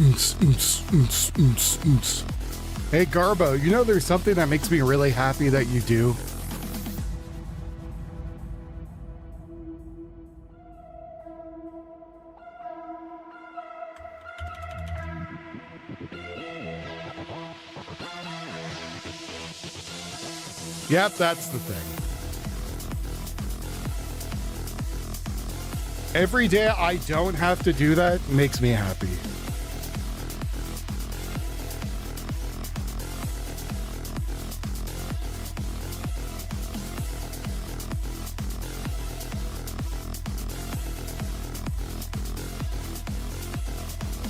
Hey Garbo, you know there's something that makes me really happy that you do? Yep, that's the thing. Every day I don't have to do that makes me happy.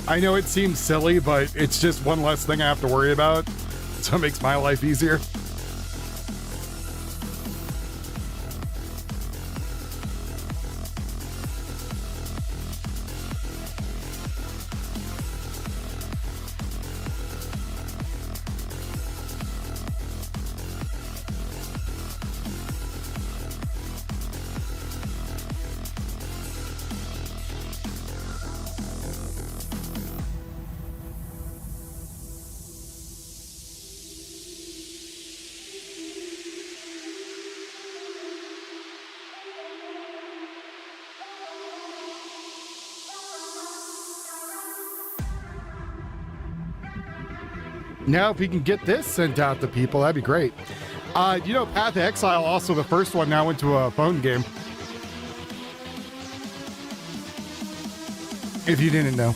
I know it seems silly, but it's just one less thing I have to worry about, so it makes my life easier. Now, if we can get this sent out to people, that'd be great. You know, Path of Exile, also the first one now into a phone game. If you didn't know.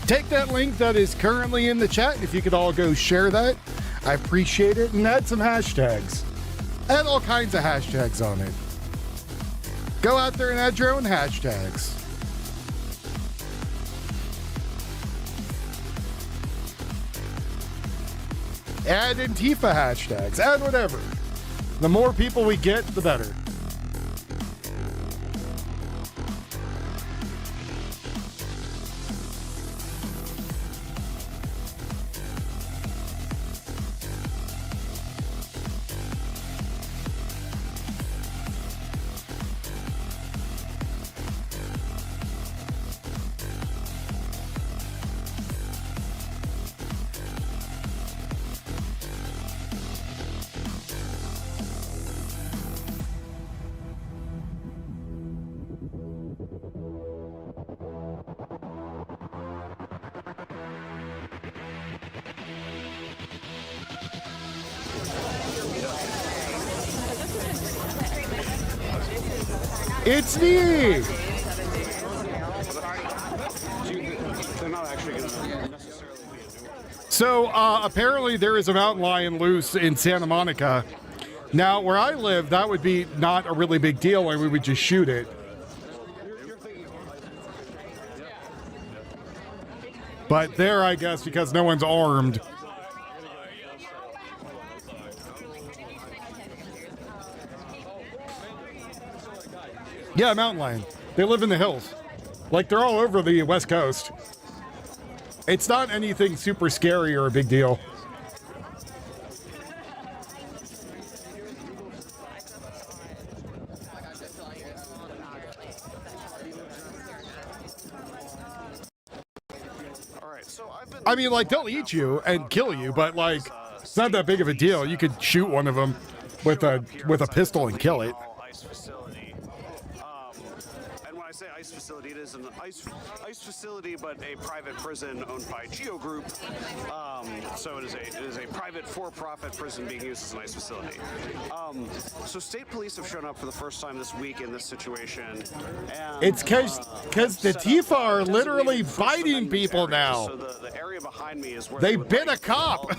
Take that link that is currently in the chat. If you could all go share that, I appreciate it. And add some hashtags. Add all kinds of hashtags on it. Go out there and add your own hashtags. Add Antifa hashtags. Add whatever. The more people we get, the better. It's me! So apparently there is a mountain lion loose in Santa Monica. Now, where I live, that would be not a really big deal, and we would just shoot it. But there, I guess, because no one's armed. Yeah, mountain lion. They live in the hills. Like, they're all over the West Coast. It's not anything super scary or a big deal. I mean, like, they'll eat you and kill you, but, like, it's not that big of a deal. You could shoot one of them with a pistol and kill it. Say ICE facility, it is an ICE facility, but a private prison owned by Geo Group. So it is a private for-profit prison being used as an ICE facility. So state police have shown up for the first time this week in this situation. And, it's because the Tifa are literally biting people now. So the area behind me is where they bit a cop.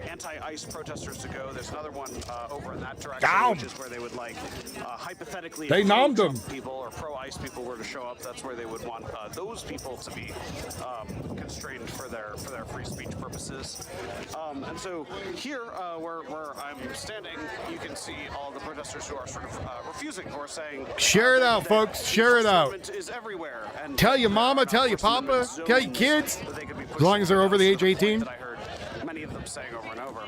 Anti-ICE protesters to go. There's another one over in that direction, which is where they would like hypothetically. They nommed them. People or pro-ICE people were to show up. That's where they would want those people to be constrained for their free speech purposes. And so here, where I'm standing, you can see all the protesters who are sort of refusing or saying. Share it out, folks. Share it out. Is everywhere. And tell your mama, tell your papa, tell your kids. As long as they're over the age of 18. That I heard many of them saying over and over.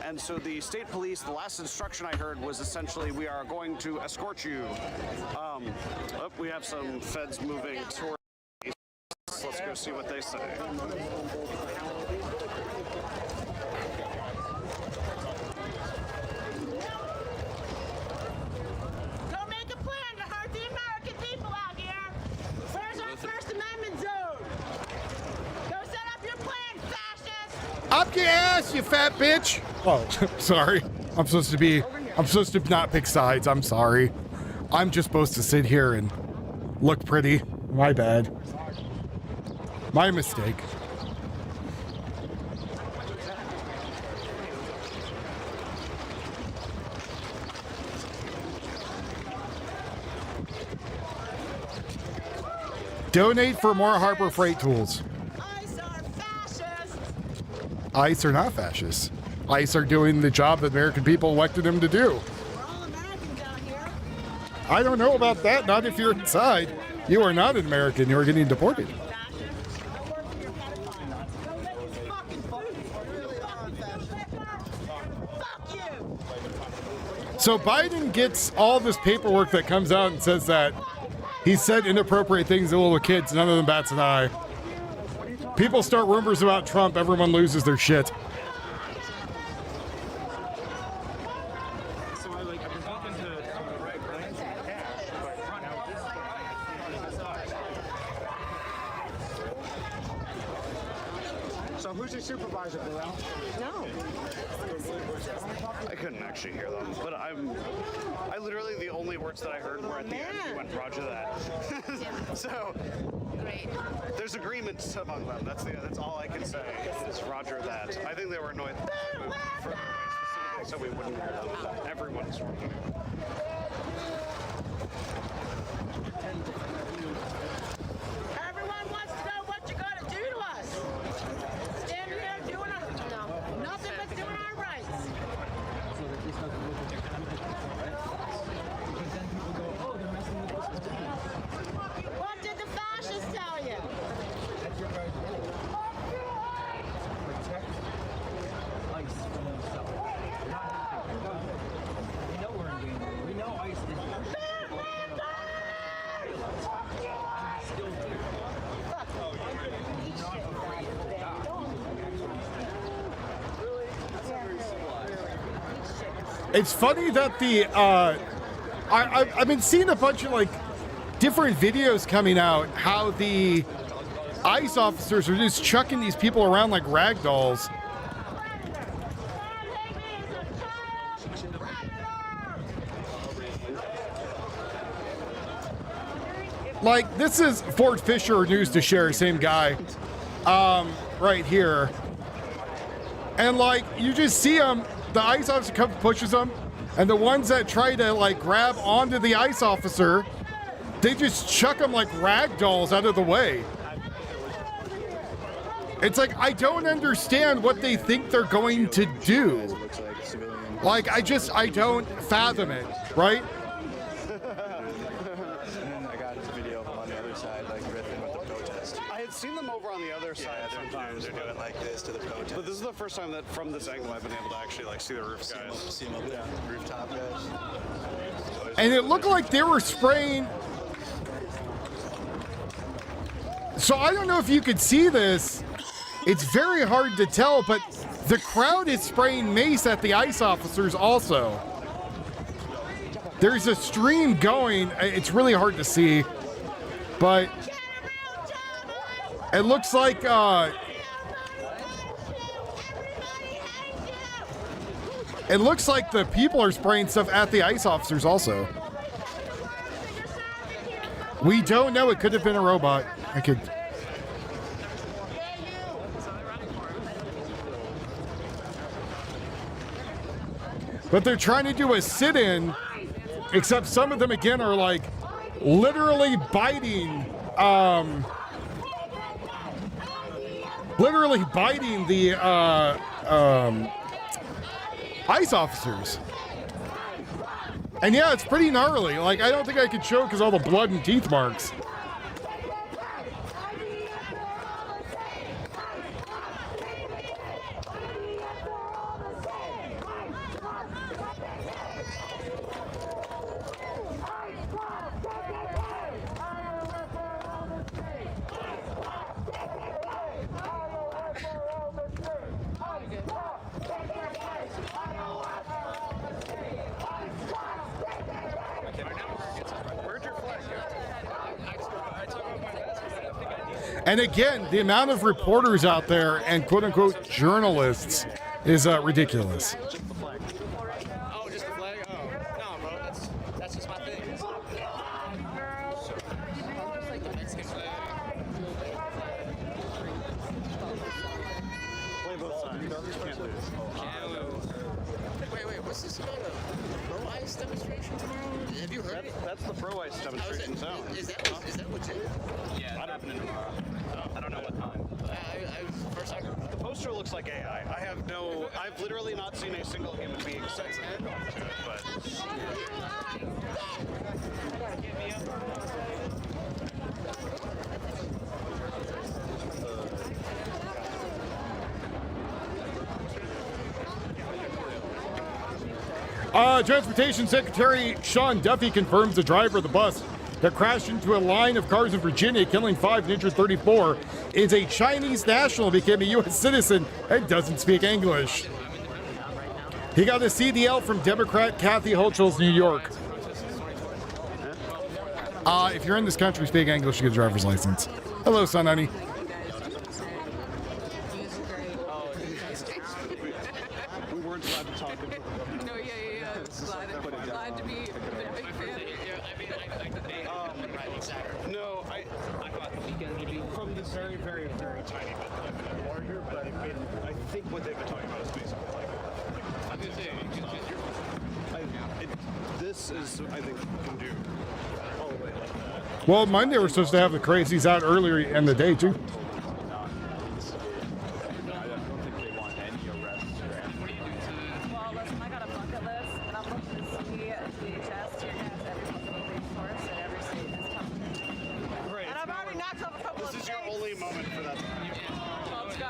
And so the state police, the last instruction I heard was essentially, we are going to escort you. We have some feds moving toward. Let's go see what they say. Don't make a plan to hurt the American people out here. Where's our First Amendment zone? Go set up your plan, fascist! Up your ass, you fat bitch! Oh, sorry. I'm supposed to not pick sides. I'm sorry. I'm just supposed to sit here and look pretty. My bad. My mistake. Donate for more Harbor Freight tools. ICE are fascists! ICE are not fascists. ICE are doing the job that American people elected them to do. We're all Americans out here. I don't know about that. Not if you're inside. You are not an American. You are getting deported. So Biden gets all this paperwork that comes out and says that he said inappropriate things to little kids. None of them bats an eye. People start rumors about Trump. Everyone loses their shit. So who's your supervisor, Burrell? No. I couldn't actually hear them, but I literally, the only words that I heard were at the end, he went, Roger that. So, there's agreement among them. That's all I can say, is Roger that. I think they were annoyed that we moved further away specifically so we wouldn't hear them. Everyone's Everyone wants to know what you're going to do to us. Standing here doing nothing but doing our rights. What did the fascists tell you? It's funny that the I've been seeing a bunch of like different videos coming out how the ICE officers are just chucking these people around like rag dolls. Like, this is Fort Fisher News to Share, same guy, right here. And like, you just see him, the ICE officer comes, pushes them, and the ones that try to like grab onto the ICE officer, they just chuck them like rag dolls out of the way. It's like, I don't understand what they think they're going to do. Like, I don't fathom it, right? I got a video of them on the other side, like riffing with the protest. I had seen them over on the other side sometimes. They're doing like this to the protest. But this is the first time that from this angle I've been able to actually like see the roof guys. See them up there, rooftop guys. And it looked like they were spraying. So I don't know if you could see this. It's very hard to tell, but the crowd is spraying mace at the ICE officers also. There's a stream going. It's really hard to see, but it looks like the people are spraying stuff at the ICE officers also. We don't know. It could have been a robot. I could. But they're trying to do a sit-in, except some of them again are like literally biting the ICE officers. And yeah, it's pretty gnarly. Like, I don't think I could show it because all the blood and teeth marks. And again, the amount of reporters out there and quote-unquote journalists is ridiculous. Oh, just the flag? Oh, no, bro. That's just my thing. Like the Mexican flag. Play both sides. Can't lose. Wait, what's this about a pro-ice demonstration tomorrow? Have you heard it? That's the pro-ice demonstration zone. Is that legit? Yeah, it's happening tomorrow. I don't know what time. First I heard. The poster looks like AI. I've literally not seen a single human being say that. But Transportation Secretary Sean Duffy confirms the driver of the bus that crashed into a line of cars in Virginia, killing 5 and injured 34, is a Chinese national, became a U.S. citizen, and doesn't speak English. He got a CDL from Democrat Kathy Hochul's New York. If you're in this country, speak English to get a driver's license. Hello, son, honey. we weren't allowed to talk. No, yeah. Glad to be a big fan. No, I from this very, very, very tiny bit larger, but I think what they've been talking about is basically like I was gonna say, this is, I think, can do all the way like that. Well, Monday we're supposed to have the crazies out earlier in the day, too. Well, listen, I got a bucket list, and I'm looking to see VHS, tear gas, every possible resource in every state in this country. Great. And I've already knocked off a couple of This is your states. only moment for that. Let's go.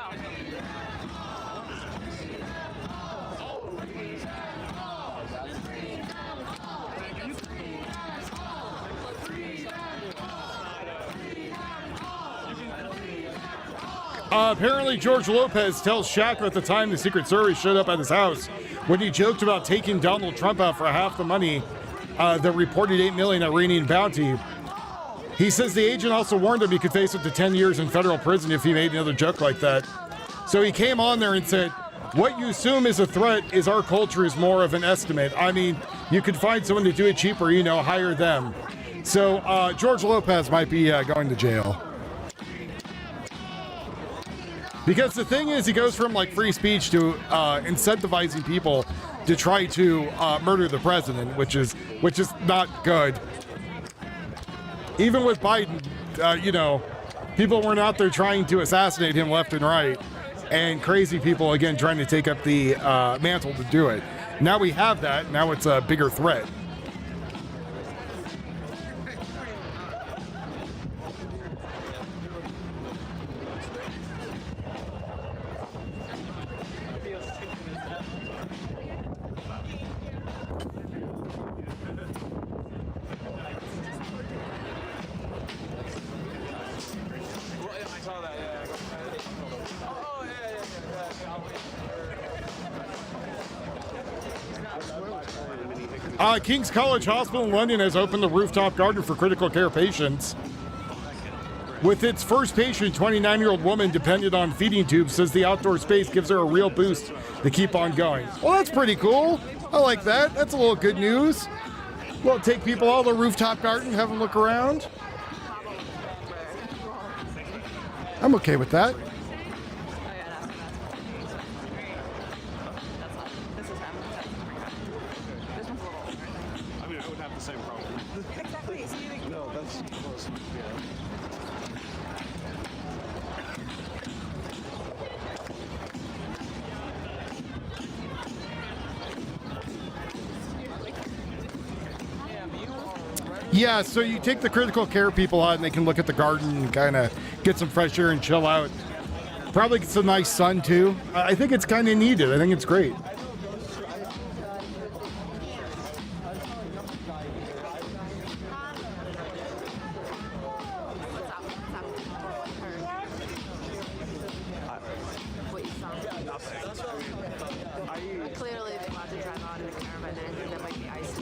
Apparently, George Lopez tells Shaq at the time the Secret Service showed up at his house when he joked about taking Donald Trump out for half the money, the reported $8 million Iranian bounty. He says the agent also warned him he could face up to 10 years in federal prison if he made another joke like that. So he came on there and said, "What you assume is a threat is our culture is more of an estimate. I mean, you could find someone to do it cheaper, hire them." So George Lopez might be going to jail. Because the thing is, he goes from like free speech to incentivizing people to try to murder the president, which is not good. Even with Biden, people weren't out there trying to assassinate him left and right, and crazy people again trying to take up the mantle to do it. Now we have that. Now it's a bigger threat. I saw that, yeah. Oh, yeah. King's College Hospital in London has opened the rooftop garden for critical care patients. With its first patient, 29-year-old woman dependent on feeding tubes, says the outdoor space gives her a real boost to keep on going. Well, that's pretty cool. I like that. That's a little good news. Well, take people all to the rooftop garden, have a look around. I'm okay with that. I mean, I would have the same problem. Exactly. So you think, No, that's close. Yeah. Yeah, so you take the critical care people out and they can look at the garden and kind of get some fresh air and chill out. Probably get some nice sun too. I think it's kind of needed. I think it's great. What you saw. Clearly, they want to drive out in a caravan, and I think that might be ice.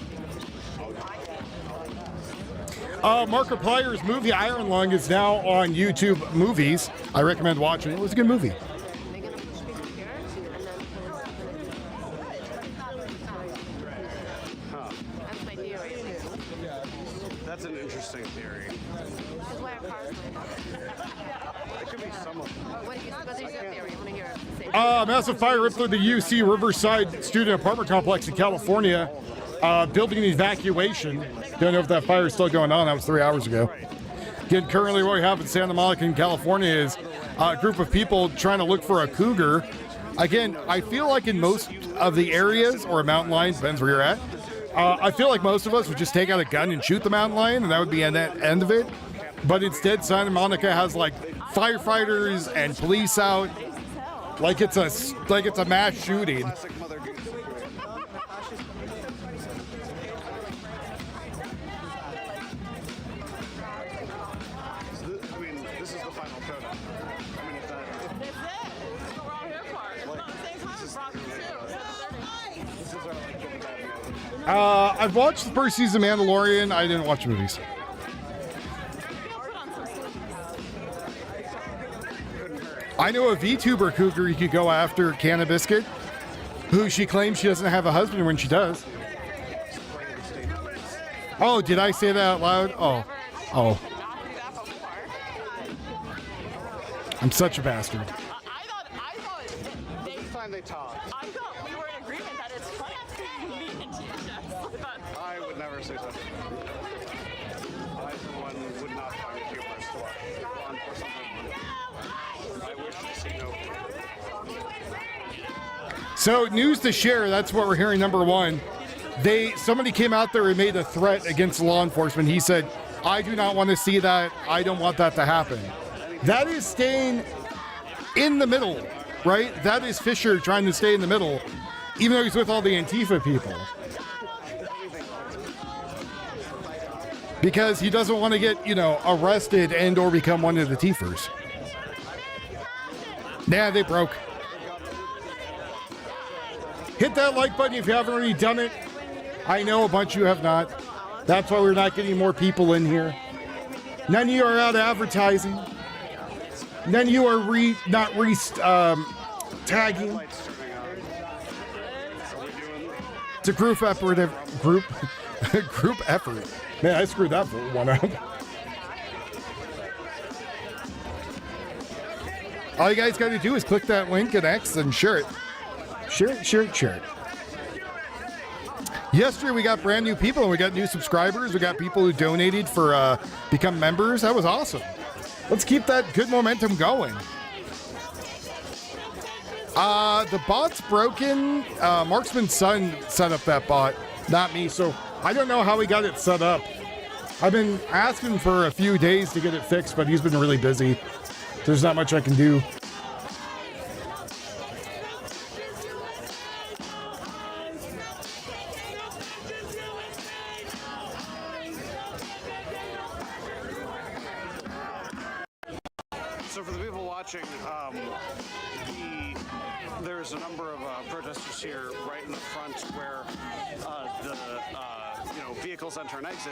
Markiplier's movie Iron Lung is now on YouTube Movies. I recommend watching it. It was a good movie. They're gonna push people here, and then that's my theory. That's an interesting theory. Because why are cars going up? It could be some of them. What's your theory? I want to hear it. Massive fire ripped through the UC Riverside student apartment complex in California. Building evacuation. Don't know if that fire is still going on. That was 3 hours ago. Again, currently what we have in Santa Monica in California is a group of people trying to look for a cougar. Again, I feel like in most of the areas, or a mountain lion, depends where you're at, I feel like most of us would just take out a gun and shoot the mountain lion, and that would be the end of it. But instead, Santa Monica has like firefighters and police out, like it's a mass shooting. Classic Mother Goose. I mean, this is the final coda. I mean, if that. That's it. That's the wrong hair part. Well, at the same time, it's Rocky too. This is our like good and bad. I've watched the first season of Mandalorian. I didn't watch movies. I know a VTuber cougar you could go after, Canna Biscuit, who she claims she doesn't have a husband when she does. Oh, did I say that out loud? Oh. I'm such a bastard. I thought This time they talk. I thought we were in agreement that it's funny between me and THS. But I would never say such a thing. I, for one, would not find it humorous to watch law enforcement. I wish to see no. So, news to share, that's what we're hearing, number one. Somebody came out there and made a threat against law enforcement. He said, I do not want to see that. I don't want that to happen. That is staying in the middle, right? That is Fisher trying to stay in the middle, even though he's with all the Antifa people. Because he doesn't want to get, arrested and or become one of the Tiefers. Nah, they broke. Hit that like button if you haven't already done it. I know a bunch of you have not. That's why we're not getting more people in here. None of you are out advertising. None of you are tagging. It's a group effort. Group effort. Man, I screwed that one up. All you guys got to do is click that link and X and share it. Share it. Yesterday we got brand new people and we got new subscribers. We got people who donated for become members. That was awesome. Let's keep that good momentum going. The bot's broken. Marksman's son set up that bot, not me. So I don't know how he got it set up. I've been asking for a few days to get it fixed, but he's been really busy. There's not much I can do. So for the people watching, there's a number of protesters here right in the front where the vehicles enter and exit.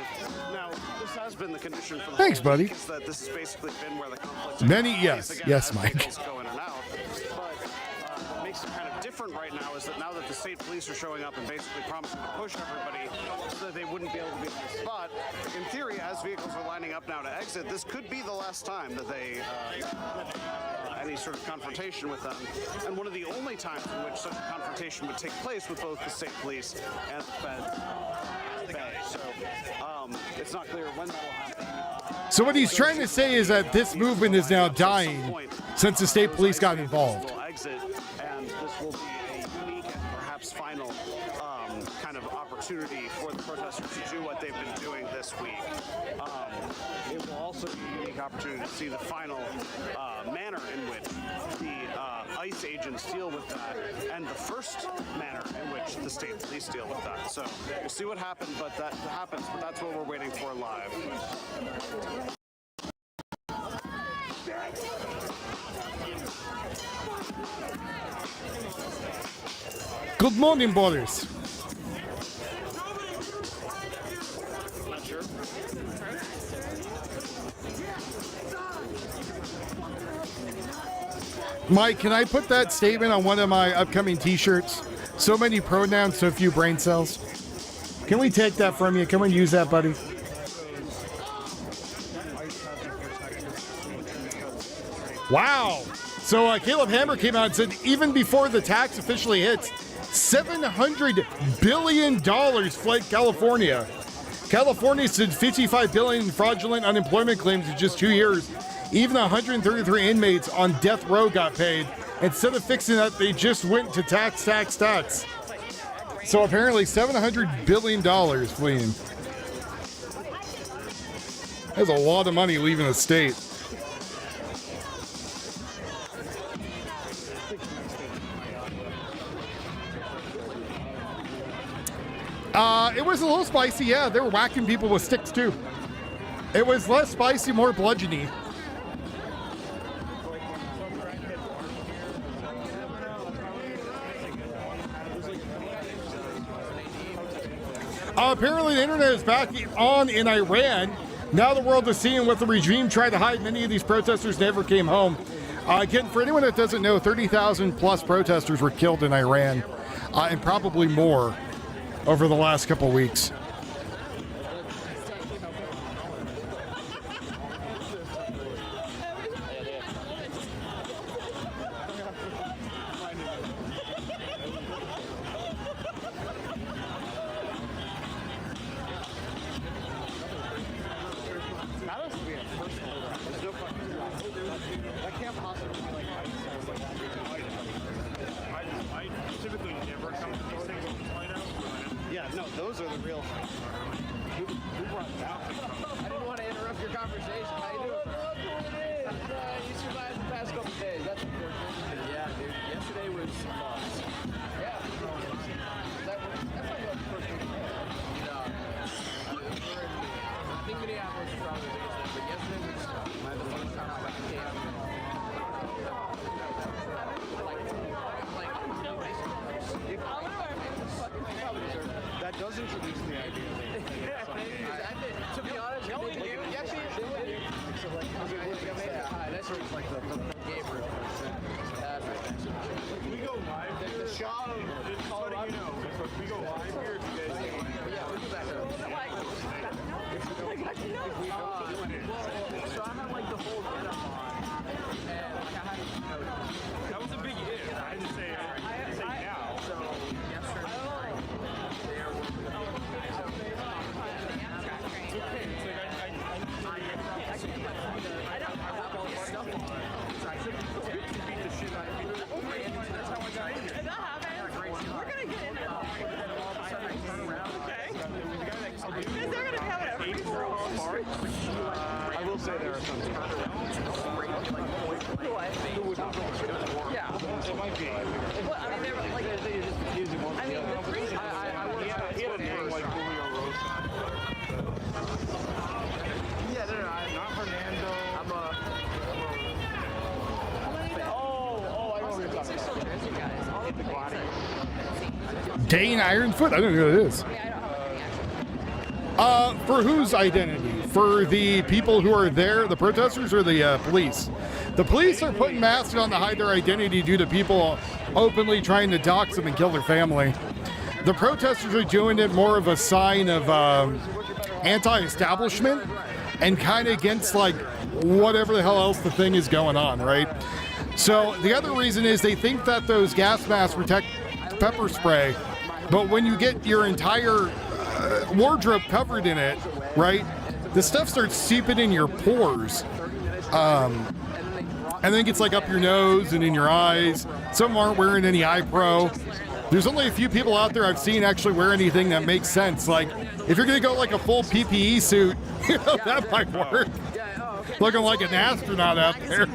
Now, this has been the condition for the Thanks, whole buddy. week, is that this has basically been where the conflict Yes, Mike. vehicles go in and out. But what makes it kind of different right now is that now that the state police are showing up and basically promising to push everybody so that they wouldn't be able to be in the spot, in theory, as vehicles are lining up now to exit, this could be the last time that they any sort of confrontation with them, and one of the only times in which such a confrontation would take place with both the state police and the Fed. So it's not clear when that will happen. So what he's trying to say is that this movement is now dying since the state police got involved. Exit, and this will be a unique and perhaps final kind of opportunity for the protesters to do what they've been doing this week. It will also be a unique opportunity to see the final manner in which the ICE agents deal with that, and the first manner in which the state police deal with that. So we'll see what happens, but that's what we're waiting for live. Good morning, boys. Mike, can I put that statement on one of my upcoming t-shirts? So many pronouns, so few brain cells. Can we take that from you? Can we use that, buddy? Wow. So Caleb Hammer came out and said even before the tax officially hits, $700 billion fled California. California said $55 billion in fraudulent unemployment claims in just 2 years. Even 133 inmates on death row got paid. Instead of fixing that, they just went to tax. So apparently $700 billion fleeing. That's a lot of money leaving the state. It was a little spicy, yeah. They were whacking people with sticks too. It was less spicy, more bludgeony. Apparently the internet is back on in Iran. Now the world is seeing what the regime tried to hide. Many of these protesters never came home. Again, for anyone that doesn't know, 30,000 plus protesters were killed in Iran, and probably more over the last couple weeks. Dane Ironfoot? I don't know who it is. For whose identity? For the people who are there, the protesters, or the police? The police are putting masks on to hide their identity due to people openly trying to dox them and kill their family. The protesters are doing it more of a sign of anti-establishment and kind of against like whatever the hell else the thing is going on, right? So the other reason is they think that those gas masks protect pepper spray, but when you get your entire wardrobe covered in it, right, the stuff starts seeping in your pores, and then gets like up your nose and in your eyes. Some aren't wearing any eye pro. There's only a few people out there I've seen actually wear anything that makes sense. Like if you're gonna go like a full PPE suit, you know, that might work. Looking like an astronaut out there.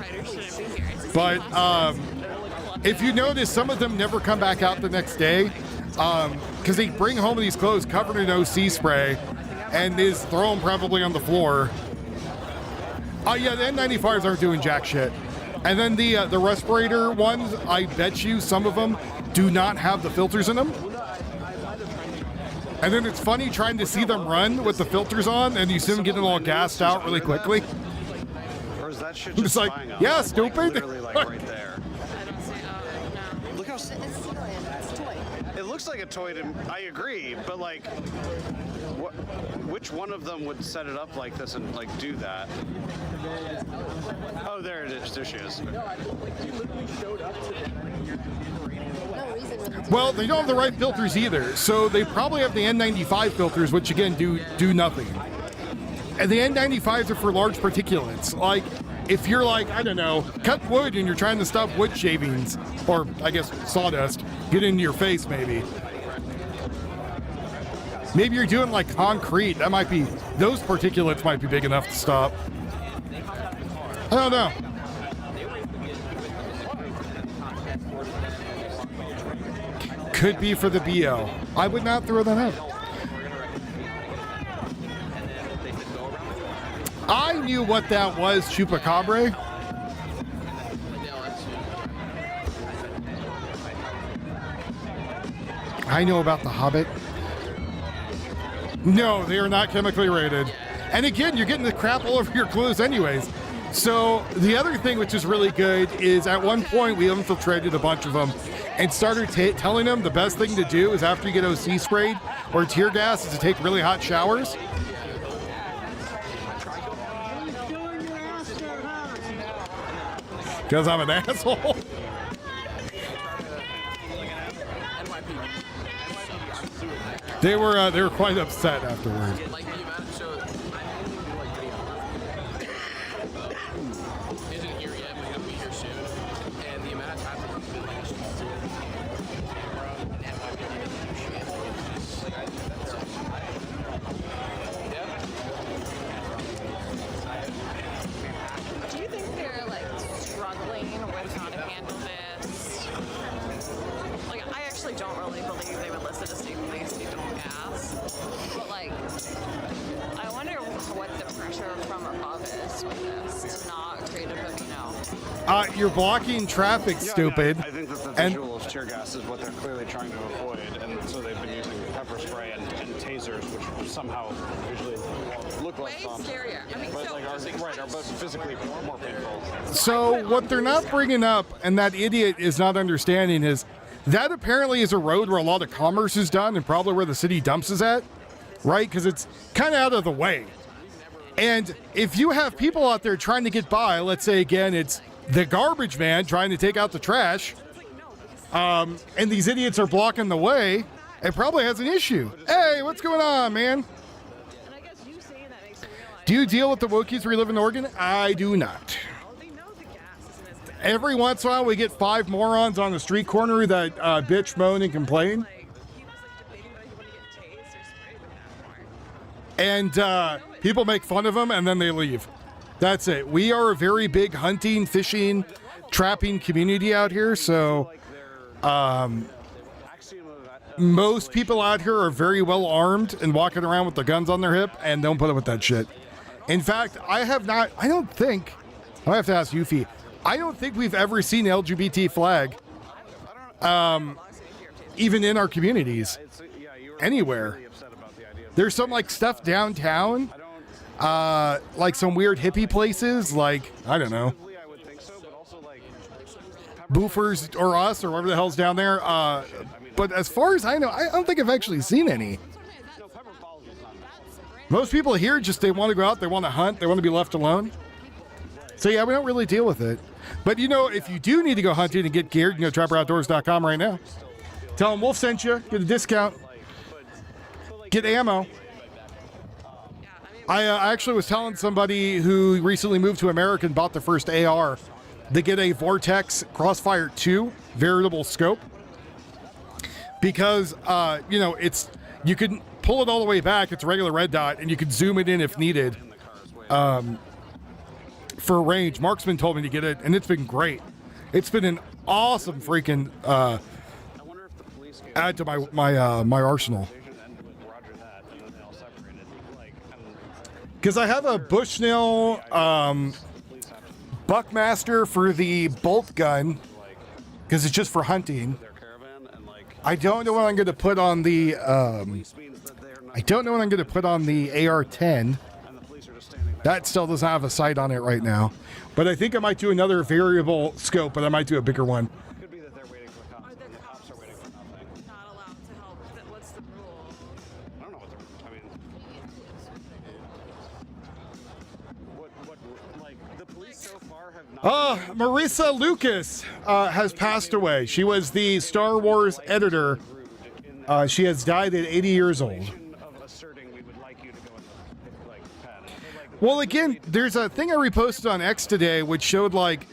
But if you notice, some of them never come back out the next day because they bring home these clothes covered in OC spray and is throw them probably on the floor. Yeah, the N95s aren't doing jack shit. And then the respirator ones, I bet you some of them do not have the filters in them. And then it's funny trying to see them run with the filters on and you see them getting all gassed out really quickly. Or is that shit It's just like, flying up? yeah, Like, stupid. literally, like right there. It's Disneyland. It's a toy. It looks like a toy to I agree, but like which one of them would set it up like this and like do that? Oh, there it is. There she is. No reason really to. Well, they don't have the right filters either, so they probably have the N95 filters, which again do nothing. And the N95s are for large particulates. Like, if you're like, I don't know, cut wood and you're trying to stop wood shavings, or I guess sawdust, get into your face maybe. Maybe you're doing like concrete. That might be, those particulates might be big enough to stop. I don't know. Could be for the BO. I would not throw that out. I knew what that was, Chupacabra. I know about the Hobbit. No, they are not chemically rated. And again, you're getting the crap all over your clothes anyways. So the other thing which is really good is at one point we infiltrated a bunch of them and started telling them the best thing to do is after you get OC sprayed or tear gas is to take really hot showers. Because I'm an asshole. They were quite upset afterwards. Do you think they're like struggling with how to handle this? Like, I actually don't really believe they would listen to state police people gas. But like, I wonder what the pressure from above is with this to not create a volcano. You're blocking traffic, stupid. I think that the And- visual of tear gas is what they're clearly trying to avoid, and so they've been using pepper spray and tasers, which somehow usually look Way less fun. scarier. I mean, But so like are but physically more painful. So what they're not bringing up, and that idiot is not understanding, is that apparently is a road where a lot of commerce is done and probably where the city dumps is at, right? Because it's kind of out of the way. And if you have people out there trying to get by, let's say again, it's the garbage man trying to take out the trash, and these idiots are blocking the way, it probably has an issue. Hey, what's going on, man? and I guess you saying that makes me realize Do you deal with the Wokies where you live in Oregon? I do not. they know the gas isn't as bad. Every once in a while, we get 5 morons on the street corner that bitch, moan, and complain. Like, he was like debating whether he wanted to get tased or sprayed with that part. And people make fun of them, and then they leave. That's it. We are a very big hunting, fishing, trapping community out here, so most people out here are very well armed and walking around with the guns on their hip and don't put up with that shit. In fact, I have not, I don't think, I have to ask Yuffie, I don't think we've ever seen LGBT flag even in our communities, anywhere. There's some like stuff downtown, like some weird hippie places, like, I don't know, Boofers or us or whatever the hell's down there. But as far as I know, I don't think I've actually seen any. Most people here just, they want to go out, they want to hunt, they want to be left alone. So yeah, we don't really deal with it. But you know, if you do need to go hunting and get gear, you can go to trapperoutdoors.com right now. Tell them Wolf sent you, get a discount, get ammo. I actually was telling somebody who recently moved to America and bought their first AR, they get a Vortex Crossfire 2 variable scope. Because, you know, it's, you can pull it all the way back, it's a regular red dot, and you can zoom it in if needed for range. Marksman told me to get it, and it's been great. It's been an awesome freaking add to my arsenal. Because I have a Bushnell Buckmaster for the bolt gun, because it's just for hunting. I don't know what I'm going to put on the AR-10. That still doesn't have a sight on it right now. But I think I might do another variable scope, but I might do a bigger one. Marissa Lucas has passed away. She was the Star Wars editor. She has died at 80 years old. Well, again, there's a thing I reposted on X today which showed like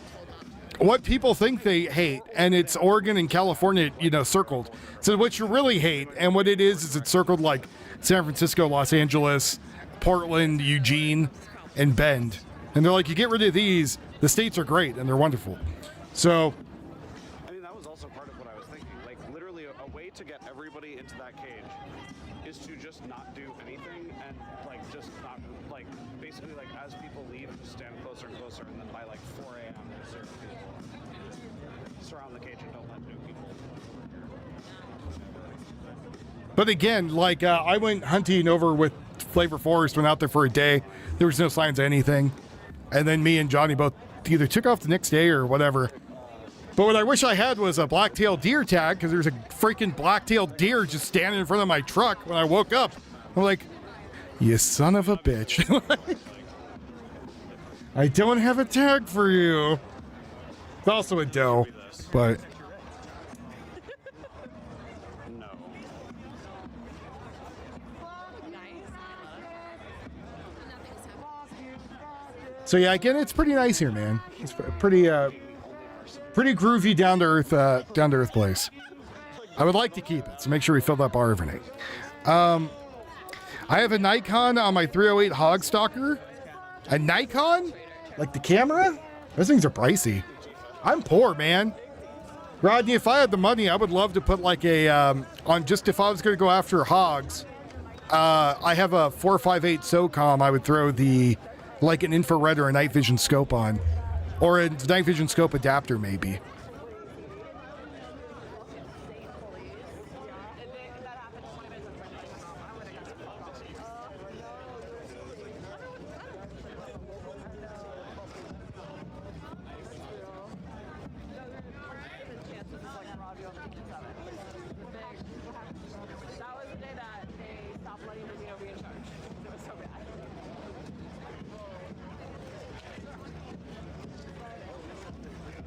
what people think they hate, and it's Oregon and California, circled. So what you really hate, and what it is it's circled like San Francisco, Los Angeles, Portland, Eugene, and Bend. And they're like, you get rid of these, the states are great and they're wonderful. So, I mean, that was also part of what I was thinking. Like, literally, a way to get everybody into that cage is to just not do anything and, like, just not, like, basically, like, as people leave, just stand closer and closer, and then by, like, 4 a.m., certain people surround the cage and don't let new people. but again, like, I went hunting over with Flavor Forest, went out there for a day. There was no signs of anything. And then me and Johnny both either took off the next day or whatever. But what I wish I had was a black-tailed deer tag, because there's a freaking black-tailed deer just standing in front of my truck when I woke up. I'm like, you son of a bitch. I don't have a tag for you. It's also a doe, but... So yeah, again, it's pretty nice here, man. It's pretty groovy, down to earth place. I would like to keep it, so make sure we fill that bar every night. I have a Nikon on my 308 Hogstalker. A Nikon? Like the camera? Those things are pricey. I'm poor, man. Rodney, if I had the money, I would love to put like a on just if I was going to go after hogs. I have a 458 SOCOM. I would throw the like an infrared or a night vision scope on, or a night vision scope adapter maybe.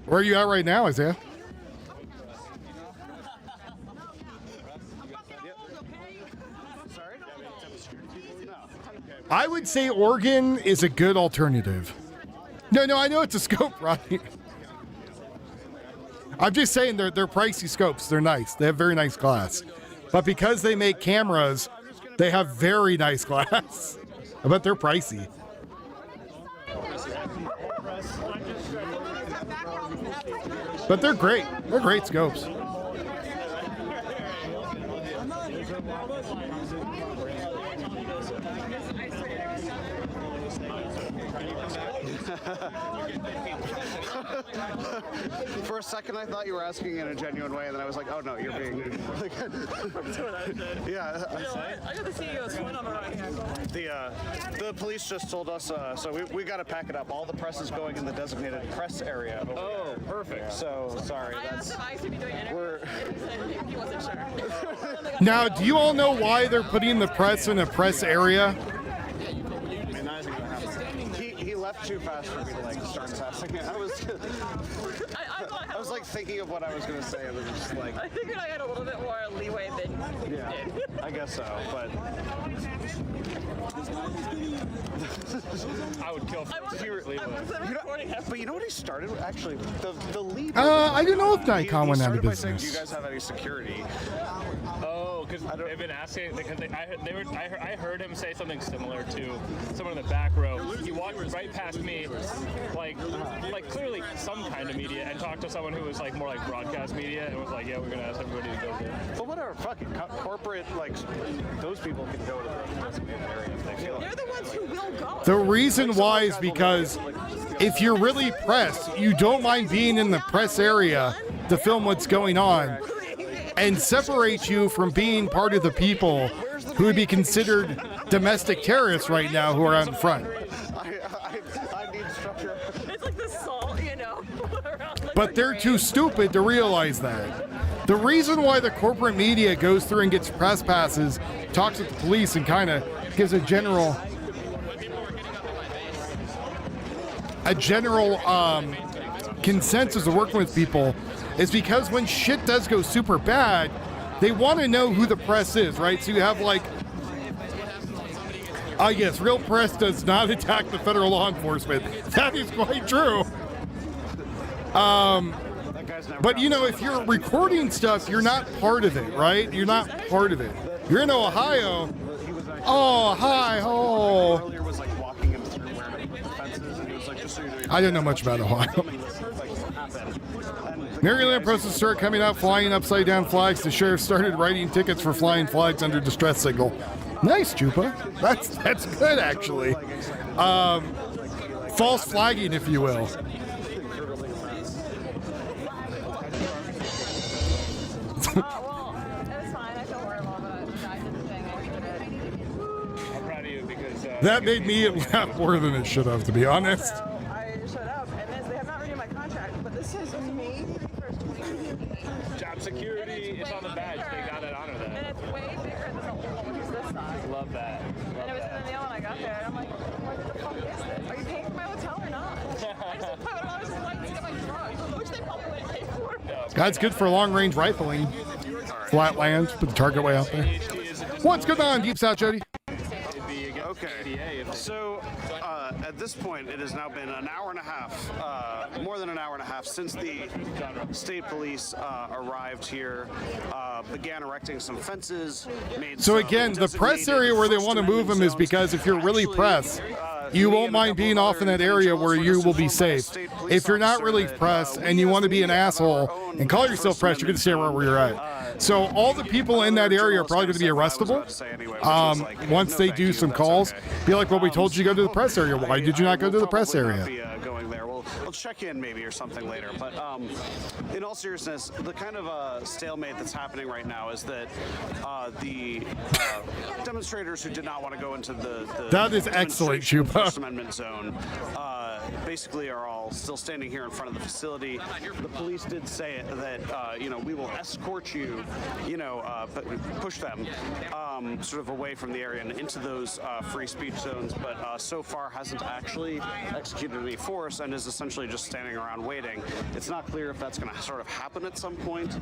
Where are you at right now, Isaiah? I would say Oregon is a good alternative. No, I know it's a scope, right? I'm just saying they're pricey scopes. They're nice. They have very nice glass. But because they make cameras, they have very nice glass. But they're pricey. But they're great. They're great scopes. For a second, I thought you were asking in a genuine way, and then I was like, "Oh no, you're being." Yeah. I got the CEO's phone number right here. The police just told us, so we got to pack it up. All the press is going in the designated press area. Oh, perfect. So sorry. I asked if I should be doing interviews, and he said he wasn't sure. Now, do you all know why they're putting the press in a press area? He left too fast for me to like start passing it. I was like thinking of what I was going to say, and then just like. I figured I had a little bit more leeway than you did. I guess so, but. I would kill for But you know what he started with? Actually, the lead. I don't know if Nikon went out of business. Saying, do you guys have any security? Oh, because they've been asking. I heard him say something similar to someone in the back row. He walked right past me, like clearly some kind of media, and talked to someone who was like more like broadcast media, and was like, "Yeah, we're gonna ask everybody to go there." But whatever, fucking corporate, like those people can go to the designated area if they feel. They're the ones who will go. The reason why is because if you're really pressed, you don't mind being in the press area to film what's going on and separate you from being part of the people who would be considered domestic terrorists right now who are out in front. I need structure. It's like the salt, you know. But they're too stupid to realize that. The reason why the corporate media goes through and gets press passes, talks with the police, and kind of gives a general consensus of working with people is because when shit does go super bad, they want to know who the press is, right? So you have like, I guess real press does not attack the federal law enforcement. That is quite true. But you know, if you're recording stuff, you're not part of it, right? You're not part of it. You're in Ohio. Oh, hi, oh. Earlier was like walking him through where the fences, and he was like, just so you know, I don't know much about Ohio. Maryland protesters started coming out flying upside down flags. The sheriff started writing tickets for flying flags under distress signal. Nice, Chupa. That's good, actually. False flagging, if you will. Well, it was fine. I feel horrible, but I did the thing. I did it. I'm proud of you because That made me laugh more than it should have, to be honest. So I showed up, and they have not renewed my contract, but this is May 31st, 2028. job security. It's on the badge. They got to honor And that. it's way bigger than the one, which is this size. Love that. And it was in the mail when I got there, and I'm like, what the fuck is this? Are you paying for my hotel or not? I just put $500 in flight to get my drug, which they probably wouldn't pay for. That's good for long-range rifling. Flatlands, put the target way out there. What's going on, Deep South Jody? Okay, so at this point, it has now been an hour and a half, more than an hour and a half, since the state police arrived here, began erecting some fences. So again, the press area where they want to move them is because if you're really press, you won't mind being off in that area where you will be safe. If you're not really press and you want to be an asshole and call yourself press, you're going to stay right where you're at. So all the people in that area are probably going to be arrestable once they do some calls. Be like, well, we told you to go to the press area. Why did you not go to the press area? Going there. We'll check in maybe or something later. But in all seriousness, the kind of stalemate that's happening right now is that the demonstrators who did not want to go into the that is excellent, Chupa. First Amendment zone basically are all still standing here in front of the facility. The police did say that we will escort you, push them sort of away from the area and into those free speech zones, but so far hasn't actually executed any force and is essentially just standing around waiting. It's not clear if that's going to sort of happen at some point.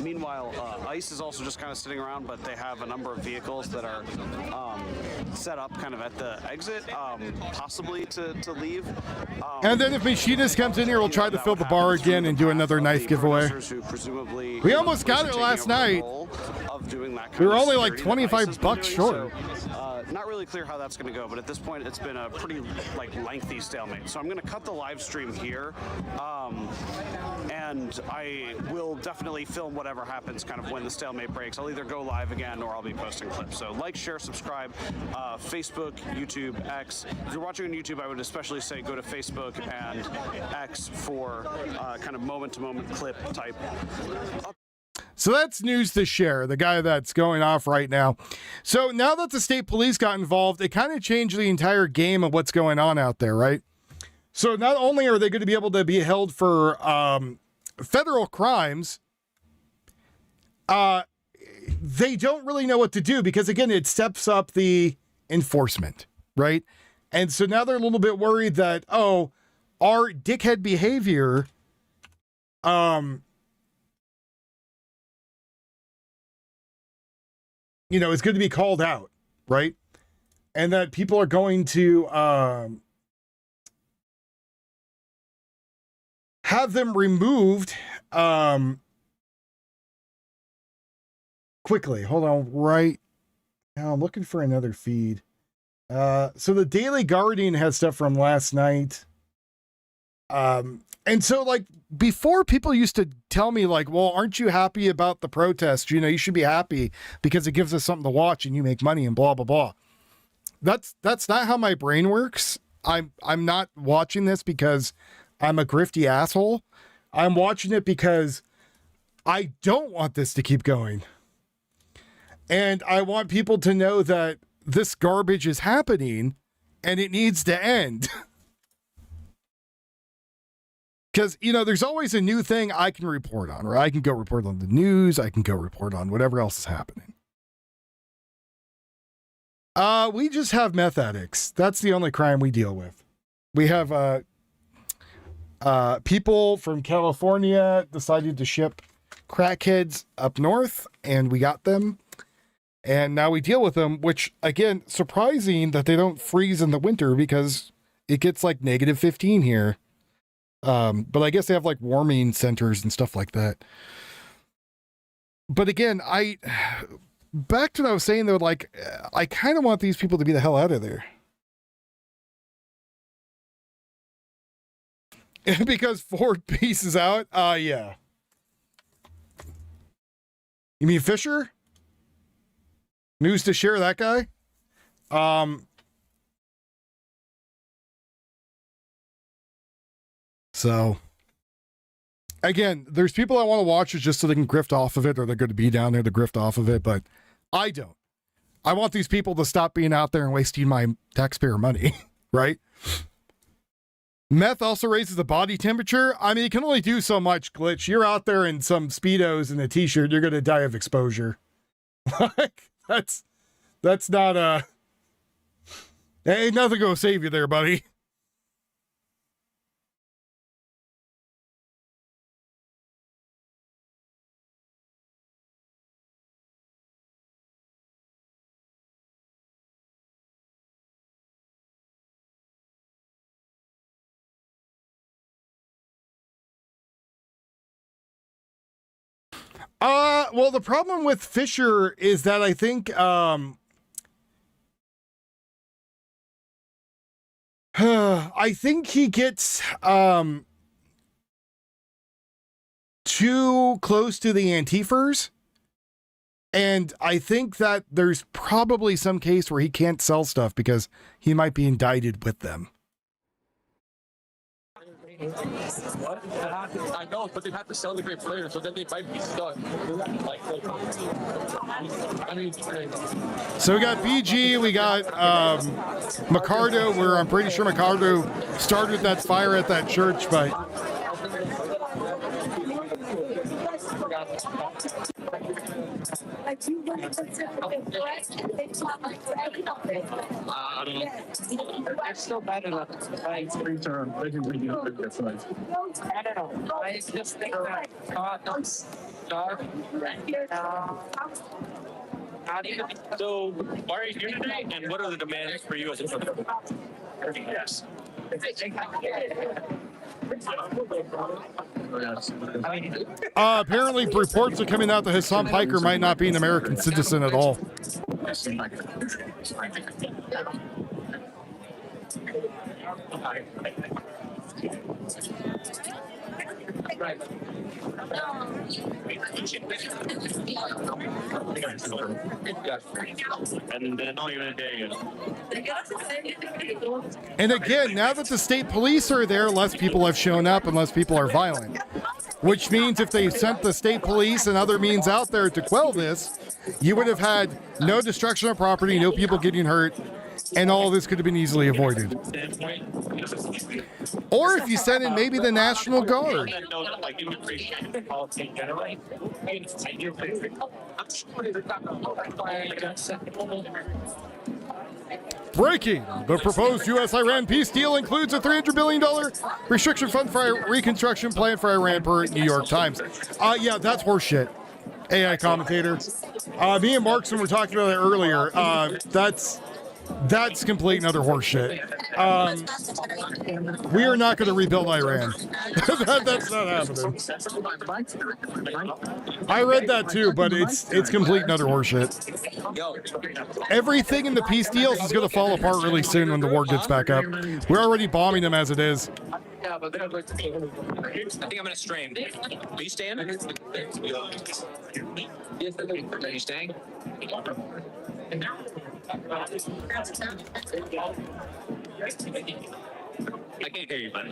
Meanwhile, ICE is also just kind of sitting around, but they have a number of vehicles that are set up kind of at the exit, possibly to leave. And then if Machinist comes in here, we'll try to fill the bar again and do another knife giveaway. We almost got it last night. We were only like $25 short. Not really clear how that's going to go, but at this point, it's been a pretty lengthy stalemate. So I'm going to cut the live stream here, and I will definitely film whatever happens kind of when the stalemate breaks. I'll either go live again or I'll be posting clips. So like, share, subscribe, Facebook, YouTube, X. If you're watching on YouTube, I would especially say go to Facebook and X for kind of moment-to-moment clip type. So that's news to share, the guy that's going off right now. So now that the state police got involved, it kind of changed the entire game of what's going on out there, right? So not only are they going to be able to be held for federal crimes, they don't really know what to do because, again, it steps up the enforcement, right? And so now they're a little bit worried that, our dickhead behavior, is going to be called out, right? And that people are going to have them removed quickly. Hold on right now. I'm looking for another feed. So the Daily Guardian has stuff from last night. And so, before people used to tell me, well, aren't you happy about the protest? You should be happy because it gives us something to watch and you make money and blah, blah, blah. That's not how my brain works. I'm not watching this because I'm a grifty asshole. I'm watching it because I don't want this to keep going. And I want people to know that this garbage is happening and it needs to end. Because, there's always a new thing I can report on, or I can go report on the news. I can go report on whatever else is happening. We just have meth addicts. That's the only crime we deal with. We have People from California decided to ship crackheads up north, and we got them. And now we deal with them, which, again, surprising that they don't freeze in the winter because it gets like -15 here. But I guess they have like warming centers and stuff like that. But again, back to what I was saying though, like, I kind of want these people to be the hell out of there. Because Ford pieces out? Yeah. You mean Fisher? News to share, that guy? So, again, there's people that want to watch it just so they can grift off of it, or they're going to be down there to grift off of it, but I don't. I want these people to stop being out there and wasting my taxpayer money, right? Meth also raises the body temperature. I mean, you can only do so much, Glitch. You're out there in some Speedos and a t-shirt, you're going to die of exposure. Like, that's not ain't nothing gonna save you there, buddy. Well, the problem with Fisher is that I think, I think he gets, too close to the Antifers. And I think that there's probably some case where he can't sell stuff because he might be indicted with them. I know, but they have to sell the great players, so then they might be stuck. So we got BG, we got Micardo, where I'm pretty sure Micardo started that fire at that church, but It's still bad enough. I don't know. I just think that so, why are you here today, and what are the demands for you as a person? Yes. apparently reports are coming out that Hassan Piker might not be an American citizen at all. And then all you're gonna do. And again, now that the state police are there, less people have shown up and less people are violent. Which means if they sent the state police and other means out there to quell this, you would have had no destruction of property, no people getting hurt, and all of this could have been easily avoided. Or if you sent in maybe the National Guard. Breaking! The proposed U.S.-Iran peace deal includes a $300 billion restriction fund for a reconstruction plan for Iran, per New York Times. Yeah, that's horseshit. AI commentator. Me and Markson were talking about it earlier. That's complete and utter horseshit. We are not going to rebuild Iran. That's not happening. I read that too, but it's complete and utter horseshit. Everything in the peace deals is going to fall apart really soon when the war gets back up. We're already bombing them as it is. I think I'm gonna stream. Are you staying? Are you staying? I can't hear you, buddy.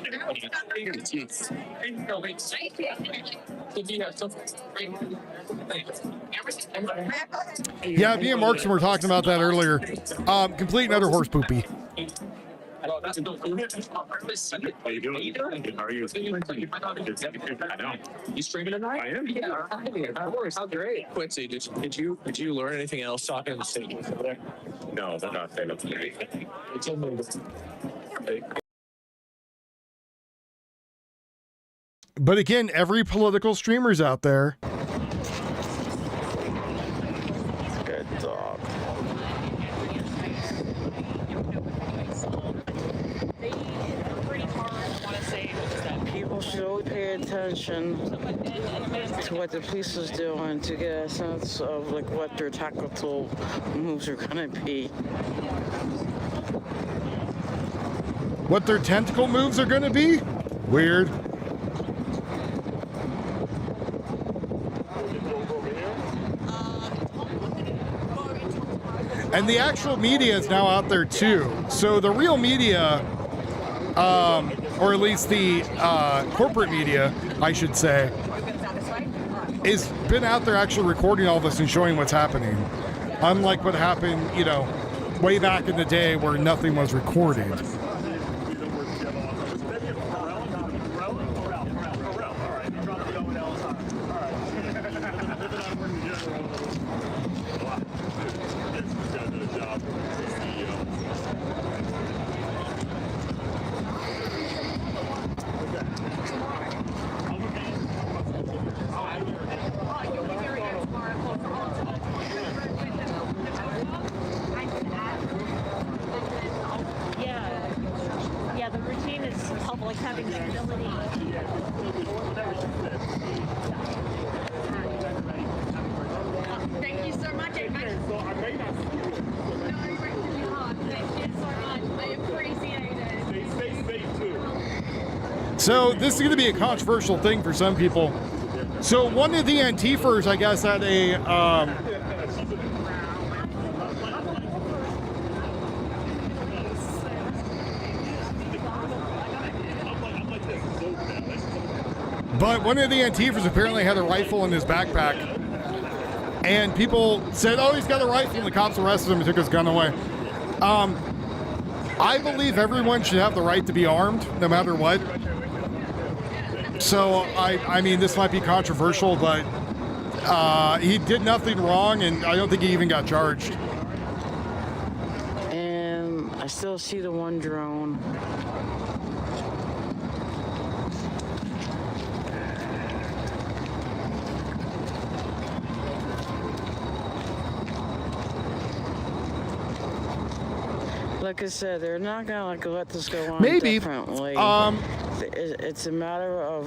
Yeah, me and Markson were talking about that earlier. Complete and utter horse poopy. How are you doing? How are you? I know. You streaming tonight? I am. Yeah. Of course. How great. Quincy, did you learn anything else talking to the state over there? No, they're not saying anything. But again, every political streamer's out there. Good dog. People should always pay attention to what the police is doing to get a sense of like what their tactical moves are gonna be. What their tentacle moves are going to be? Weird. And the actual media is now out there too. So the real media, or at least the corporate media, I should say, has been out there actually recording all this and showing what's happening. Unlike what happened, you know, way back in the day where nothing was recorded. Yeah, the routine is public having stability. Thank you so much. Thank you so much. I appreciate it. Stay safe too. So this is going to be a controversial thing for some people. So one of the Antifers, I guess, had a but one of the Antifers apparently had a rifle in his backpack. And people said, oh, he's got a rifle, and the cops arrested him and took his gun away. I believe everyone should have the right to be armed, no matter what. So, I mean, this might be controversial, but he did nothing wrong, and I don't think he even got charged. And I still see the one drone. Like I said, they're not gonna like let this go on. Maybe. Differently. It's a matter of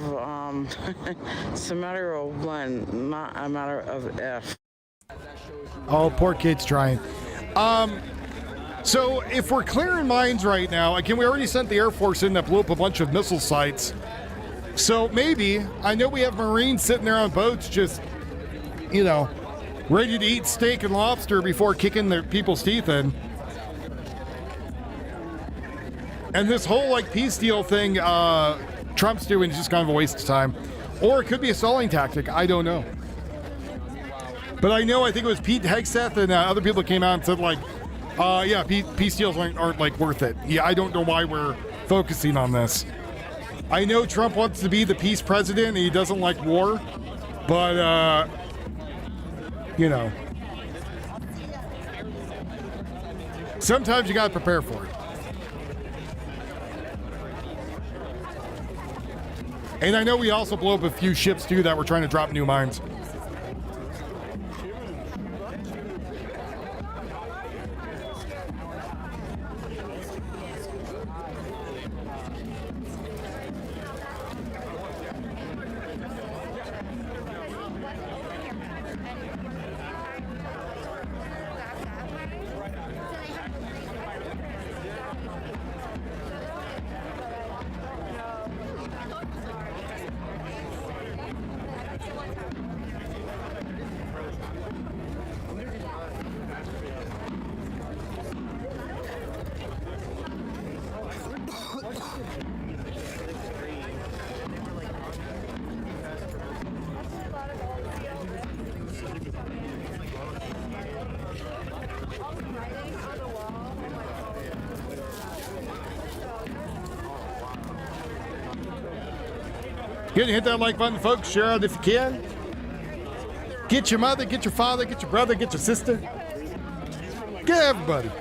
it's a matter of when, not a matter of if. Oh, poor kid's trying. So if we're clearing mines right now, again, we already sent the Air Force in that blew up a bunch of missile sites. So maybe, I know we have Marines sitting there on boats just, you know, ready to eat steak and lobster before kicking their people's teeth in. And this whole, like, peace deal thing Trump's doing is just kind of a waste of time. Or it could be a stalling tactic. I don't know. But I think it was Pete Hegseth and other people that came out and said, like, yeah, peace deals aren't, like, worth it. Yeah, I don't know why we're focusing on this. I know Trump wants to be the peace president and he doesn't like war. But, you know. Sometimes you got to prepare for it. And I know we also blew up a few ships, too, that were trying to drop new mines. Good, hit that like button, folks. Share out if you can. Get your mother, get your father, get your brother, get your sister. Get everybody.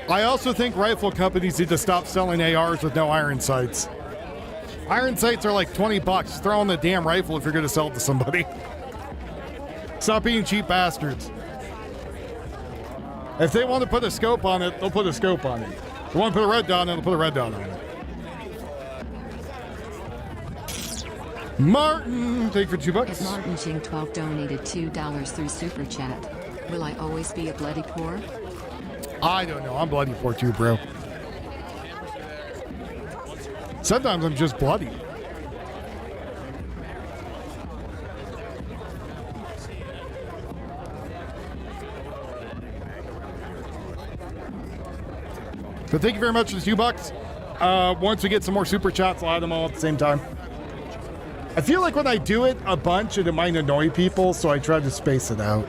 I also think rifle companies need to stop selling ARs with no iron sights. Iron sights are like 20 bucks. Throw in the damn rifle if you're going to sell it to somebody. Stop being cheap bastards. If they want to put a scope on it, they'll put a scope on it. If they want to put a red dot on it, they'll put a red dot on it. Martin, thank you for $2. If Martin Ching 12 donated $2 through Super Chat, will I always be a bloody poor? I don't know. I'm bloody poor too, bro. Sometimes I'm just bloody. But thank you very much for the $2. Once we get some more super chats, I'll add them all at the same time. I feel like when I do it a bunch, it might annoy people, so I try to space it out.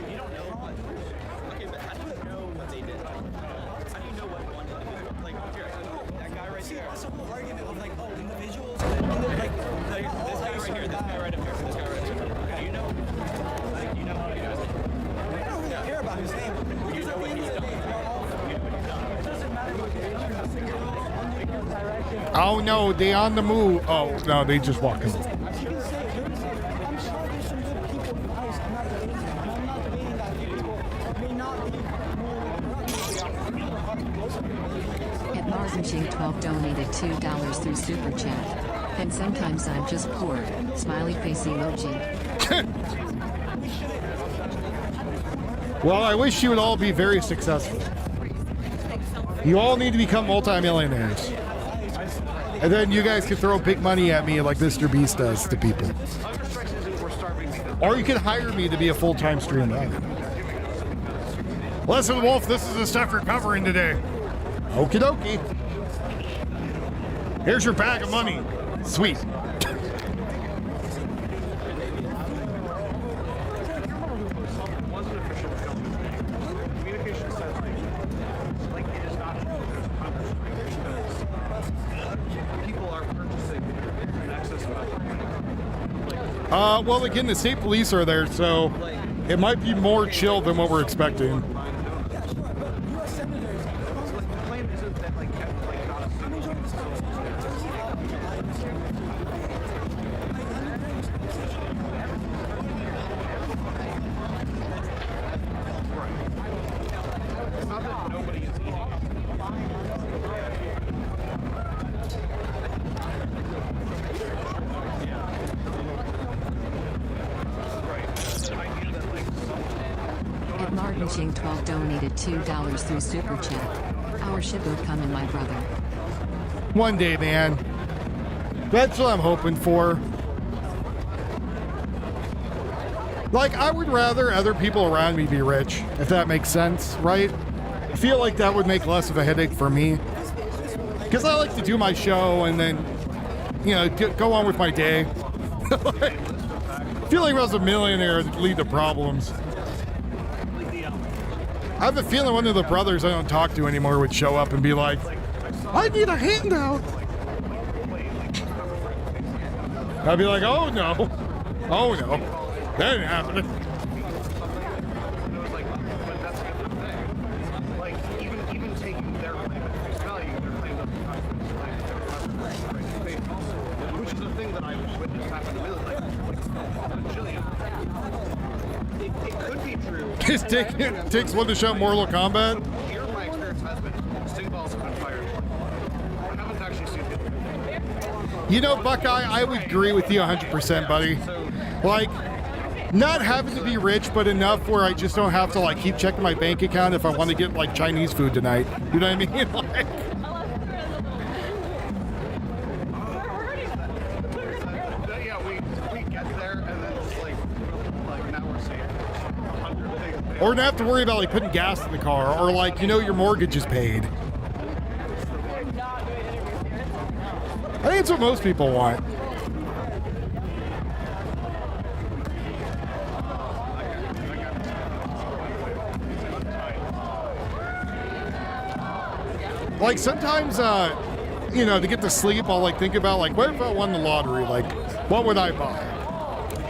Oh no, they on the move. Oh no, they just walking. At Martin Ching 12 donated $2 through Super Chat. And sometimes I'm just poor. Smiley face emoji. Well, I wish you would all be very successful. You all need to become multimillionaires. And then you guys can throw big money at me like Mr. Beast does to people. Or you can hire me to be a full-time streamer. Listen, Wolf, this is the stuff you're covering today. Okie dokie. Here's your bag of money. Sweet. Well, again, the state police are there, so it might be more chill than what we're expecting. Martin Ching 12 donated $2 through Super Chat. Our ship will come in, my brother. One day, man. That's what I'm hoping for. Like, I would rather other people around me be rich, if that makes sense, right? I feel like that would make less of a headache for me. Because I like to do my show and then, you know, go on with my day. Like, I feel like if I was a millionaire, it'd lead to problems. I have a feeling one of the brothers I don't talk to anymore would show up and be like, I need a handout. I'd be like, oh no. Oh no. That ain't happening. Even taking their claim at face value, their claim doesn't which is a thing that I've witnessed happen really like Jillian. It could be true. It takes one to shout Mortal Kombat. Here, my experience has been sting balls have been fired. I haven't actually seen it. You know, Buckeye, I would agree with you 100%, buddy. Like, not having to be rich, but enough where I just don't have to, like, keep checking my bank account if I want to get, like, Chinese food tonight. You know what I mean? Like, yeah, we get there, and then it's like now we're saying 100 things. or not have to worry about, like, putting gas in the car, or, like, you know, your mortgage is paid. I think it's what most people want. Like, sometimes, you know, to get to sleep, I'll, like, think about, like, what if I won the lottery? Like, what would I buy?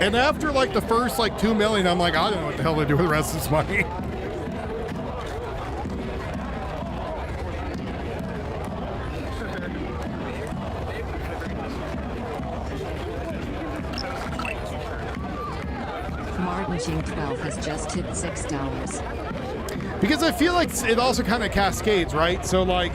And after, like, the first, like, 2 million, I'm like, I don't know what the hell to do with the rest of this money. Machine 12 has just tipped $6. Because I feel like it also kind of cascades, right? So like,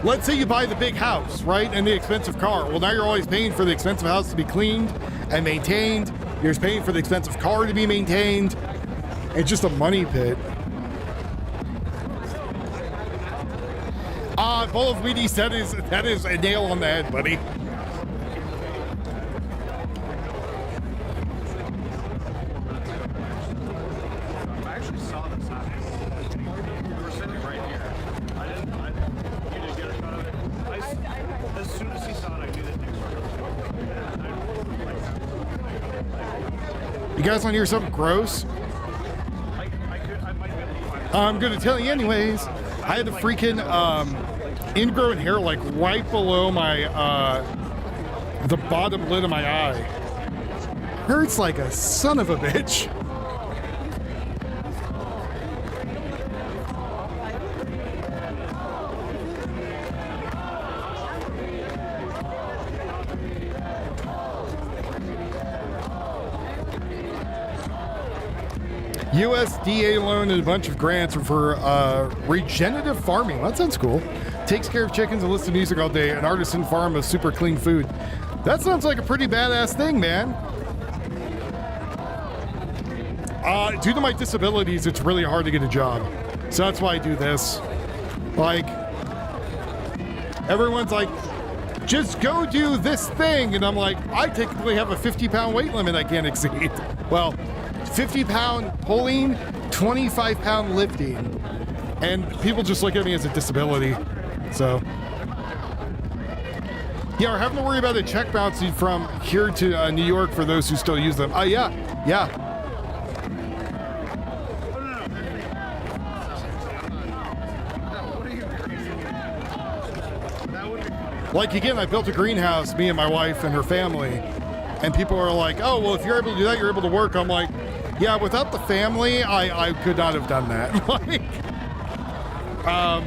let's say you buy the big house, right? And the expensive car. Well, now you're always paying for the expensive house to be cleaned and maintained. You're paying for the expensive car to be maintained. It's just a money pit. Full of Weedies, that is a nail on the head, buddy. I actually saw this happen. We were sitting right here. You didn't get a shot of it? As soon as he saw it, I knew that things were. You guys want to hear something gross? I might be able to find it. I'm going to tell you anyways. I had a freaking ingrown hair like right below my the bottom lid of my eye. Hurts like a son of a bitch. USDA loan and a bunch of grants for regenerative farming. That sounds cool. Takes care of chickens and listens to music all day. An artisan farm of super clean food. That sounds like a pretty badass thing, man. Due to my disabilities, it's really hard to get a job. So that's why I do this. Like, everyone's like, just go do this thing. And I'm like, I technically have a 50-pound weight limit I can't exceed. Well, 50-pound pulling, 25-pound lifting. And people just look at me as a disability. So, yeah, we're having to worry about the check bouncing from here to New York for those who still use them. Yeah. Like, again, I built a greenhouse, me and my wife and her family. And people are like, oh, well, if you're able to do that, you're able to work. I'm like, yeah, without the family, I could not have done that. Like,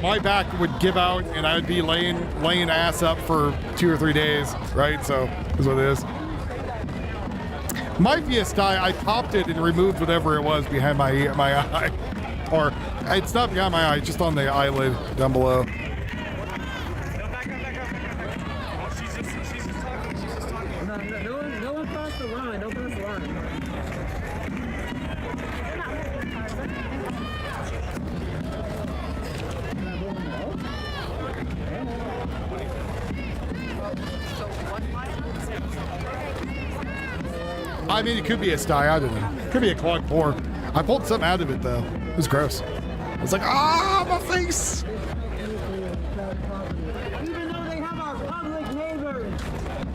my back would give out and I would be laying ass up for 2 or 3 days, right? So is what it is. My VS dye, I popped it and removed whatever it was behind my eye. Or it's not behind my eye, it's just on the eyelid down below. No one crossed the line. Don't cross the line. I mean, it could be a sty, I don't know. It could be a clogged pore. I pulled something out of it, though. It was gross. It's like, my face! Even though they have our public neighbors,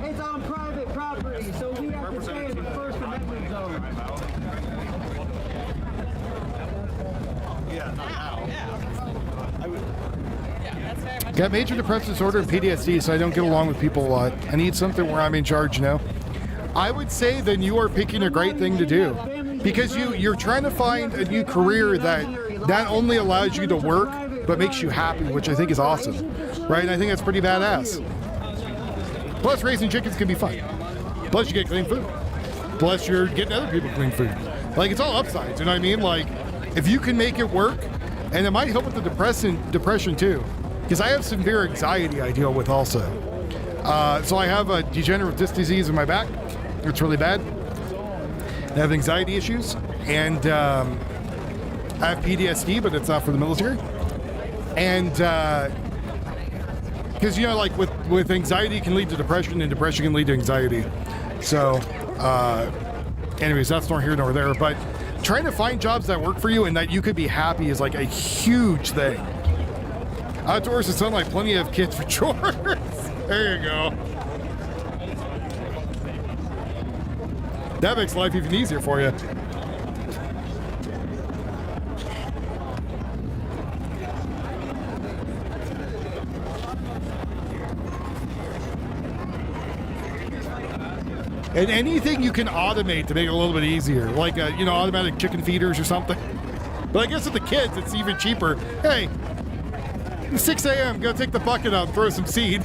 it's on private property, so we have to stay in the First Amendment zone. Got major depressive disorder and PTSD, so I don't get along with people a lot. I need something where I'm in charge, you know? I would say then you are picking a great thing to do. Because you're trying to find a new career that not only allows you to work, but makes you happy, which I think is awesome. Right? And I think that's pretty badass. Plus, raising chickens can be fun. Plus, you get clean food. Plus, you're getting other people clean food. Like, it's all upsides, you know what I mean? Like, if you can make it work, and it might help with the depression too. Because I have severe anxiety I deal with also. So I have a degenerative disc disease in my back. It's really bad. I have anxiety issues, and I have PTSD, but it's not for the military. And because, you know, like with anxiety can lead to depression, and depression can lead to anxiety. So anyways, that's nor here nor there. But trying to find jobs that work for you and that you could be happy is like a huge thing. Outdoors and sunlight, plenty of kids for chores. There you go. That makes life even easier for you. And anything you can automate to make it a little bit easier, like you know, automatic chicken feeders or something. But I guess with the kids, it's even cheaper. Hey, 6 a.m., go take the bucket out and throw some seed.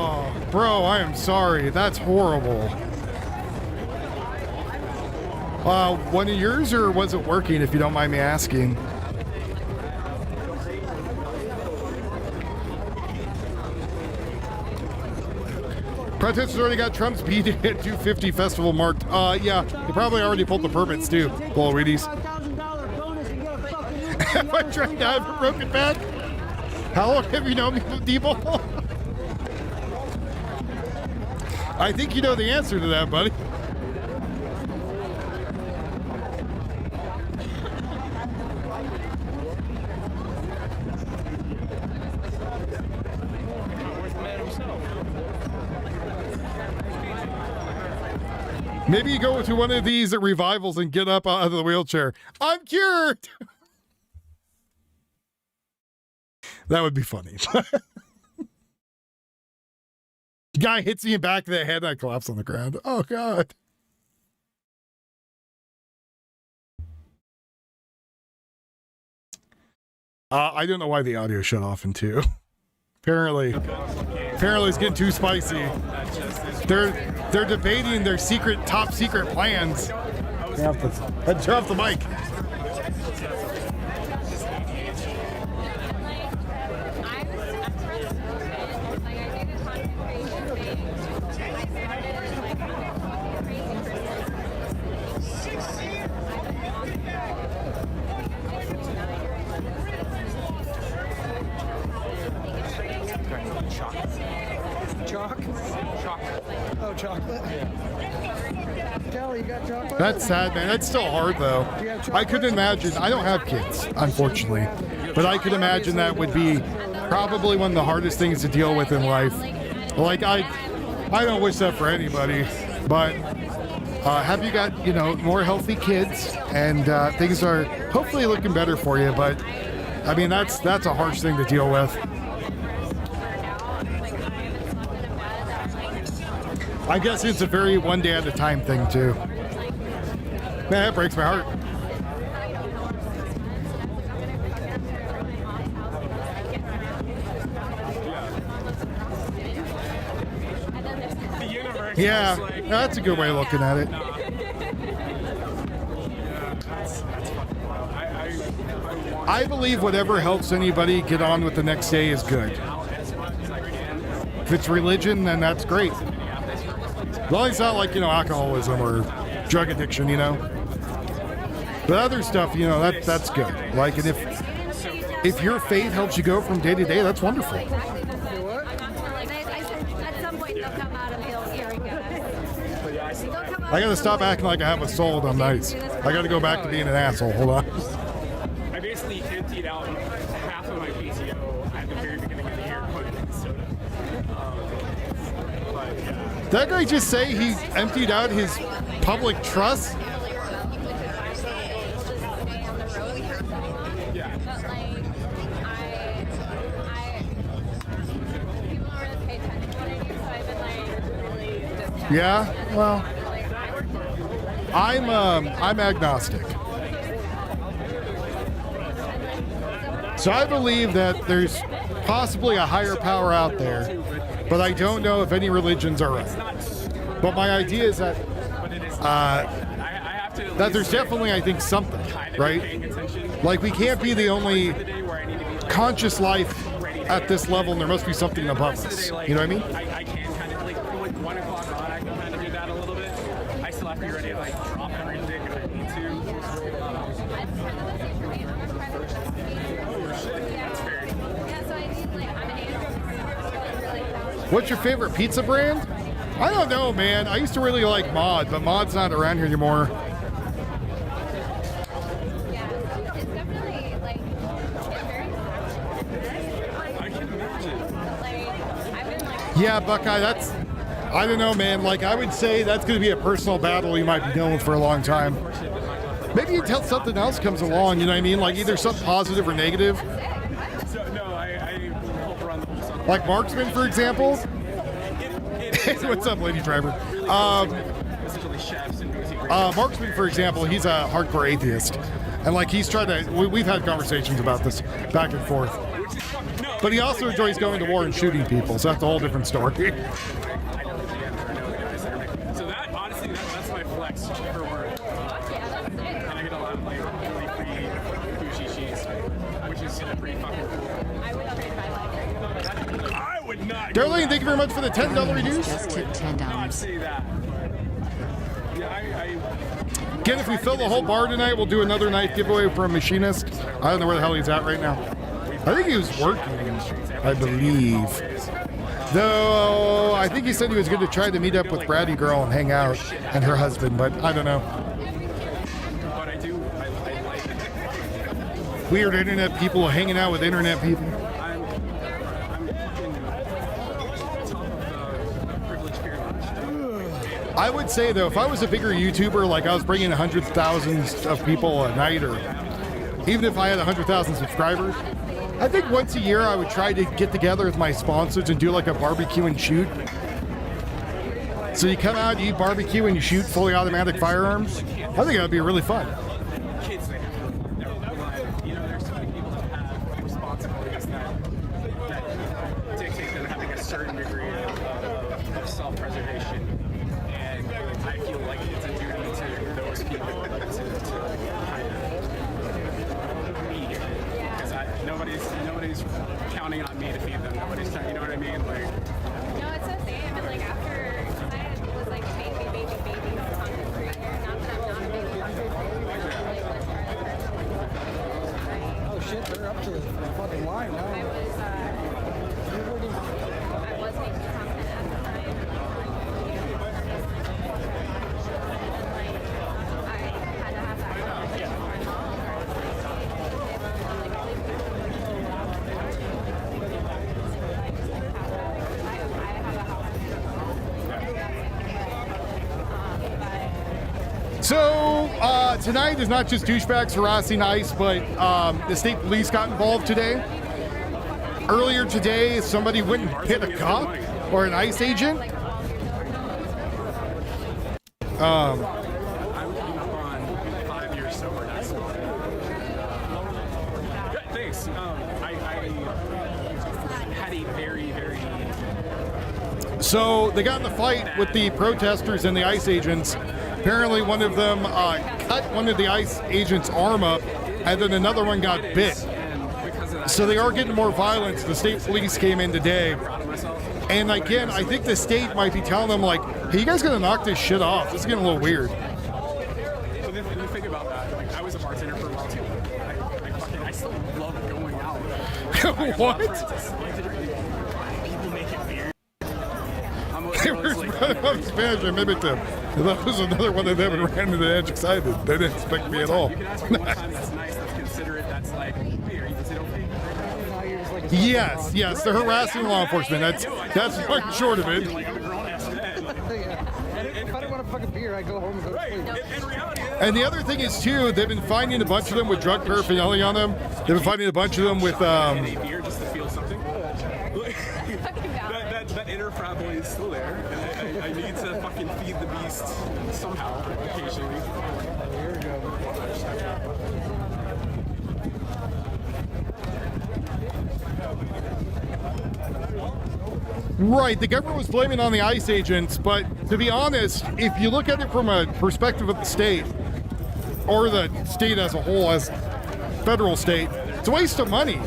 Oh, bro, I am sorry. That's horrible. One of yours, or was it working, if you don't mind me asking? Protesters already got Trump's beat at 250 festival marked. Yeah, they probably already pulled the permits too. Bull Wheaties. Am I trying to have a broken back? How long have you known me, people? I think you know the answer to that, buddy. Maybe you go to one of these at revivals and get up out of the wheelchair. I'm cured. That would be funny. The guy hits me in the back of the head and I collapse on the ground. Oh, God. I don't know why the audio shut off in two. Apparently it's getting too spicy. They're debating their top secret plans. Turn off the mic. Chocolate? Kelly, you got chocolate? That's sad, man. That's still hard, though. I couldn't imagine. I don't have kids, unfortunately. But I could imagine that would be probably one of the hardest things to deal with in life. Like, I don't wish that for anybody. But have you got, more healthy kids? And things are hopefully looking better for you. But, I mean, that's a harsh thing to deal with. I guess it's a very one day at a time thing too. Man, that breaks my heart. Yeah, that's a good way of looking at it. I believe whatever helps anybody get on with the next day is good. If it's religion, then that's great. As long as it's not like, alcoholism or drug addiction, But other stuff, that's good. Like, and if your faith helps you go from day to day, that's wonderful. At some point they'll come out and hear it. I gotta stop acting like I have a soul and I'm nice. I gotta go back to being an asshole. Hold on. I basically emptied out half of my PTO at the very beginning of the year, putting in soda. Did that guy just say he emptied out his public trust? Yeah, well, I'm agnostic. So I believe that there's possibly a higher power out there, but I don't know if any religions are right. But my idea is that that there's definitely, I think, something, right? Like, we can't be the only conscious life at this level, and there must be something above us. You know what I mean? I can kind of, like 1 o'clock on, I can kind of do that a little bit. I still have to be ready to, drop everything if I need to. That's fair. What's your favorite pizza brand? I don't know, man. I used to really like Mod, but Mod's not around here anymore. Yeah, Buckeye, I don't know, man. Like, I would say that's going to be a personal battle you might be dealing with for a long time. Maybe until something else comes along, you know what I mean? Like, either something positive or negative. Like Marksman, for example. What's up, lady driver? Marksman, for example, he's a hardcore atheist. And, like, he's tried to... We've had conversations about this back and forth. No, But he also enjoys going to war and shooting people, so that's a whole different story. I know the GMs or I know the guys that are making. So that honestly, that's my flex for work. And I get a lot of like free Fuji cheese, which is pretty fucking cool. I would not. Darlene, thank you very much for the $10 reduce. Just tip $10. Not say that. Yeah, Again, if we fill the whole bar tonight, we'll do another knife giveaway for a machinist. I don't know where the hell he's at right now. I think he was working, I believe. Though, I think he said he was going to try to meet up with Bratty Girl and hang out, and her husband, but I don't know. But I like Weird internet people hanging out with internet people. I'm fucking top of the privilege pyramid. I would say, though, if I was a bigger YouTuber, like I was bringing hundreds of thousands of people a night, or even if I had 100,000 subscribers, I think once a year I would try to get together with my sponsors and do like a barbecue and shoot. So you come out, you eat barbecue, and you shoot fully automatic firearms. I think that would be really fun. Kids, they have, you know, there's so many people that have responsibilities that dictate them having a certain degree of self-preservation. And I feel like it's a duty to those people to kind of meet. Because nobody's counting on me to feed them. Nobody's trying, you know what I mean? Like, No, it's the same. And like after I was like baby content creator, not that I'm not a baby content creator, but like was part of the person. Oh shit, they're up to the fucking line now. I was making content at the time. I had to have that conversation with my mom. So tonight is not just douchebags harassing ICE, but the state police got involved today. Earlier today, somebody went and hit a cop or an ICE agent. I'm up on 5 years sober next month. Good, thanks. I had a very So they got in the fight with the protesters and the ICE agents. Apparently one of them cut one of the ICE agents' arm up, and then another one got bit. So they are getting more violence. The state police came in today. And again, I think the state might be telling them, like, hey, you guys gotta knock this shit off. This is getting a little weird. So then when you think about that, like I was a bartender for a while too. I still love going out. What? People make it weird. They were on Spanish. I mimicked them. That was another one of them and ran to the edge excited. They didn't expect me at all. You can ask me one time that's nice, that's considerate, that's like, hey, are you considered okay? Yes, they're harassing law enforcement. That's like short of it. If I don't want a fucking beer, I go home and go to sleep. And the other thing is too, they've been finding a bunch of them with drug paraphernalia on them. They've been finding a bunch of them with beer just to feel something. that inner frat boy is still there. And I need to fucking feed the beast somehow, occasionally. Here we go. Right, the government was blaming on the ICE agents, but to be honest, if you look at it from a perspective of the state, or the state as a whole, as federal state, it's a waste of money.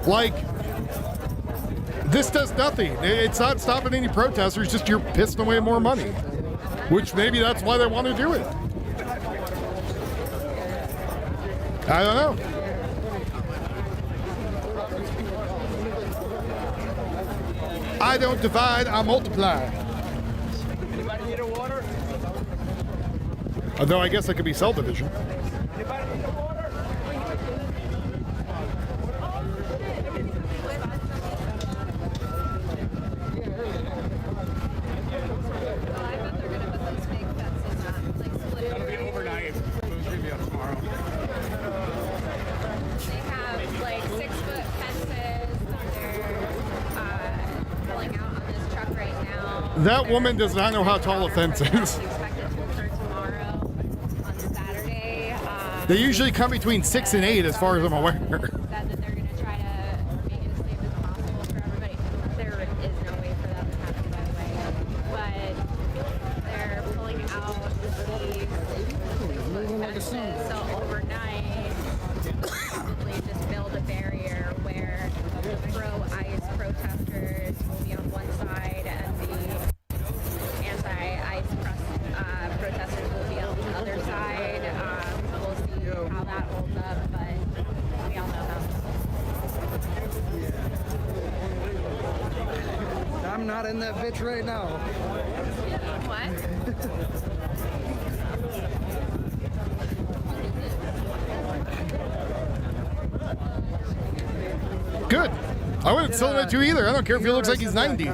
Like, this does nothing. It's not stopping any protesters, just you're pissing away more money, which maybe that's why they want to do it. I don't know. I don't divide, I multiply. Anybody need a water? Although I guess that could be cell division. Anybody need a water? That'll be overnight. It's gonna be up tomorrow. They have like 6-foot fences that they're pulling out on this truck right now. That woman does not know how tall a fence is. Expected to occur tomorrow on Saturday. They usually come between 6 and 8 as far as I'm aware. Said that they're going to try to make it as safe as that bitch right now. What? Good. I wouldn't sell it to you either. I don't care if he looks like he's 90.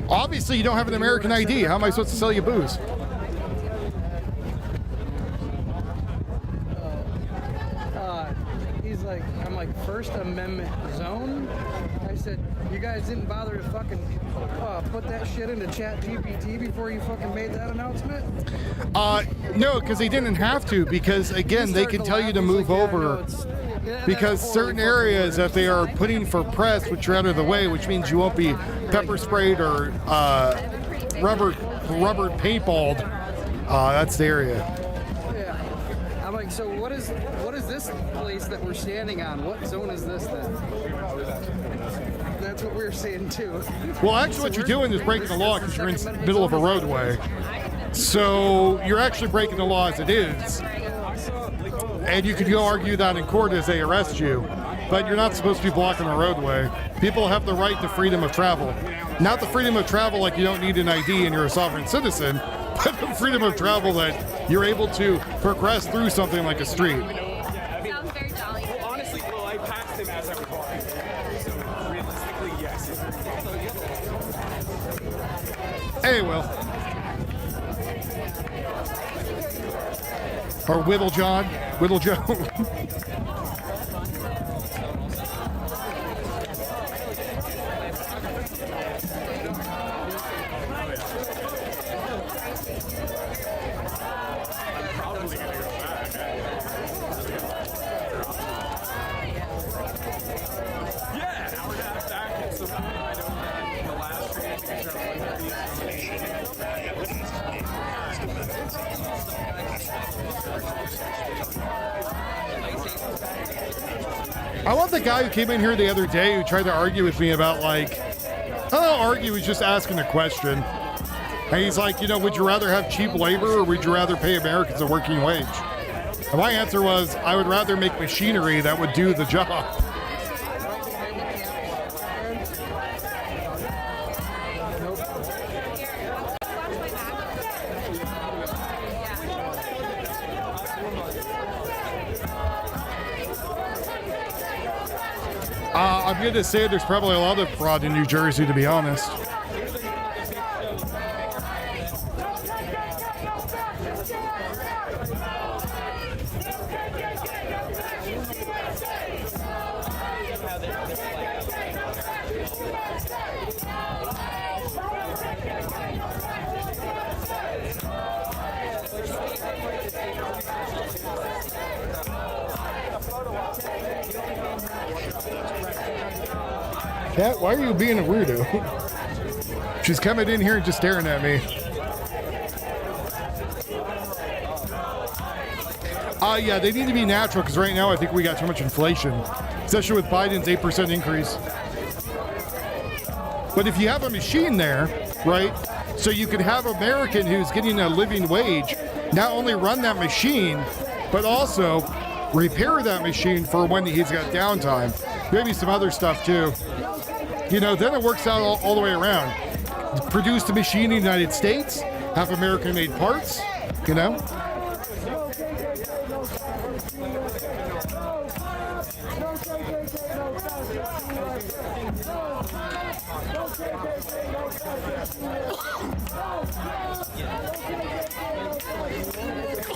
Obviously, you don't have an American ID. How am I supposed to sell you booze? He's like, I'm like, First Amendment zone? I said, you guys didn't bother to fucking put that shit into Chat GPT before you fucking made that announcement? No, because they didn't have to, because again, they can tell you to move over. Because certain areas that they are putting for press, which are out of the way, which means you won't be pepper sprayed or rubber paintballed. That's the area. Yeah. I'm like, so what is this place that we're standing on? What zone is this then? That's what we're saying too. Well, actually, what you're doing is breaking the law because you're in the middle of a roadway. So you're actually breaking the law as it is. And you could go argue that in court as they arrest you, but you're not supposed to be blocking the roadway. People have the right to freedom of travel. Not the freedom of travel like you don't need an ID and you're a sovereign citizen, but the freedom of travel that you're able to progress through something like a street. Sounds very jolly. Well, honestly, I passed him as I was walking. So realistically, yes. Hey, Will. Or Whittle John. Whittle Joe. I want the guy who came in here the other day who tried to argue with me about, like, I don't know, argue, he's just asking a question. And he's like, you know, would you rather have cheap labor or would you rather pay Americans a working wage? And my answer was, I would rather make machinery that would do the job. I'm going to say there's probably a lot of fraud in New Jersey, to be honest. Kat, why are you being a weirdo? She's coming in here and just staring at me. Yeah, they need to be natural because right now I think we got too much inflation, especially with Biden's 8% increase. But if you have a machine there, right, so you could have an American who's getting a living wage not only run that machine, but also repair that machine for when he's got downtime. Maybe some other stuff too. You know, then it works out all the way around. Produce the machine in the United States, have American-made parts, you know?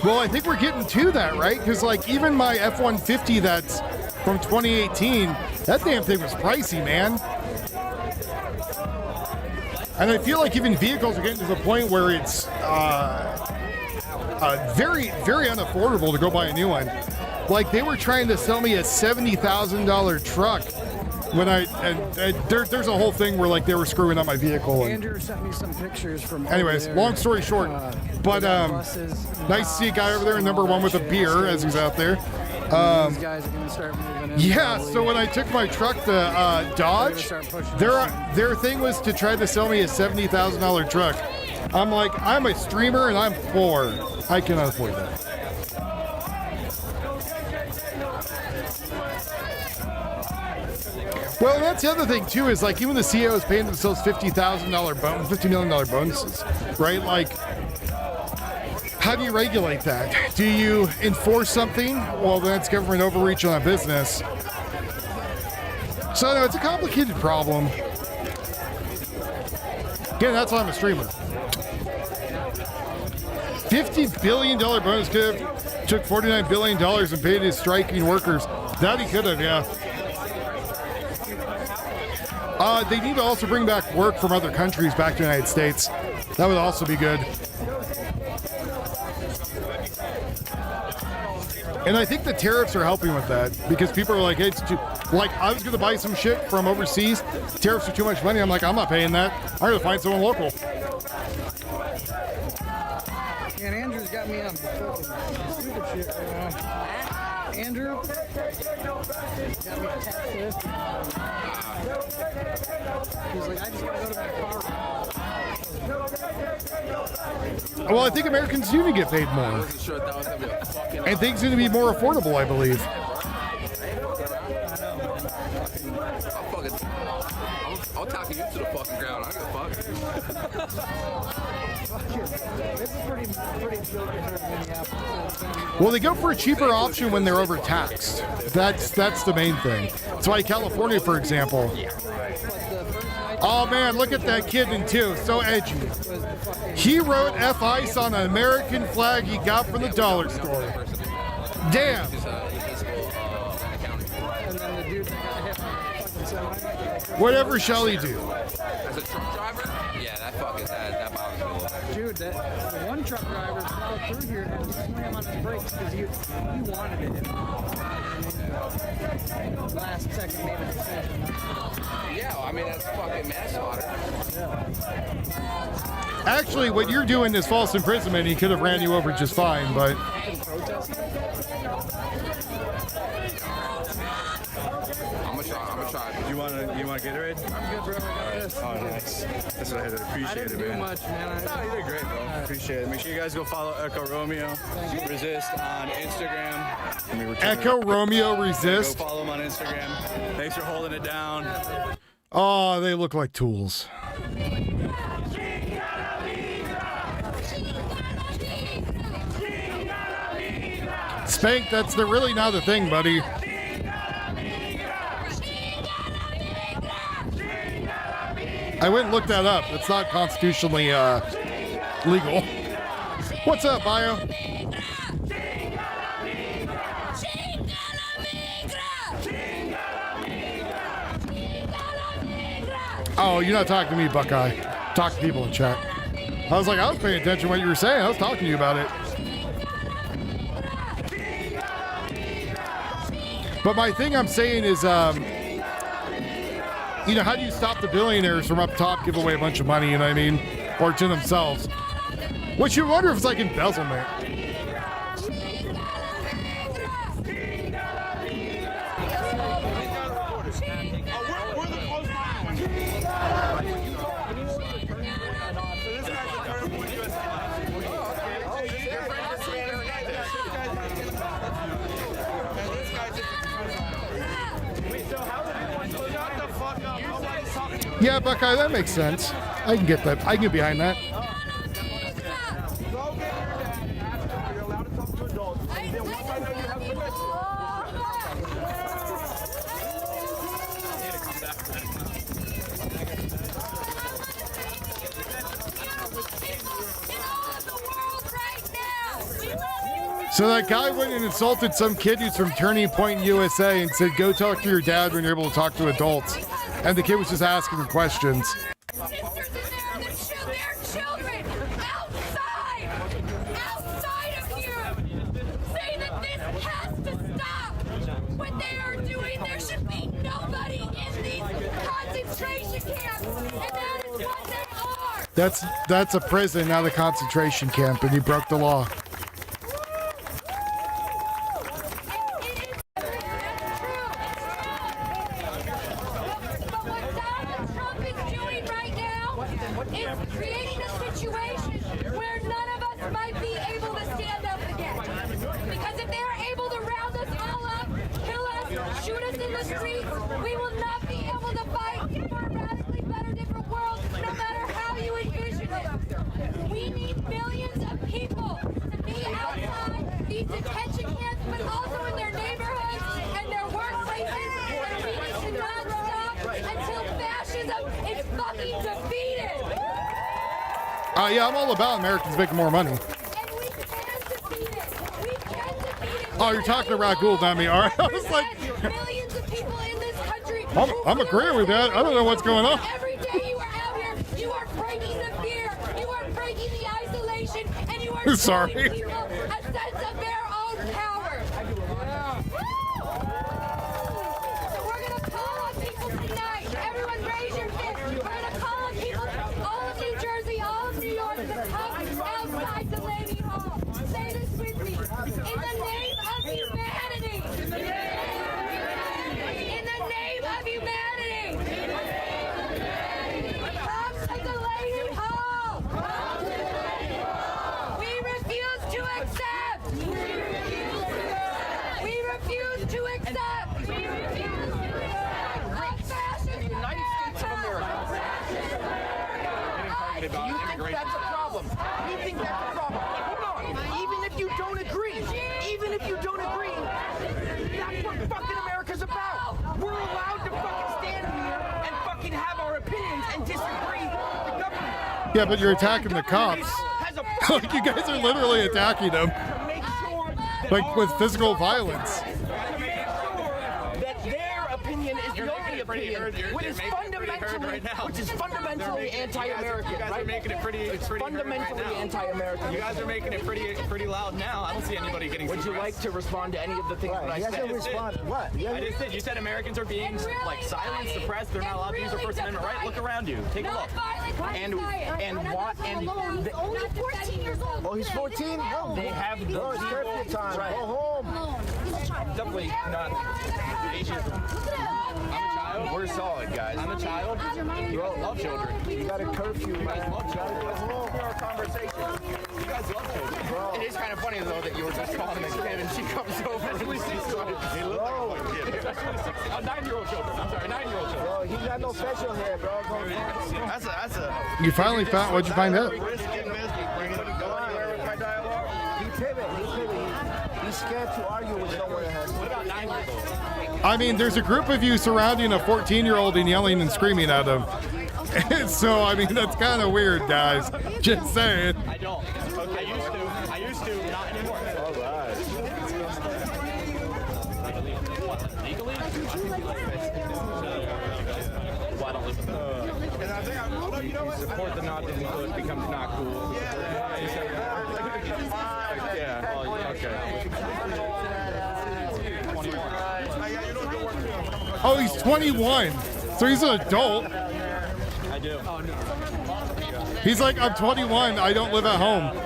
Well, I think we're getting to that, right? Because, like, even my F-150 that's from 2018, that damn thing was pricey, man. And I feel like even vehicles are getting to the point where it's very, very unaffordable to go buy a new one. Like, they were trying to sell me a $70,000 truck when there's a whole thing where, like, they were screwing up my vehicle. And, Andrew sent me some pictures from. anyways, long story short, but nice to see a guy over there, number one with a beer as he's out there. These guys are gonna start moving in. Yeah, so when I took my truck to Dodge, their thing was to try to sell me a $70,000 truck. I'm like, I'm a streamer and I'm poor. I cannot afford that. Well, that's the other thing too. Is like even the CEOs paying themselves $50 million bonuses, right? Like, how do you regulate that? Do you enforce something? Well, that's government overreach on a business. So no, it's a complicated problem. Again, that's why I'm a streamer. $50 billion bonus could have took $49 billion and paid his striking workers. That he could have, yeah. They need to also bring back work from other countries back to the United States. That would also be good. And I think the tariffs are helping with that because people are like, hey, it's too, like I was going to buy some shit from overseas. Tariffs are too much money. I'm like, I'm not paying that. I'm going to find someone local. And Andrew's got me on fucking stupid shit right now. Andrew got me Texas. He's like, I just want to go to my car. Well, I think Americans do need to get paid more. And things need to be more affordable, I believe. I'll tackle you to the fucking ground. I don't give a fuck. This is pretty good in Minneapolis. Well, they go for a cheaper option when they're overtaxed. That's the main thing. That's why California, for example. Oh man, look at that kid in two, so edgy. He wrote F-Ice on an American flag he got from the dollar store. Damn. Whatever shall he do? As a truck driver? Yeah, that fucking that bothers me a little. Dude, the one truck driver followed through here and he slammed on his brakes because he wanted it. Last second made a decision. Yeah, well, I mean that's fucking manslaughter. Actually, what you're doing is false imprisonment. He could have ran you over just fine, but. I'm gonna try. You want Gatorade? I'm good, bro. I got this. Oh, nice. That's what I had to appreciate I didn't it, do man. much, man. No, you did great, bro. Appreciate it. Make sure you guys go follow Echo Romeo Resist on Instagram. Echo Romeo Resist. Go follow him on Instagram. Thanks for holding it down. Oh, they look like tools. Spank, that's really not the thing, buddy. I went and looked that up. It's not constitutionally legal. What's up, Bio? Oh, you're not talking to me, Buckeye. Talk to people in chat. I was like, I was paying attention to what you were saying. I was talking to you about it. But my thing I'm saying is, you know, how do you stop the billionaires from up top give away a bunch of money, you know what I mean? Or to themselves. Which you wonder if it's like embezzlement. Yeah, Buckeye, that makes sense. I can get that. I can get behind that. So that guy went and insulted some kid who's from Turning Point, USA, and said, "Go talk to your dad when you're able to talk to adults." And the kid was just asking him questions. That's a prison, not a concentration camp, and he broke the law. Shoot us in the streets, we will not be able Yeah, I'm all about Americans making more money. Oh, you're talking to Ragoul, not me. All right. I was like, millions of people in this country. I'm agreeing with that. I don't know what's going on. Every day you are out here, you are breaking the fear, you are breaking the isolation, and you are Sorry. showing people a sense of their own power. So we're gonna call on people tonight. Everyone raise your fist. We're gonna call on people, all of New Jersey, all of New York, to come outside Delaney Hall. Say this with me. In the name of humanity. In the name of humanity. Come to Delaney Hall. We refuse to accept. We refuse to accept. A fascist United States of America. Do you think that's a problem? You think that's a problem? Hold on. Even if you don't agree, that's what fucking America's about. We're allowed to fucking stand here and fucking have our opinions and disagree with the government. Yeah, but you're attacking the cops. Like, you guys are literally attacking them. Like, with physical violence. That their opinion is the only opinion, which is fundamentally anti-American. You guys are making it pretty fundamentally anti-American. You guys are making it pretty loud now. I don't see anybody getting. Would you like to respond to any of the things that I said? What? I just did. You said Americans are being like silenced, suppressed. They're not allowed to use their First Amendment right. Look around you. Take a look. And what? And only 14 years old. oh, he's 14. They have the curfew time. Right. Go home. I'm definitely not ageist. I'm a child. We're solid, guys. I'm a child. You all love children. You got a curfew. You guys love children. Let's go for our conversation. You guys love children. Bro. It is kind of funny though that you were just calling a kid and she comes over. Especially 6-year-old. He looks like a kid. Especially 9-year-old children. I'm sorry, 9-year-old children. Bro, he got no facial hair, bro. That's a. You finally found, what'd you find out? He pivot. He's scared to argue with someone else. What about 9-year-olds? I mean, there's a group of you surrounding a 14-year-old and yelling and screaming at him. So, I mean, that's kind of weird, guys. Just saying. I don't. I used to, not anymore. All right. Legally? Well, I don't live with them. Support the not being cool, it becomes not cool. Yeah, okay. Oh, he's 21. So he's an adult. I do. He's like, I'm 21. I don't live at home.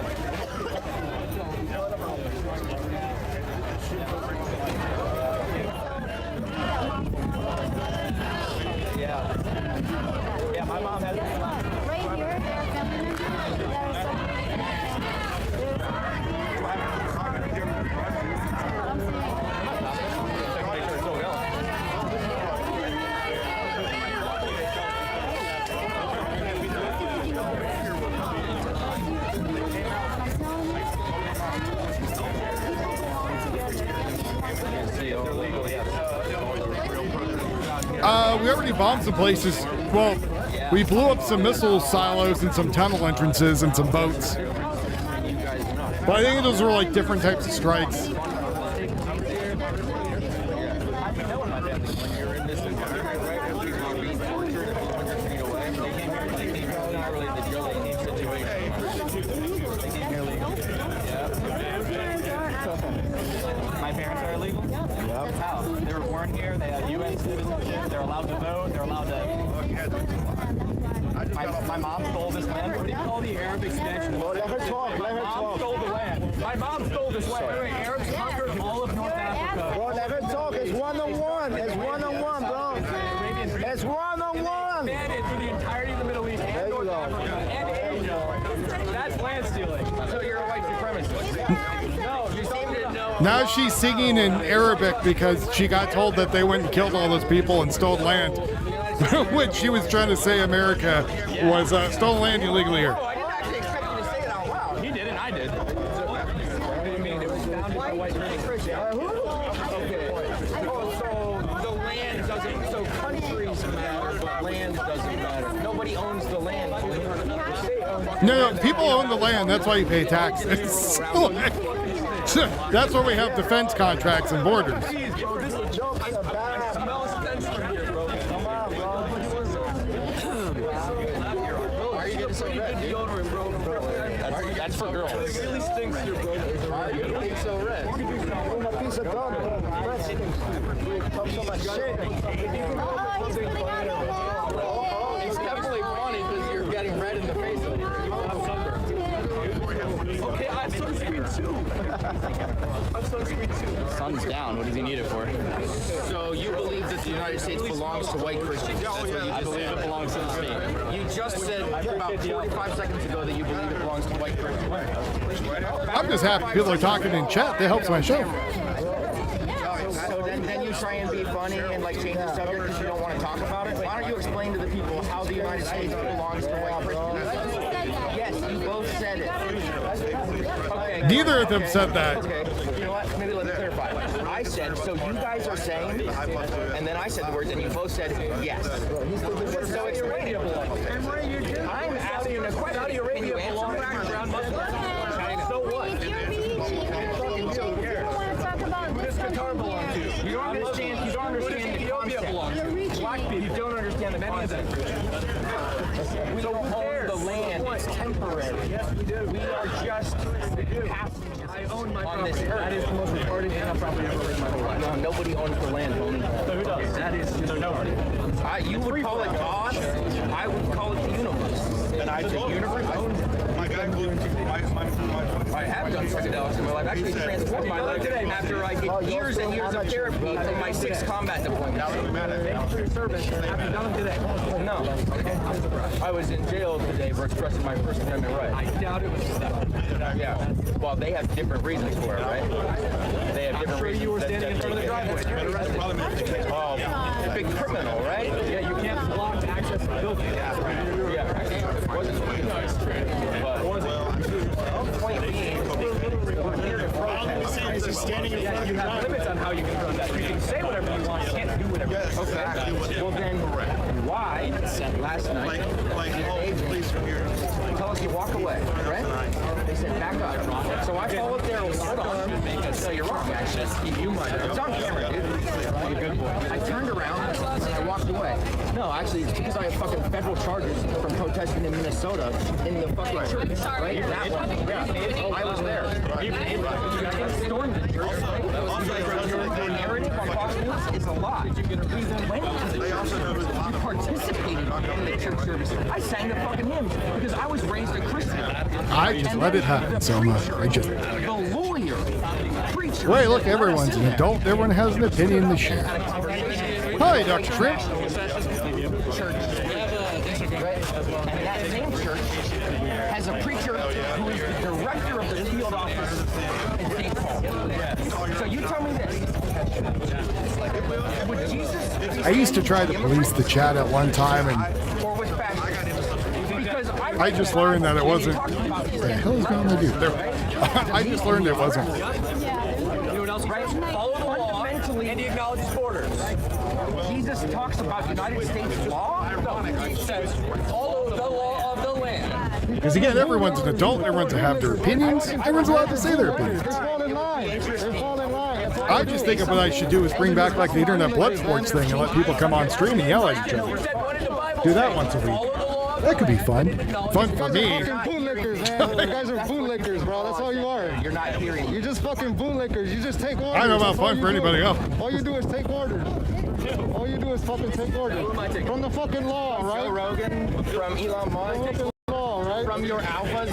Yeah, my mom has We already bombed some places. Well, we blew up some missile silos and some tunnel entrances and some boats. But I think those were like different types of strikes. My parents are illegal? Yep. How? They were born here, they have UN citizenship, they're allowed to vote, they're allowed to... My mom stole this land. What do you call the Arab extension? Well, let her talk, let her My mom talk. stole the land. My mom stole this land. Wait, Arabs conquered all of North Africa. Bro, let her talk. It's one-on-one. It's one-on-one, bro. It's one-on-one. Expanded through the entirety of the Middle East and North Africa and Asia. That's land stealing. So you're a white supremacist. No, you didn't know. Now she's singing in Arabic because she got told that they went and killed all those people and stole land. Which she was trying to say America was stolen land illegally here. I didn't actually expect you to say it out loud. He did and I did. I mean, it was founded by white Christians. Okay. Oh, so the land doesn't, so countries matter, but land doesn't matter. Nobody owns the land. The state owns No, people own the land. That's why you pay taxes. That's why we have defense contracts and borders. That's for girls. It really stinks here, bro. It's so red. A piece of gum. So much shit. It's definitely funny because you're getting red in the face. Okay, I'm so sweet too. I'm so sweet too. Sun's down. What does he need it for? So you believe that the United States belongs to white Christians? That's what you I just believe said. it belongs to the state. You just said about 45 seconds ago that you believe it belongs to white Christians. I'm just happy people are talking in chat. That helps my show. So then you try and be funny and like change the subject because you don't want to talk about it. Why don't you explain to the people how the United States belongs to white Christians? Yes, you both said it. Okay. Neither of them said that. Okay. You know what? Maybe let's clarify. I said, so you guys are saying, and then I said the words, and you both said yes. So explain it. I'm asking a question. Saudi Arabia belongs to brown Muslims. So what? You don't understand the concept. Black people, you don't understand the concept. We don't own the land. It's temporary. Yes, we do. We are just passengers. I own my property. That is the most retarded property I've ever heard in my whole life. No, nobody owns the land, homie. So who does? That is nobody. You would call it God. I would call it the universe. And I the universe owns it. I have done psychedelics in my life. Actually transformed my life today after I get years and years of therapy from my 6 combat deployments. Thank you for your service. Have you done them today? No. I was in jail today for expressing my First Amendment right. I doubt it was that. Yeah. Well, they have different reasons for it, right? They have different reasons. You were standing in front of the driveway. Oh, big criminal, right? Yeah, you can't block access to the building. Yeah. It wasn't nice, but point being, we're here to protest. You have limits on how you can protest. You can say whatever you want. You can't do whatever you want. Okay. Well then, why last night tell us you walk away, right? They said back up. So I followed their order. So you're wrong, actually. You might. It's on camera, dude. You're a good boy. I turned around and I walked away. No, actually, it's because I have fucking federal charges from protesting in Minnesota in the fucking church, right? That one. Yeah. I was there. You stormed the church. The narrative on Fox News is a lie. We participated in the church service. I sang the fucking hymns because I was raised a Christian. I just let it happen so much. I just. The lawyer, preacher. Wait, look, everyone's an adult. Everyone has an opinion to share. Hi, Dr. Shrimp. And that same church has a preacher who is the director of the field office in St. Paul. So you tell me this. Would Jesus... I used to try to police the chat at one time, and I just learned that it wasn't. What the hell is going on with you? I just learned it wasn't. You know what else? Right? Follow the law and he acknowledges borders. Jesus talks about United States law? No, he says follow the law of the land. Because again, everyone's an adult. Everyone's have their opinions. Everyone's allowed to say their opinions. I just think of what I should do is bring back like the internet blood sports thing and let people come on stream and yell at each other. Do that once a week. That could be fun. Fun for me. Bootlickers, man. You guys are bootlickers, bro. That's all you are. You're not hearing. You're just fucking bootlickers. You just take orders. I don't know about fun for anybody else. All you do is take orders. All you do is fucking take orders. From the fucking law, right? Joe Rogan, from Elon Musk, from your alphas,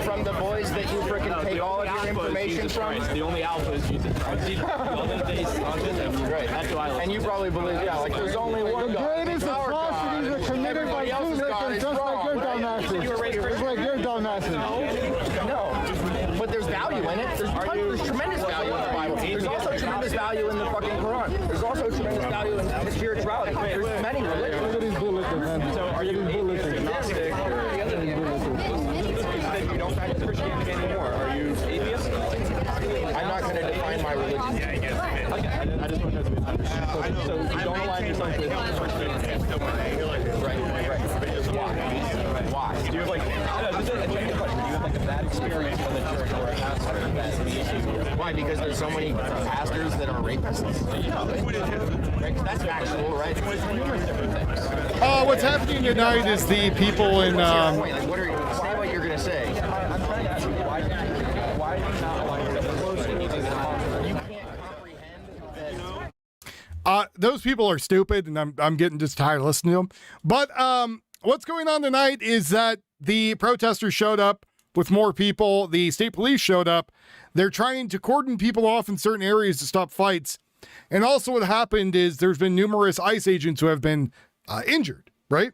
from the boys that you freaking take all of your information from. The only alpha is Jesus Christ. Right. That's who I listen. And you probably believe, yeah, like there's only one God. The greatest atrocities are committed by bootlickers just like your dumbasses. Just like your dumbasses. No. But there's value in it. There's tremendous value in the Bible. There's also tremendous value in the fucking Quran. There's also tremendous value in spirituality. There's many religions. Look at these bootlickers, man. So are you agnostic or you don't practice Christianity anymore? Are you atheist? I'm not going to define my religion. I just want to know. So you don't align yourself with Right. Why? Do you have like Was it a genuine question? Do you have like a bad experience with a church or a pastor that made you? Why? Because there's so many pastors that are rapists? No, right? That's factual, right? There's numerous different things. What's happening tonight is the people in. What's your point? Like, say what you're going to say. I'm trying to ask you, why do you not like the You can't comprehend that. Those people are stupid, and I'm getting just tired of listening to them. But what's going on tonight is that the protesters showed up with more people. The state police showed up. They're trying to cordon people off in certain areas to stop fights. And also what happened is there's been numerous ICE agents who have been injured, right?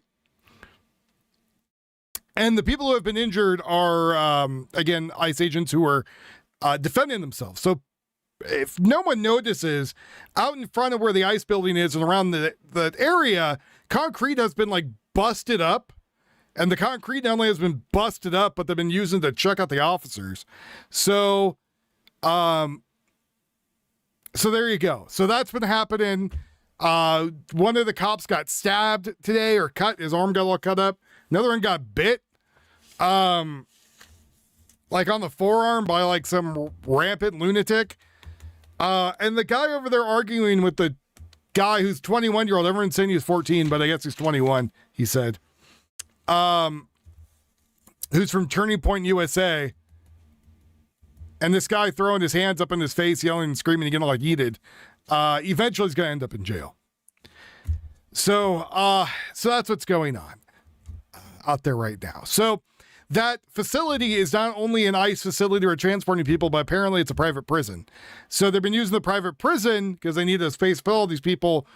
And the people who have been injured are, again, ICE agents who are defending themselves. So if no one notices, out in front of where the ICE building is and around the area, concrete has been like busted up. And the concrete not only has been busted up, but they've been using to check out the officers. So, so there you go. So that's been happening. One of the cops got stabbed today or cut. His arm got all cut up. Another one got bit. Like on the forearm by like some rampant lunatic. And the guy over there arguing with the guy who's 21-year-old, everyone's saying he's 14, but I guess he's 21, he said. Who's from Turning Point, USA. And this guy throwing his hands up in his face, yelling and screaming and getting all heated. Eventually he's going to end up in jail. So that's what's going on out there right now. So that facility is not only an ICE facility or transporting people, but apparently it's a private prison. So they've been using the private prison because they need a space for all these people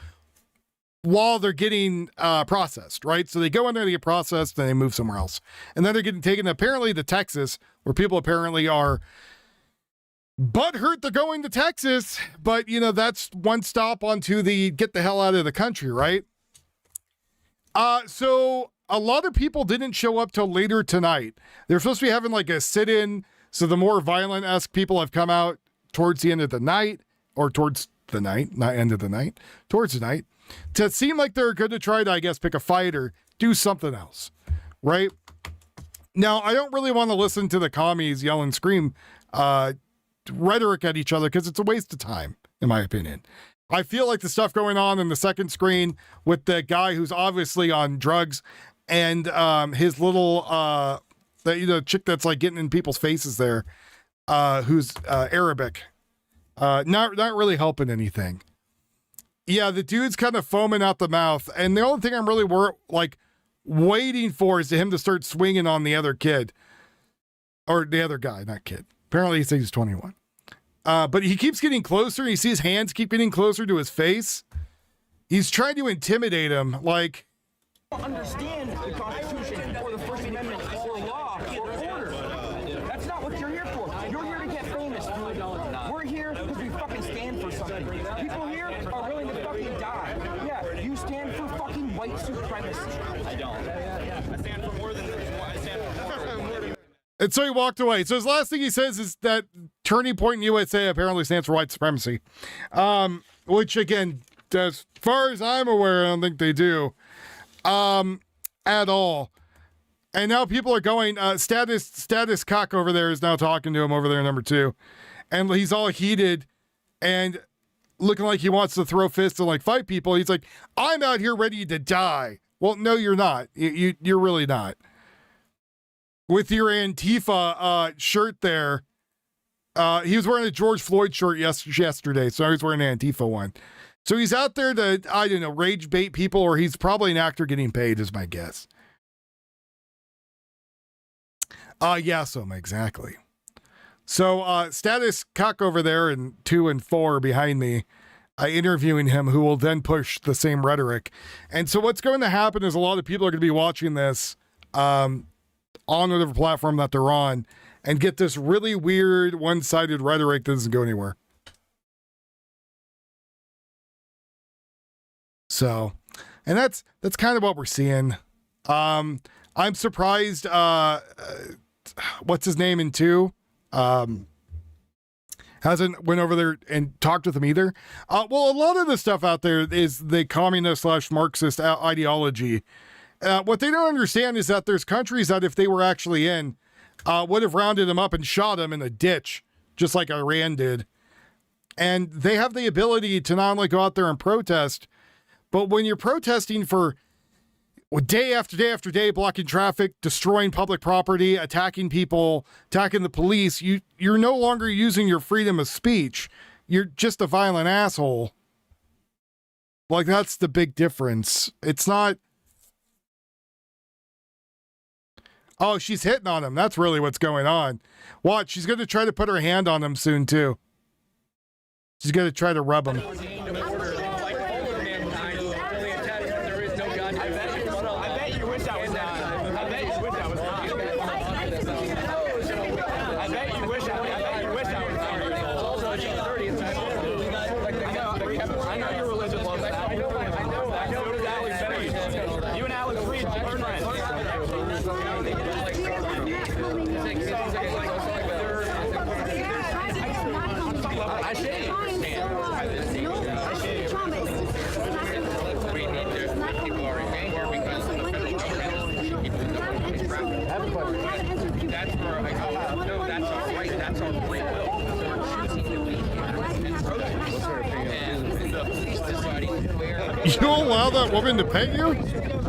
while they're getting processed, right? So they go in there, they get processed, then they move somewhere else. And then they're getting taken apparently to Texas, where people apparently are butthurt they're going to Texas, but that's one stop onto the get the hell out of the country, right? So a lot of people didn't show up till later tonight. They're supposed to be having like a sit-in, so the more violent-esque people have come out towards the end of the night, or towards the night, not end of the night, towards the night, to seem like they're going to try to, I guess, pick a fight or do something else, right? Now, I don't really want to listen to the commies yell and scream rhetoric at each other because it's a waste of time, in my opinion. I feel like the stuff going on in the second screen with the guy who's obviously on drugs and his little, chick that's like getting in people's faces there, who's Arabic, not really helping anything. Yeah, the dude's kind of foaming out the mouth, and the only thing I'm really waiting for is him to start swinging on the other kid, or the other guy, not kid. Apparently he says he's 21. But he keeps getting closer. You see his hands keep getting closer to his face. He's trying to intimidate him, like. Understand the Constitution or the First Amendment or law or order. That's not what you're here for. You're here to get famous. We're here because we fucking stand for something. People here are willing to fucking die. Yeah, you stand for fucking white supremacy. I don't. I stand for more than I stand for more. And so he walked away. So his last thing he says is that Turning Point in USA apparently stands for white supremacy. Which again, as far as I'm aware, I don't think they do. At all. And now people are going, status cock over there is now talking to him over there, number 2. And he's all heated and looking like he wants to throw fists and like fight people. He's like, I'm out here ready to die. Well, no, you're not. You're really not. With your Antifa shirt there. He was wearing a George Floyd shirt yesterday, so he's wearing an Antifa one. So he's out there to, I don't know, rage bait people, or he's probably an actor getting paid, is my guess. Yeah, so exactly. So status cock over there and 2 and 4 behind me, interviewing him, who will then push the same rhetoric. And so what's going to happen is a lot of people are going to be watching this on whatever platform that they're on and get this really weird one-sided rhetoric that doesn't go anywhere. So, and that's kind of what we're seeing. I'm surprised, what's his name in 2? Hasn't went over there and talked with him either. Well, a lot of the stuff out there is the communist / Marxist ideology. What they don't understand is that there's countries that if they were actually in, would have rounded him up and shot him in a ditch, just like Iran did. And they have the ability to not only go out there and protest, but when you're protesting for day after day after day, blocking traffic, destroying public property, attacking people, attacking the police, you're no longer using your freedom of speech. You're just a violent asshole. Like, that's the big difference. It's not, oh, she's hitting on him. That's really what's going on. Watch, she's going to try to put her hand on him soon, too. She's going to try to rub him. You don't allow that woman to pet you?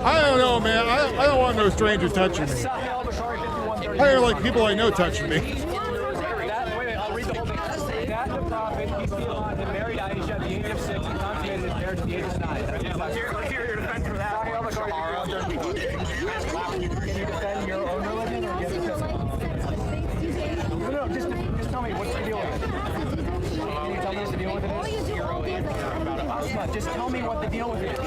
I don't know, man. I don't want no strangers touching me. I don't like people I know touching me. I'll read the whole thing. That the prophet, peace be upon him, married Aisha at the age of 6 and consummated his marriage at the age of 9. Let's hear your defense for that. Can you defend your own religion or give it? No, just tell me what's the deal with it. Can you tell me what the deal with it is? Just tell me what the deal with it is.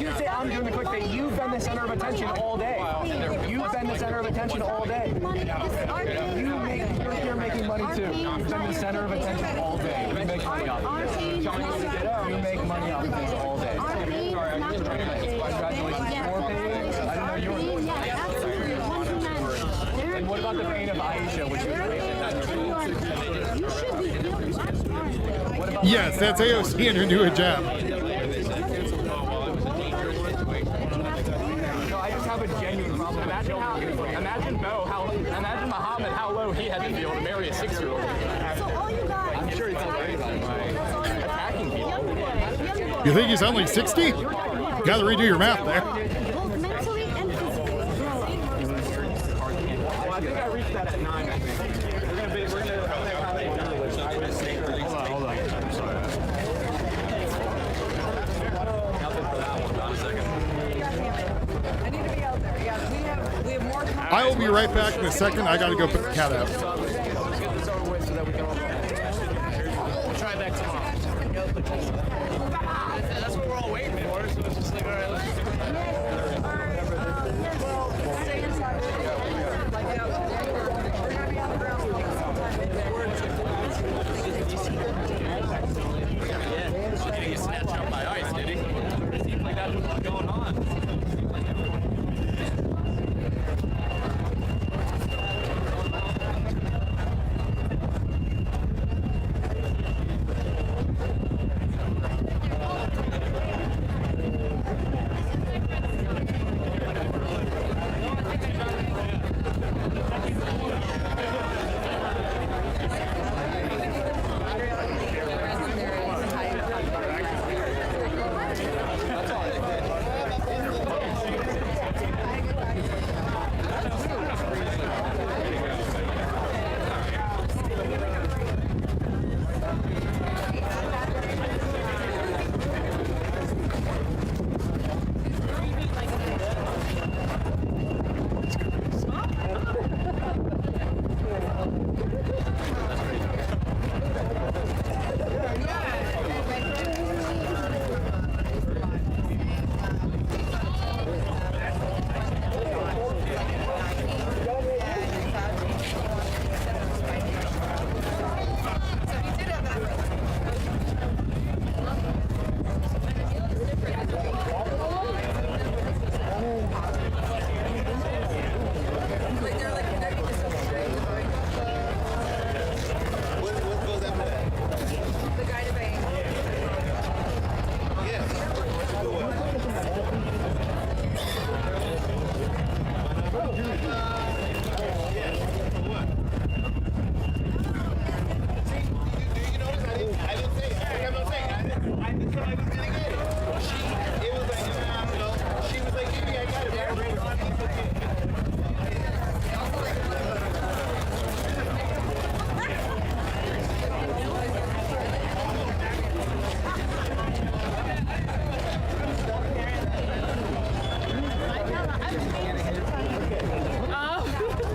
You say I'm doing the quick thing. You've been the center of attention all day. You've been the center of attention all day. You're making money too. You've been the center of attention all day. You make money off of this. You make money off of this all day. Congratulations. 4 pages. I don't know yours. And what about the pain of Aisha, which was raped? Yes, that's AOC and her new hijab. No, I just have a genuine problem. Imagine Muhammad, how low he had to be able to marry a 6-year-old. I'm sure he's not attacking people. You think he's only 60? You gotta redo your math there. Both mentally and physically. Well, I think I reached that at 9, I think. We're gonna hold on. I'm sorry. I need to be out there. Yeah, we have more time. I will be right back in a second. I gotta go put the cat out. Try back tomorrow. That's what we're all waiting for. So it's just like, all right, let's stay inside. We're gonna be on the ground. Yeah, he didn't get snatched up by ice, did he? Seems like that's what's going on.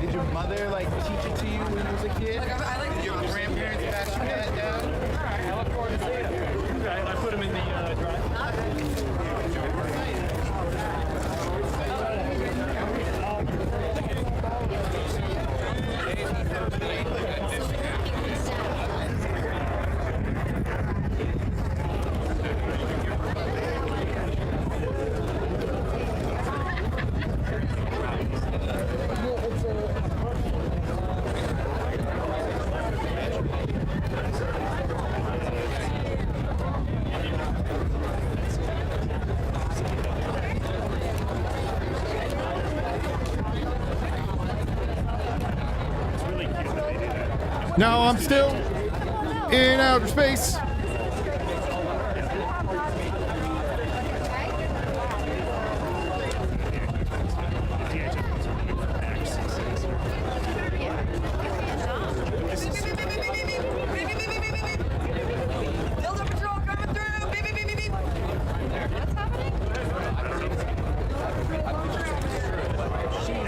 Did your mother like teach it to you when you was a kid? Did your grandparents pass you that down? I look forward to seeing him. I put him in the drive. Now I'm still in outer space.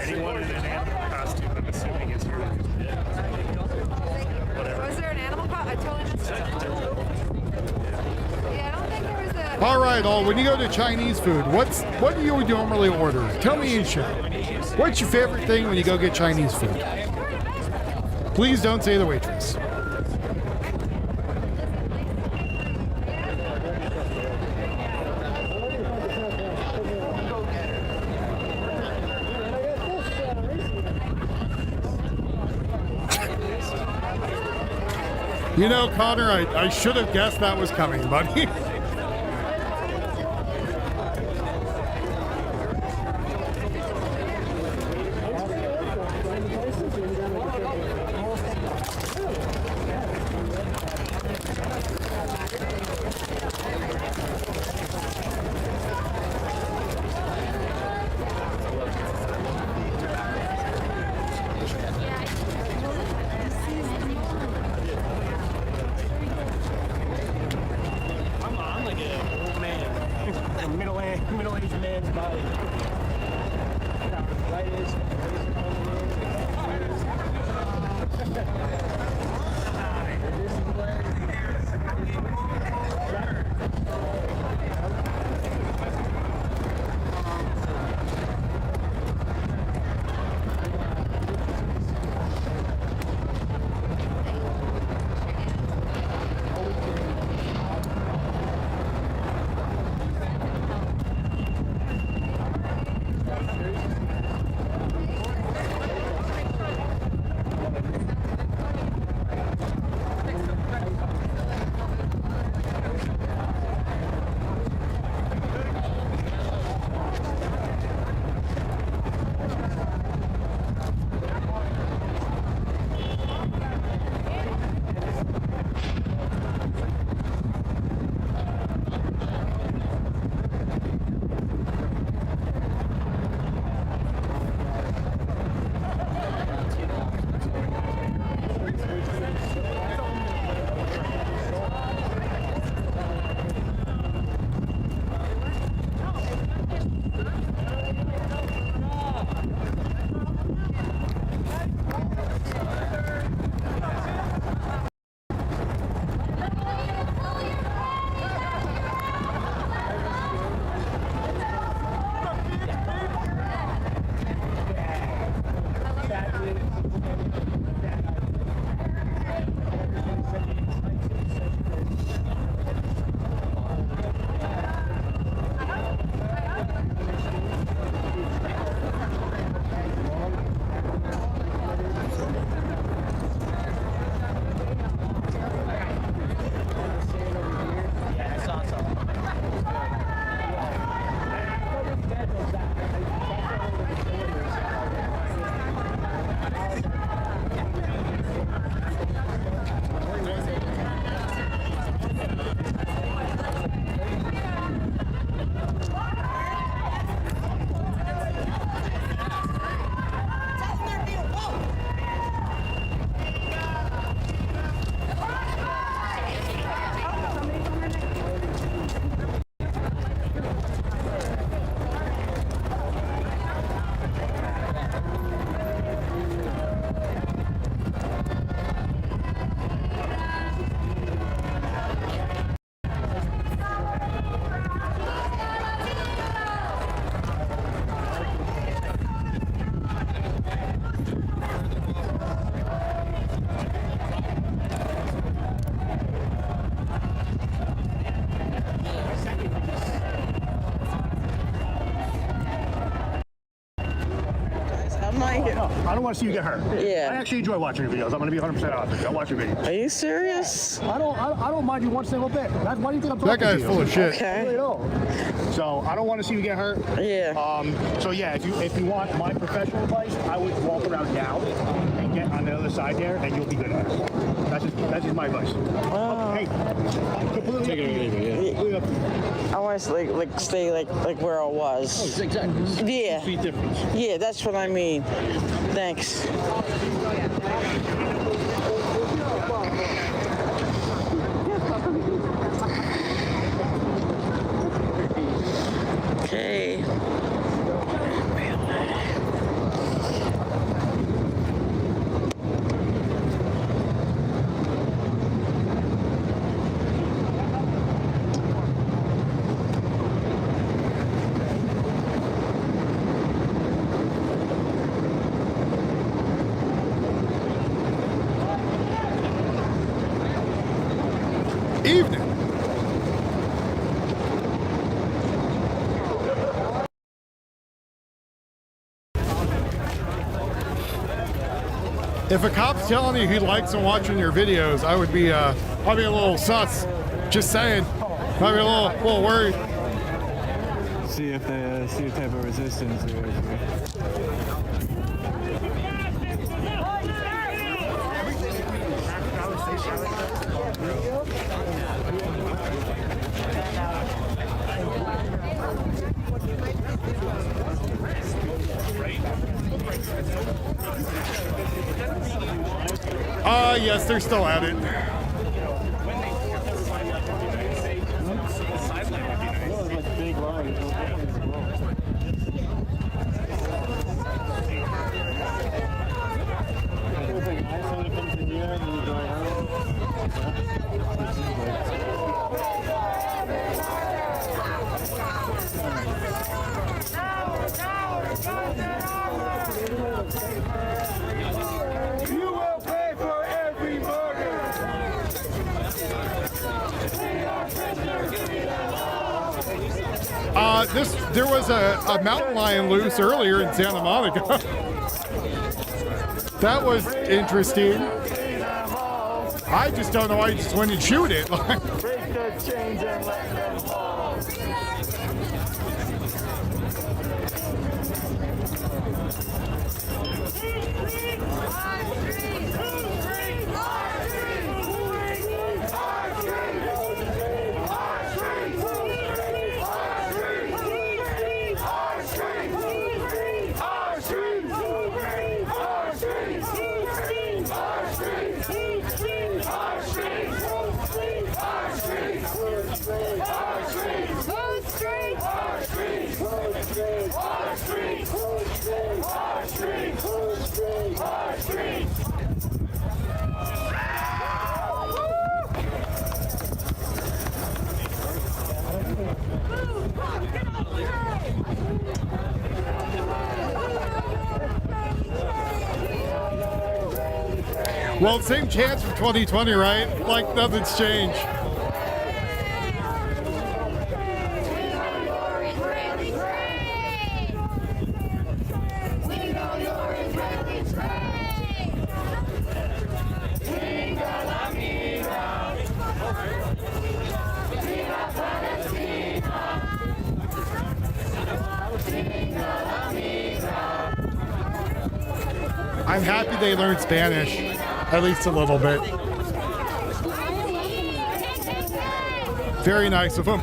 Anyone in an animal costume, I'm assuming, is here. Was there an animal costume? I totally missed it. Yeah, I don't think there was a... All right, all. When you go to Chinese food, what do you normally order? Tell me in chat. What's your favorite thing when you go get Chinese food? Please don't say the waitress. You know, Connor, I should have guessed that was coming, buddy. I'm like an old man, a middle-aged man's body. Thank you. No, I don't want to see you get hurt. Yeah. I actually enjoy watching your videos. I'm going to be 100% honest with you. I watch your videos. Are you serious? I don't mind you one single bit. Why do you think I'm talking That guy's to you? full of shit. Okay. I really don't. So I don't want to see you get hurt. Yeah. So yeah, if you want my professional advice, I would walk around down and get on the other side there, and you'll be good at it. That's just my advice. Hey, completely Take it or leave it, I want to like stay like where I was. exactly. Yeah. Feet difference. Yeah, that's what I mean. Thanks. Okay. Evening. If a cop's telling you he likes and watching your videos, I would be I'd be a little sus. Just saying. I'd be a little worried. See if they see what type of resistance there is here. Yes, they're still at it. You will pay for every murder. There was a mountain lion loose earlier in Santa Monica. That was interesting. I just don't know why you just went and shoot it. Break the chains and let them fall. Well, same chance for 2020, right? Like nothing's changed. I'm happy they learned Spanish, at least a little bit. Very nice of them.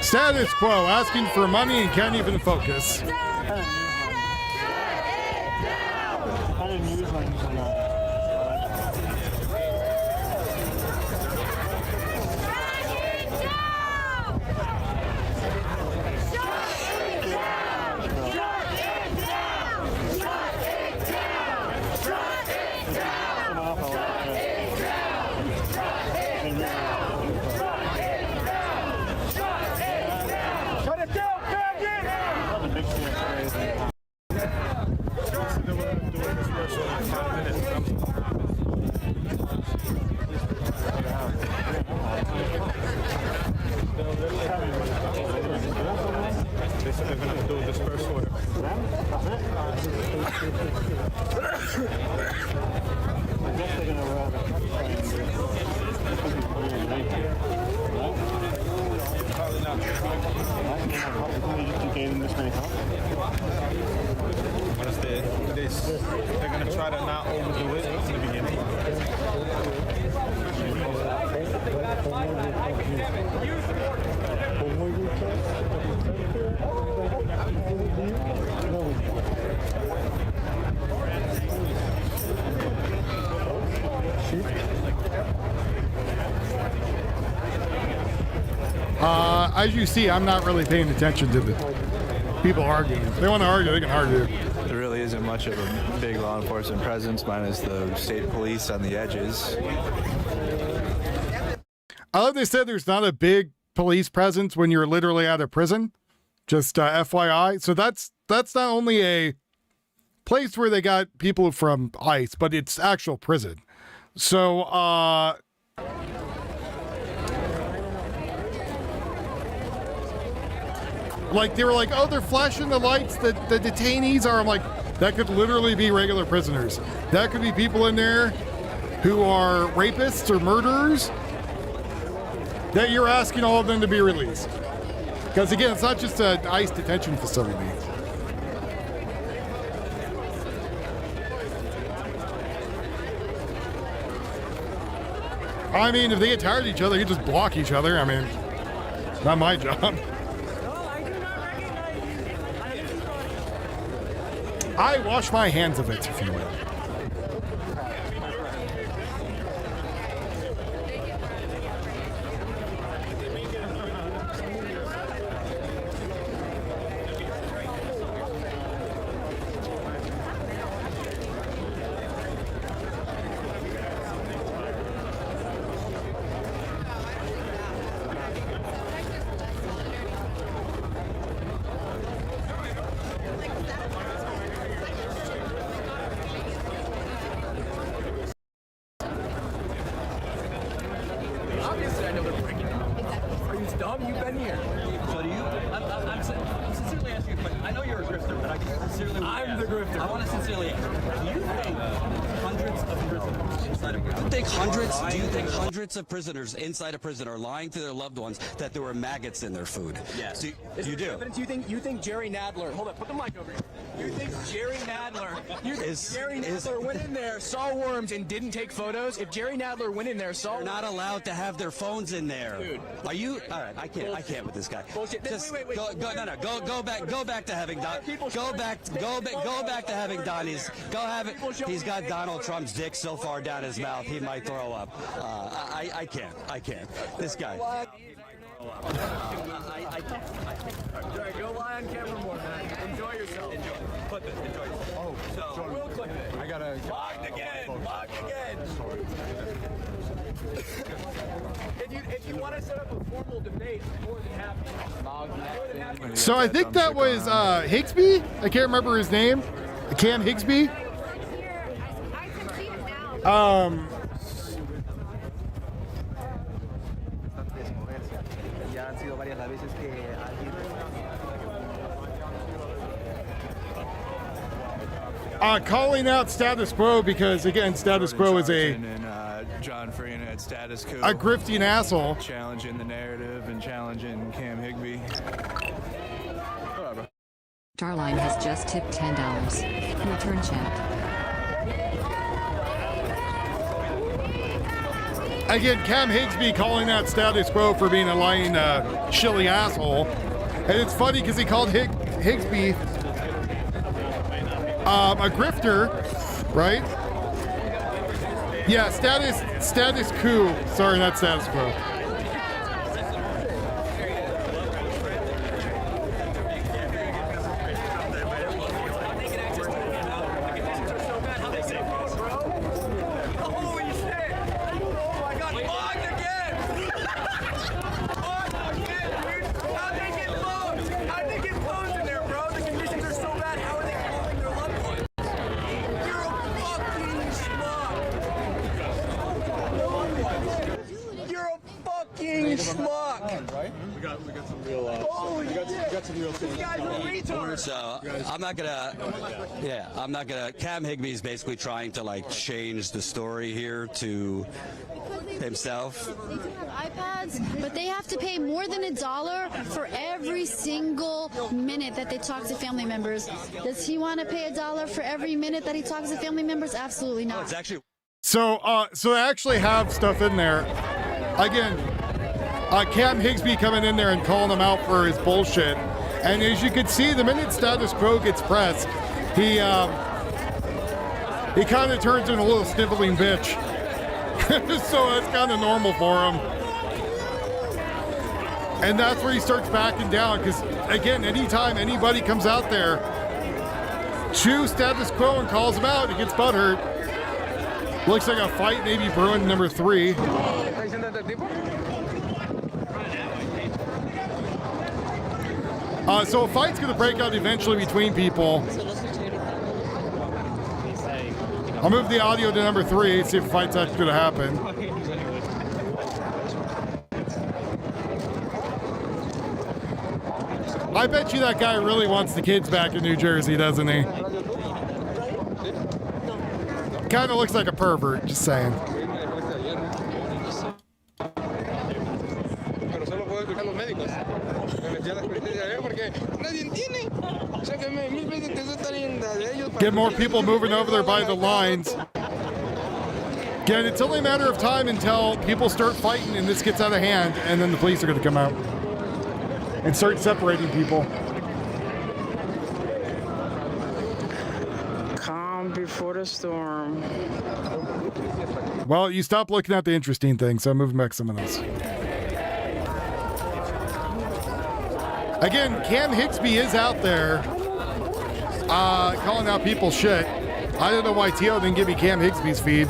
Status quo, asking for money and can't even focus. They're gonna try to not overdo it in the beginning. As you see, I'm not really paying attention to the people arguing. If they want to argue, they can argue. There really isn't much of a big law enforcement presence, minus the state police on the edges. I love they said there's not a big police presence when you're literally out of prison. Just FYI. So that's not only a place where they got people from ICE, but it's actual prison. So, like they were like, oh, they're flashing the lights that the detainees are. I'm like, that could literally be regular prisoners. That could be people in there who are rapists or murderers that you're asking all of them to be released. Because again, it's not just an ICE detention facility. I mean, if they get tired of each other, you just block each other. I mean, not my job. I wash my hands of it, if you will. Of prisoners inside a prison are lying to their loved ones that there were maggots in their food. Yes. Do you do? Evidence, you think Jerry Nadler? Hold up, put the mic over here. You think Jerry Nadler? Jerry Nadler went in there, saw worms, and didn't take photos? If Jerry Nadler went in there, saw they're not allowed to have their phones in there. Dude. Are you? All right, I can't with this guy. Bullshit. Just Wait. Go back to having Don. Go back to having Donnie's. Go have it. He's got Donald Trump's dick so far down his mouth he might throw up. I can't. This guy. I can't. Go lie on camera more, man. Enjoy yourself. Clip it. Enjoy yourself. Oh, so we'll clip it. I gotta. Logged again. If you want to set up a formal debate, I'm more than happy. So I think that was Higsby. I can't remember his name. Cam Higsby. Calling out status quo because again, status quo is a John Freeman at status quo. A grifting asshole. Challenging the narrative and challenging Cam Higbee. Darline has just tipped $10. Return chat. Again, Cam Higsby calling that status quo for being a lying, shilly asshole. And it's funny because he called Higsby a grifter, right? Yeah, status quo. Sorry, not status quo. So I'm not gonna. Cam Higbee is basically trying to like change the story here to himself. They do have iPads, but they have to pay more than $1 for every single minute that they talk to family members. Does he want to pay $1 for every minute that he talks to family members? Absolutely not. It's actually so they actually have stuff in there. Again, Cam Higsby coming in there and calling him out for his bullshit. And as you can see, the minute status quo gets pressed, he kind of turns into a little sniveling bitch. So that's kind of normal for him. And that's where he starts backing down, because again, anytime anybody comes out there, chews status quo and calls him out, he gets butthurt. Looks like a fight maybe brewing number 3. So a fight's going to break out eventually between people. I'll move the audio to number 3, see if a fight's actually going to happen. I bet you that guy really wants the kids back in New Jersey, doesn't he? Kind of looks like a pervert, just saying. Get more people moving over there by the lines. Again, it's only a matter of time until people start fighting and this gets out of hand, and then the police are going to come out and start separating people. Calm before the storm. Well, you stop looking at the interesting things, so I'm moving back some of those. Again, Cam Higsby is out there calling out people's shit. I don't know why Tio didn't give me Cam Higsby's feed.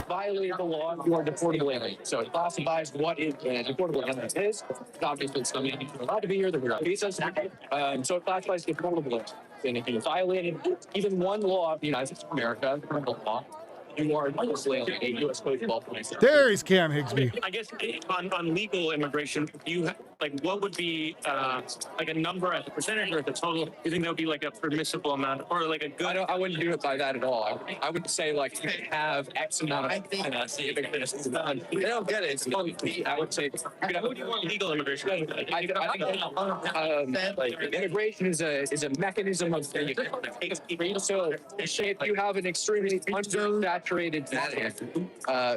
Violated the law, you are deportable alien. So it classifies what is deportable alien is. Obviously, some people are allowed to be here, they're without visas. So it classifies deportable alien. And if you violated even one law of the United States of America, criminal law, you are a U.S. Code 12.6. There is Cam Higsby. I guess on legal immigration, what would be like a number as a percentage or at the total? You think that would be like a permissible amount or like a good? I wouldn't do it by that at all. I would say like have X amount of. They don't get it. I would say. What do you want legal immigration? Immigration is a mechanism of. So if you have an extremely undersaturated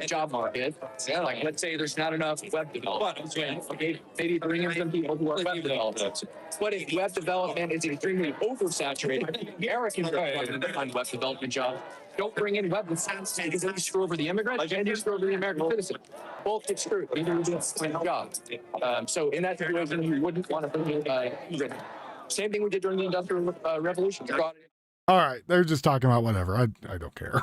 job market, like let's say there's not enough web developers. Maybe bring in some people who are web developers. But if web development is extremely oversaturated, Americans are find web development jobs. Don't bring in web development because then you screw over the immigrant and you screw over the American citizen. Both get screwed. Neither of them find a job. So in that situation, you wouldn't want to bring in immigrant. Same thing we did during the Industrial Revolution. All right, they're just talking about whatever. I don't care.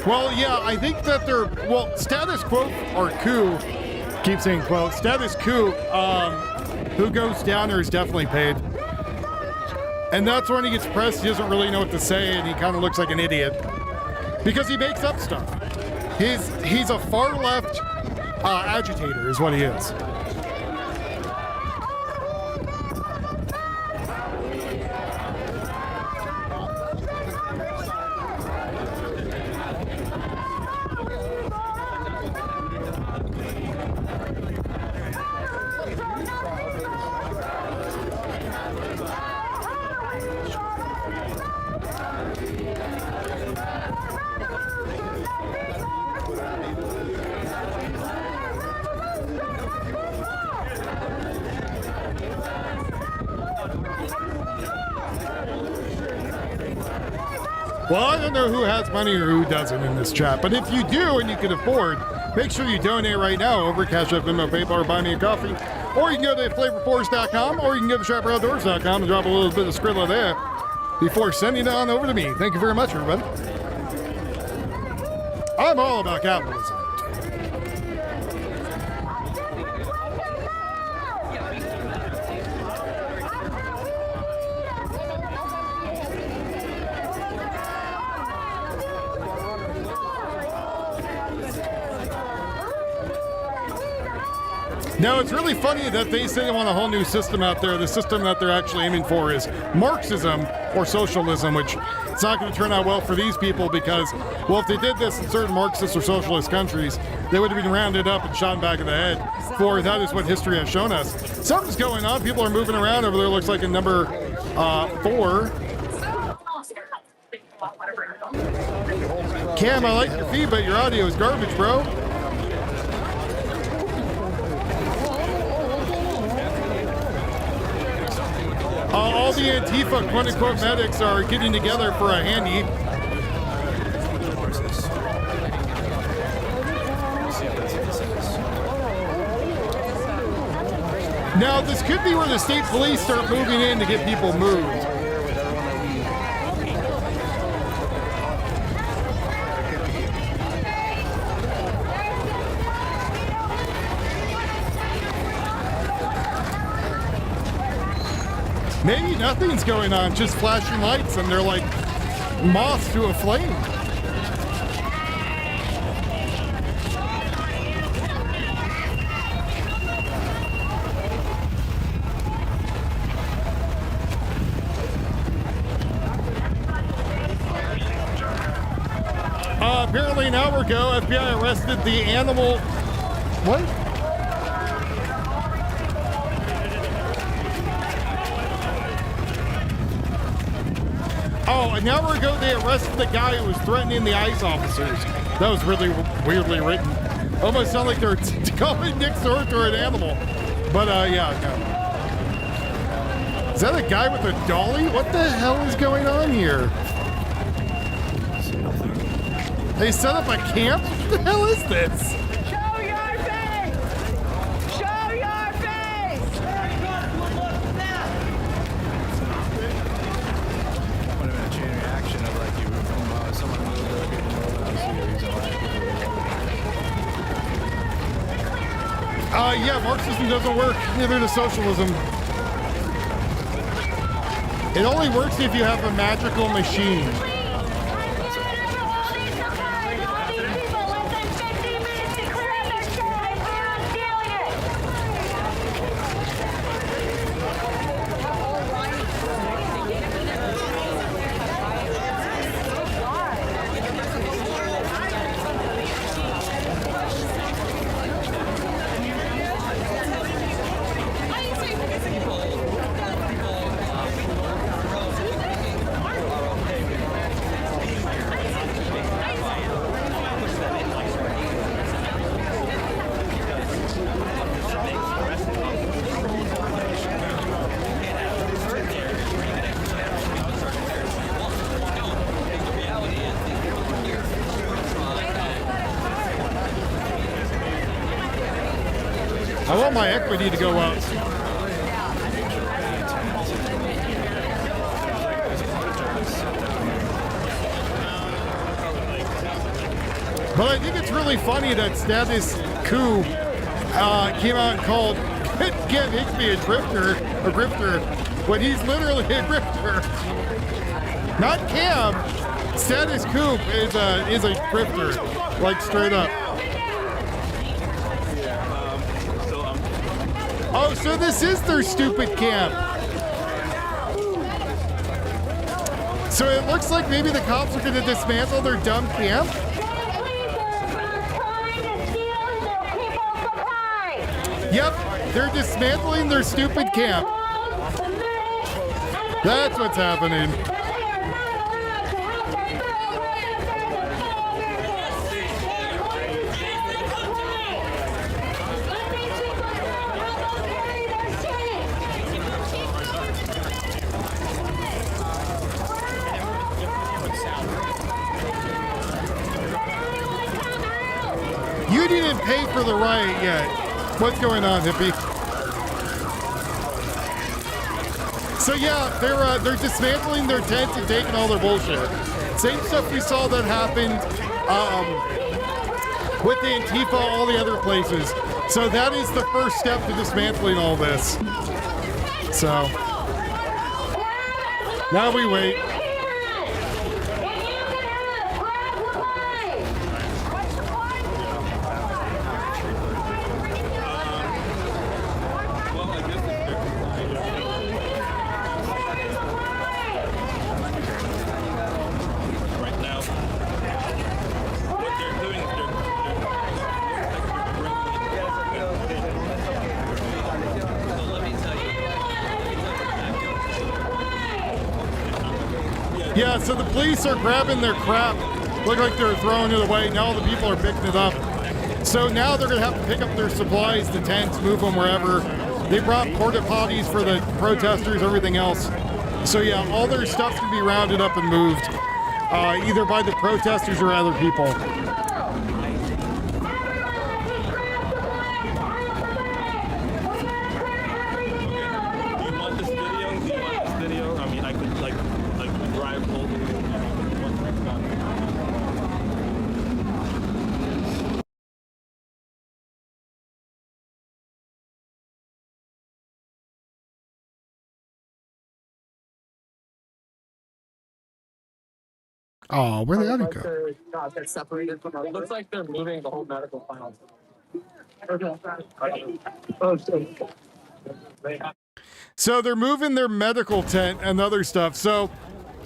Well, yeah, I think that they're, well, status quo or coup, keep saying quote, status coup, who goes down there is definitely paid. And that's when he gets pressed, he doesn't really know what to say, and he kind of looks like an idiot. Because he makes up stuff. He's a far left agitator is what he is. Well, I don't know who has money or who doesn't in this chat, but if you do and you can afford, make sure you donate right now over at Cash App, Venmo, PayPal, or Buy Me a Coffee. Or you can go to flavorforce.com, or you can go to sharperoutdoors.com and drop a little bit of Skrilla there before sending it on over to me. Thank you very much, everybody. I'm all about capitalism. Now, it's really funny that they say they want a whole new system out there. The system that they're actually aiming for is Marxism or socialism, which it's not going to turn out well for these people because, well, if they did this in certain Marxist or socialist countries, they would have been rounded up and shot in the back of the head for that is what history has shown us. Something's going on. People are moving around over there. Looks like in number 4. Cam, I like your feed, but your audio is garbage, bro. All the Antifa quote-unquote medics are getting together for a handy. Now, this could be where the state police start moving in to get people moved. Maybe nothing's going on, just flashing lights, and they're like moths to a flame. Apparently an hour ago, FBI arrested the animal. What? Oh, an hour ago they arrested the guy who was threatening the ICE officers. That was really weirdly written. Almost sounded like they're calling next door to an animal. But yeah, no. Is that a guy with a dolly? What the hell is going on here? They set up a camp? What the hell is this? Show your face! Show your face! Would have been a chain reaction of like you from someone moved or people moved out of series. Yeah, Marxism doesn't work. Neither does socialism. It only works if you have a magical machine. I want my equity to go up. But I think it's really funny that Status Coup came out and called Cam Hixby a grifter, when he's literally a grifter. Not Cam. Status Coup is a grifter, like straight up. Oh, so this is their stupid camp. So it looks like maybe the cops are going to dismantle their dumb camp. Yep, they're dismantling their stupid camp. That's what's happening. You didn't pay for the riot yet. What's going on, hippie? So yeah, they're dismantling their tents and taking all their bullshit. Same stuff we saw that happened with the Antifa, all the other places. So that is the first step to dismantling all this. So now we wait. Yeah, so the police are grabbing their crap. Look like they're throwing it away. Now all the people are picking it up. So now they're going to have to pick up their supplies, the tents, move them wherever. They brought porta potties for the protesters, everything else. So yeah, all their stuff's going to be rounded up and moved, either by the protesters or other people. Oh, where they gotta go? They're separated from it looks like they're moving the whole medical file. So they're moving their medical tent and other stuff. So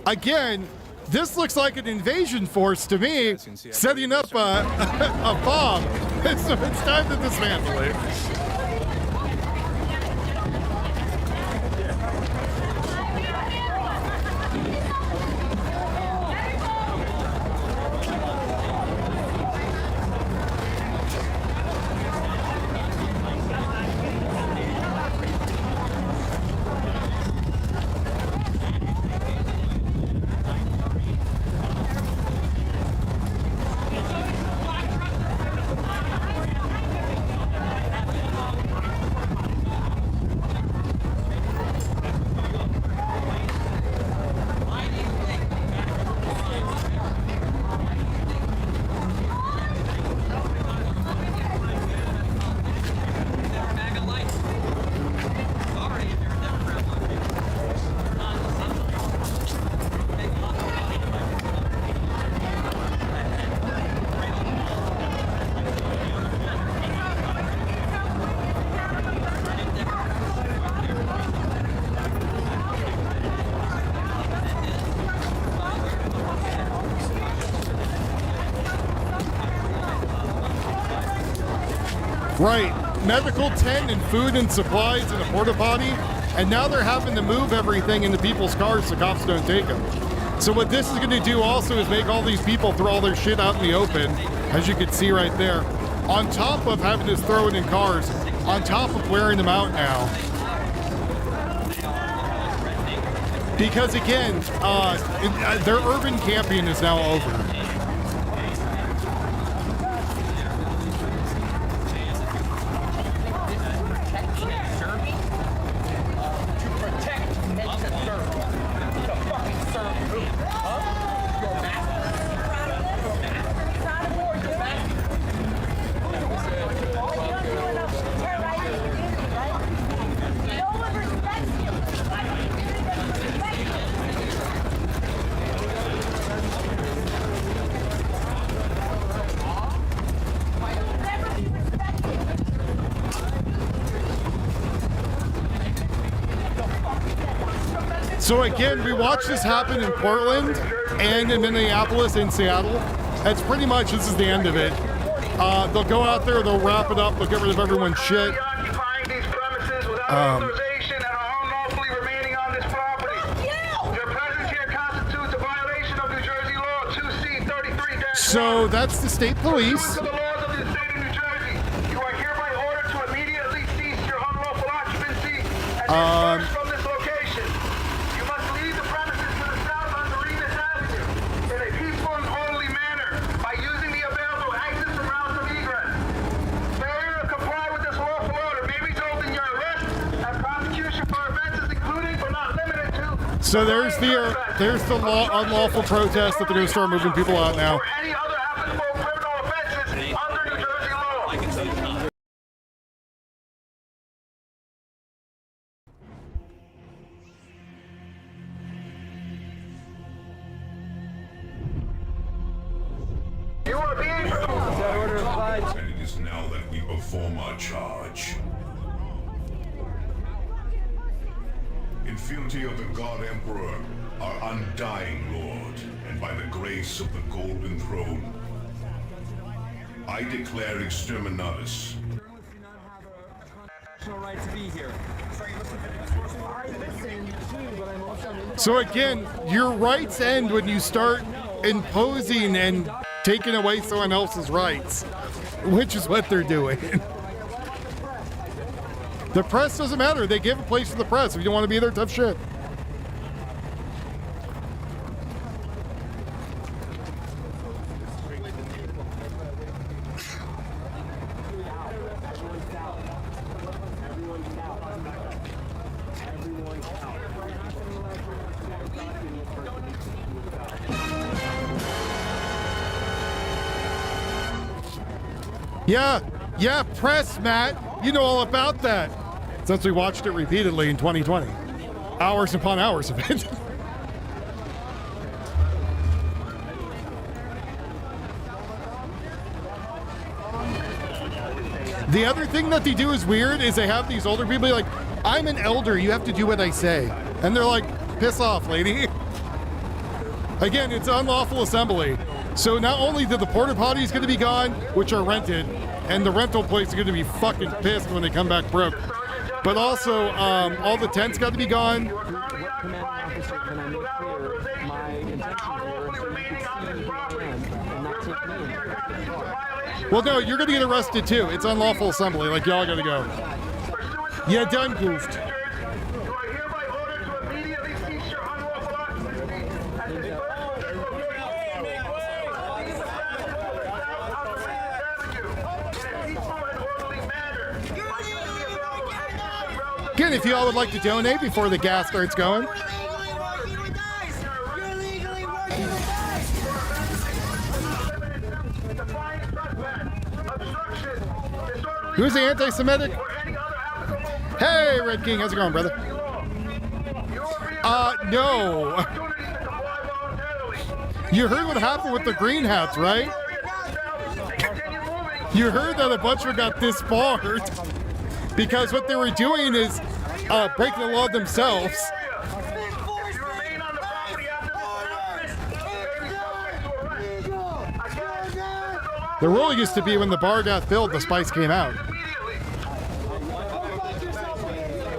again, this looks like an invasion force to me, setting up a bomb. So it's time to dismantle it. Right, medical tent and food and supplies in a porta potty, and now they're having to move everything into people's cars so cops don't take them. So what this is going to do also is make all these people throw all their shit out in the open, as you can see right there, on top of having to throw it in cars, on top of wearing them out now. Because again, their urban camping is now over. So again, we watched this happen in Portland and in Minneapolis and Seattle. That's pretty much, this is the end of it. They'll go out there, they'll wrap it up, they'll get rid of everyone's shit. So that's the state police. So there's the unlawful protest that they're going to start moving people out now. And it is now that we perform our charge. In fealty of the God Emperor, our undying Lord, and by the grace of the Golden Throne, I declare exterminatus. Right to be here. So again, your rights end when you start imposing and taking away someone else's rights, which is what they're doing. The press doesn't matter. They give a place to the press. If you don't want to be there, tough shit. Yeah, press, Matt. You know all about that. Since we watched it repeatedly in 2020. Hours upon hours of it. The other thing that they do is weird is they have these older people like, I'm an elder, you have to do what I say. And they're like, piss off, lady. Again, it's unlawful assembly. So not only do the porta potties going to be gone, which are rented, and the rental place is going to be fucking pissed when they come back broke, but also all the tents got to be gone. Commanding officer, can I make clear my intention here is and not take me in? Well, no, you're going to get arrested too. It's unlawful assembly. Like, y'all got to go. Yeah, done goofed. Again, if y'all would like to donate before the gas starts going. Who's the anti-Semitic? Hey, Red King, how's it going, brother? No. You heard what happened with the green hats, right? You heard that a bunch of them got disbarred because what they were doing is breaking the law themselves. The rule used to be when the bar got filled, the spice came out.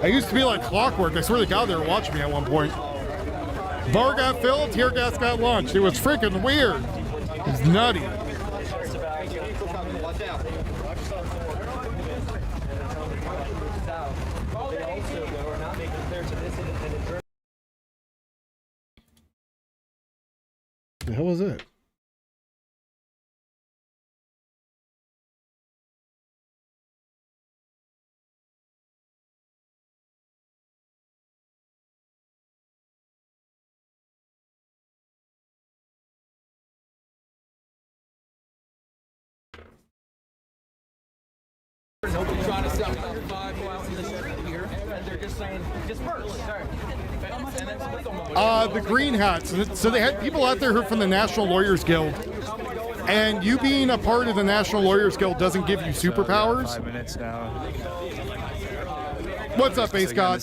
I used to be like clockwork. I swear to God, they were watching me at one point. Bar got filled, tear gas got launched. It was freaking weird. It was nutty. The hell was it? Nobody's trying to sell me under 5 go out in the street here. They're just saying, disperse. The green hats. So they had people out there who are from the National Lawyers Guild. And you being a part of the National Lawyers Guild doesn't give you superpowers. 5 minutes now. What's up, Base God?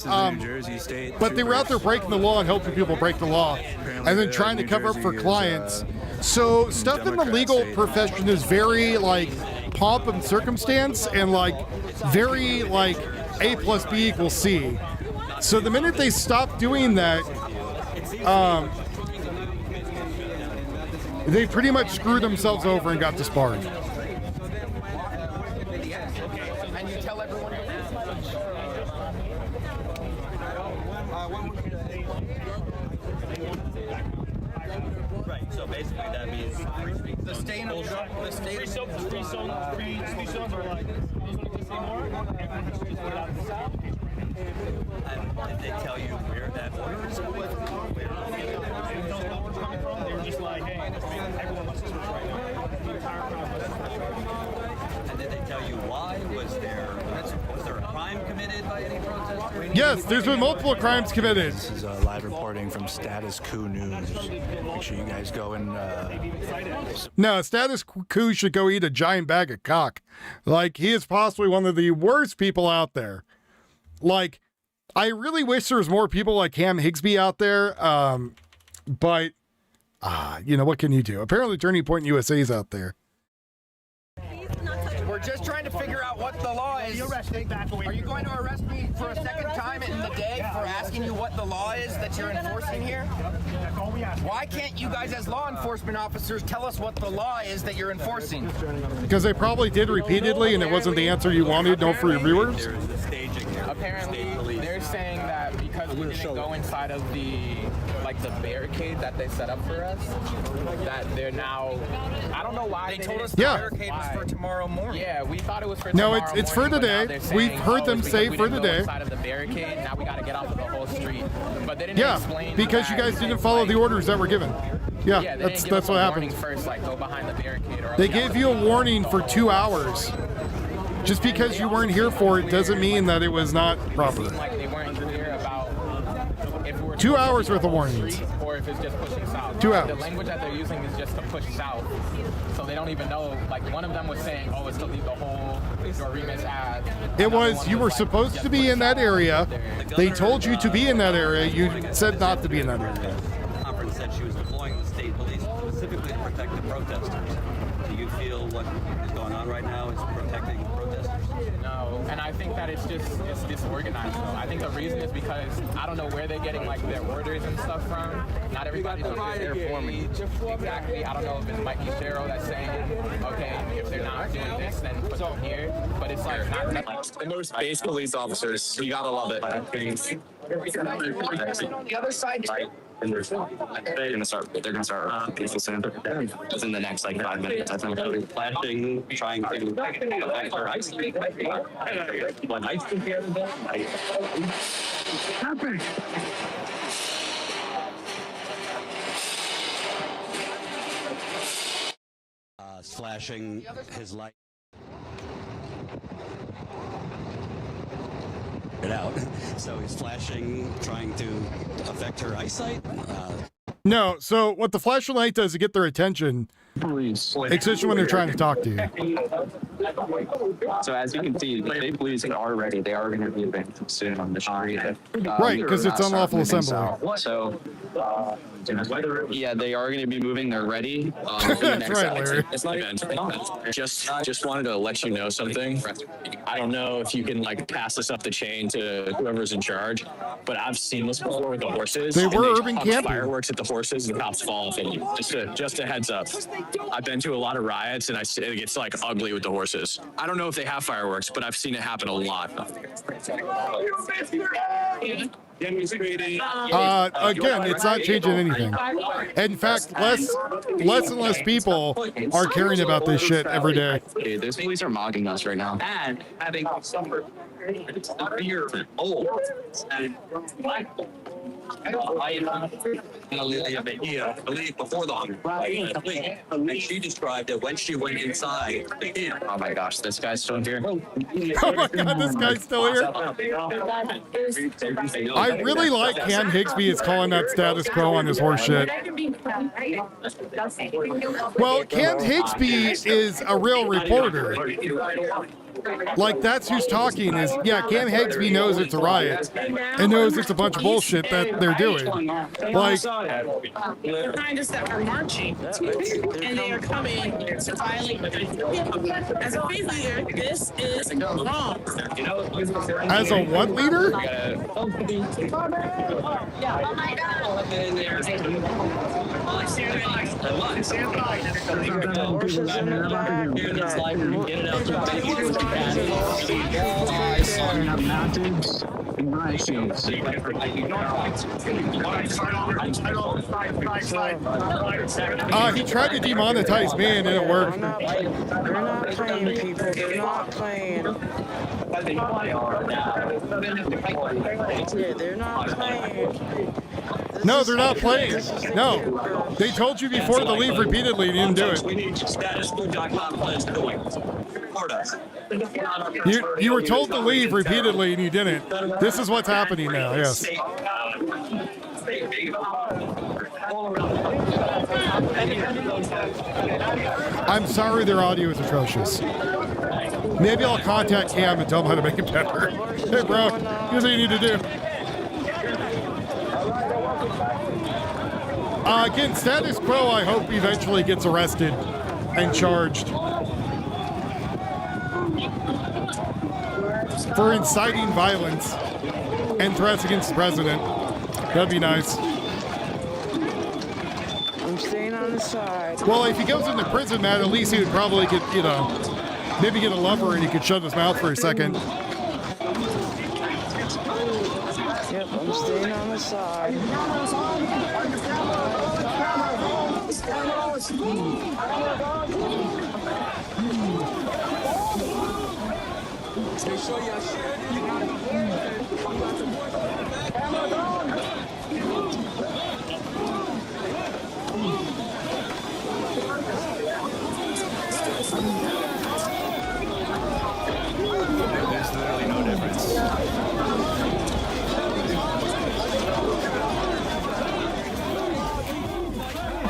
But they were out there breaking the law and helping people break the law, and then trying to cover up for clients. So stuff in the legal profession is very like pomp and circumstance, and like very like A plus B equals C. So the minute they stopped doing that, they pretty much screwed themselves over and got disbarred. Right. So basically, that means The state of the state Free zones are like those don't exist anymore. Everyone has to just put it out of the south. Did they tell you where that order is coming from? They were just like, hey, everyone must switch right now. The entire crowd must switch right now. And did they tell you why? Was there a crime committed by any protester? Yes, there's been multiple crimes committed. This is live reporting from Status Coup News. Make sure you guys go and. No, Status Coup should go eat a giant bag of cock. Like, he is possibly one of the worst people out there. Like, I really wish there was more people like Cam Higsby out there. But, you know, what can you do? Apparently Turning Point USA is out there. We're just trying to figure out what the law is. Are you going to arrest me for a second time in the day for asking you what the law is that you're enforcing here? Why can't you guys as law enforcement officers tell us what the law is that you're enforcing? Because they probably did repeatedly and it wasn't the answer you wanted, no, for your viewers. Apparently, they're saying that because we didn't go inside of the barricade that they set up for us, that they're now. I don't know why they told us the barricade was for tomorrow morning. Yeah, we thought it was for No, tomorrow it's for morning, but now today. they're saying, We've heard them it's say because we for didn't go today. inside of the barricade. Now we got to get off of the whole street. But they didn't Yeah, explain because you that, guys didn't follow the orders that were given. Yeah, they that's didn't give us what a happened. warning first, like go behind the barricade. Or They gave you a warning for 2 hours. Just because you weren't here for it doesn't mean that it was not proper. Like they weren't clear about if we're 2 hours worth of warnings. or if it's just pushing south. 2 hours. The language that they're using is just to push south. So they don't even know. Like one of them was saying, oh, it's to leave the whole Doremus ad. It was, you were supposed to be in that area. They told you to be in that area. You said not to be in that area. The conference said she was employing the state police specifically to protect the protesters. Do you feel what is going on right now is protecting protesters? No, and I think that it's disorganized though. I think the reason is because I don't know where they're getting like their orders and stuff from. Not everybody's there for me. Exactly. I don't know if it might be Cheryl that's saying, okay, if they're not doing this, then put them here. But it's like not The most base police officers, you gotta love it. On the other side. They're gonna start people soon. Within the next 5 minutes, I think. Flashing, trying to affect her ice cream. When ice cream here, flashing his light. It out. So he's flashing, trying to affect her eyesight. No, so what the flashing light does to get their attention, especially when they're trying to talk to you. So as you can see, they police are ready. They are going to be advancing soon on the street. Right, because it's unlawful assembly. So, yeah, they are going to be moving. They're ready. That's right, Larry. It's not even. Just wanted to let you know something. I don't know if you can pass this up the chain to whoever's in charge, but I've seen this before with the horses. They and were urban chuck camping. fireworks at the horses and cops fall off of them. Just a heads up. I've been to a lot of riots and it gets ugly with the horses. I don't know if they have fireworks, but I've seen it happen a lot. Again, it's not changing anything. In fact, less and less people are caring about this shit every day. Dude, those police are mocking us right now. And having suffered beer old and I believe before the 100. And she described that when she went inside the camp. Oh my gosh, this guy's still here. Oh my God, this guy's still here. I really like Cam Higsby is calling that status quo on his horse shit. Well, Cam Higsby is a real reporter. Like, that's who's talking is, yeah, Cam Higsby knows it's a riot and knows it's a bunch of bullshit that they're doing. Like, behind us that are marching, and they are coming to violate. As a faith leader, this is wrong. as a what leader? He tried to demonetize me and it didn't work. They're not playing, people. They're not playing. Yeah, they're not playing. No, they're not playing. No. They told you before to leave repeatedly and you didn't do it. We need statusfood.com plans going. Report us. You were told to leave repeatedly and you didn't. This is what's happening now, yes. I'm sorry their audio is atrocious. Maybe I'll contact Cam and tell him how to make it better. Hey bro, here's what you need to do. Again, status quo, I hope eventually gets arrested and charged for inciting violence and threats against the president. That'd be nice. I'm staying on the side. Well, if he goes into prison, Matt, at least he would probably get, maybe get a lover and he could shut his mouth for a second. Yep, I'm staying on the side. There's literally no difference.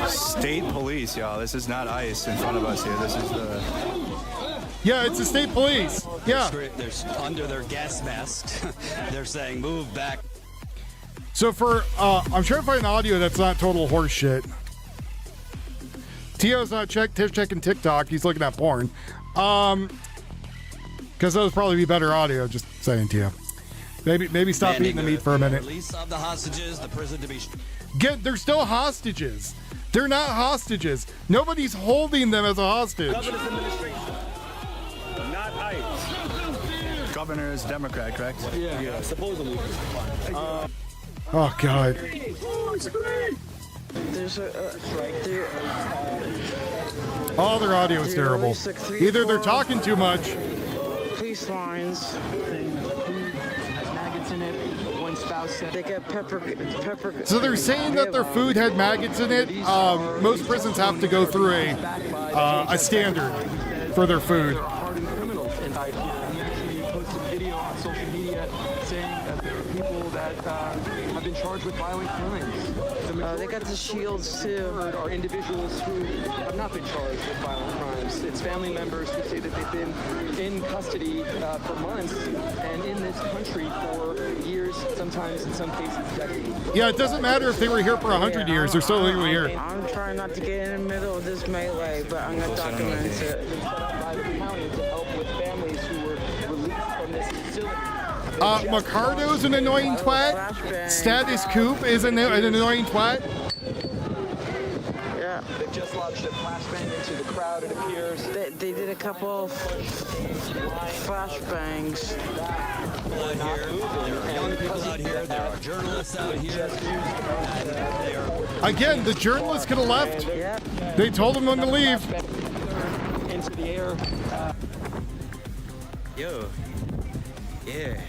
State police, y'all. This is not ICE in front of us here. This is the... Yeah, it's the state police. Yeah. They're under their gas mask. They're saying, move back. So for, I'm trying to find audio that's not total horse shit. Tio's not checking TikTok. He's looking at porn. Because those probably be better audio. Just saying, Tio. Maybe stop eating the meat for a minute. Release of the hostages, the prison to be... They're still hostages. They're not hostages. Nobody's holding them as a hostage. Governor's administration. Not ICE. Governor is Democrat, correct? Yeah, supposedly. Oh, God. There's All their audio is terrible. Either they're talking too much. police lines. Maggots in it. One spouse said they got pepper. So they're saying that their food had maggots in it. Most prisons have to go through a standard for their food. hardened criminals. And he actually posted a video on social media saying that there are people that have been charged with violent crimes. They got the shields too. Are individuals who have not been charged with violent crimes. It's family members who say that they've been in custody for months and in this country for years, sometimes in some cases decades. Yeah, it doesn't matter if they were here for 100 years. They're still legally here. I'm trying not to get in the middle of this melee, but I'm gonna document it. Set up by the county to help with families who were released from this facility. Macardo's an annoying twat. Status Coop is an annoying twat. Yeah. They've just launched a flashbang into the crowd, it appears. They did a couple of flashbangs. There are young people out here, there are journalists out here. Again, the journalists could have left. They told them when to leave. Into the air. Yo. Yeah.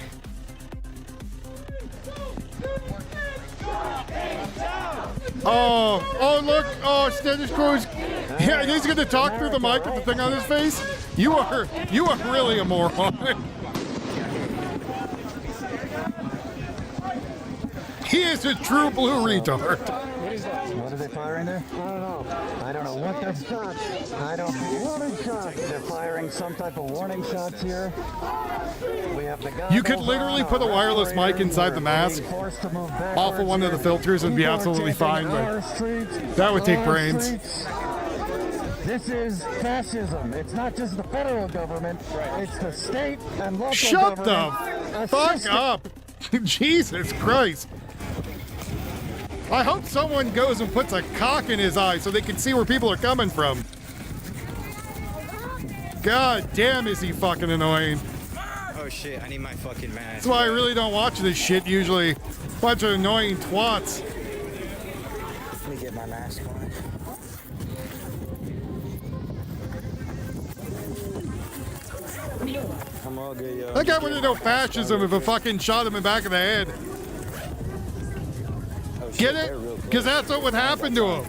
Oh, look. Oh, status quo's. Yeah, he's going to talk through the mic with the thing on his face. You are really a moron. He is a true blue retard. What are they firing there? I don't know what that's shot. Warning shots. They're firing some type of warning shots here. We have the You could literally put a wireless mic inside the mask off of one of the filters and be absolutely fine, but that would take brains. This is fascism. It's not just the federal government. It's the state and local Shut government. the fuck up. Jesus Christ. I hope someone goes and puts a cock in his eye so they can see where people are coming from. God damn, is he fucking annoying. Oh shit, I need my fucking mask. That's why I really don't watch this shit usually. Bunch of annoying twats. Let me get my mask on. I'm all good, yo. That guy wouldn't know fascism if it fucking shot him in the back of the head. Get it? Because that's what would happen to him.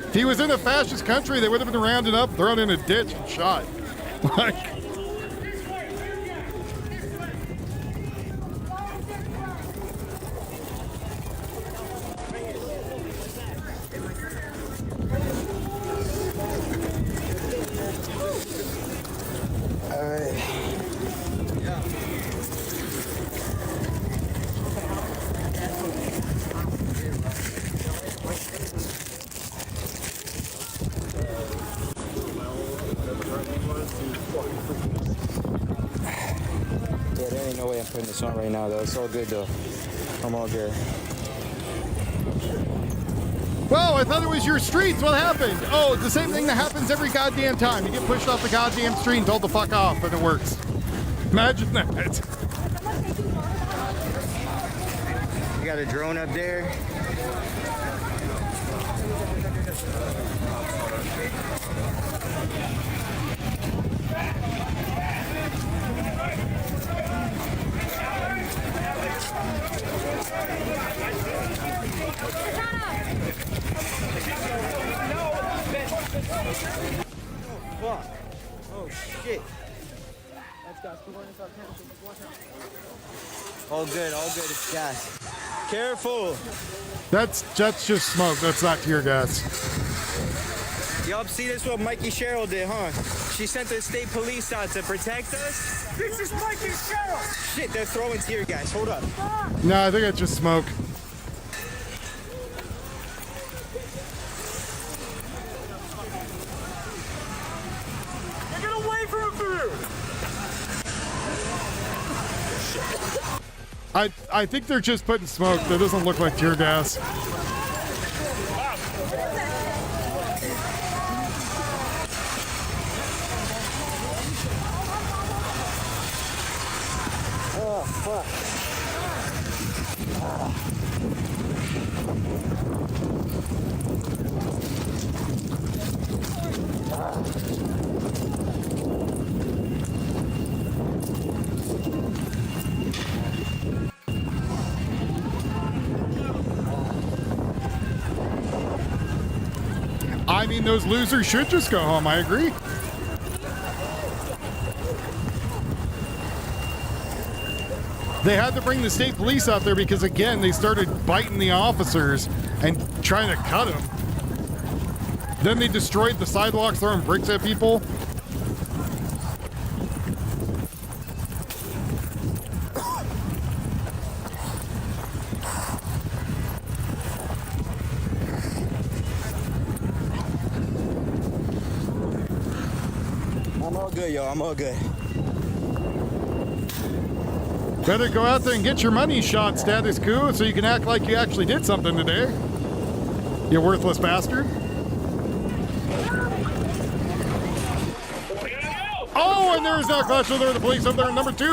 If he was in a fascist country, they would have been rounded up, thrown in a ditch, and shot. Like. Yeah, there ain't no way I'm putting this on right now, though. It's all good, though. I'm all good. Whoa, I thought it was your streets. What happened? Oh, it's the same thing that happens every goddamn time. You get pushed off the goddamn street and told to fuck off, and it works. Imagine that. You got a drone up there? Fuck. Oh shit. All good, it's gas. Careful. That's just smoke. That's not tear gas. Y'all see this what Mikey Sherrill did, huh? She sent the state police out to protect us. This is Mikey Sherrill. Shit, they're throwing tear gas. Hold up. No, I think it's just smoke. Get away from food. I think they're just putting smoke. That doesn't look like tear gas. Oh, fuck. I mean, those losers should just go home. I agree. They had to bring the state police out there because, again, they started biting the officers and trying to cut them. Then they destroyed the sidewalks, throwing bricks at people. I'm all good, yo. I'm all good. Better go out there and get your money shot, status quo, so you can act like you actually did something today. You worthless bastard. Oh, and there's now Clash. So there are the police up there in number 2.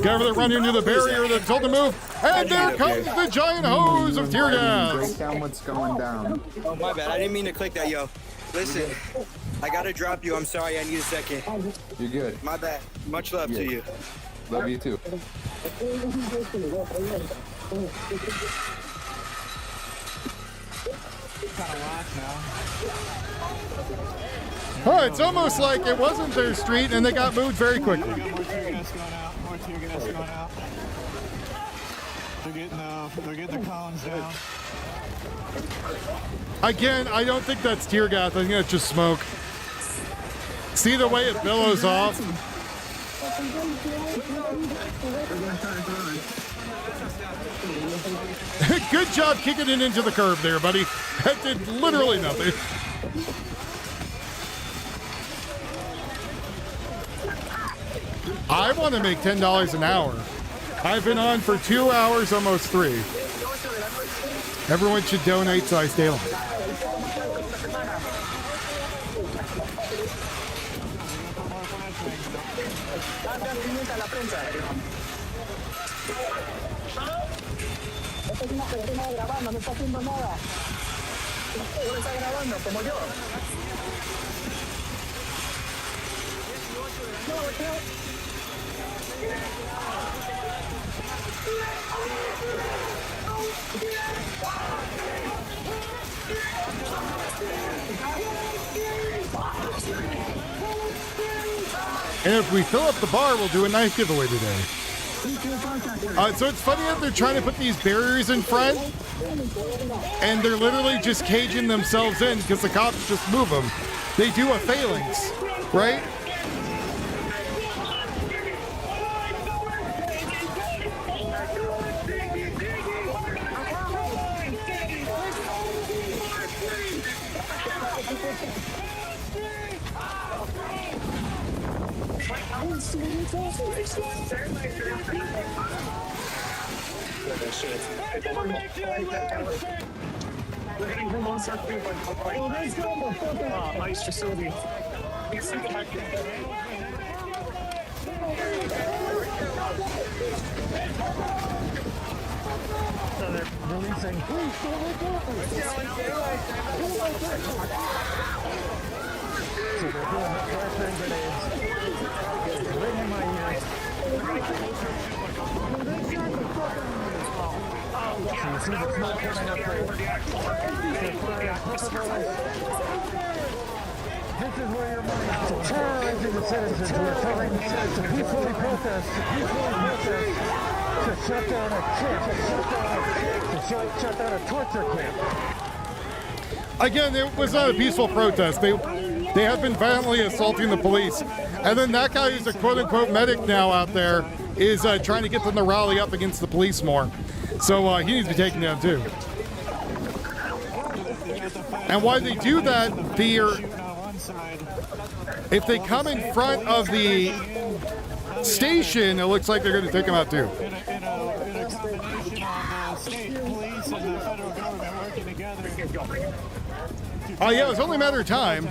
Get over there, run into the barrier that told them to move. And there comes the giant hose of tear gas. Break down what's going down. Oh, my bad. I didn't mean to click that, yo. Listen, I gotta drop you. I'm sorry. I need a second. You're good. My bad. Much love to you. Love you too. Oh, it's almost like it wasn't their street and they got moved very quickly. More tear gas going out. More tear gas going out. They're getting the cones down. Again, I don't think that's tear gas. I think that's just smoke. See the way it billows off? Good job kicking it into the curb there, buddy. That did literally nothing. I want to make $10 an hour. I've been on for 2 hours, almost 3. Everyone should donate so I stay on. And if we fill up the bar, we'll do a knife giveaway today. So it's funny that they're trying to put these barriers in front, and they're literally just caging themselves in because the cops just move them. They do a phalanx, right? Ice facility. So they're releasing. So they're doing the flashbang grenades. It's ringing my ears. So you see the smoke coming up there. They're firing purposefully. This is where your money is. So terrorizing the citizens who are telling the citizens to peacefully protest, to shut down a camp, to shut down a torture camp. Again, it was not a peaceful protest. They have been violently assaulting the police. And then that guy who's a quote-unquote medic now out there is trying to get them to rally up against the police more. So he needs to be taken down too. And why they do that, if they come in front of the station, it looks like they're going to take them out too. In a combination of state police and the federal government working together. Oh yeah, it was only a matter of time.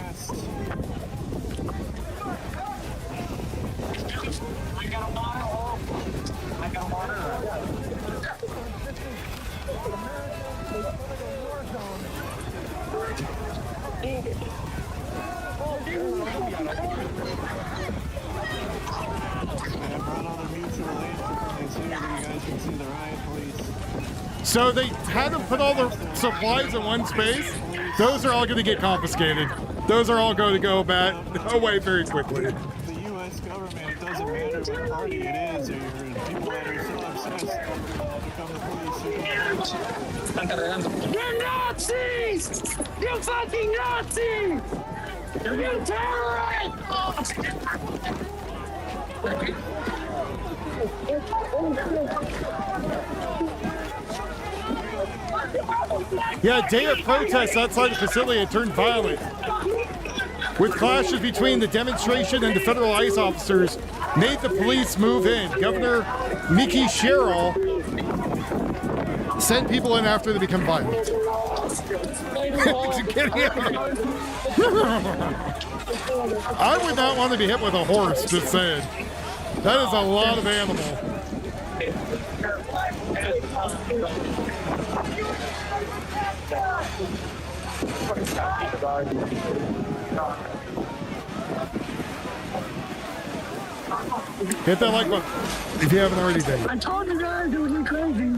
So they had to put all the supplies in one space. Those are all going to get confiscated. Those are all going to go back away very quickly. The U.S. government, it doesn't matter what party it is, or people that are so obsessed become the police. You're Nazis! You fucking Nazis! You terrorists! Yeah, day of protests outside the facility had turned violent, with clashes between the demonstration and the federal ICE officers made the police move in. Governor Mickey Sherrill sent people in after they become violent. I would not want to be hit with a horse, just saying. That is a lot of animal. Hit that like button if you haven't already done. I told you guys it would be crazy.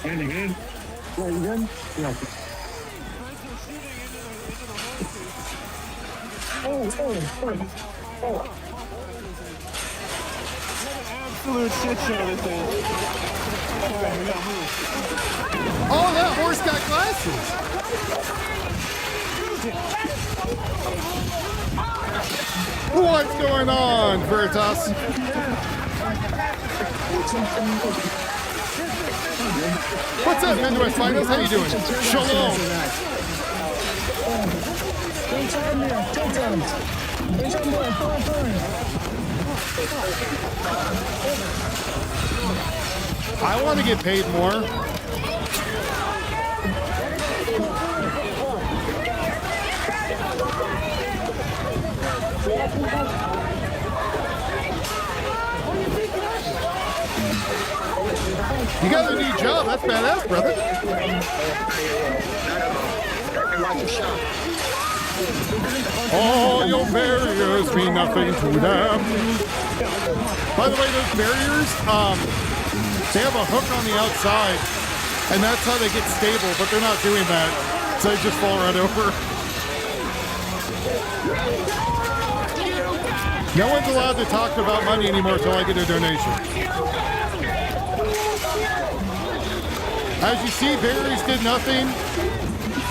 Andy, good? Yeah, you good? Yeah. Absolute shit show this is. Alright, we gotta move. Oh, that horse got glasses. What's going on, Veritas? What's up, Midwest Finals? How you doing? Shalom. I want to get paid more. You got a new job. That's badass, brother. All your barriers mean nothing to them. By the way, those barriers, they have a hook on the outside, and that's how they get stable, but they're not doing that, so they just fall right over. No one's allowed to talk about money anymore until I get a donation. As you see, barriers did nothing.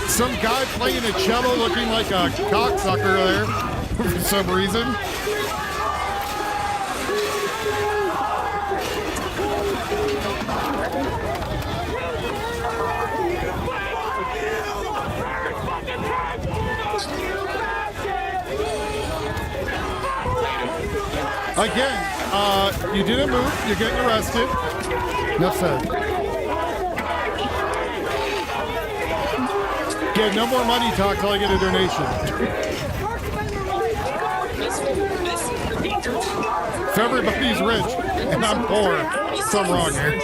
Some guy playing a cello looking like a cocksucker there for some reason. Again, you didn't move, you're getting arrested. Enough said. Yeah, no more money talk till I get a donation. If everybody's rich and I'm poor, something wrong here.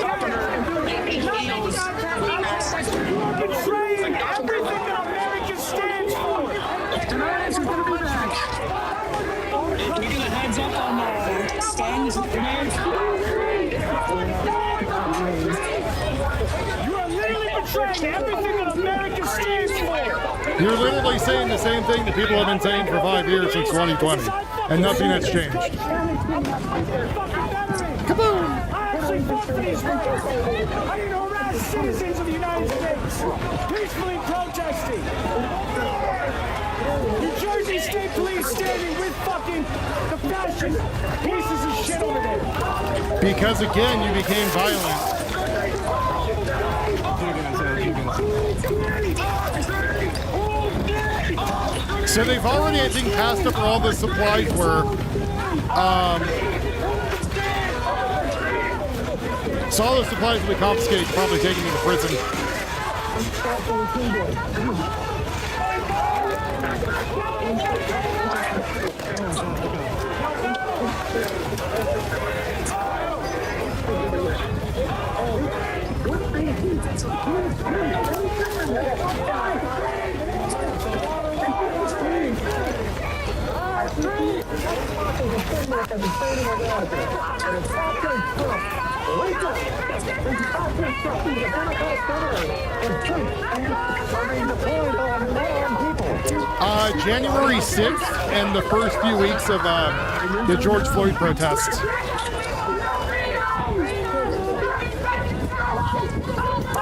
Can we get a heads up on stands and demands? You are literally betraying everything that America stands for. You're literally saying the same thing that people have been saying for 5 years since 2020, and nothing has changed. Kaboom! I actually fought for these rights. I didn't harass citizens of the United States. Peacefully protesting. New Jersey State Police standing with fucking the fascist pieces of shit over there. Because again, you became violent. So they've already, I think, passed up where all the supplies were. So all the supplies will be confiscated, probably taken into prison. January 6th and the first few weeks of the George Floyd protests.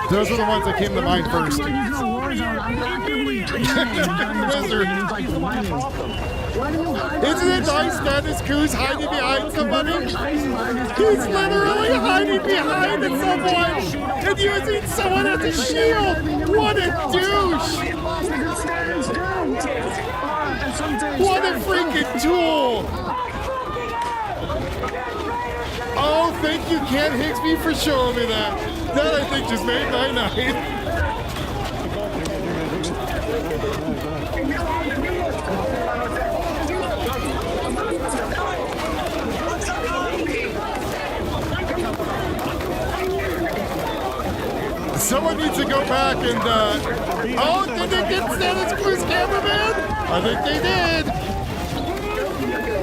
Those are the ones that came to mind first. Wizard. Isn't it nice that this Coos hiding behind somebody? He's literally hiding behind someone and using someone as a shield. What a douche! What a freaking tool! Oh, Thank you, Ken Higsby, for showing me that. That, I think, just made my night. Someone needs to go back and, oh, did they get Santa's Clues cameraman? I think they did.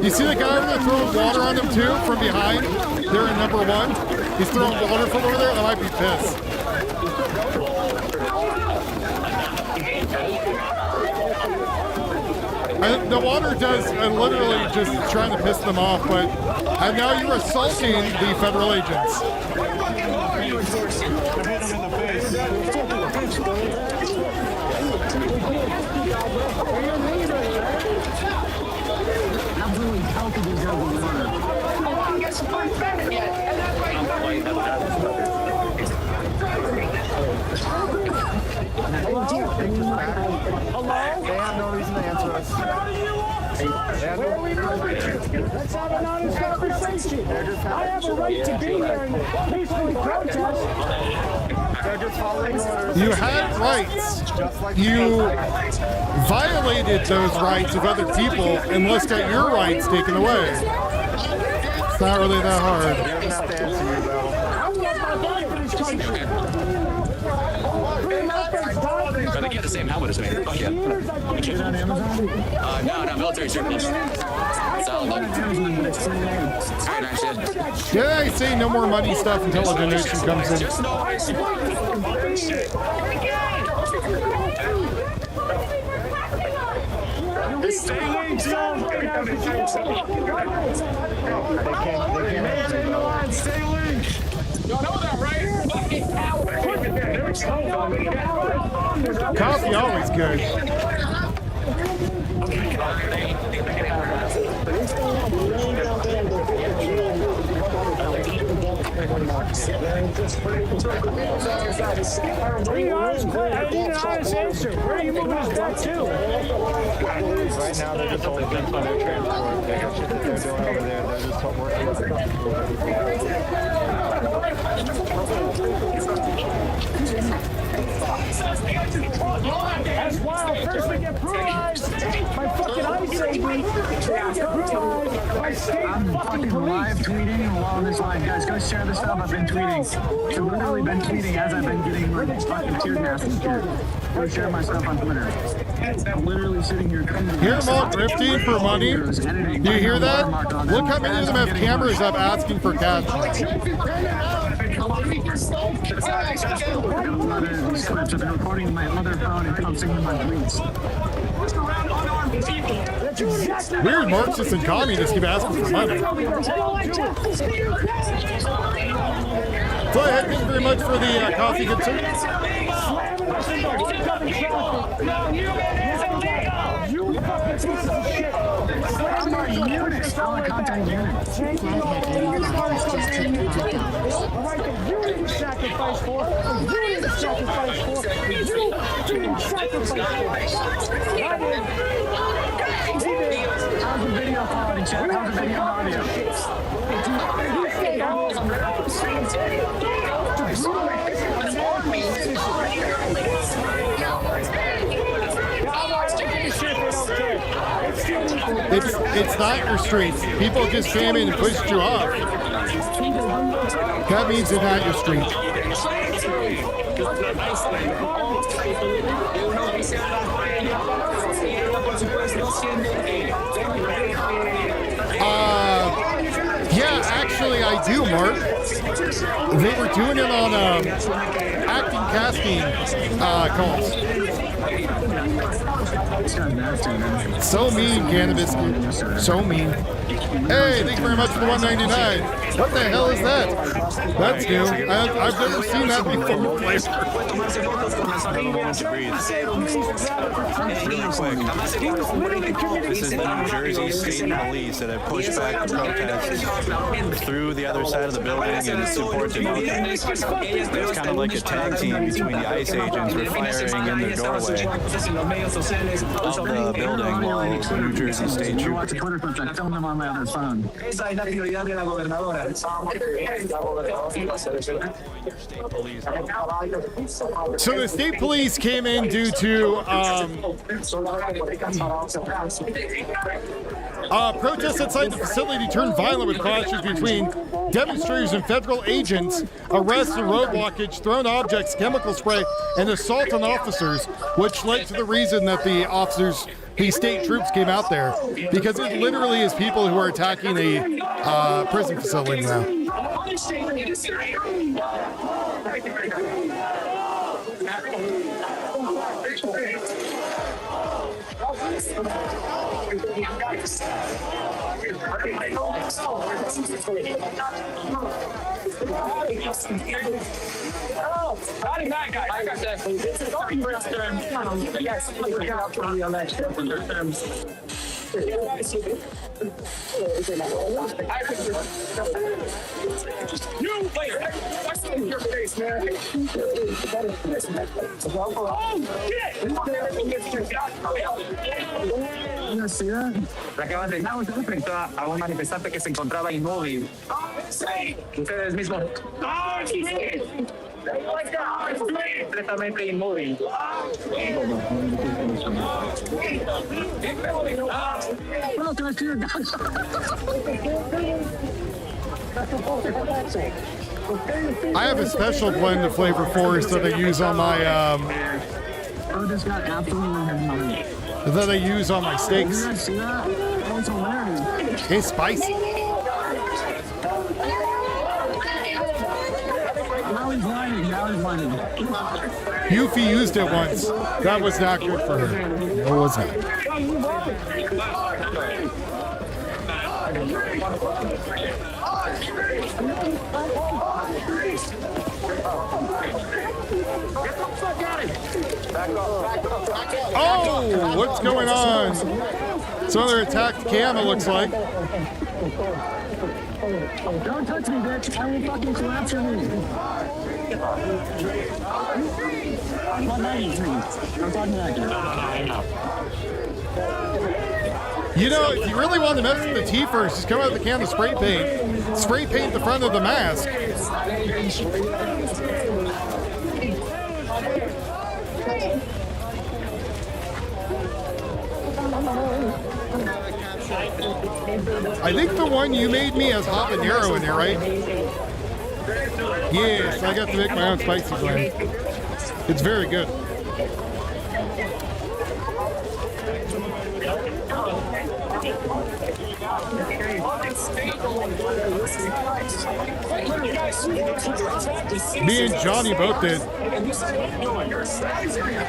You see the guy over there throwing water on them too from behind? They're in number 1. He's throwing water from over there. That might be piss. And the water does literally just trying to piss them off, but and now you're assaulting the federal agents. Absolutely pelted his elbow with water. Hello? They have no reason to answer us. Where are we moving? Let's have an honest conversation. I have a right to be here and peacefully protest. They're just following orders. You had rights. You violated those rights of other people and let's get your rights taken away. It's not really that hard. They don't have to answer you, though. I think you had the same helmet as me. Fuck yeah. Get it on Amazon? No, military surplus. Solid. Very nice shit. Yeah, I say no more money stuff until a donation comes in. Stay linked. You know that, right? Coffee always good. I need an honest answer. Where are you moving this back to? Right now, they're just holding things on their transport. They got shit that they're doing over there. They're just working with That's wild. First we get brutalized by fucking ice agents. Then we get brutalized by state fucking police. Live tweeting along this line. Guys, go share this stuff. I've been tweeting. I've literally been tweeting as I've been getting my fucking tear gas and shit. Go share my stuff on Twitter. I'm literally sitting here tweeting. Hear them all grifting for money? Do you hear that? Look how many of them have cameras up asking for cash. These clips have been recording my other phone and posting them on tweets. Weird Marxists and communists keep asking for money. So thank you very much for the coffee, good sir. You fucking piece of shit. I'm a unit. I'm a content unit. Alright, that you didn't sacrifice for, you didn't sacrifice for, you didn't sacrifice for. I did. He did. How's the video quality, chat? How's the video audio? You stayed It's not your streets. People just came in and pushed you off. That means it's not your street. Yeah, actually I do, Mark. They were doing it on acting casting calls. So mean, Cannabis. So mean. Hey, thank you very much for the $1.99. What the hell is that? That's new. I've never seen that before. Really quick. This is the New Jersey State Police that have pushed back the protests through the other side of the building, and it's important to note that it's kind of like a tag team between the ICE agents who are firing in their doorway of the building while New Jersey State troopers. Twitter clips. I filmed them on my other his phone. Esa es la prioridad de la gobernadora. So the state police came in due to protests outside the facility turned violent with clashes between demonstrators and federal agents, arrests and road blockage, thrown objects, chemical spray, and assault on officers, which led to the reason that the state troops came out there, because it literally is people who are attacking a prison facility now. Your face, man. Recabamos respecto a un manifestante que se encontraba inmóvil. Ustedes mismos. Completamente inmóvil. I have a special blend of flavor force that I use on my that I use on my steaks. It's spicy. Yuffie used it once. That was not good for her. It was not. Oh, what's going on? Someone attacked Cam, it looks like. Don't touch me, bitch. I will fucking collapse your knee. I'm not talking to that guy. You know, if you really want to mess with the tea first, just come out with a can of spray paint. Spray paint the front of the mask. I think the one you made me has habanero in there, right? Yes, I got to make my own spicy blend. It's very good. Me and Johnny both did.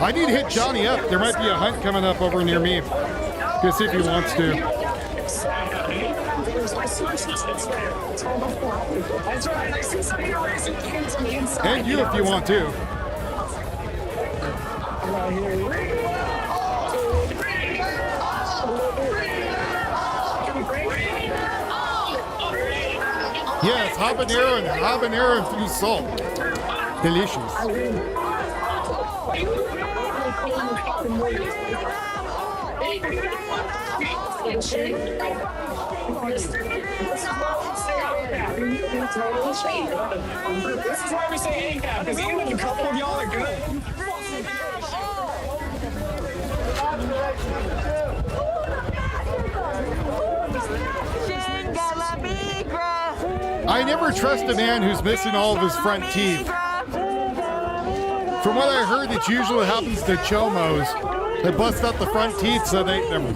I need to hit Johnny up. There might be a hunt coming up over near me. Go see if he wants to. And you if you want to. Yes, habanero infused salt. Delicious. This is why we say ACAP, because even if a couple of y'all are good. I never trust a man who's missing all of his front teeth. From what I heard, it usually happens to chomos. They bust out the front teeth so they never.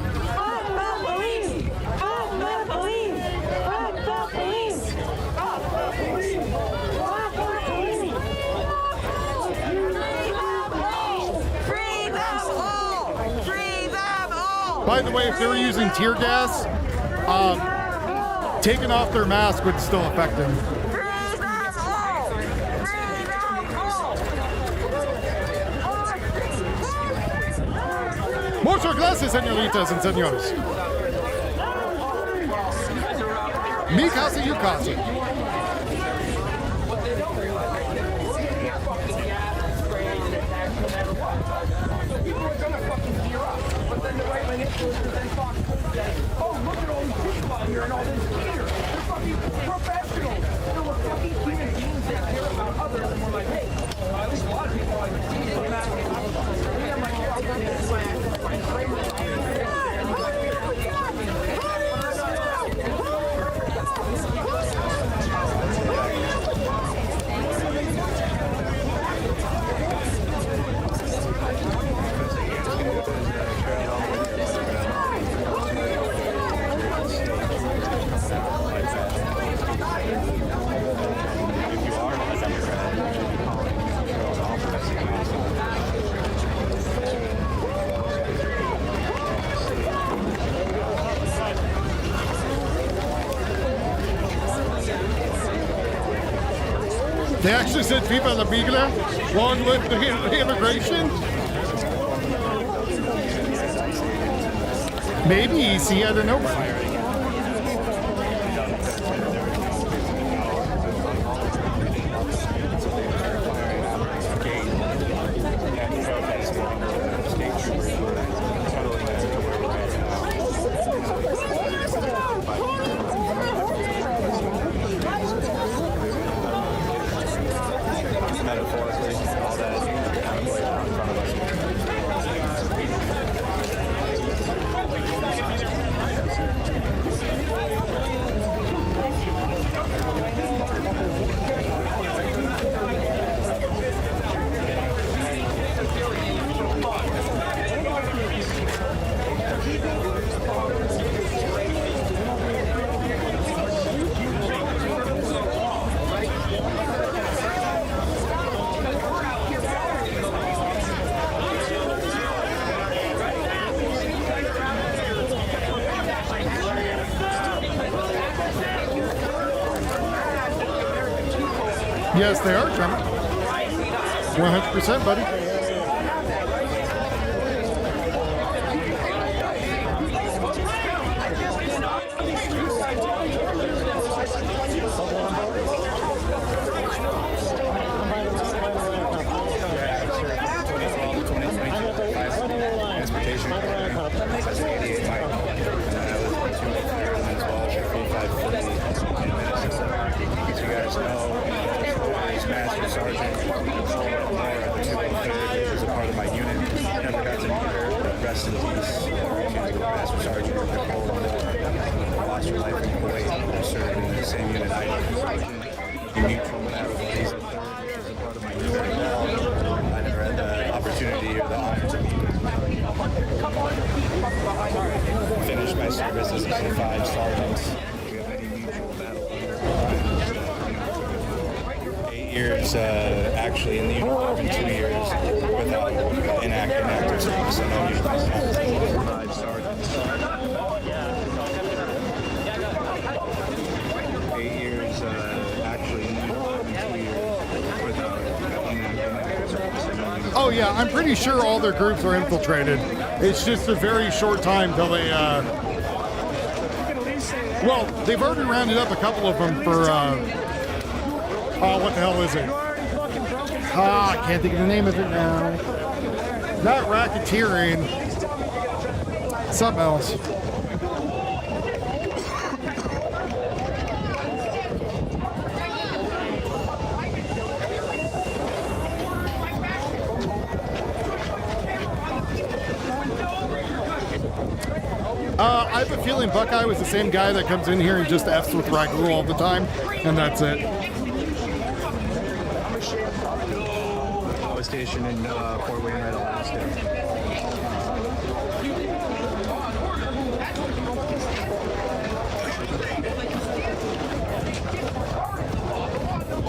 By the way, if they were using tear gas, taking off their mask would still affect them. Muchas gracias, señoritas and señores. Mi casa, you casa. say, oh, look at all these people out here and all this gear. They're fucking professionals. They were fucking human beings that care about others. And we're like, hey, at least a lot of people are like, They actually said Viva la Bigla, long live the immigration. Maybe easy, I don't know. Metaphorically, all that kind of played out in front of us. Yes, they are, Trevor. 100%, buddy. Transportation. That's 88 mile. And then I was 203 and as well, 550 in Minnesota. As you guys know, Master Sergeant, the 203rd was a part of my unit. Never got to meet her, but rest in peace. Master Sergeant Nicole lost her life in Kuwait. I served in the same unit I did. Mutual with He's a part of my unit. I never had the opportunity or the honor to meet her. Finished my service as a 5 sergeant. We have many mutual battles. 8 years actually in the unit, and 2 years without inactive service. So no mutual 5 sergeants. 8 years actually in the unit, and 2 years without inactive service. So no mutual. Oh yeah, I'm pretty sure all their groups are infiltrated. It's just a very short time till they, well, they've already rounded up a couple of them for, what the hell is it? I can't think of the name of it now. Not racketeering. Something else. I have a feeling Buckeye was the same guy that comes in here and just F's with Ragu all the time, and that's it. I was stationed in Fort Wainwright, Alaska.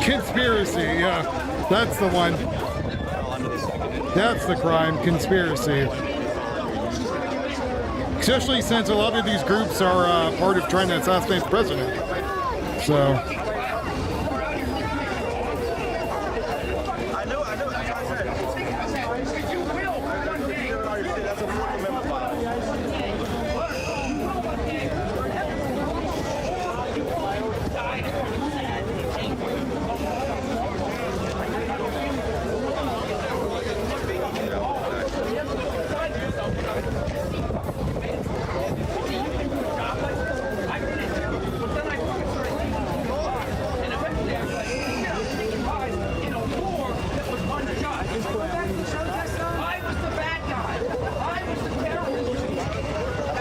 Conspiracy, yeah. That's the one. That's the crime, conspiracy. Especially since a lot of these groups are part of trying to assassinate the president. So.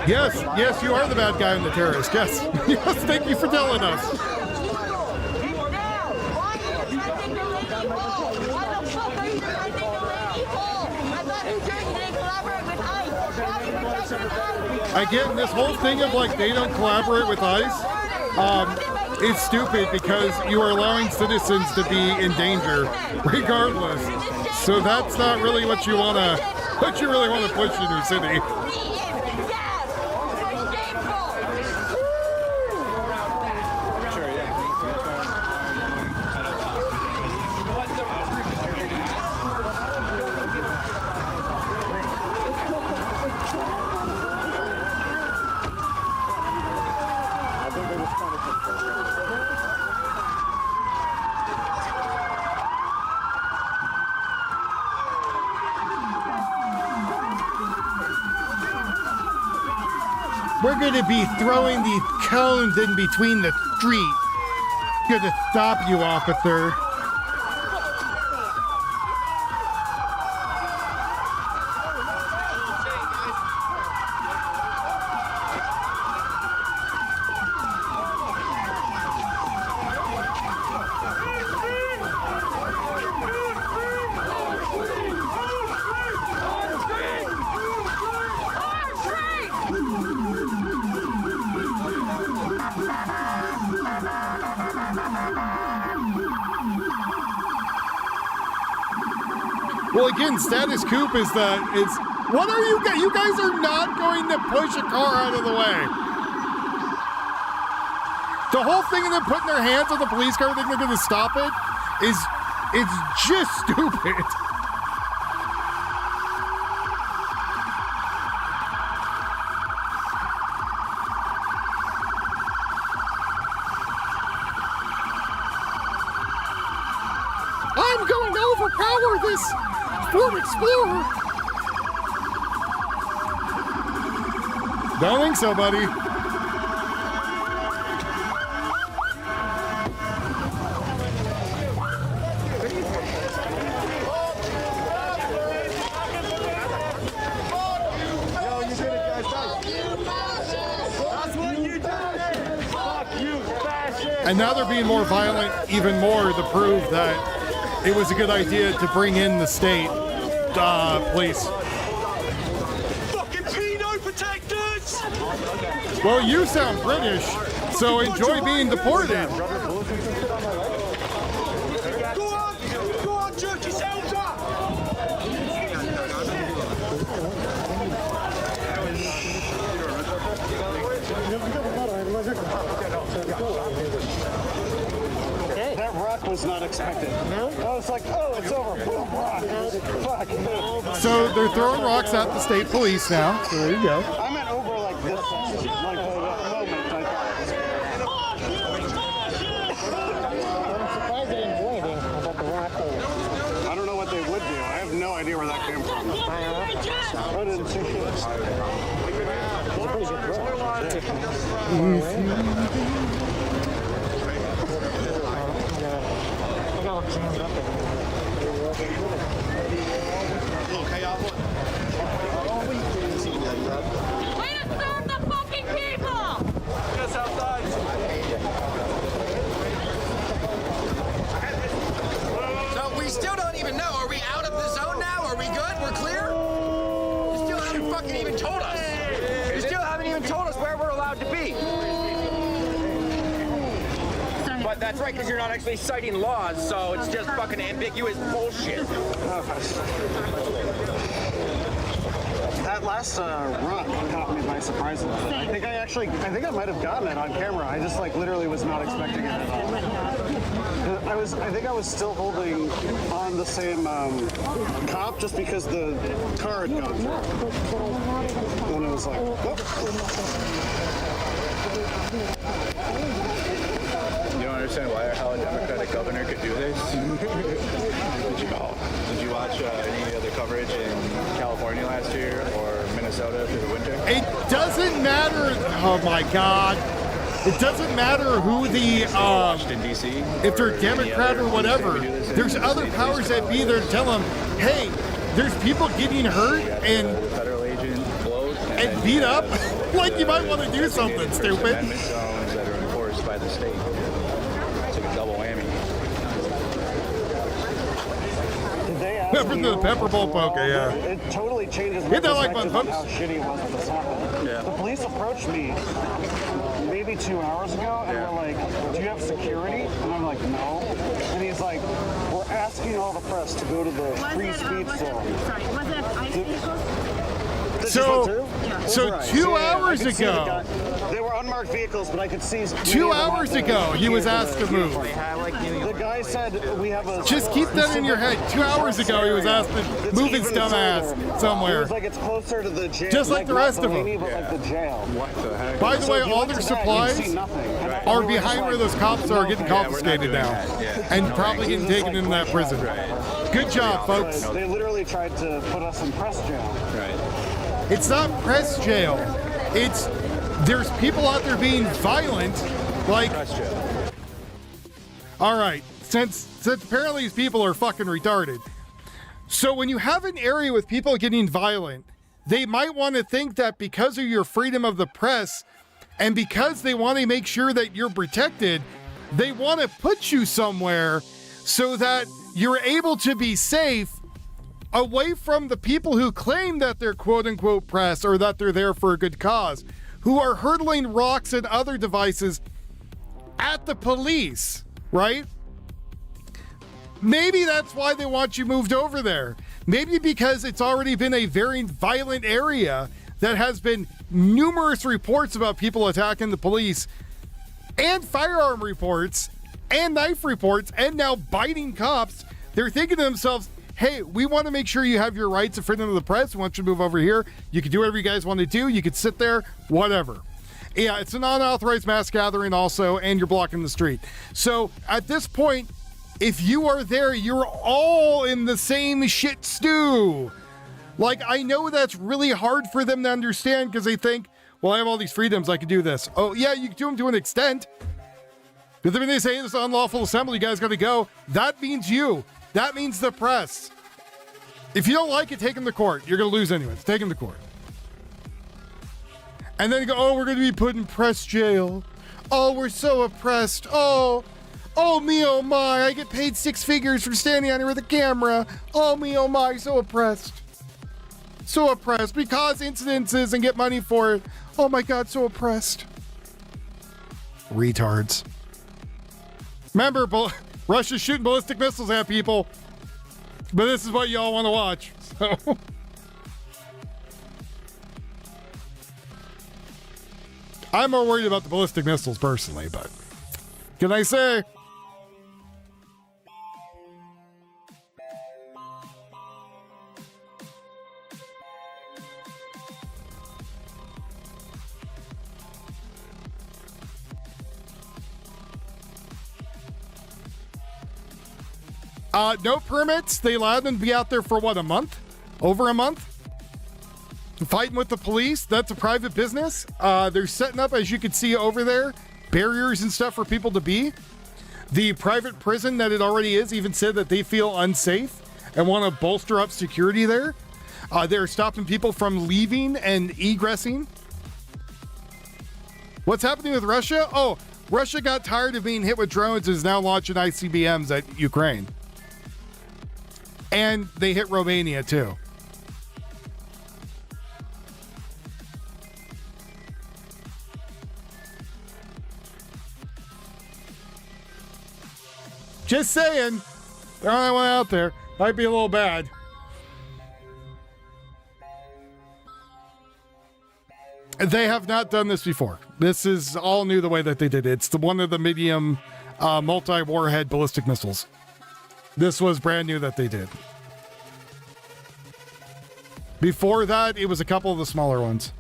Yes, you are the bad guy and the terrorist. Yes. Yes, thank you for telling us. Again, this whole thing of like they don't collaborate with ICE is stupid because you are allowing citizens to be in danger regardless. So that's not really what you really want to push in your city. We're going to be throwing the cones in between the street. Going to stop you, officer. Well, again, status coup is that what are you guys? You guys are not going to push a car out of the way. The whole thing of them putting their hands on the police car, thinking they're going to stop it, it's just stupid. I'm going to overpower this Ford Explorer. Don't think so, buddy. And now they're being more violent, even more to prove that it was a good idea to bring in the state police. Fucking pedo protectors! Well, you sound British, so enjoy being deported. Go on, jerk yourselves up! That rock was not expected. No? I was like, oh, it's over. Boom, rock. Fuck. So they're throwing rocks at the state police now. So there you go. I meant over like this. Like the moment. I'm surprised they didn't do anything about the rock. I don't know what they would do. I have no idea where that came from. I didn't see So we still don't even know. Are we out of the zone now? Are we good? We're clear? You still haven't fucking even told us. You still haven't even told us where we're allowed to be. But that's right, because you're not actually citing laws, so it's just fucking ambiguous bullshit. That last rock caught me by surprise a little bit. I think I might have gotten it on camera. I just like literally was not expecting it at all. I think I was still holding on the same cop just because the car had gone through. And it was like, whoop. You don't understand how a Democratic governor could do this? Did you watch any other coverage in California last year or Minnesota through the winter? It doesn't matter. Oh my God. It doesn't matter who the Washington D.C. if they're Democrat or whatever. There's other powers that be there to tell them, hey, there's people getting hurt and federal agent blows and beat up. Like you might want to do something stupid. Amendment zones that are enforced by the state. It's like a double whammy. Remember the Pepper Bowl poker, yeah. It totally changes my Hit that like perspective button, of how folks. shitty it was when this happened. Yeah. The police approached me maybe 2 hours ago and were like, do you have security? And I'm like, no. And he's like, we're asking all the press to go to the free speech zone. Sorry, was it ICE vehicles? So 2 hours I could see the ago, guy- they were unmarked vehicles, but I could see 2 hours ago, he was asked to move. The guy said we have a. Just keep that in your head. 2 hours ago, he was asked to move his dumb ass It somewhere. was like it's closer to the jail. Just like the rest of them. But like the jail. What the heck? By the So way, if you all went their to that, you'd supplies see nothing. And are everyone was behind where like, those cops are getting Yeah, we're not confiscated doing now. that. Yeah. And No probably thanks. getting taken into that prison. Good job, folks. They literally tried to put us in press jail. Right. It's not press jail. There's people out there being violent, like. All right, since apparently these people are fucking retarded. So when you have an area with people getting violent, they might want to think that because of your freedom of the press and because they want to make sure that you're protected, they want to put you somewhere so that you're able to be safe away from the people who claim that they're quote unquote press or that they're there for a good cause, who are hurtling rocks and other devices at the police, right? Maybe that's why they want you moved over there. Maybe because it's already been a very violent area that has been numerous reports about people attacking the police and firearm reports and knife reports and now biting cops. They're thinking to themselves, hey, we want to make sure you have your rights and freedom of the press. We want you to move over here. You can do whatever you guys want to do. You can sit there, whatever. Yeah, it's an unauthorized mass gathering also, and you're blocking the street. So at this point, if you are there, you're all in the same shit stew. Like, I know that's really hard for them to understand because they think, well, I have all these freedoms. I can do this. Oh, yeah, you can do them to an extent. But then when they say it's an unlawful assembly, you guys got to go. That means you. That means the press. If you don't like it, take them to court. You're going to lose anyways. Take them to court. And then you go, oh, we're going to be put in press jail. Oh, we're so oppressed. Oh me, oh my. I get paid 6 figures for standing out here with a camera. Oh me, oh my. So oppressed. So oppressed. We cause incidences and get money for it. Oh my God, so oppressed. Retards. Remember, Russia's shooting ballistic missiles at people. But this is what y'all want to watch. So. I'm more worried about the ballistic missiles personally, but can I say? No permits. They allowed them to be out there for what, a month? Over a month? Fighting with the police. That's a private business. They're setting up, as you can see over there, barriers and stuff for people to be. The private prison that it already is even said that they feel unsafe and want to bolster up security there. They're stopping people from leaving and egressing. What's happening with Russia? Oh, Russia got tired of being hit with drones and is now launching ICBMs at Ukraine. And they hit Romania too. Just saying. They're only one out there. Might be a little bad. They have not done this before. This is all new the way that they did it. It's one of the medium multi-warhead ballistic missiles. This was brand new that they did. Before that, it was a couple of the smaller ones.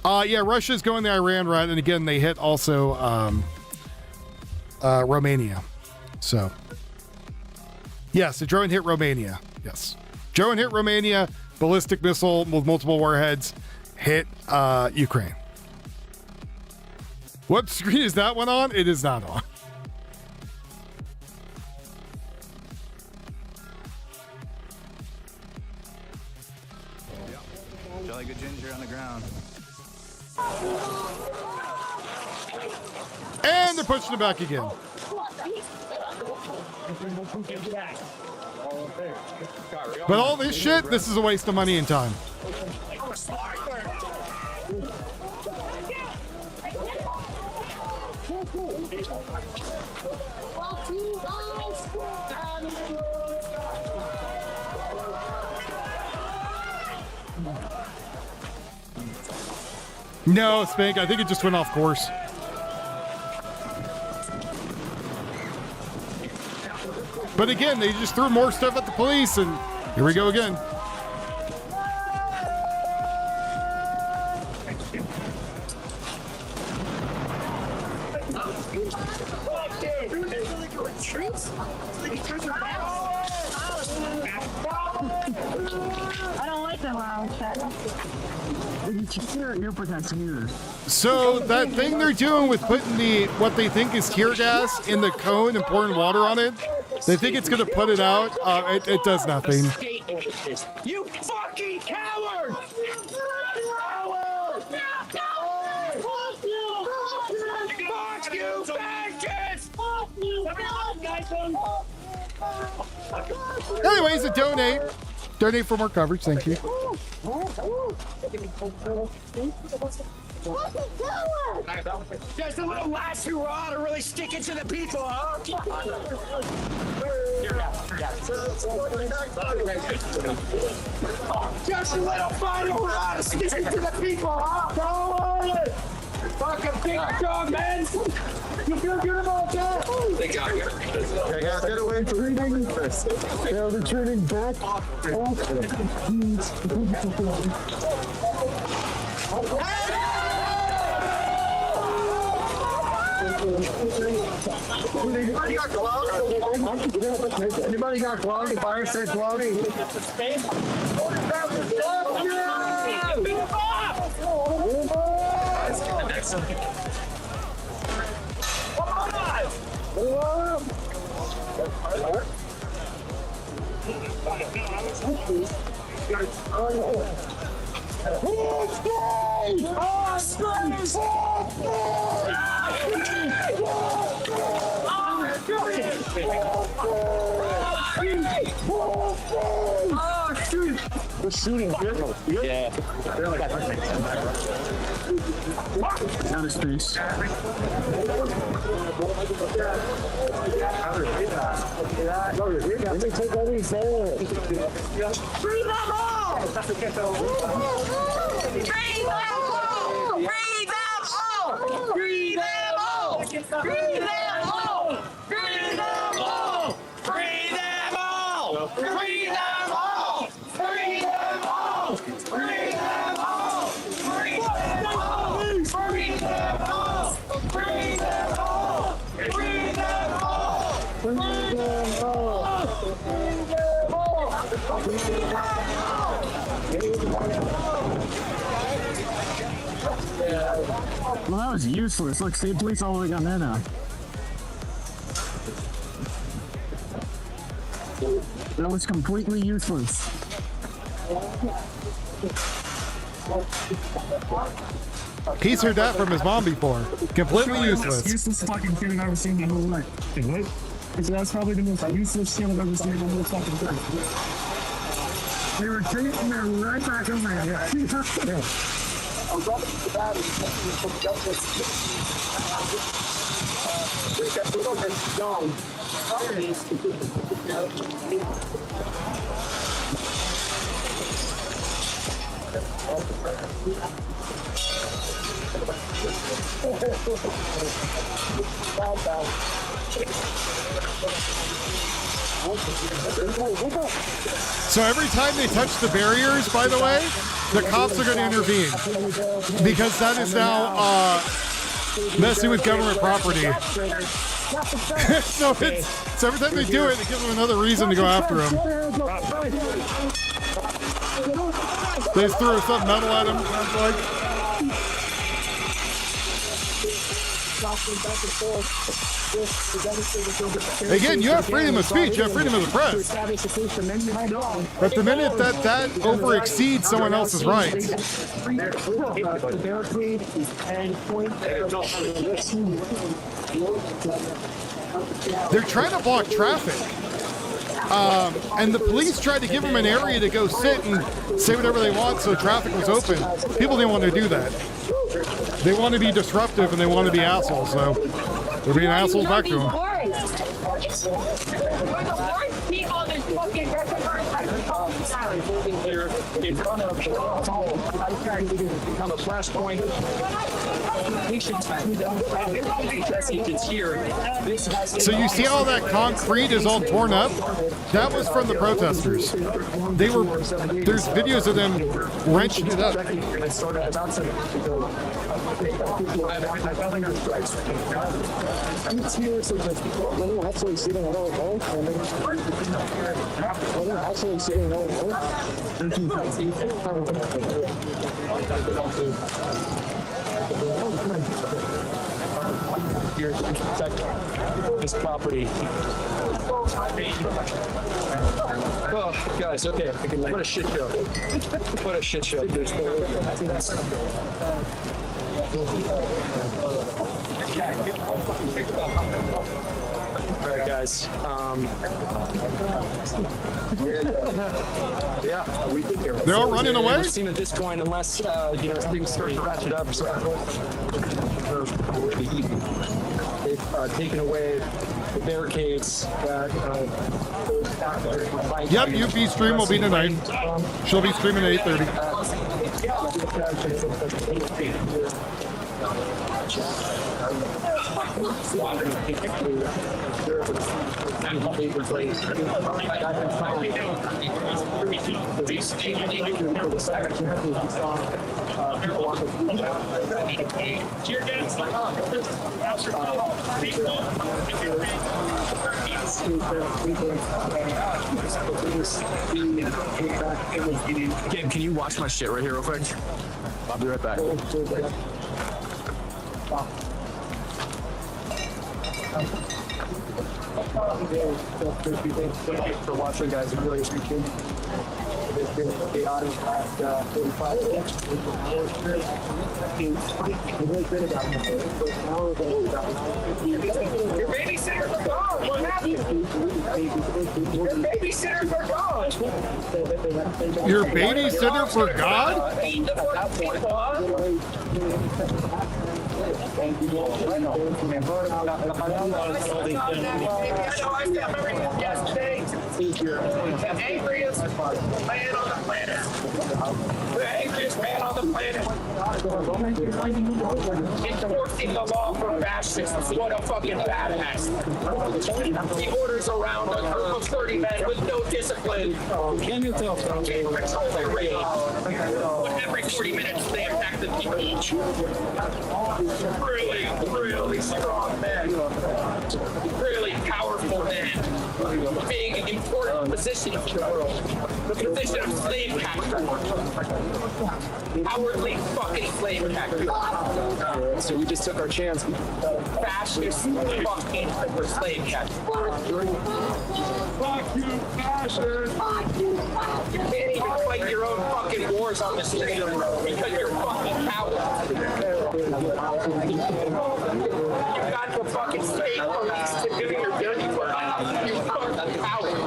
Yeah, Russia's going the Iran route, and again, they hit also Romania. So, yes, the drone hit Romania. Yes. Drone hit Romania, ballistic missile with multiple warheads hit Ukraine. What screen is that one on? It is not on. like a ginger on the ground. And they're pushing it back again. But all this shit, this is a waste of money and time. No, Spank, I think it just went off course. But again, they just threw more stuff at the police, and here we go again. I don't like that loud shit. Ear protection. So that thing they're doing with putting what they think is tear gas in the cone and pouring water on it, they think it's going to put it out. It does nothing. You fucking coward! Fuck you, bastards! Anyways, donate for more coverage. Thank you. Just a little last hurrah to really stick it to the people, huh? Just a little final hurrah to stick it to the people, huh? Go on! Fucking big dog, man! You feel good about that? They got you. Get away from reading. They're returning back. Anybody got gloves? Anybody got gloves? Fire said gloves. We're shooting people. Yeah. Out of space. Let me take all these there. Free them all! Free them all! Free them all! Free them all! Free them all! Free them all! Free them all! Free them all! Free them all! Free them all! Free them all! Free them all! Free them all! Free them all! Free them Well, that was useless. Look, state police all the way down there now. That was completely useless. He's heard that from his mom before. Completely useless. Useless fucking shit I've ever seen in my whole life. What? That's probably the most useless shit I've ever seen in my whole fucking life. They were taking me right back in my head. So every time they touch the barriers, by the way, the cops are going to intervene because that is now messing with government property. so every time they do it, it gives them another reason to go after them. They just threw some metal at him. Again, you have freedom of speech, you have freedom of the press. But the minute that over exceeds someone else's rights, they're trying to block traffic. And the police tried to give them an area to go sit and say whatever they want so traffic was open. People didn't want to do that. They want to be disruptive and they want to be assholes, so they're being assholes back to them. Become a flashpoint. So you see all that concrete is all torn up? That was from the protesters. There's videos of them wrenching it up. Here to protect this property. Oh, guys, okay. What a shit show. What a shit show. All right, guys. Yeah, they're all running away. We've seen at this point, unless things start to ratchet up. They've taken away the barricades that. Yep, UP stream will be tonight. She'll be streaming at 8:30. Gabe, can you watch my shit right here real quick? I'll be right back. For watching, guys. I really appreciate it. It's been chaotic last 45 minutes. Your babysitters are gone. What happened? Your babysitters are gone. Your babysitter for God? The angriest man on the planet. The angriest man on the planet. Enforcing the law for fascists. What a fucking badass. He orders around a group of 30 men with no discipline. Can you tell from every 40 minutes they attack the beach. Really strong men. Really powerful men. Being in important positions in the world. The position of slave catcher. Cowardly fucking slave catcher. So we just took our chance. Fascist fucking slave catcher. Fuck you, fascist! You can't even fight your own fucking wars on the street because you're fucking cowards. You got the fucking state police to do your dirty work. You fucking coward.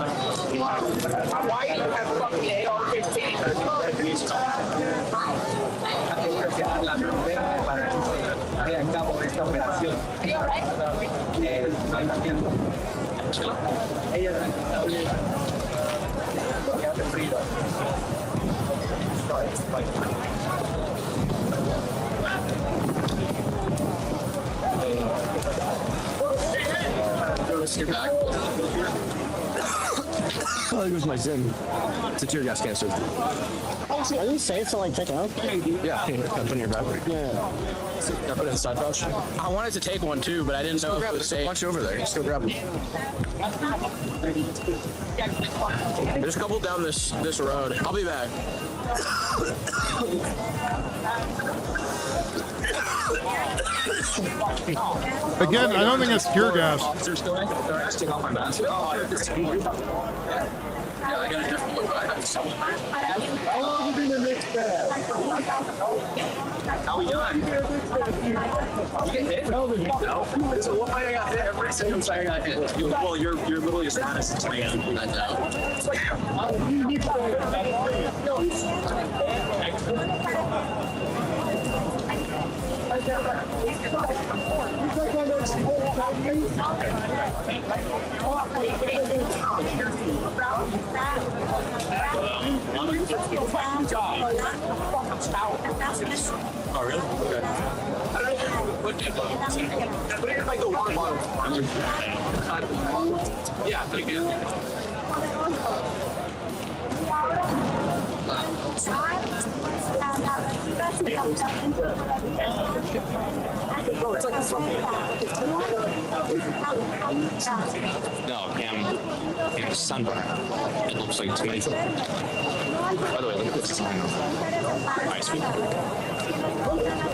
Why do you have fucking AR-15s? You're back. Oh, there goes my Zim. It's a tear gas canister. Are you safe to like pick up? Yeah, I put in your bag. Yeah. I put it in the side pouch. I wanted to take one too, but I didn't know if it was safe. Watch over there. Just go grab them. There's a couple down this road. I'll be back. Again, I don't think it's tear gas. Take off my mask. Yeah, I gotta definitely buy that. How we doing? You get hit? No. So what fight I got hit? Every single fight I got hit. Well, you're literally a status man. I know. Oh, really? Okay. But it's like the water bottle. Yeah, thank you. No, I'm sunburned. It looks like tomato. By the way, look at this sign. Ice cream.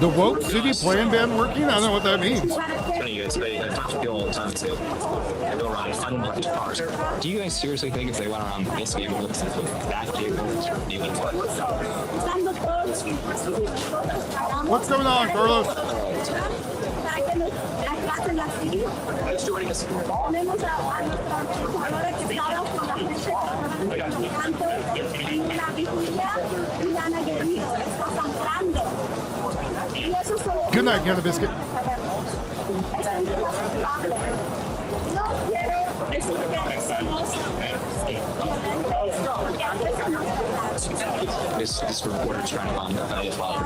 The woke city plan ban working? I don't know what that means. It's funny, you guys. They talk to people all the time too. They go around unmarked cars. Do you guys seriously think if they went around this game with that vehicle, you would what? What's going on, Carlos? Who's joining us? Good night, Canna Biscuit. This reporter's trying to find out how you follow.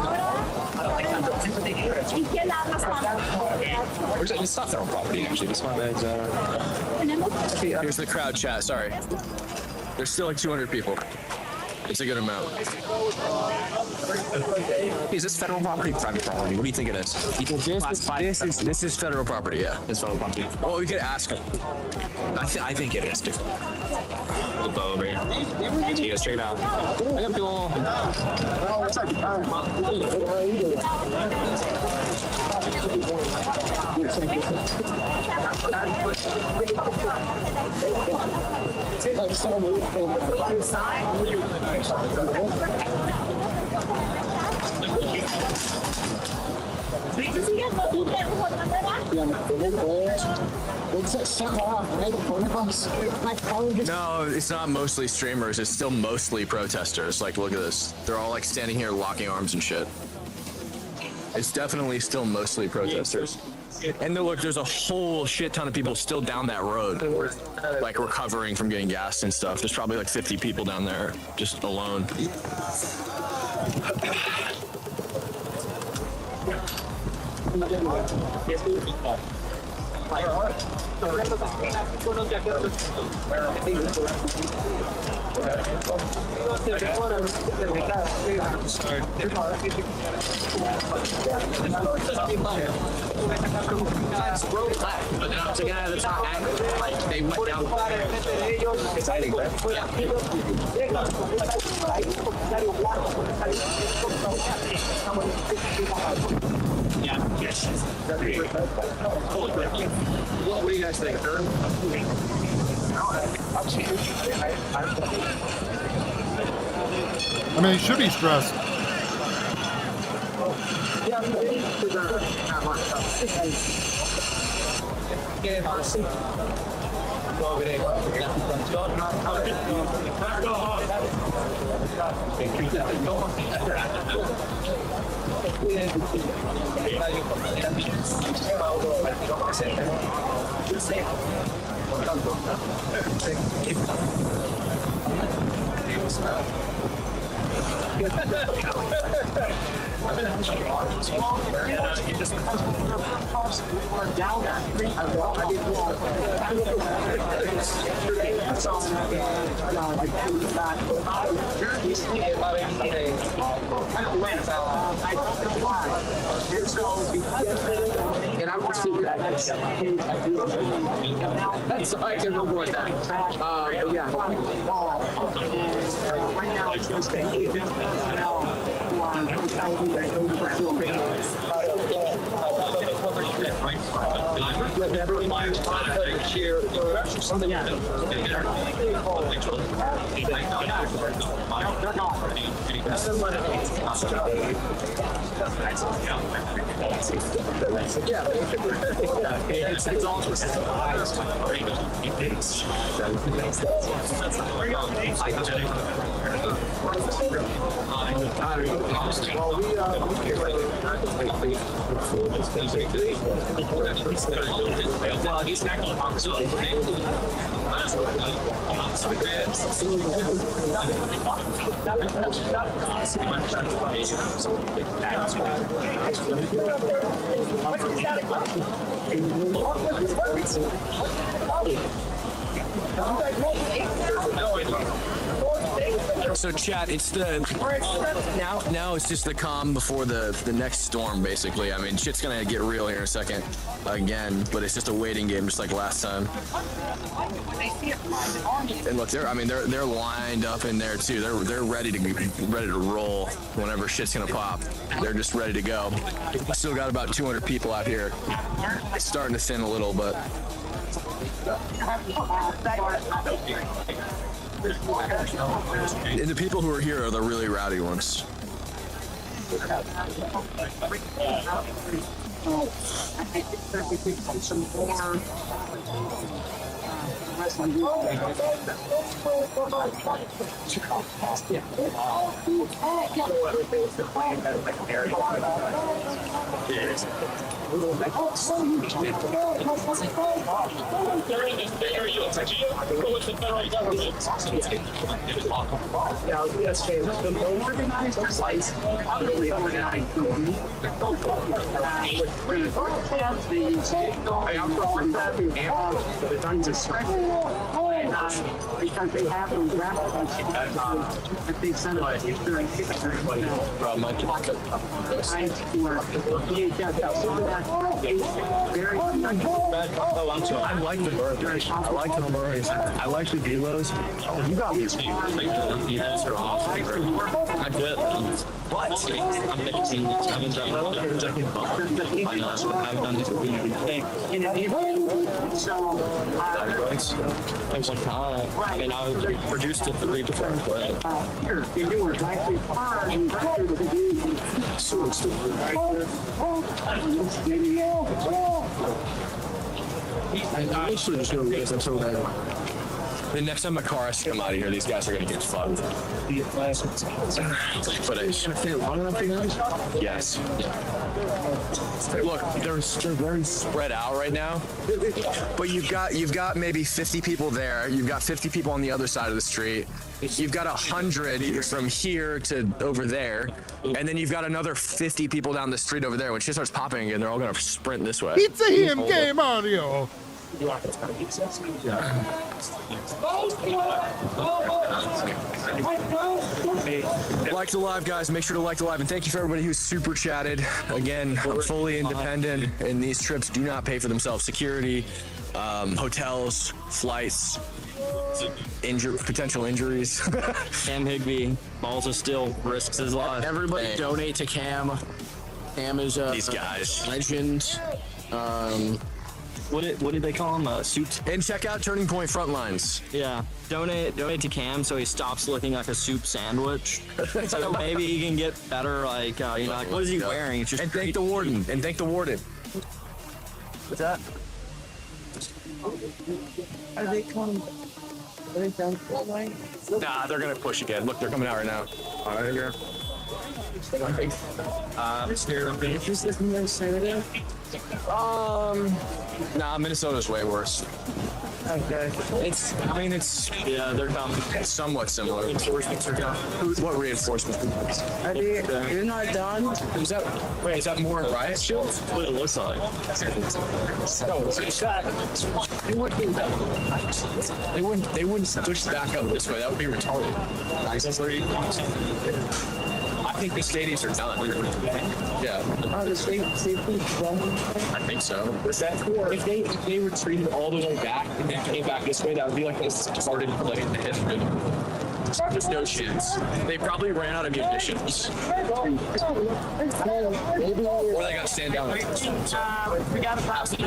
It's not federal property, actually. This one is, here's the crowd chat, sorry. There's still like 200 people. It's a good amount. Is this federal property or private property? What do you think it is? This is federal property, yeah. It's federal property. Well, we could ask him. I think it is, dude. The bow over here. See you straight out. I got people. No, it's not mostly streamers. It's still mostly protesters. Like, look at this. They're all like standing here locking arms and shit. It's definitely still mostly protesters. And look, there's a whole shit ton of people still down that road, like recovering from getting gassed and stuff. There's probably like 50 people down there just alone. They went down. Exciting, right? Yeah. Yes. What do you guys think, sir? I mean, he should be stressed. That's I can avoid that. Yeah. Right now it's everyone cheer for something else. It's all So chat, it's the now it's just the calm before the next storm, basically. I mean, shit's gonna get real here in a second again, but it's just a waiting game, just like last time. And look, they're lined up in there too. They're ready to roll whenever shit's gonna pop. They're just ready to go. Still got about 200 people out here. It's starting to thin a little, but. And the people who are here are the really rowdy ones. Because they have those raffles that they send us during I like the burgers. I like the burgers. I like the kilos. Oh, you got these. These are awesome. I did. What? I'm 15. I haven't done this. I mean, I produced it 3 different ways. I'm actually just going to get until then. The next time a car has to come out of here, these guys are going to get fucked. But it's going to stay long enough for you guys? Yes. Look, they're very spread out right now. But you've got maybe 50 people there. You've got 50 people on the other side of the street. You've got 100 from here to over there, and then you've got another 50 people down the street over there. When shit starts popping again, they're all going to sprint this way. It's a him game audio. Like the live, guys. Make sure to like the live, and thank you for everybody who's super chatted. Again, I'm fully independent, and these trips do not pay for themselves. Security, hotels, flights, potential injuries. Cam Higbee, balls of steel, risks his life. Everybody donate to Cam. Cam is these guys. Legend. What did they call him? Suit. And check out Turning Point Frontlines. Yeah, donate to Cam so he stops looking like a soup sandwich. So maybe he can get better. Like like, what is he wearing? It's just and thank the warden. What's that? Are they coming? Are they done for the night? Nah, they're gonna push again. Look, they're coming out right now. All right, here. Is this Minnesota? Nah, Minnesota's way worse. Okay. They're coming. It's somewhat similar. Reinforcements are done. What reinforcements? Are they? You're not done? Is that more riot shields? What it looks like. They wouldn't switch back up this way. That would be retarded. I think the stadiums are done. Yeah. The stadiums done? I think so. If they retreated all the way back and then came back this way, that would be like they started playing the history. There's no chance. They probably ran out of munitions. Or they got to stand down. We got to pass it.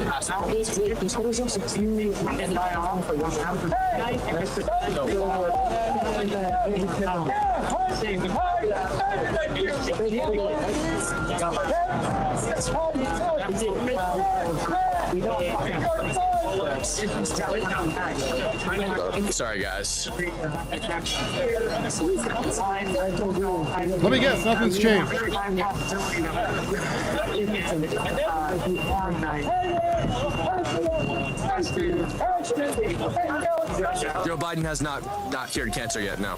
Sorry, guys. Let me guess, nothing's changed. Joe Biden has not cured cancer yet. No.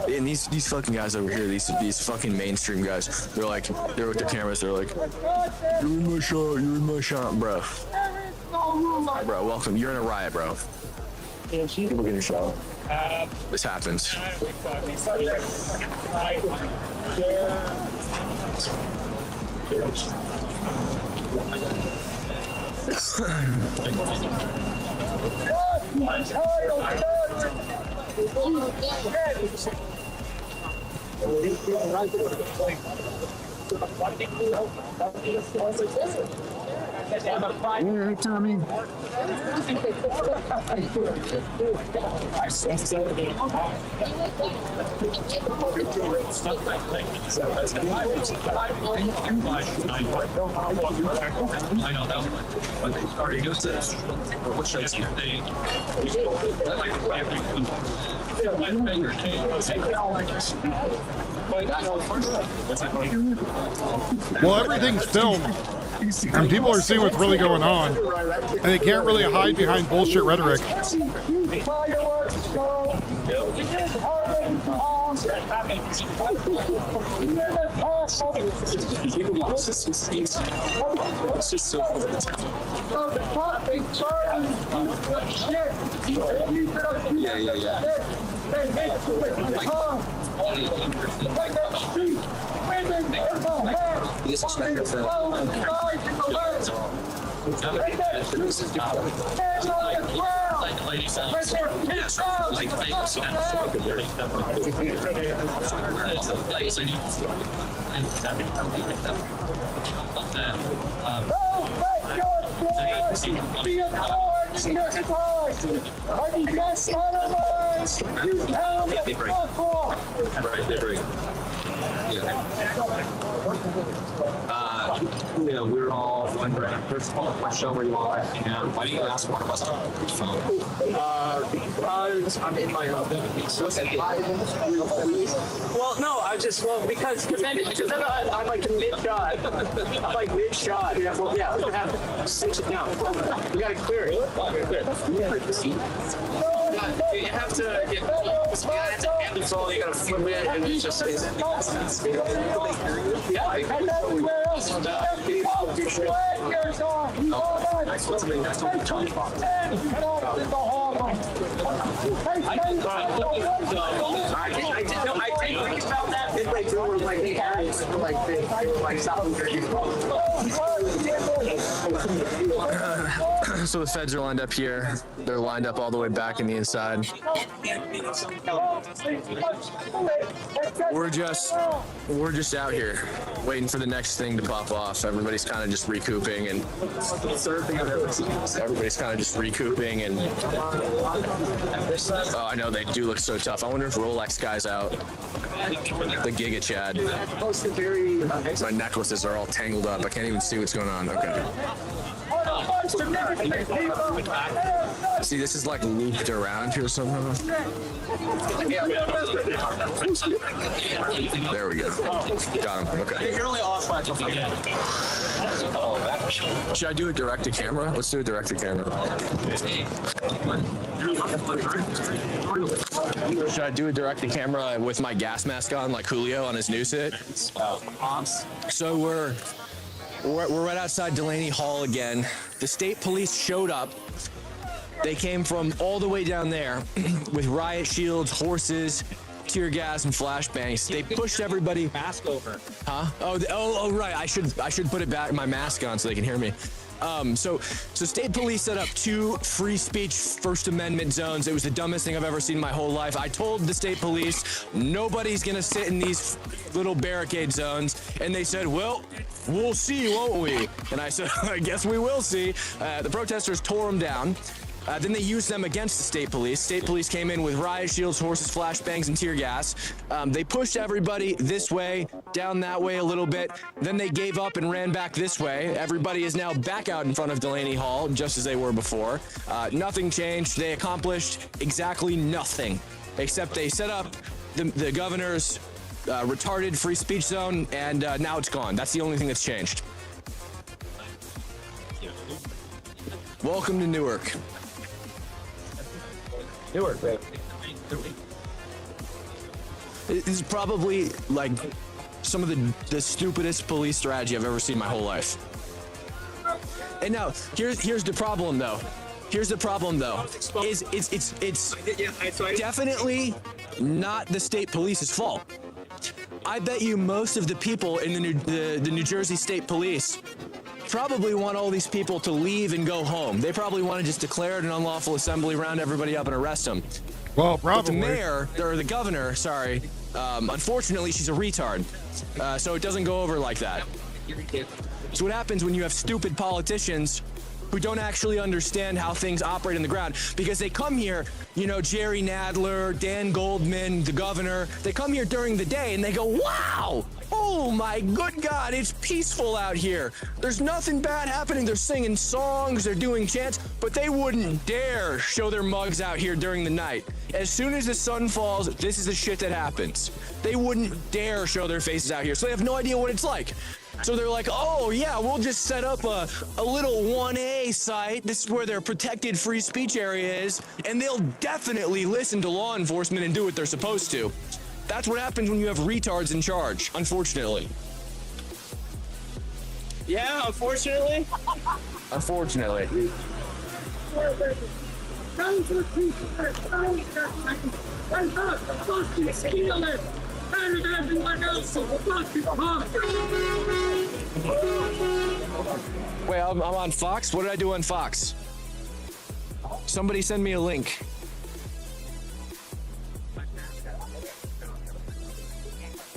And these fucking guys over here, these fucking mainstream guys, they're with the cameras, they're like, you're in my shot, bro. Bro, welcome. You're in a riot, bro. People getting shot. This happens. Hey, Tommy. Well, everything's filmed, and people are seeing what's really going on, and they can't really hide behind bullshit rhetoric. It's just so we're all wondering. First of all, show where you are, and why do you ask one of us to hold your phone? Because I'm in my own. Well, no, because then I'm like mid-shot. I'm like mid-shot. Yeah, well, yeah, we have to switch it down. We gotta clear it. You have to get hand control, you gotta flip it, and it's just So the feds are lined up here. They're lined up all the way back in the inside. We're just out here waiting for the next thing to pop off. Everybody's kind of just recouping and oh, I know they do look so tough. I wonder if Rolex guy's out. The Giga Chad. My necklaces are all tangled up. I can't even see what's going on. Okay. See, this is like looped around here somehow. There we go. Got him. Okay. You're only off by Should I do a direct to camera? Let's do a direct to camera. Should I do a direct to camera with my gas mask on, like Julio on his new sit? So we're right outside Delaney Hall again. The state police showed up. They came from all the way down there with riot shields, horses, tear gas, and flashbangs. They pushed everybody. Mask over. Huh? Oh, right. I should put it back, my mask on so they can hear me. So state police set up 2 free speech First Amendment zones. It was the dumbest thing I've ever seen in my whole life. I told the state police, nobody's gonna sit in these little barricade zones. And they said, well, we'll see, won't we? And I said, I guess we will see. The protesters tore them down. Then they used them against the state police. State police came in with riot shields, horses, flashbangs, and tear gas. They pushed everybody this way, down that way a little bit. Then they gave up and ran back this way. Everybody is now back out in front of Delaney Hall, just as they were before. Nothing changed. They accomplished exactly nothing, except they set up the governor's retarded free speech zone, and now it's gone. That's the only thing that's changed. Welcome to Newark. Newark, baby. This is probably like some of the stupidest police strategy I've ever seen in my whole life. And now here's the problem though. Here's the problem though. Is it's definitely not the state police's fault. I bet you most of the people in the New Jersey State Police probably want all these people to leave and go home. They probably want to just declare it an unlawful assembly, round everybody up and arrest them. Well, probably. But the mayor, or the governor, sorry, unfortunately she's a retard. So it doesn't go over like that. So what happens when you have stupid politicians who don't actually understand how things operate on the ground? Because they come here, you know, Jerry Nadler, Dan Goldman, the governor, they come here during the day and they go, wow, oh my good God, it's peaceful out here. There's nothing bad happening. They're singing songs, they're doing chants, but they wouldn't dare show their mugs out here during the night. As soon as the sun falls, this is the shit that happens. They wouldn't dare show their faces out here, so they have no idea what it's like. So they're like, oh yeah, we'll just set up a little 1A site. This is where their protected free speech area is, and they'll definitely listen to law enforcement and do what they're supposed to. That's what happens when you have retards in charge, unfortunately. Yeah, unfortunately. Unfortunately. Wait, I'm on Fox? What did I do on Fox? Somebody send me a link.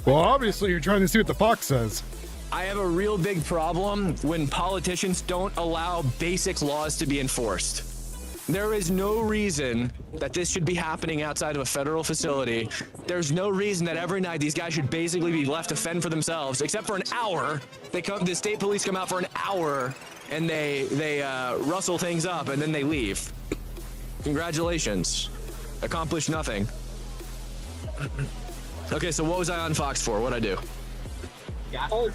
Well, obviously you're trying to see what the Fox says. I have a real big problem when politicians don't allow basic laws to be enforced. There is no reason that this should be happening outside of a federal facility. There's no reason that every night these guys should basically be left to fend for themselves, except for an hour. The state police come out for an hour and they rustle things up and then they leave. Congratulations. Accomplished nothing. Okay, so what was I on Fox for? What'd I do? Oh,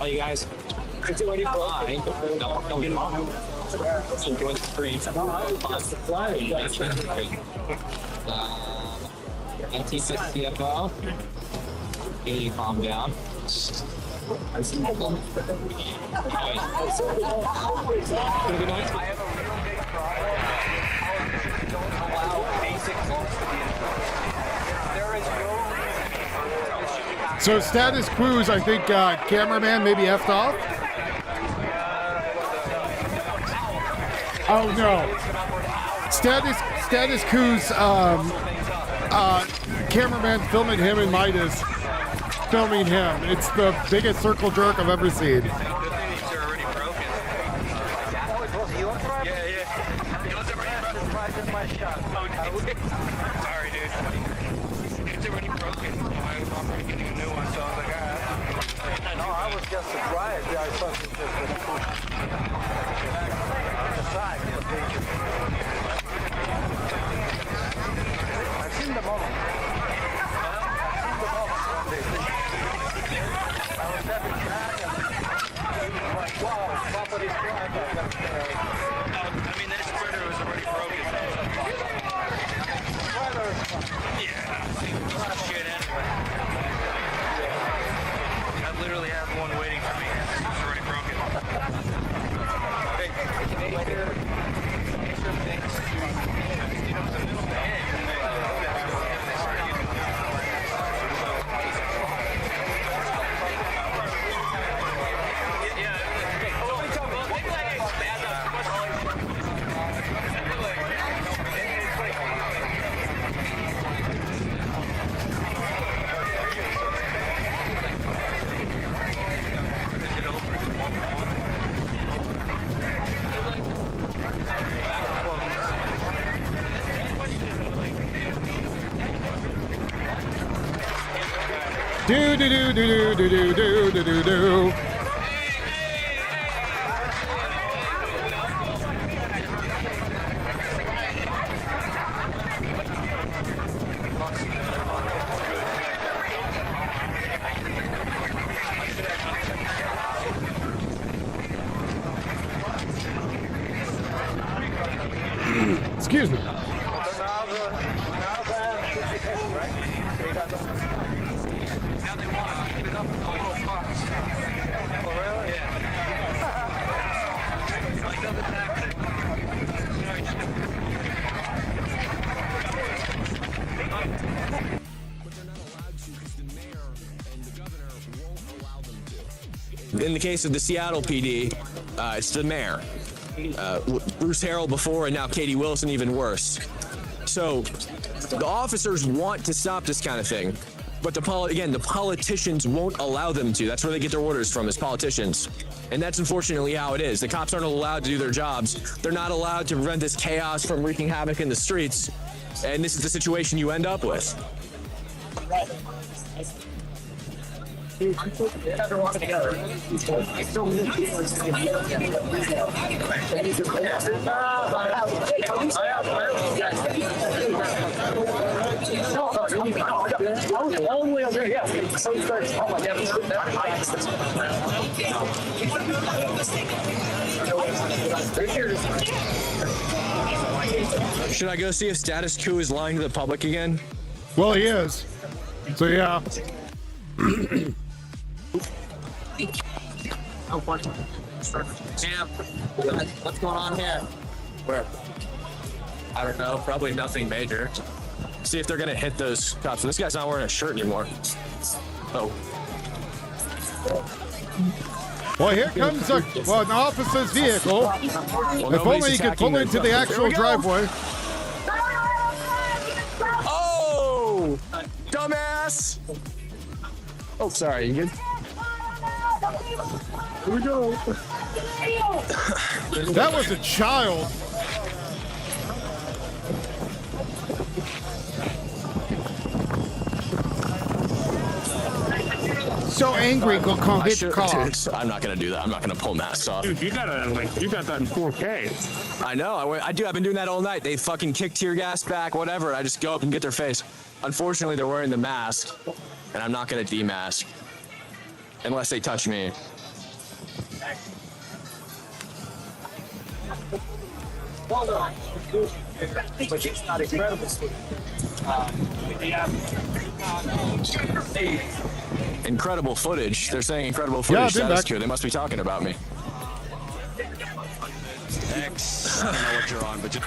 you guys, it's already flying. Don't get along. Enjoy the screen. Anti-CFO. Hey, calm down. I have a real big problem. Don't allow basic laws to be enforced. There is no reason. So status quo's, I think, cameraman maybe effed off. Oh no. Status quo's cameraman filming him and Midas filming him. It's the biggest circle jerk I've ever seen. Sorry, dude. It's already broken. I'm getting a new one, so I was like, alright. No, I was just surprised. I thought it was I've seen the moment. I was stepping back and like, wow, somebody's driving. I mean, this spreader was already broken. Yeah, shit anyway. I literally have one waiting for me. It's already broken. Do do do do do do do do do do. Excuse me. In the case of the Seattle PD, it's the mayor. Bruce Harrell before, and now Katie Wilson, even worse. So the officers want to stop this kind of thing, but the politicians won't allow them to. That's where they get their orders from, as politicians. And that's unfortunately how it is. The cops aren't allowed to do their jobs. They're not allowed to prevent this chaos from wreaking havoc in the streets. And this is the situation you end up with. Everyone together. All the way over here, yeah. So it starts. Oh my God. Should I go see if Status Quo is lying to the public again? Well, he is. So yeah. Champ, what's going on here? Where? I don't know. Probably nothing major. See if they're gonna hit those cops. This guy's not wearing a shirt anymore. Oh. Well, here comes an officer's vehicle. Well, if only he could pull into the actual driveway. Oh! Dumbass! Oh, sorry. You good? Here we go. That was a child. So angry, go come hit the car. I'm not gonna do that. I'm not gonna pull masks off. Dude, you got that in 4K. I know. I do. I've been doing that all night. They fucking kick tear gas back, whatever. I just go up and get their face. Unfortunately, they're wearing the mask, and I'm not gonna demask unless they touch me. But it's not incredible. Incredible footage. They're saying incredible footage. Yeah, Status Quo. They must be talking about me. X. I don't know what you're on, but just.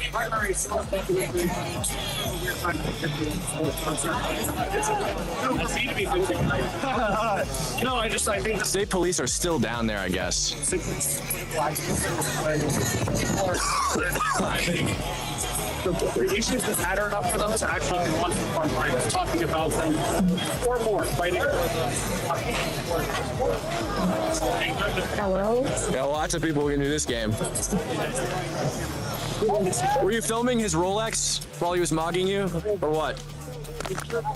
No, I think State police are still down there, I guess. the issues that matter enough for them to actually want the front line talking about them or more fighting. Hello? Yeah, lots of people can do this game. Were you filming his Rolex while he was mogging you, or what?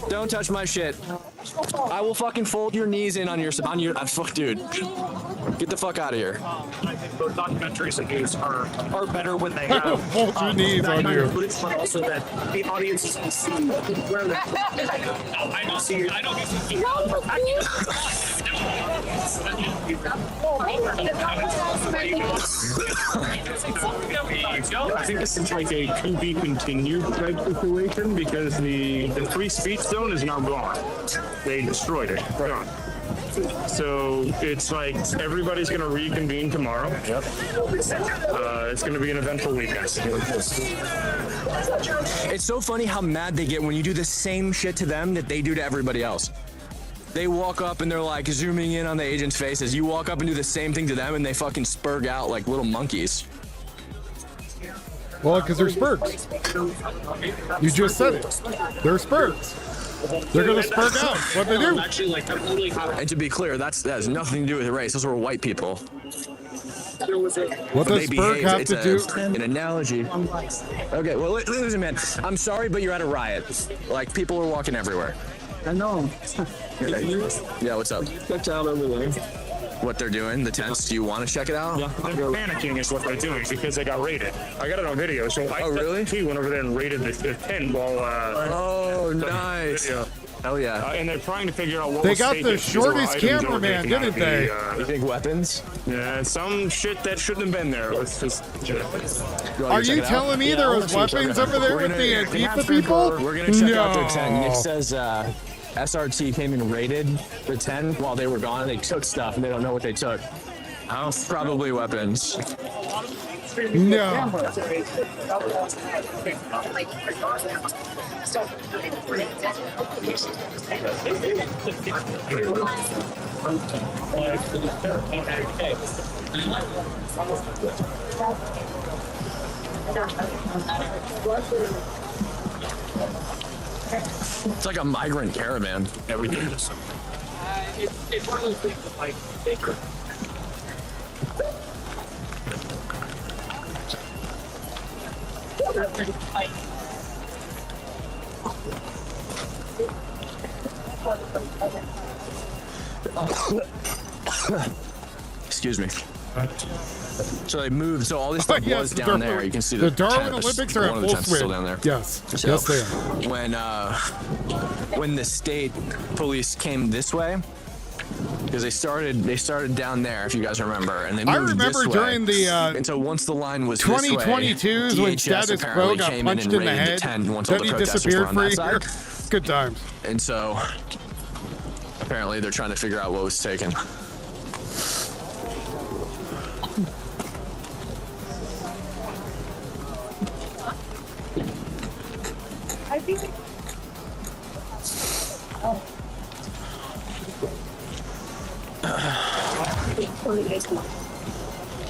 Don't touch my shit. I will fucking fold your knees in on your fuck, dude. Get the fuck out of here. Those documentaries that use are better when they have fold your knees on you. Footage, but also that the audience can see where they're. I don't see. I don't see. I think this is like a to be continued type situation because the free speech zone is now gone. They destroyed it. Gone. So it's like everybody's going to reconvene tomorrow. Yep. It's going to be an eventful weekend. It's so funny how mad they get when you do the same shit to them that they do to everybody else. They walk up and they're like zooming in on the agents' faces. You walk up and do the same thing to them and they fucking spurg out like little monkeys. Well, because they're spurgs. You just said it. They're spurgs. They're gonna spurg out. What they do? And to be clear, that has nothing to do with race. Those were white people. What does spurg have to do? An analogy. Okay, well, listen, man. I'm sorry, but you're at a riot. Like, people are walking everywhere. I know. Yeah, what's up? Check out over there. What they're doing, the tents. Do you want to check it out? Yeah. They're panicking is what they're doing because they got raided. I got it on video. So really? He went over there and raided the tent while. Oh, nice. Video. Hell yeah. And they're trying to figure out what They was got taken, the because there were shortest items that were cameraman, taken out of didn't they? You think weapons? Yeah, some shit that shouldn't have been there. Let's just. Are you telling me there was weapons over there with the Antifa people? We're gonna check out their tent. Nick says SRT came and raided the tent while they were gone. They took stuff and they don't know what they took. Probably weapons. No. It's like a migrant caravan. Everything is. It's one of those things that, like, they could. Excuse me. So they moved. So all this stuff was down there. You can see the the Darwin tent, Olympics are one at of the full tents is still swing. down there. Yes, So yes they are. when the state police came this way, because they started down there, if you guys remember, and they moved I remember this during way. the And so once the line was 2022s when DHS status quo apparently got came punched and in the raided head, tent once all then the he protesters disappeared were on for a that year. side. Good times. And so apparently they're trying to figure out what was taken. I think.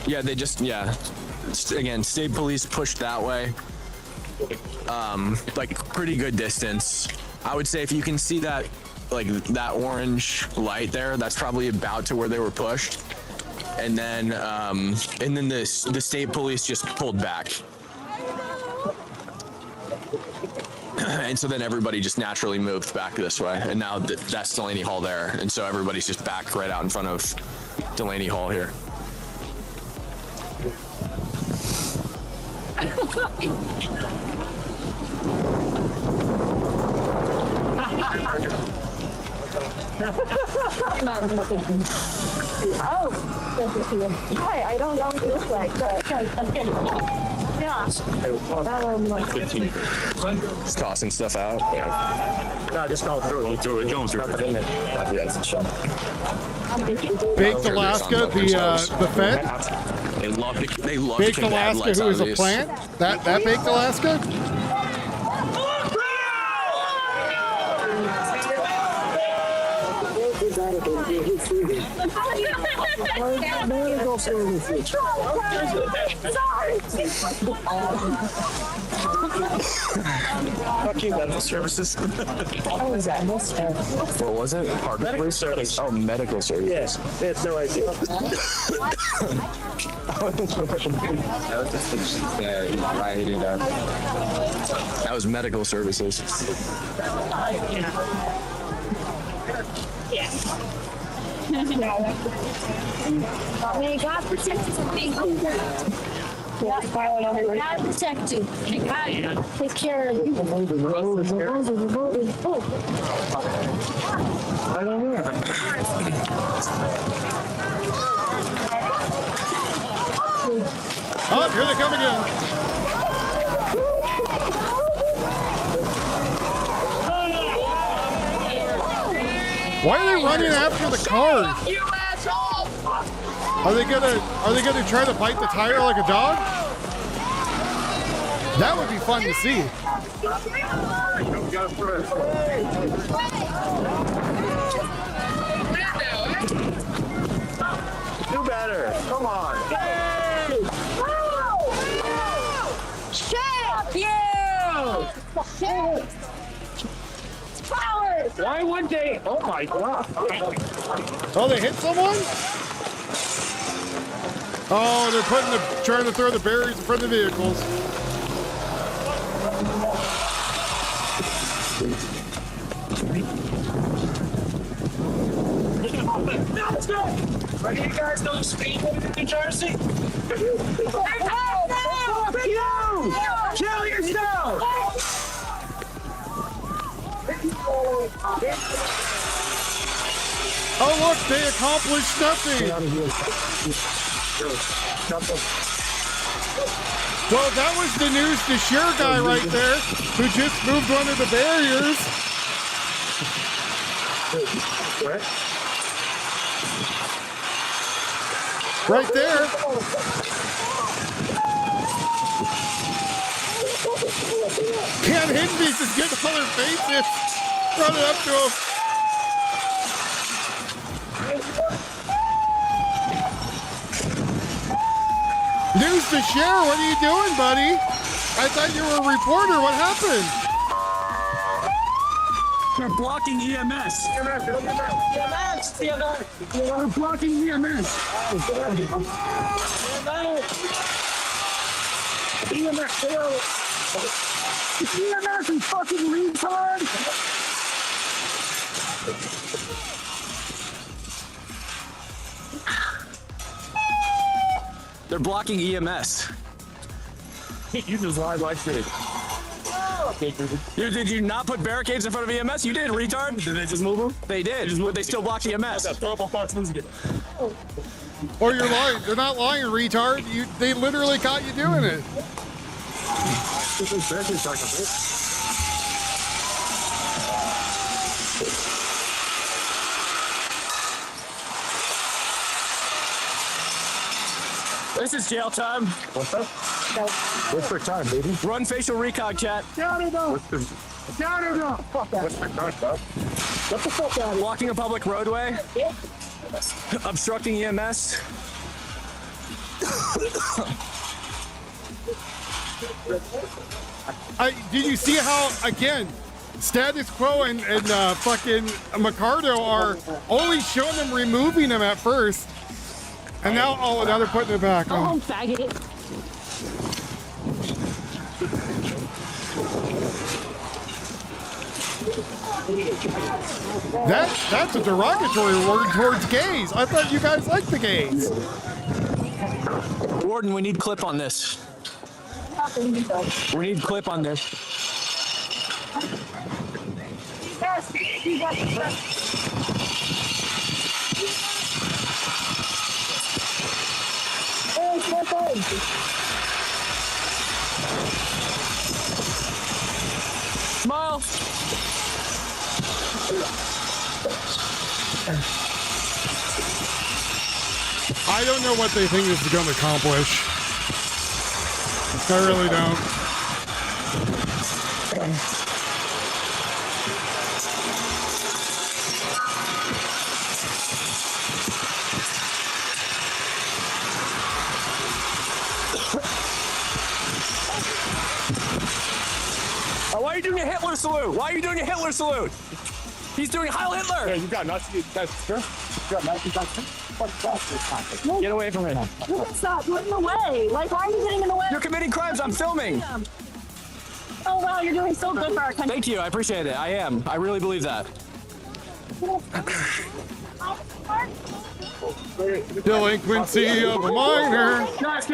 Yeah, they just again, state police pushed that way. Like pretty good distance. I would say if you can see that, like that orange light there, that's probably about to where they were pushed. And then the state police just pulled back. And so then everybody just naturally moved back this way. And now that's Delaney Hall there. And so everybody's just back right out in front of Delaney Hall here. Oh, hi, I don't know what it looks like, but yeah. Just tossing stuff out. No, just go through. Going through. Baked Alaska, the Fed. They love Baked to Alaska, who is a plant. That Baked Alaska. Fuck you, medical services. Oh, is that What was it? Medical service. Oh, medical service. Yes, they have no idea. That was medical services. May God protect you from being God protect you. God take care of you. I don't know. Oh, here they come again. Why are they running after the cars? Are they gonna try to bite the tire like a dog? That would be fun to see. Do better. Come on. Shut you! Powers! Why would they? Oh my god. Oh, they hit someone? Oh, they're trying to throw the barriers in front of the vehicles. Let's go. Ready, you guys? Don't speed in New Jersey. Kill yourself. Oh, look, they accomplished nothing. Well, that was the news to share guy right there who just moved one of the barriers. Right there. Can't hit me, just get on their faces. Run it up to him. News to share, what are you doing, buddy? I thought you were a reporter, what happened? They're blocking EMS. They're blocking EMS. EMS is fucking retard. They're blocking EMS. You just lied like shit. Did you not put barricades in front of EMS? You did, retard. Did they just move them? They did, but they still blocked EMS. Or you're lying. They're not lying, retard. They literally caught you doing it. This is jail time. What's up? What's for time, baby? Run facial recon, chat. Counter though. Counter though. Fuck that. What's for time, bro? What the fuck out of Blocking a public roadway. Obstructing EMS. Did you see how, again, Status Quo and fucking Micardo are only showing them removing them at first. And now, now they're putting it back on. Oh, faggot. That's a derogatory word towards gays. I thought you guys liked the gays. Warden, we need clip on this. We need clip on this. Smile. I don't know what they think this is going to accomplish. I really don't. Why are you doing a Hitler salute? Why are you doing a Hitler salute? He's doing Heil Hitler! Yeah, you got Nazi. That's true. You got Nazi. Get away from it. You can stop. Get in the way. Like, why are you getting in the way? You're committing crimes. I'm filming. Oh, wow. You're doing so good for our country. Thank you. I appreciate it. I am. I really believe that. Delinquency of a minor. Guys,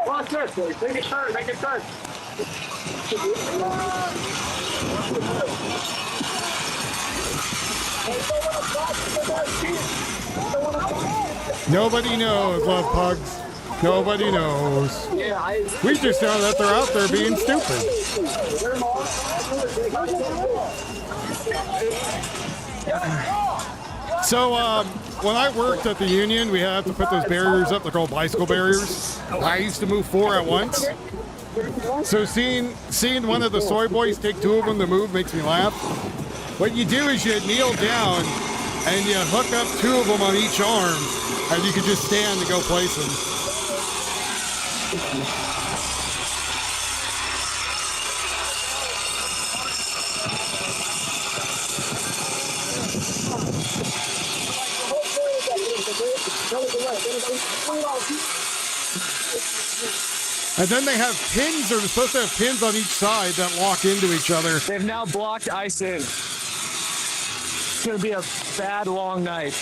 watch this. Make it turn. Nobody knows, love pugs. Nobody knows. We just know that they're out there being stupid. So, when I worked at the union, we had to put those barriers up. They're called bicycle barriers. I used to move 4 at once. So seeing one of the soy boys take 2 of them to move makes me laugh. What you do is you kneel down and you hook up 2 of them on each arm, and you can just stand and go place them. And then they have pins, or they're supposed to have pins on each side that lock into each other. They've now blocked ICE in. It's gonna be a bad, long night.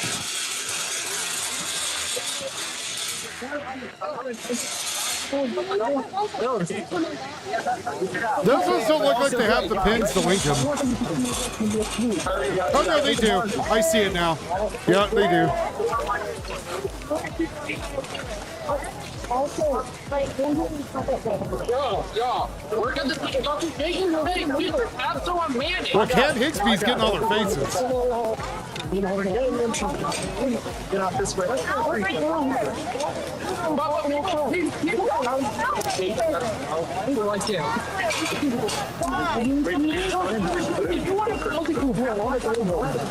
Those ones don't look like they have the pins to link them. Oh no, they do. I see it now. Yeah, they do. Well, Ken Higsby's getting all their faces. Get off this way.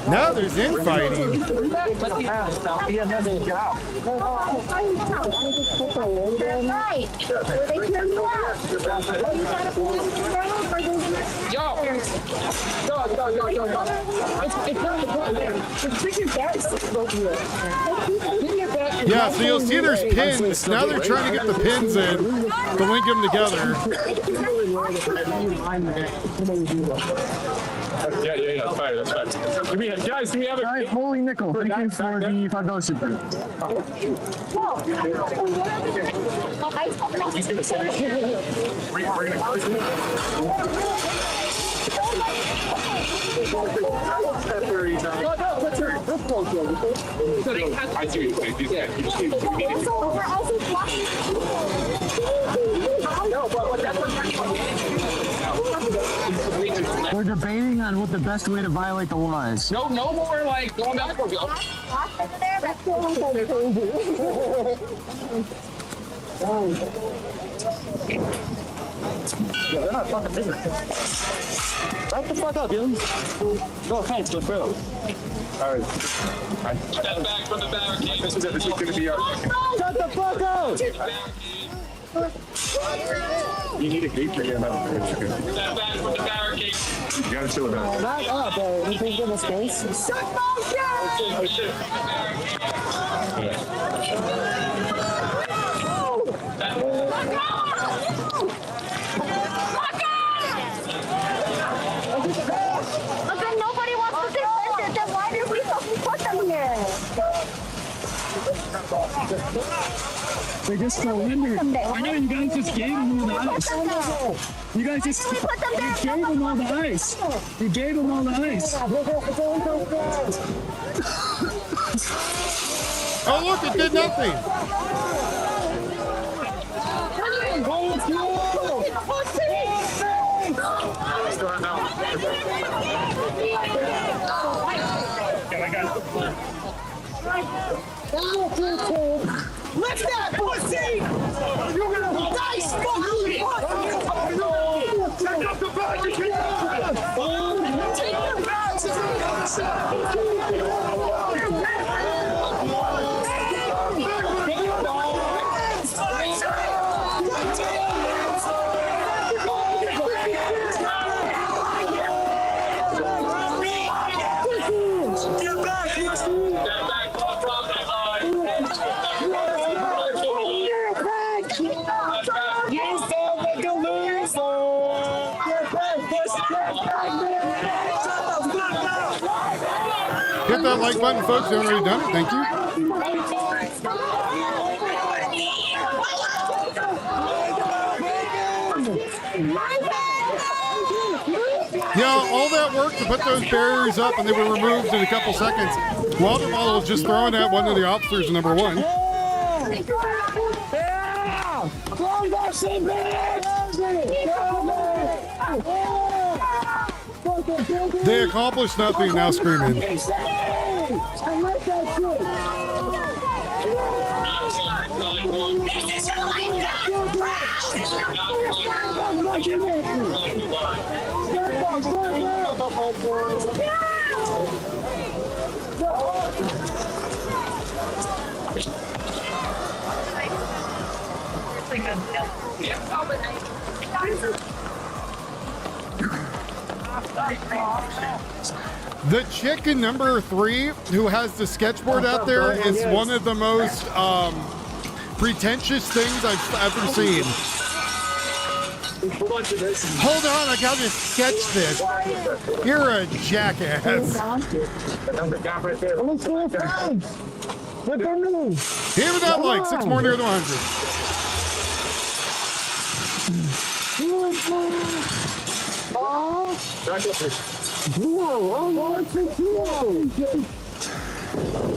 Now there's infighting. Yeah, so you'll see there's pins. Now they're trying to get the pins in to link them together. Yeah, that's fine, that's fine. Guys, do we have a... Guys, holy nickel, thank you for the $5 super. We're debating on what the best way to violate the law is. No more like going back and forth. Yeah, they're not fucking bigger. Back the fuck up, dude. Go, thanks, go through. Alright. Step back from the barricade. This is gonna be our... Shut the fuck up! You need a gate for your mouth. Step back from the barricade. You gotta chill about it. Back up, bro. You think give us space? Shut Nobody wants to defend it, then why did we fucking put them here? They just surrendered. I know you guys just gave them all the ice. You guys just gave them all the ice. You gave them all the ice. Oh look, it did nothing. Lift that pussy! You're gonna dice fucking take up the back! Take your back! Hit that like button, folks. You haven't already done it. Thank you. Yeah, all that work to put those barriers up, and they were removed in a couple seconds. Walter Bottle was just throwing at one of the officers, number one. They accomplished nothing, now screaming. The chick in number 3 who has the sketchboard out there is one of the most pretentious things I've ever seen. Hold on, I gotta sketch this. You're a jackass. Here we go, like 6 more near the 100.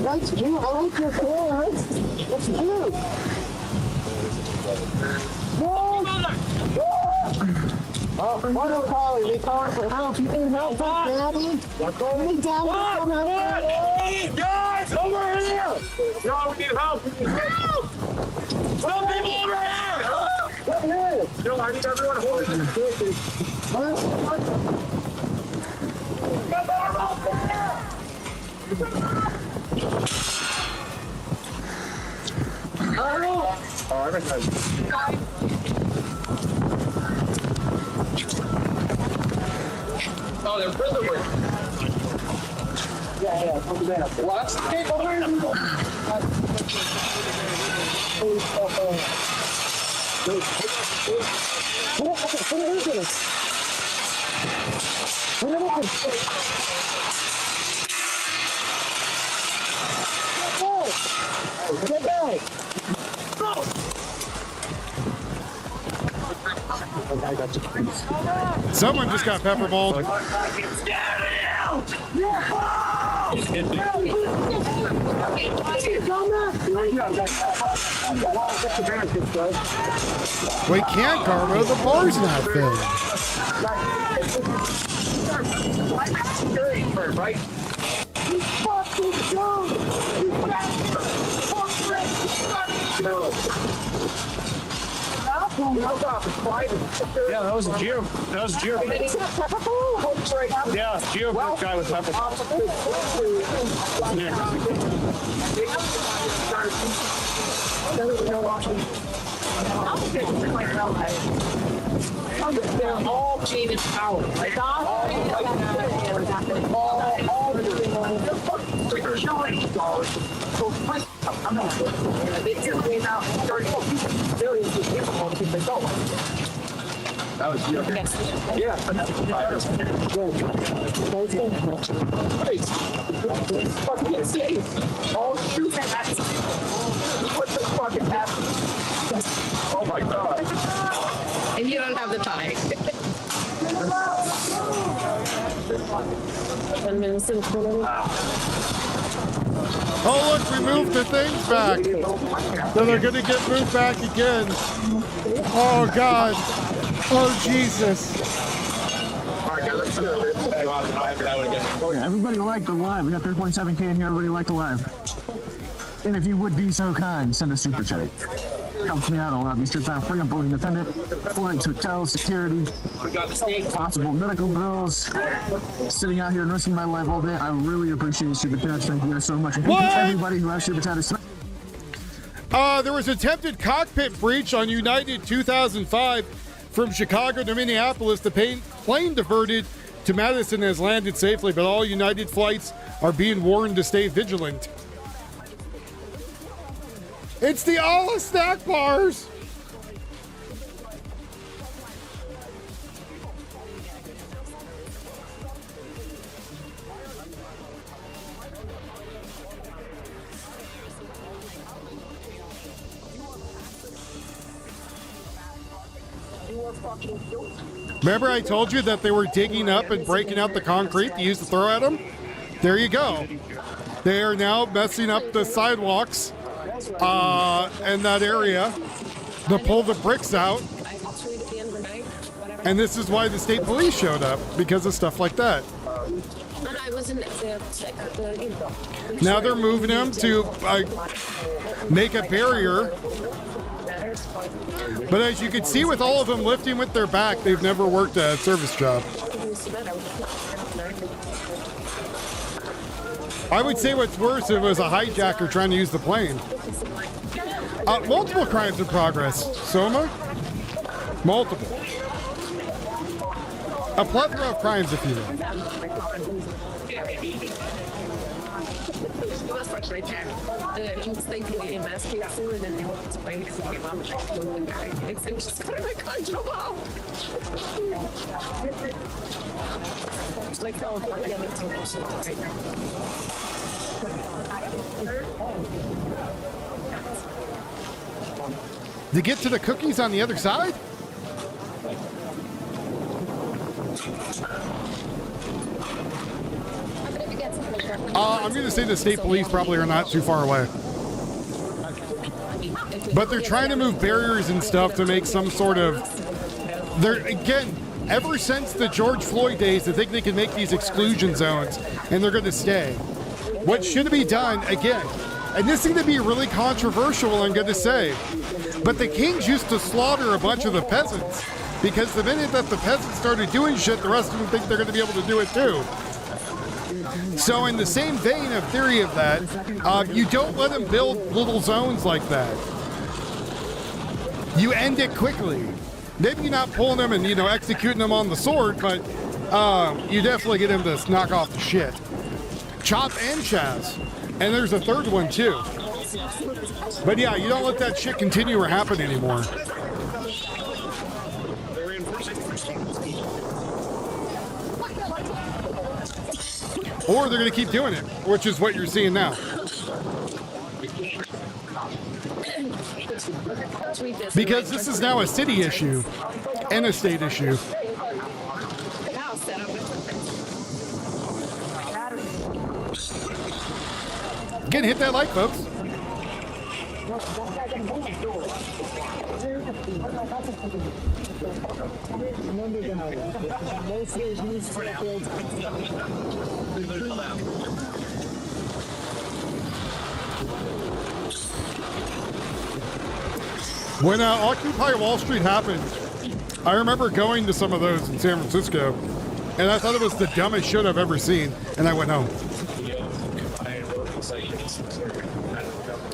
That's cute. I like your clothes. That's cute. What are calling? They calling for help. You need help, Daddy? You need Daddy to come help. Guys, over here! No, we need help. We need help! Some people over here! No, I need everyone holding this. Come Oh, they're prisoners. Yeah, what? Hey, over here. Get back! Someone just got pepperballed. We can't, Carmo. The bar's not filled. Right? Yeah, that was Geo. That was Geo. Yeah, Geo guy was pepper. They're all paid in power. That was you. Yeah. Fucking insane. All shoot at what the fuck is happening? Oh my god. And you don't have the time. 10 minutes and Oh, look, we moved the things back. So they're going to get moved back again. Oh, God. Oh, Jesus. Everybody like the live. We got 3.7K in here. Everybody like the live. And if you would be so kind, send a super chat. Helps me out a lot. These trips are free on board independent. Flights, hotels, security, possible medical bills. Sitting out here and risking my life all day. I really appreciate super chats. Thank you guys so much. And thank you to everybody who has super chatted. There was attempted cockpit breach on United 2005 from Chicago to Minneapolis. The plane diverted to Madison has landed safely, but all United flights are being warned to stay vigilant. It's the Allah snack bars. Remember I told you that they were digging up and breaking out the concrete to use to throw at them? There you go. They are now messing up the sidewalks in that area to pull the bricks out. And this is why the state police showed up, because of stuff like that. Now they're moving them to make a barrier. But as you can see with all of them lifting with their back, they've never worked a service job. I would say what's worse, it was a hijacker trying to use the plane. Multiple crimes in progress. Soma? Multiple. A plethora of crimes, if you will. much right there. It's thankfully a mass case soon, and then they want to fight because they mom the guy. It's just kind of like I drove out. It's like oh, To get to the cookies on the other side? I'm going to say the state police probably are not too far away. But they're trying to move barriers and stuff to make some sort of... They're, again, ever since the George Floyd days, they think they can make these exclusion zones, and they're going to stay. What should be done, again, and this is going to be really controversial, I'm going to say, but the Kings used to slaughter a bunch of the peasants, because the minute that the peasants started doing shit, the rest of them think they're going to be able to do it too. So in the same vein of theory of that, you don't let them build little zones like that. You end it quickly. Maybe you're not pulling them and, you know, executing them on the sword, but you definitely get them to knock off the shit. Chop and Chaz. And there's a third one too. But yeah, you don't let that shit continue or happen anymore. Or they're going to keep doing it, which is what you're seeing now. Because this is now a city issue and a state issue. Again, hit that like, folks. When Occupy Wall Street happened, I remember going to some of those in San Francisco, and I thought it was the dumbest shit I've ever seen, and I went home.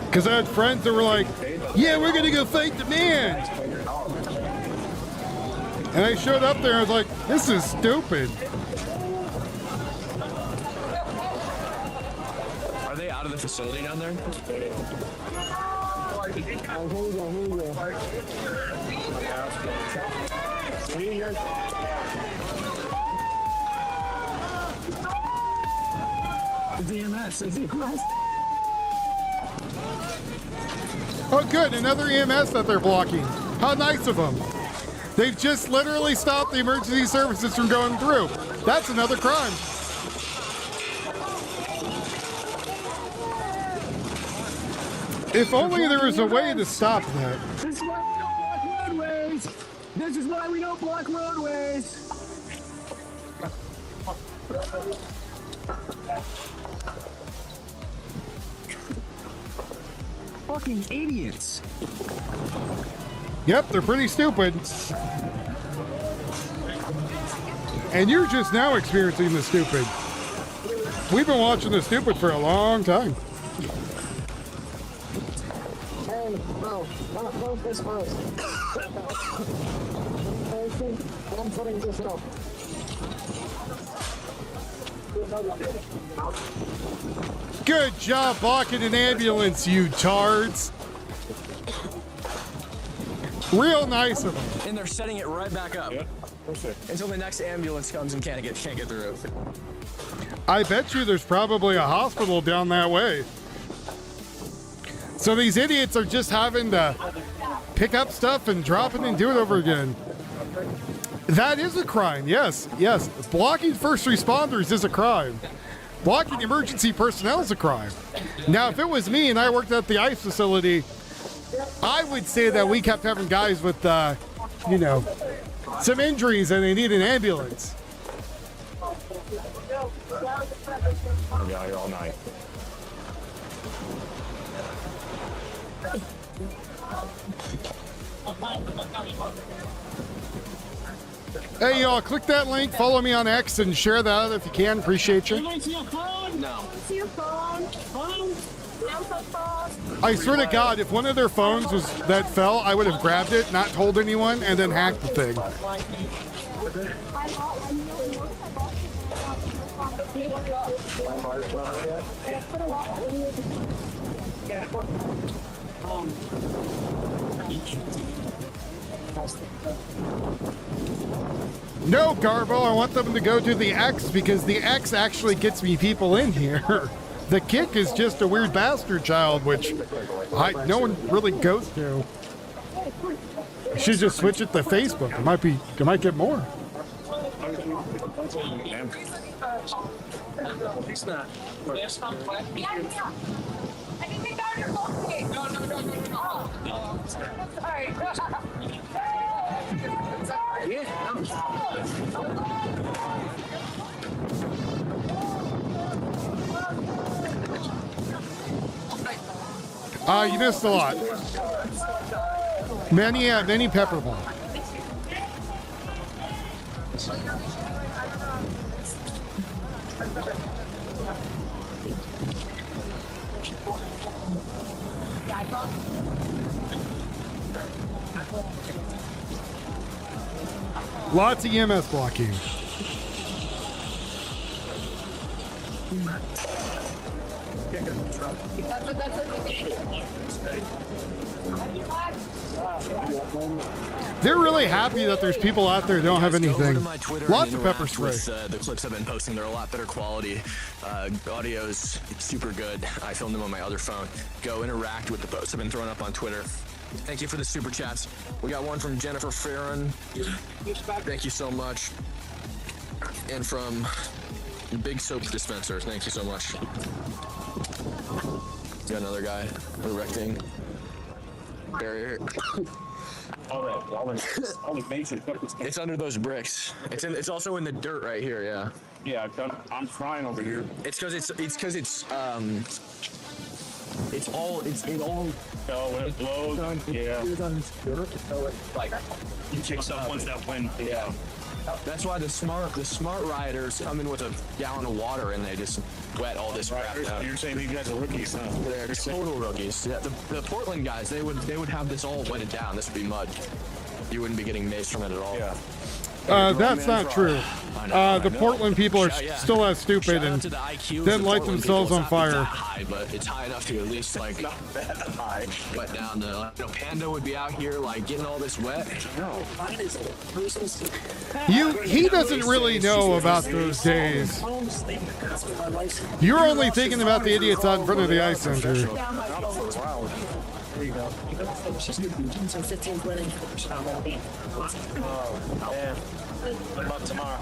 Because I had friends that were like, yeah, we're going to go fight the man. And I showed up there, and I was like, this is stupid. Are they out of the facility down there? Oh, good, another EMS that they're blocking. How nice of them. They've just literally stopped the emergency services from going through. That's another crime. If only there was a way to stop that. This is why we don't block roadways. This is why we don't block roadways. Fucking idiots. Yep, they're pretty stupid. And you're just now experiencing the stupid. We've been watching the stupid for a long time. Hey, bro, not this first. I'm putting this up. Good job blocking an ambulance, you tards. Real nice of them. And they're setting it right back up until the next ambulance comes and can't get through. I bet you there's probably a hospital down that way. So these idiots are just having to pick up stuff and drop it and do it over again. That is a crime, yes, yes. Blocking first responders is a crime. Blocking emergency personnel is a crime. Now, if it was me and I worked at the ICE facility, I would say that we kept having guys with, you know, some injuries and they need an ambulance. I'll be out here all night. Hey, y'all, click that link, follow me on X, and share that if you can. Appreciate you. See your phone? No. See your phone? Phone? I swear to God, if one of their phones was that fell, I would have grabbed it, not told anyone, and then hacked the thing. No, Garbo, I want them to go to the X because the X actually gets me people in here. The Kick is just a weird bastard child, which no one really goes to. I should just switch it to Facebook. It might get more. It's not. You missed a lot. Many pepper ball. Lots of EMS blocking. They're really happy that there's people out there who don't have anything. Lots of pepper spray. The clips I've been posting, they're a lot better quality. Audio's super good. I filmed them on my other phone. Go interact with the posts I've been throwing up on Twitter. Thank you for the super chats. We got one from Jennifer Farron. Thank you so much. And from Big Soap Dispenser. Thank you so much. Got another guy erecting barrier. It's under those bricks. It's also in the dirt right here. Yeah. Yeah, I'm trying over here. It's because it's all. Oh, when it blows. Yeah. Like you kick up once that wind. Yeah. That's why the smart riders come in with a gallon of water and they just wet all this crap out. You're saying these guys are rookies, huh? They're total rookies. Yeah, the Portland guys, they would have this all wetted down. This would be mud. You wouldn't be getting maced from it at all. Yeah. That's not true. The Portland people are still as stupid and then light themselves on fire. Not high, but it's high enough to at least like not that high. Wet down the. Panda would be out here like getting all this wet. He doesn't really know about those days. You're only thinking about the idiots out in front of the ice center. There you go. Oh, man. What about tomorrow?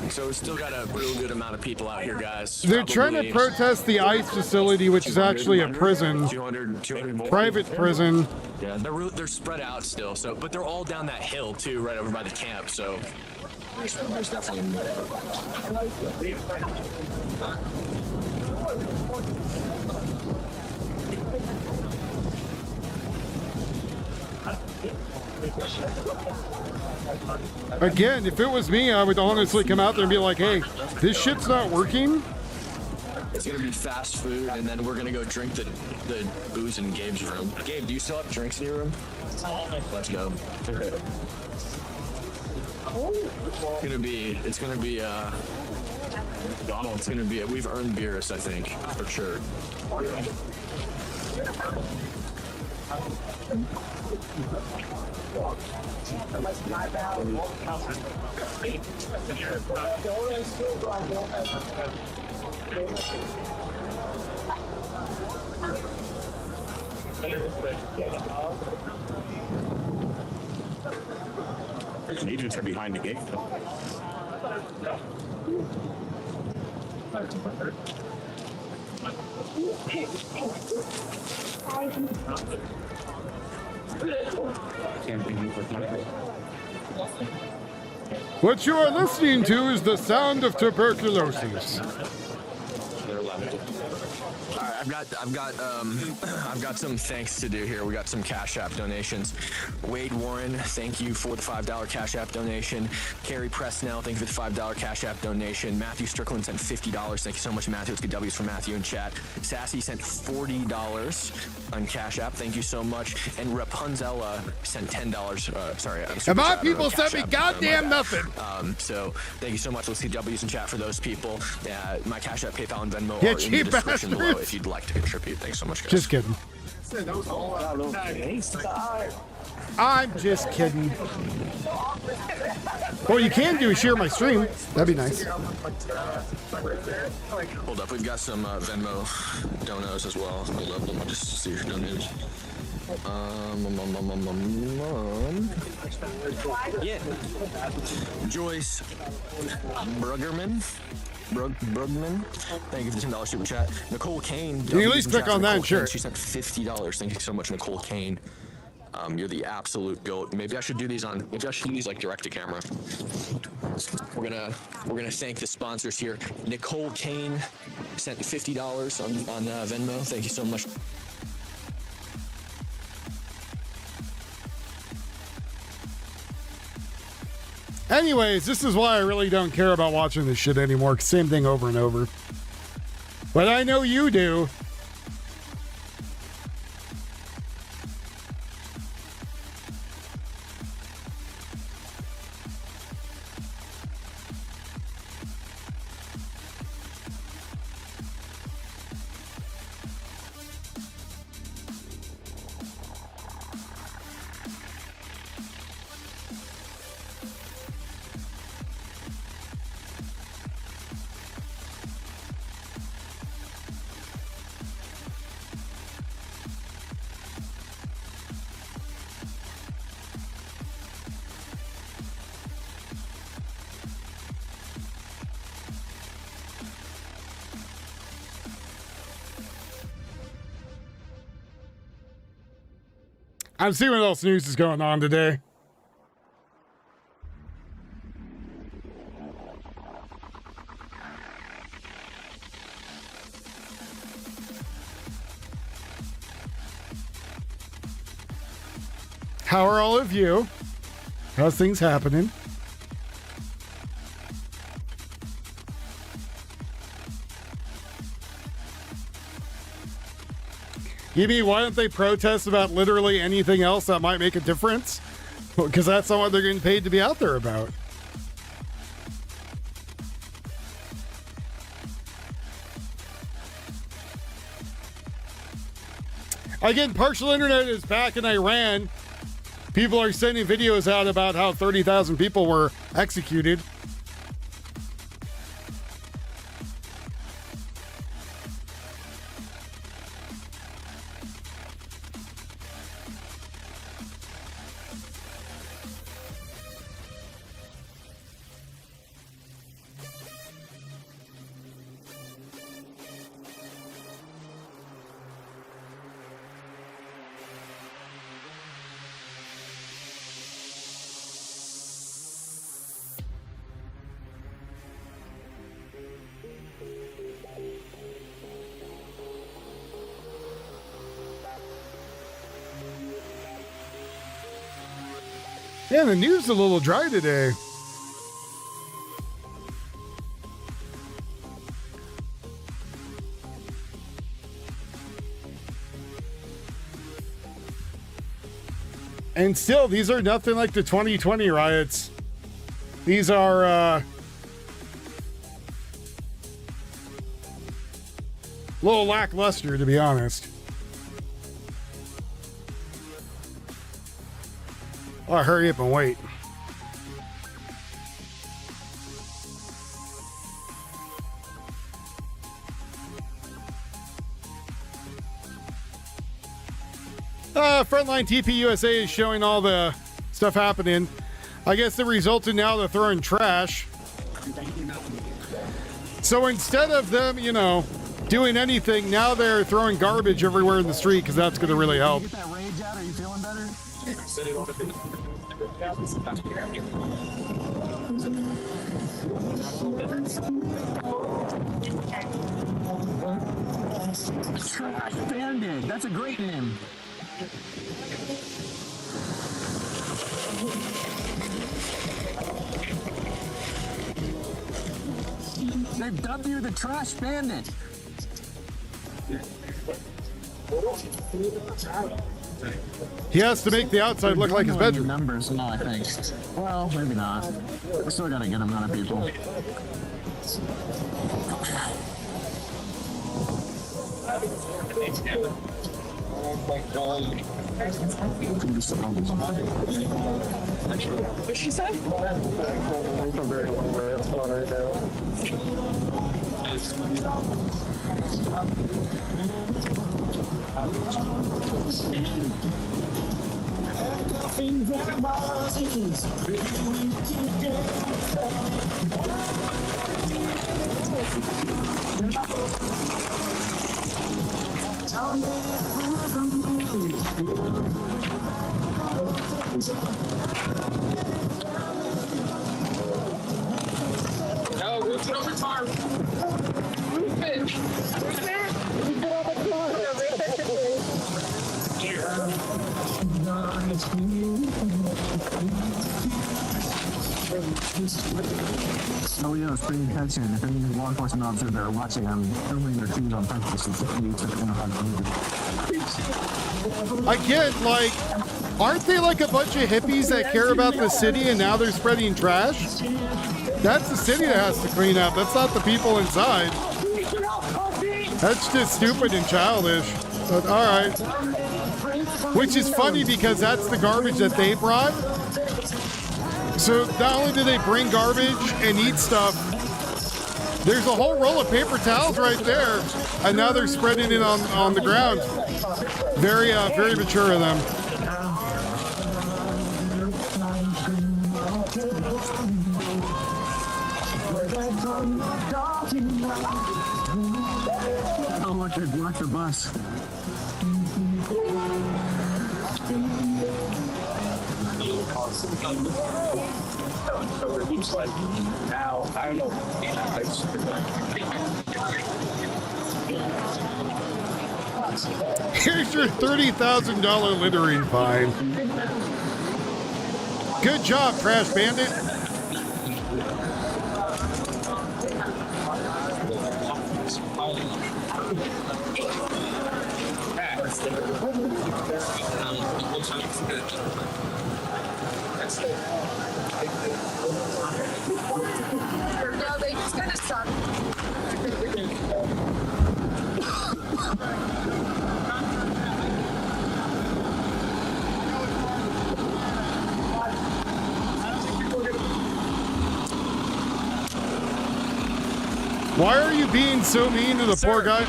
So we still got a real good amount of people out here, guys. They're trying to protest the ICE facility, which is actually a prison. 200 more. Private prison. Yeah, they're spread out still. So, but they're all down that hill too, right over by the camp. So there's definitely. Again, if it was me, I would honestly come out there and be like, hey, this shit's not working. It's gonna be fast food, and then we're gonna go drink the booze in Gabe's room. Gabe, do you still have drinks in your room? Let's go. It's gonna be Donald's gonna be we've earned beers, I think, for sure. Agents are behind the gate. What you are listening to is the sound of tuberculosis. Alright, I've got some thanks to do here. We got some Cash App donations. Wade Warren, thank you for the $5 Cash App donation. Carrie Presnell, thank you for the $5 Cash App donation. Matthew Strickland sent $50. Thank you so much, Matthew. It's good W's for Matthew in chat. Sassy sent $40 on Cash App. Thank you so much. And Rapunzella sent $10. Sorry, I'm super And my chat, people Cash sent me App, goddamn my bad. nothing. So thank you so much. Let's see W's in chat for those people. My Cash App, PayPal, and Venmo Yeah, are in the cheap description below bastards. if you'd like to contribute. Thanks so much, guys. Just kidding. I'm just kidding. Well, you can do share my stream. That'd be nice. Hold up, we've got some Venmo donos as well. Hold up, let me just see your donations. Yeah. Joyce Bruggerman. Thank you for the $10 super chat. Nicole Kane. Can you at least click on that and share it? She sent $50. Thank you so much, Nicole Kane. You're the absolute goat. Maybe I should do these like direct to camera. We're gonna thank the sponsors here. Nicole Kane sent $50 on Venmo. Thank you so much. Anyways, this is why I really don't care about watching this shit anymore. Same thing over and over. But I know you do. I'm seeing what else news is going on today. How are all of you? How's things happening? You mean, why don't they protest about literally anything else that might make a difference? Because that's not what they're getting paid to be out there about. Again, partial internet is back in Iran. People are sending videos out about how 30,000 people were executed. Yeah, the news is a little dry today. And still, these are nothing like the 2020 riots. These are, a little lackluster, to be honest. Oh, hurry up and wait. Frontline TP USA is showing all the stuff happening. I guess the result in now they're throwing trash. So instead of them, you know, doing anything, now they're throwing garbage everywhere in the street because that's going to really help. Get that rage out? Are you feeling better? Trash Bandit. That's a great name. They've dubbed you the Trash Bandit. He has to make the outside look like his bedroom. Numbers now, I think. Well, maybe not. We still gotta get him out of people. What'd she say? No, roof it on the car. Roof it. Roof it. Roof it on the car. Oh yeah, it's paying attention. If any law enforcement officers that are watching, I'm filming their keys on purpose. I get, like, aren't they like a bunch of hippies that care about the city and now they're spreading trash? That's the city that has to clean up. That's not the people inside. That's just stupid and childish. But all right. Which is funny because that's the garbage that they brought. So not only do they bring garbage and eat stuff, there's a whole roll of paper towels right there, and now they're spreading it on the ground. Very mature of them. Oh look, they blocked the bus. Now, I don't know. Here's your $30,000 littering fine. Good job, Trash Bandit. No, they just gotta stop. Why are you being so mean to the poor guy?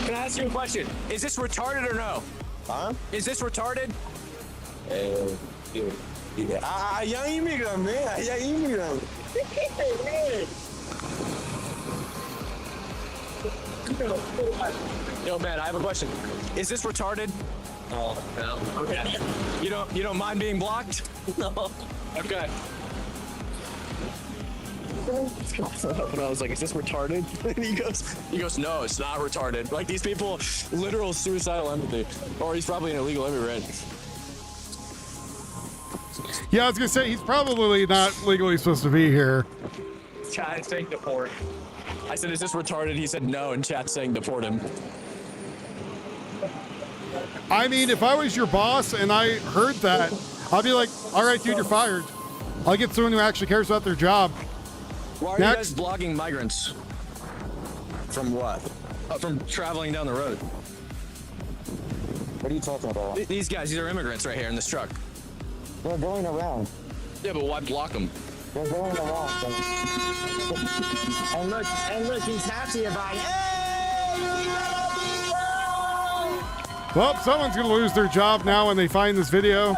Can I ask you a question? Is this retarded or no? Huh? Is this retarded? Young immigrant, man. Young immigrant. Yo, man, I have a question. Is this retarded? Oh, no. Okay. You don't mind being blocked? No. Okay. And I was like, is this retarded? And he goes, no, it's not retarded. Like, these people, literal suicidal empathy. Or he's probably an illegal immigrant. Yeah, I was gonna say he's probably not legally supposed to be here. Chat saying deport. I said, is this retarded? He said no, and chat saying deport him. I mean, if I was your boss and I heard that, I'd be like, all right, dude, you're fired. I'll get someone who actually cares about their job. Why are you guys blogging migrants? From what? From traveling down the road. What are you talking about? These guys, these are immigrants right here in this truck. They're going around. Yeah, but why block them? They're going around. And look, he's happy about it. Well, someone's gonna lose their job now when they find this video.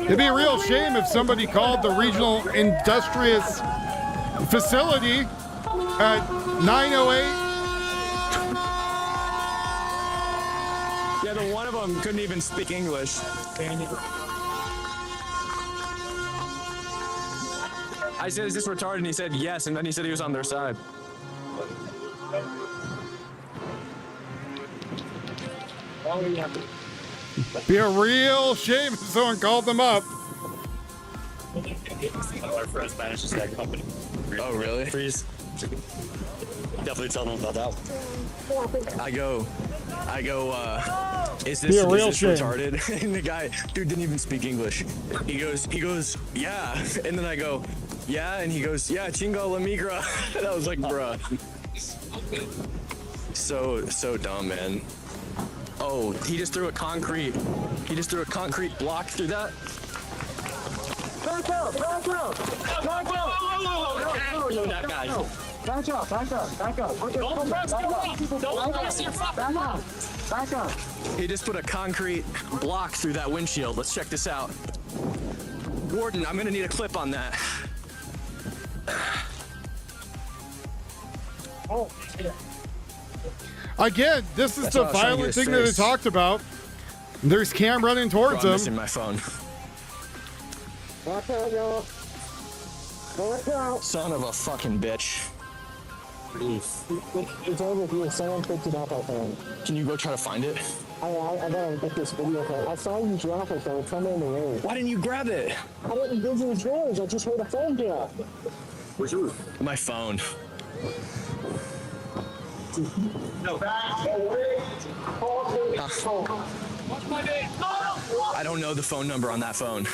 It'd be a real shame if somebody called the regional industrious facility at 9:08 Yeah, the one of them couldn't even speak English. I said, is this retarded? And he said yes, and then he said he was on their side. Be a real shame if someone called them up. Our first manages that company. Oh, really? Freeze. Definitely tell them about that one. I go, is Be this, a real is shame. this retarded? And the guy, dude, didn't even speak English. He goes, yeah. And then I go, yeah. And he goes, yeah, chingo la migra. And I was like, bruh. So dumb, man. Oh, he just threw a concrete block through that. Back out! Back out! Back out! That guy. Back out! Back out! Back out! Okay, Don't press your back out! Back out! He just put a concrete block through that windshield. Let's check this out. Warden, I'm gonna need a clip on that. Oh, yeah. Again, this is That's the what I was trying to violent get thing his that I face. talked about. There's Cam running towards Bro, I'm missing him. my phone. Back out, y'all. Back out. Son of a fucking bitch. It's over here. Someone picked it up, I think. Can you go try to find it? I gotta get this video. I saw you drop it, though. It's somewhere in the road. Why didn't you grab it? I didn't dig in the drawers. I just heard a phone drop. Where's yours? My phone. No. I don't know the phone number on that phone.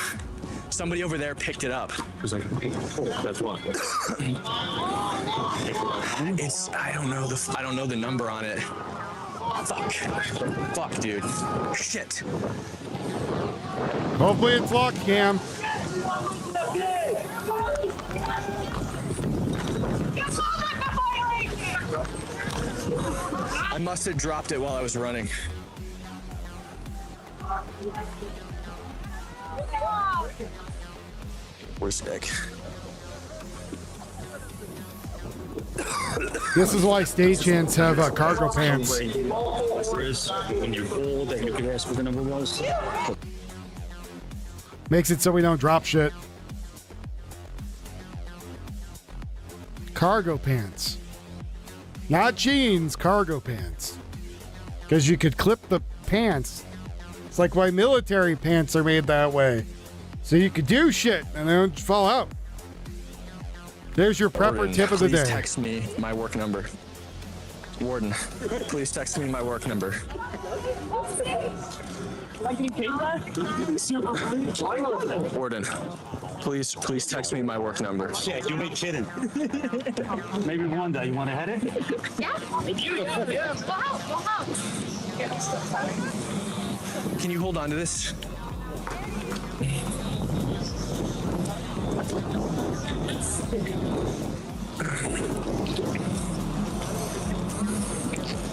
Somebody over there picked it up. That's one. I don't know the number on it. Fuck, dude. Shit. Hopefully it's locked, Cam. I must have dropped it while I was running. Where's Nick? This is why stagehands have cargo pants. When you're old and you can ask what the number was. Makes it so we don't drop shit. Cargo pants. Not jeans, cargo pants. Because you could clip the pants. It's like why military pants are made that way. So you could do shit and they don't fall out. There's your prepper Warden, tip of the please day. text me my work number. Warden, please text me my work number. Warden, please text me my work number. Shit, you ain't kidding. Maybe one day. You want to head it? Yeah. Can you hold on to this?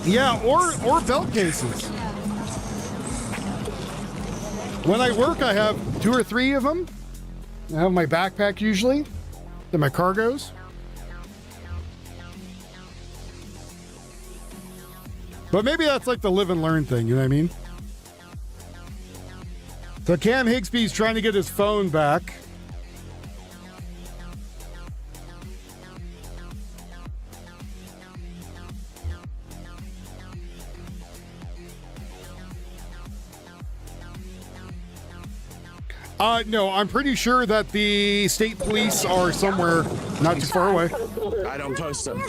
Yeah, or belt cases. When I work, I have 2 or 3 of them. I have my backpack usually, then my cargos. But maybe that's like the live and learn thing, you know what I mean? So Cam Higsby's trying to get his phone back. No, I'm pretty sure that the state police are somewhere not too far away. I don't post them.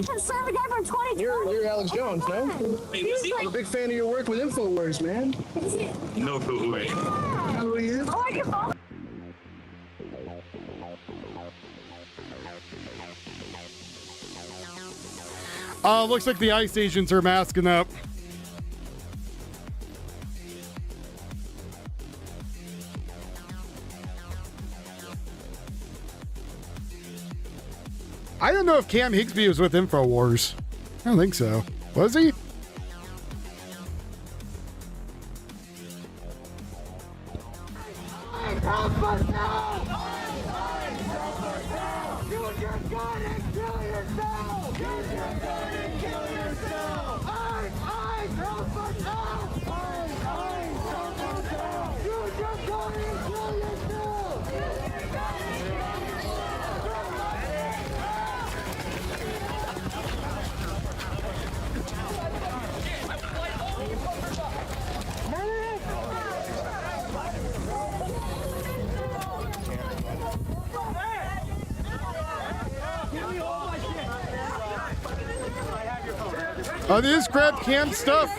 You're Alex Jones, man. I'm a big fan of your work with InfoWars, man. No clue who I am. Who are you? Looks like the ICE agents are masking up. I don't know if Cam Higsby was with InfoWars. I don't think so. Was he? They just grabbed Cam's stuff.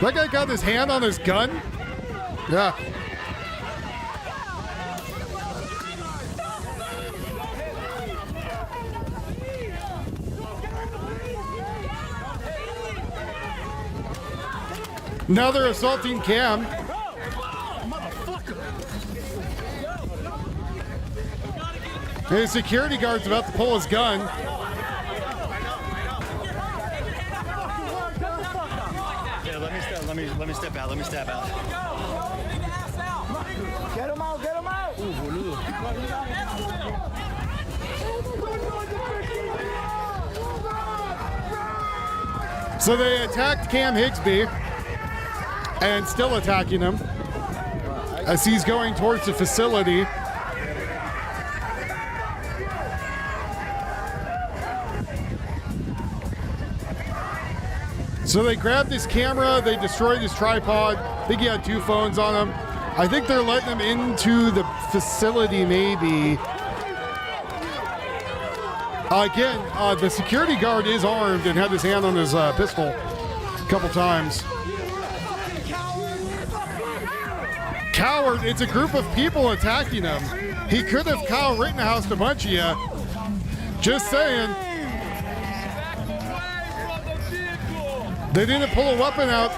That guy got his hand on his gun? Yeah. Now they're assaulting Cam. And the security guard's about to pull his gun. Yeah, let me step out. Let me step out. Get him out, get him out! So they attacked Cam Higsby and still attacking him as he's going towards the facility. So they grabbed his camera, they destroyed his tripod. I think he had 2 phones on him. I think they're letting him into the facility maybe. Again, the security guard is armed and had his hand on his pistol a couple times. Coward, it's a group of people attacking him. He could have Kyle Rittenhouse a bunch of you. Just saying. They didn't pull a weapon out.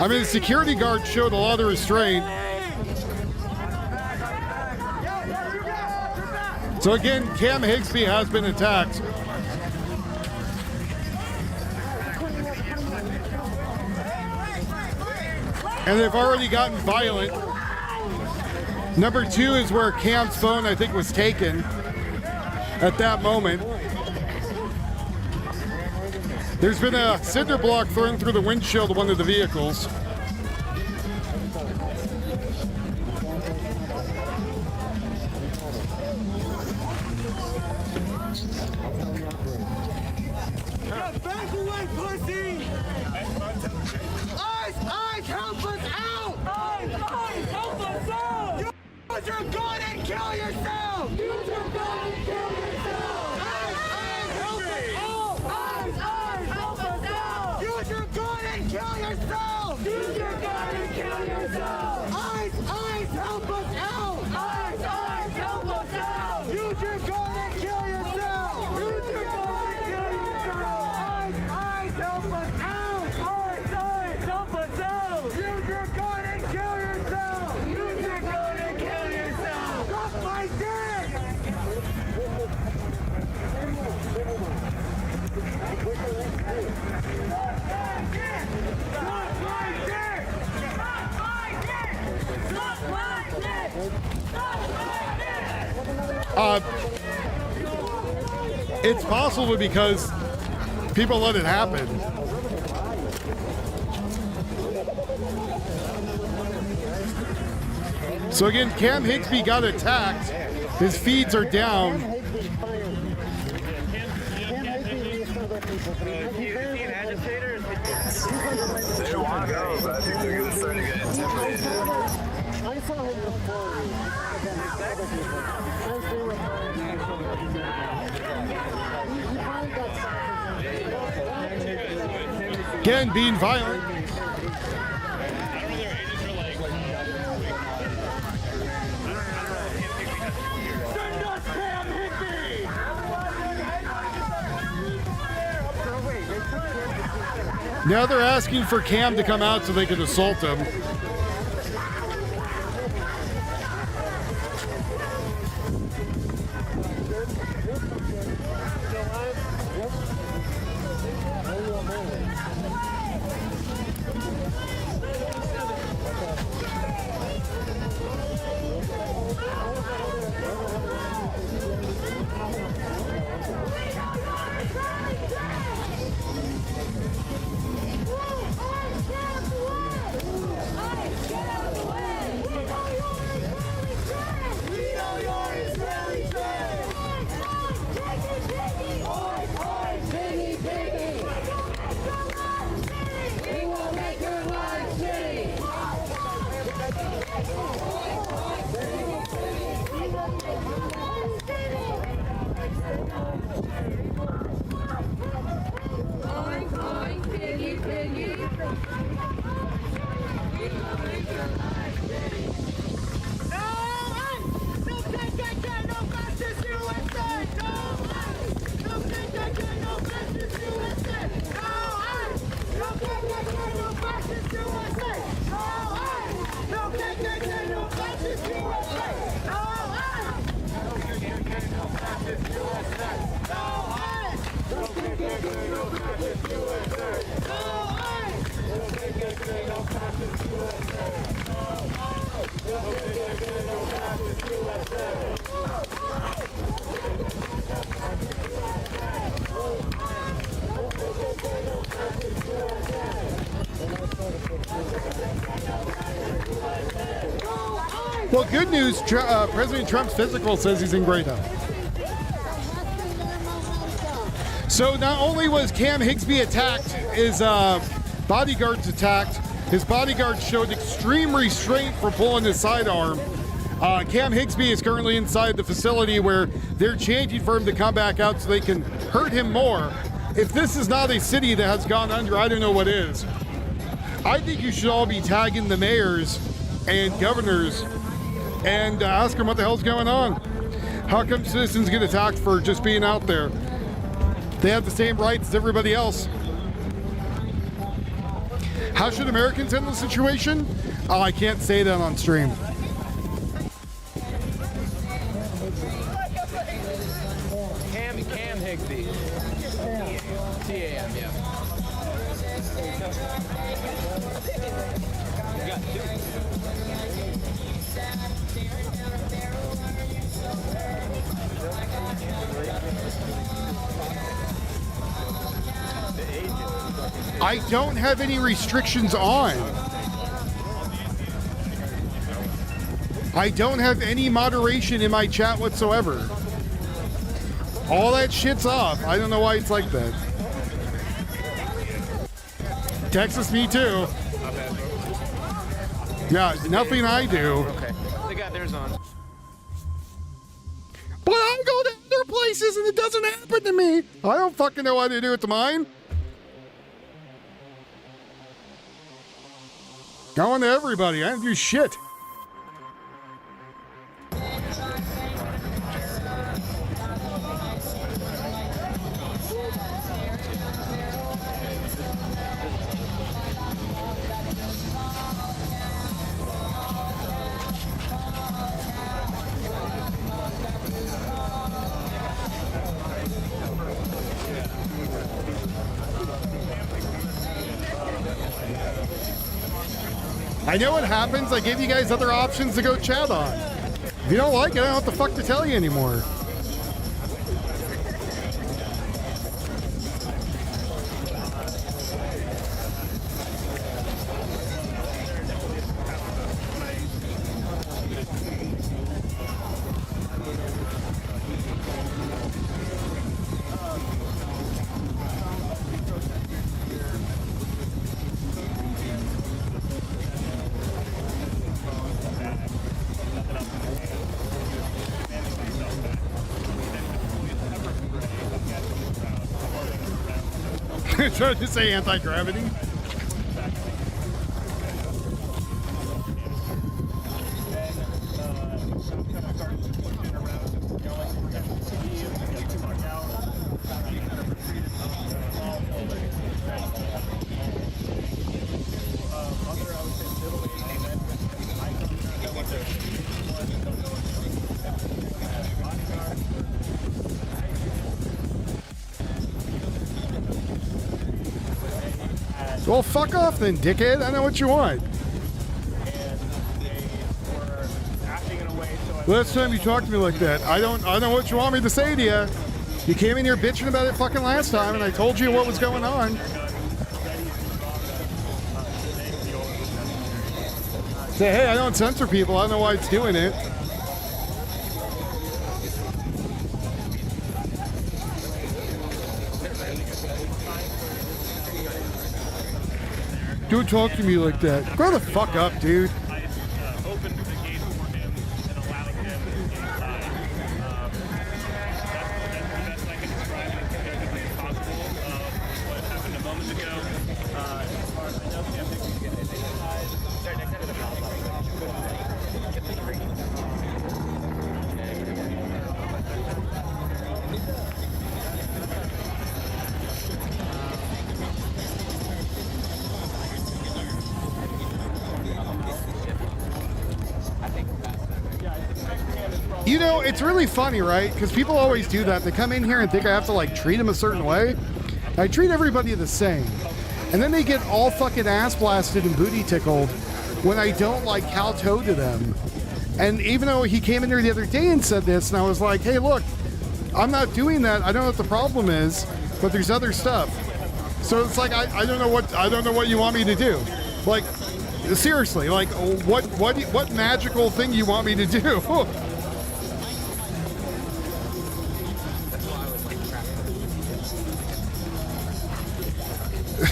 I mean, the security guard showed a lot of restraint. So again, Cam Higsby has been attacked. And they've already gotten violent. Number 2 is where Cam's phone, I think, was taken at that moment. There's been a cinder block thrown through the windshield of one of the vehicles. Back away, pussy! Eyes, help us out! Eyes, help us out! Use your gun and kill yourself! Use your gun and kill yourself! Eyes, help us out! Eyes, help us out! Use your gun and kill yourself! Use your gun and kill yourself! Eyes, help us out! Eyes, help us out! Use your gun and kill yourself! Use your gun and kill yourself! Eyes, help us out! Eyes, help us out! Use your gun and kill yourself! Use your gun and kill yourself! Suck my dick! It's possible because people let it happen. So again, Cam Higsby got attacked. His feeds are down. They want to go, but I think they're going to start to get intimidated. I saw him before. Again, being violent. Now they're asking for Cam to come out so they can assault him. Well, good news. President Trump's physical says he's in great health. So not only was Cam Higsby attacked, his bodyguards attacked. His bodyguards showed extreme restraint for pulling his sidearm. Cam Higsby is currently inside the facility where they're chanting for him to come back out so they can hurt him more. If this is not a city that has gone under, I don't know what is. I think you should all be tagging the mayors and governors and ask them what the hell's going on. How come citizens get attacked for just being out there? They have the same rights as everybody else. How should Americans handle the situation? Oh, I can't say that on stream. Cam Higsby. TAM, yeah. You got two. I don't have any restrictions on. I don't have any moderation in my chat whatsoever. All that shit's off. I don't know why it's like that. Texas, me too. Yeah, nothing I do. Okay. They got theirs on. But I go to other places and it doesn't happen to me. I don't fucking know how to do it to mine. Going to everybody. I don't do shit. I know what happens. I gave you guys other options to go chat on. If you don't like it, I don't know what the fuck to tell you anymore. Trying to say anti-gravity. Well, fuck off then, dickhead. I know what you want. Last time you talked to me like that, I don't know what you want me to say to you. You came in here bitching about it fucking last time, and I told you what was going on. Say, hey, I don't censor people. I don't know why it's doing it. Don't talk to me like that. Grow the fuck up, dude. You know, it's really funny, right? Because people always do that. They come in here and think I have to, like, treat them a certain way. I treat everybody the same. And then they get all fucking ass blasted and booty tickled when I don't like kowtow to them. And even though he came in here the other day and said this, and I was like, hey, look, I'm not doing that. I don't know what the problem is, but there's other stuff. So it's like I don't know what you want me to do. Like, seriously, like what magical thing you want me to do?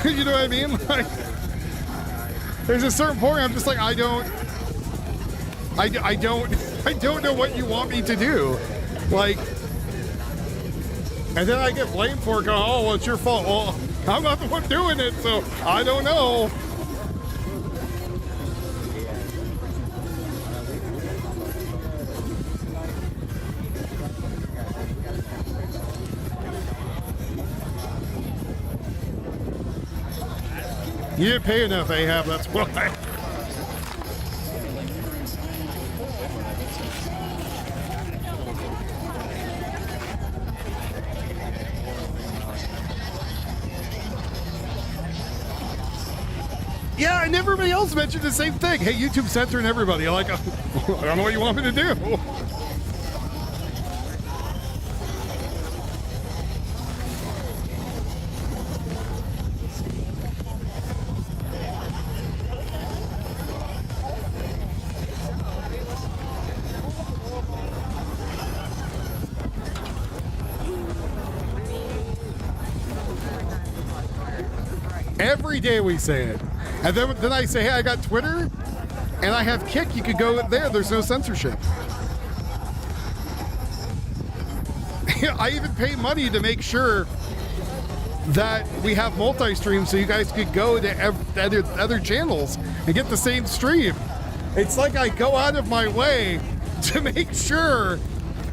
You know what I mean? Like, there's a certain point I'm just like, I don't know what you want me to do. Like, and then I get blamed for it, going, oh, well, it's your fault. Well, I'm not the one doing it, so I don't know. You didn't pay enough, Ahab, that's why. Yeah, and everybody else mentioned the same thing. Hey, YouTube censoring everybody. Like, I don't know what you want me to do. Every day we say it. And then I say, hey, I got Twitter and I have Kick. You could go there. There's no censorship. I even pay money to make sure that we have multi-stream so you guys could go to other channels and get the same stream. It's like I go out of my way to make sure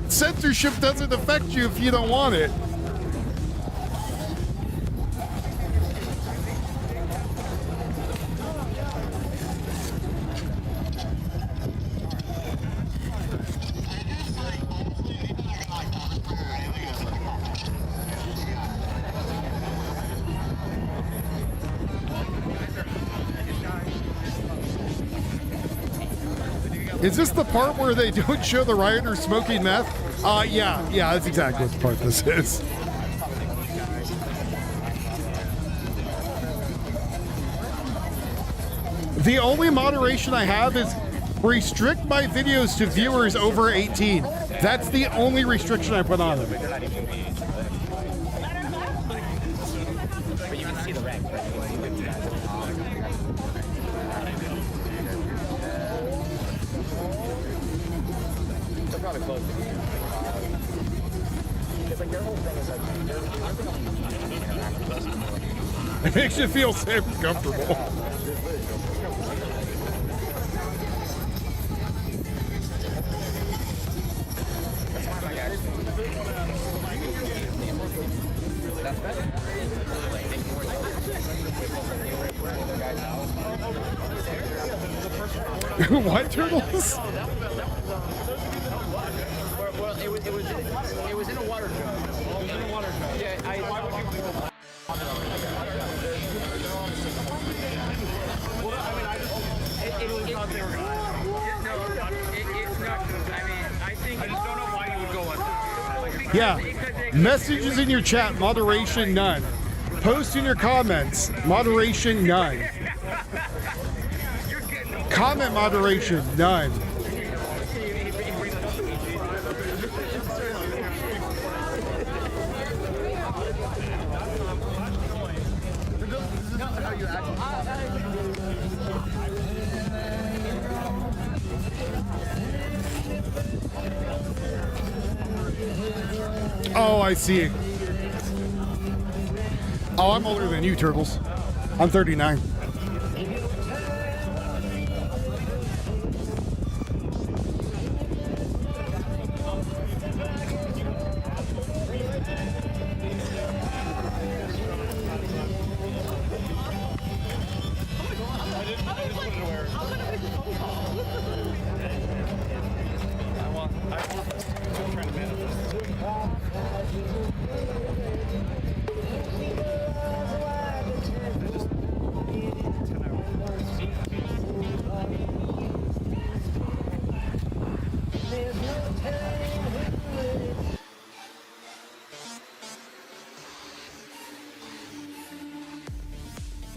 censorship doesn't affect you if you don't want it. Is this the part where they don't show the rioters smoking meth? Yeah, that's exactly what the part this is. The only moderation I have is restrict my videos to viewers over 18. That's the only restriction I put on them. But you can see the rank, right? They're probably close to me. It's like their whole thing is like, it makes you feel safe and comfortable. What turtles? Well, it was in a water jug. It was in a water jug. Yeah, Yeah, messages in your chat, moderation none. Post in your comments, moderation none. Comment moderation none. Oh, I see. Oh, I'm older than you, Turtles. I'm 39.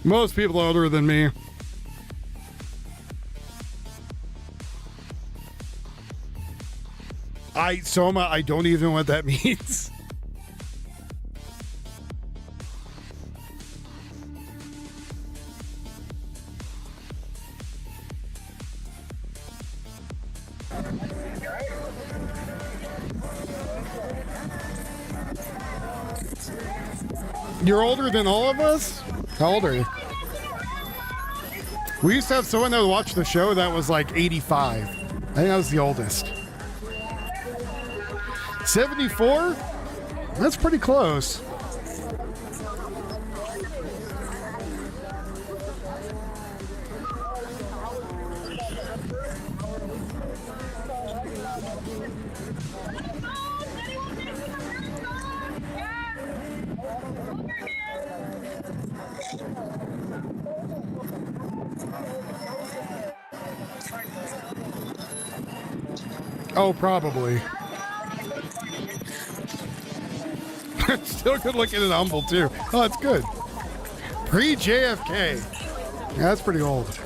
Most people older than me. Soma, I don't even know what that means. You're older than all of us? How old are you? We used to have someone that would watch the show that was like 85. I think that was the oldest. 74? That's pretty close. Oh, probably. Still good looking and humble, too. Oh, that's good. Pre-JFK. Yeah, that's pretty old.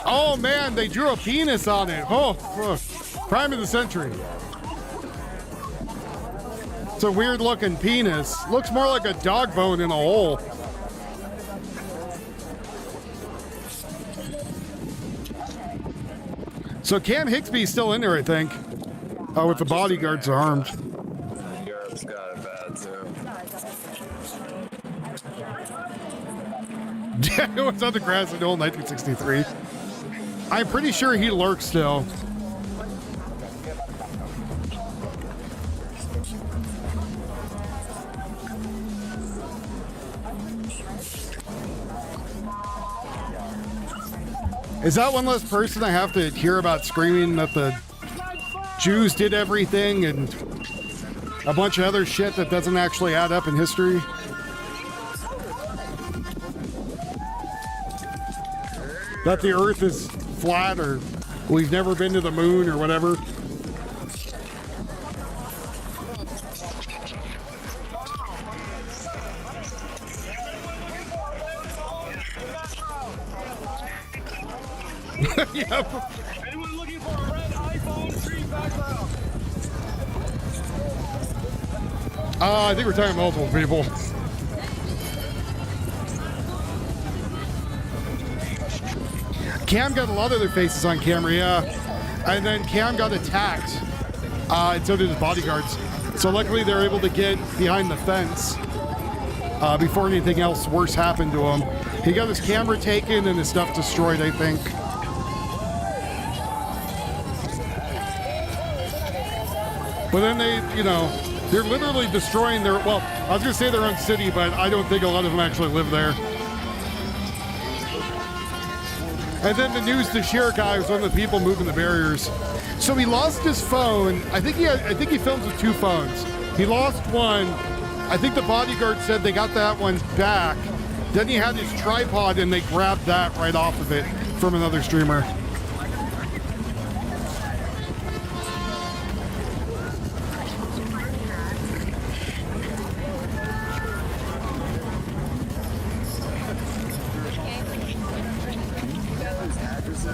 Oh man, they drew a penis on it. Oh, crime of the century. It's a weird looking penis. Looks more like a dog bone in a hole. So Cam Hicksby's still in there, I think. Oh, with the bodyguards armed. Europe's got it bad too. Yeah, it was on the grass in old 1963. I'm pretty sure he lurks still. Is that one less person I have to hear about screaming that the Jews did everything and a bunch of other shit that doesn't actually add up in history? That the earth is flat or we've never been to the moon or whatever. Yep. Anyone looking for a red iPhone 3 background? I think we're talking multiple people. Cam got a lot of their faces on camera, yeah. And then Cam got attacked, and so did his bodyguards. So luckily they were able to get behind the fence before anything else worse happened to him. He got his camera taken and his stuff destroyed, I think. But then they, they're literally destroying their, well, I was going to say their own city, but I don't think a lot of them actually live there. And then the news to share guy was one of the people moving the barriers. So he lost his phone. I think he films with 2 phones. He lost one. I think the bodyguard said they got that one back. Then he had his tripod and they grabbed that right off of it from another streamer.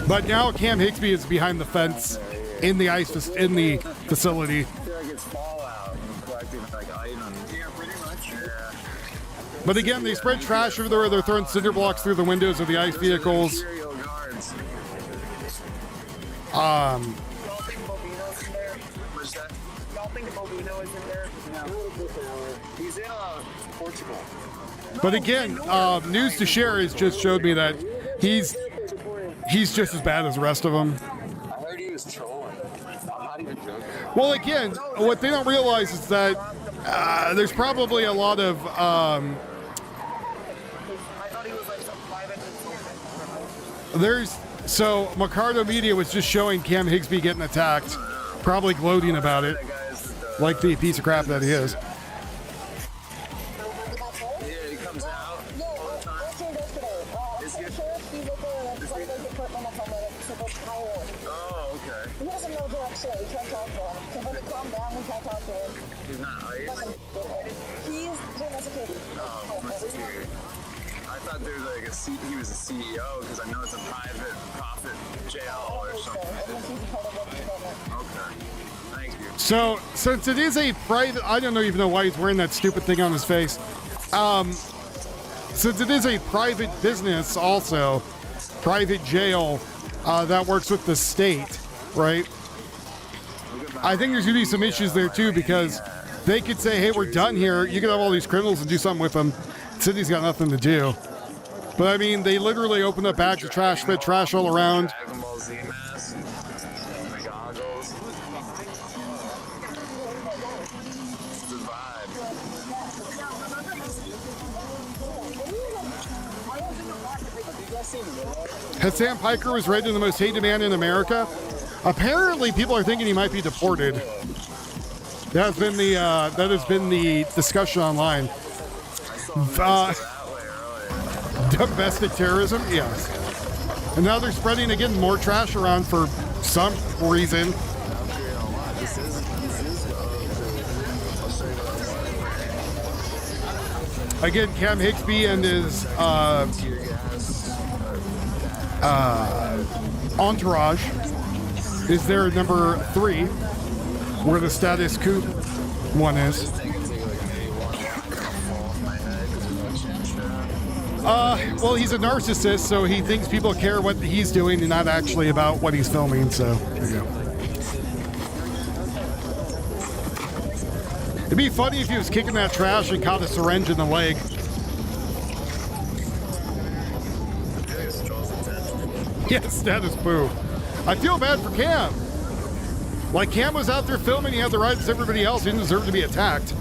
But now Cam Hicksby is behind the fence in the facility. I feel like it's Fallout and collecting like items. Yeah, pretty much. Yeah. But again, they spread trash everywhere. They're throwing cinder blocks through the windows of the ICE vehicles. Y'all think Bobino's in there? Y'all think Bobino is in there? No. He's in Portugal. But again, news to share has just showed me that he's just as bad as the rest of them. I heard he was trolling. I'm not even joking. Well, again, what they don't realize is that there's probably a lot of so Mercado Media was just showing Cam Higsby getting attacked, probably gloating about it, like the piece of crap that he is. He doesn't know direction. We can't talk to him. So when we calm down, we can't talk to him. He's not ice? He's doing us a case. Oh, that's weird. I thought there was like he was a CEO because I know it's a private profit jail or something. Okay. Thank you. So, since it is a private, I don't even know why he's wearing that stupid thing on his face. Since it is a private business, also, private jail that works with the state, right? I think there's going to be some issues there too, because they could say, hey, we're done here. You can have all these criminals and do something with them. City's got nothing to do. But I mean, they literally opened up bags of trash, spit trash all around. Hassan Piker was rated the most hated man in America. Apparently, people are thinking he might be deported. That has been the discussion online. Domestic terrorism, yes. And now they're spreading again more trash around for some reason. Again, Cam Higsby and his entourage is there number 3, where the status coup one is. Well, he's a narcissist, so he thinks people care what he's doing and not actually about what he's filming, so there you go. It'd be funny if he was kicking that trash and caught a syringe in the leg. Yes, status boo. I feel bad for Cam. Like, Cam was out there filming, he had the rights as everybody else, he didn't deserve to be attacked.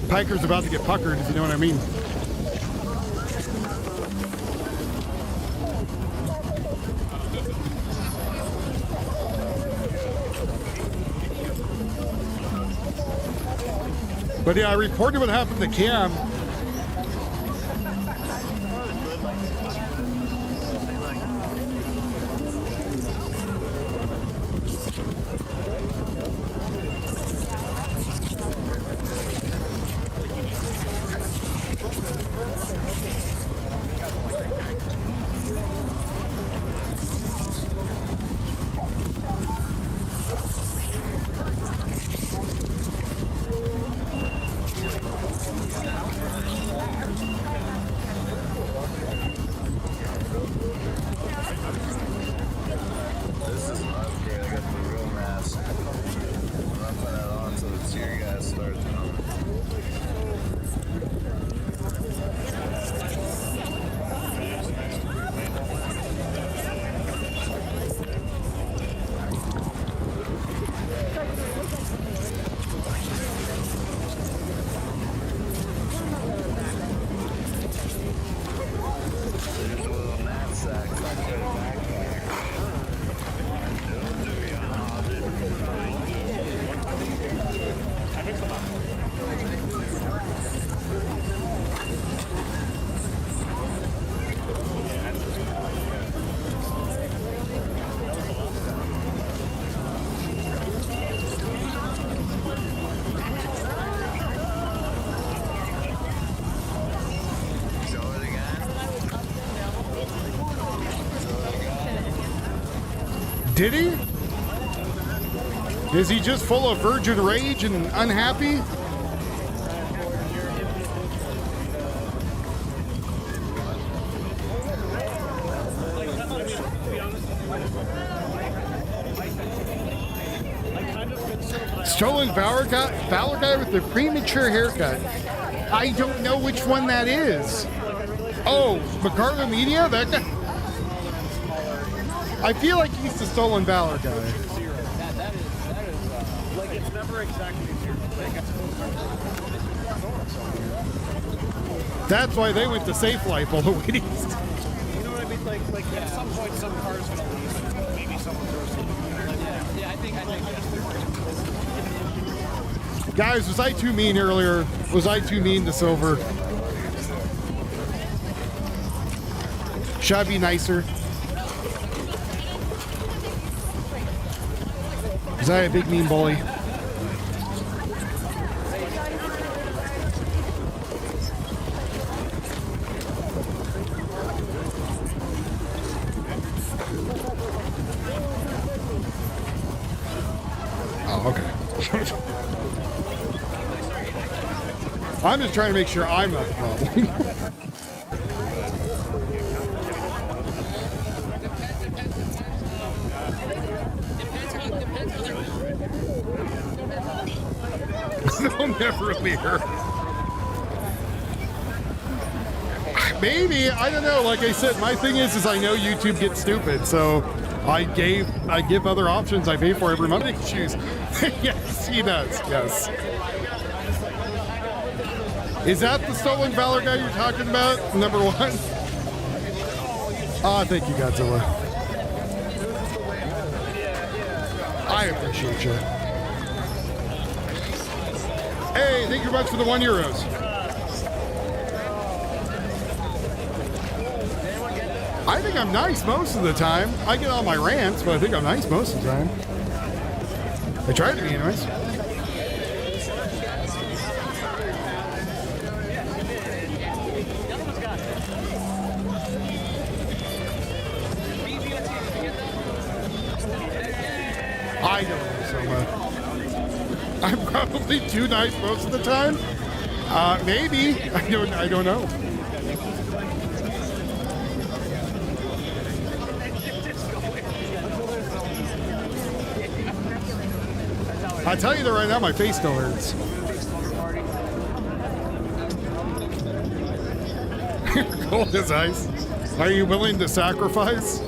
Piker's about to get puckered, if you know what I mean. But yeah, I reported what happened to Cam. Did he? Is he just full of virgin rage and unhappy? Stolen Valor guy with the premature haircut. I don't know which one that is. Oh, Mercado Media? That guy? I feel like he's the Stolen Valor guy. That is like it's never exactly zero. That's why they went to Safe Life all the way east. You know what I mean? Like at some point, some car's gonna leave, and maybe someone throws something. Yeah, I think. Guys, was I too mean earlier? Was I too mean to Silver? Should I be nicer? Was I a big mean bully? Oh, okay. I'm just trying to make sure I'm not the problem. They'll never leave her. Maybe, I don't know. Like I said, my thing is I know YouTube gets stupid, so I give other options I pay for every month to choose. Yes, he does. Yes. Is that the Stolen Valor guy you're talking about? Number one? Ah, thank you, Godzilla. I appreciate you. Hey, thank you very much for the €1. I think I'm nice most of the time. I get all my rants, but I think I'm nice most of the time. I try to be anyways. I don't know so much. I'm probably too nice most of the time. Maybe. I don't know. I tell you that right now, my face still hurts. Cold as ice. Are you willing to sacrifice?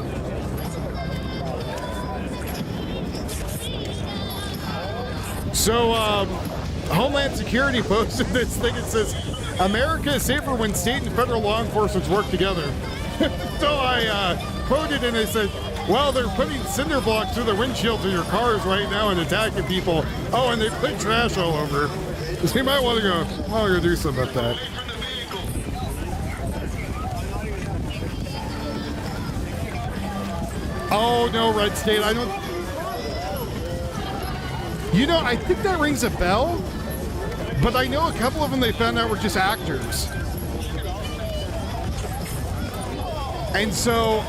So, Homeland Security posted this thing. It says, America is safer when state and federal law enforcement work together. So I quoted and I said, well, they're putting cinder blocks through the windshields of your cars right now and attacking people. Oh, and they put trash all over. So you might want to go do something about that. Oh, no, Red State, I don't... You know, I think that rings a bell, but I know a couple of them they found out were just actors. And so,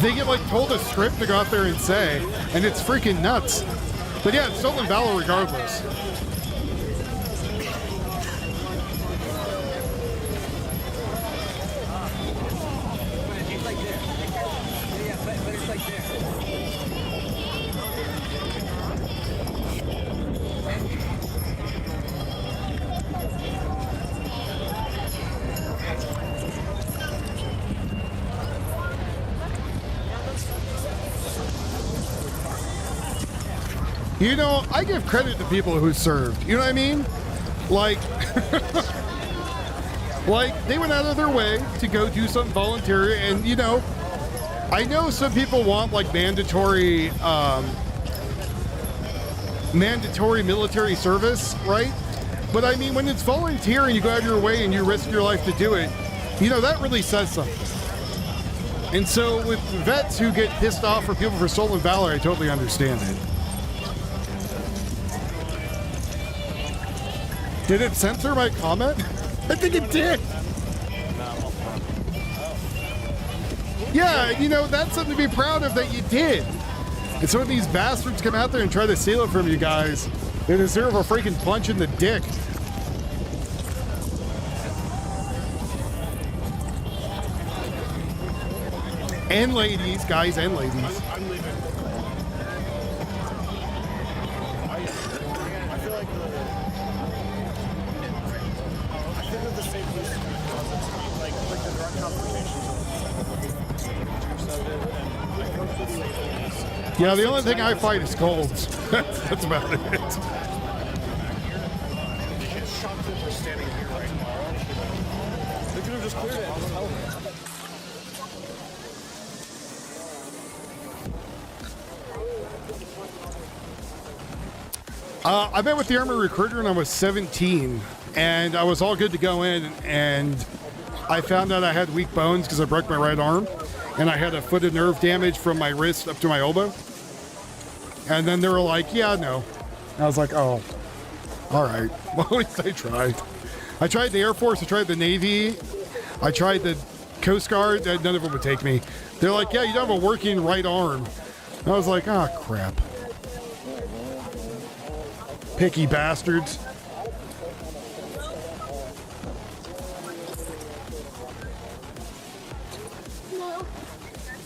they get like told a script to go out there and say, and it's freaking nuts. But yeah, it's Stolen Valor regardless. You know, I give credit to people who served. You know what I mean? Like, like they went out of their way to go do something voluntary. And, you know, I know some people want like mandatory military service, right? But I mean, when it's volunteer and you go out of your way and you risk your life to do it, you know, that really says something. And so with vets who get pissed off for people for Stolen Valor, I totally understand it. Did it censor my comment? I think it did. Yeah, you know, that's something to be proud of that you did. And so when these bastards come out there and try to steal it from you guys, they deserve a freaking punch in the dick. And ladies, guys and ladies. I'm leaving. I feel like the safest like the direct confrontations. Yeah, the only thing I fight is colds. That's about it. Standing here right now. They could have just cleared it. I met with the Army recruiter when I was 17, and I was all good to go in, and I found out I had weak bones because I broke my right arm, and I had a foot of nerve damage from my wrist up to my elbow. And then they were like, yeah, no. And I was like, oh, all right. Well, at least I tried. I tried the Air Force, I tried the Navy, I tried the Coast Guard, and none of them would take me. They're like, yeah, you don't have a working right arm. And I was like, ah, oh, crap. Picky bastards.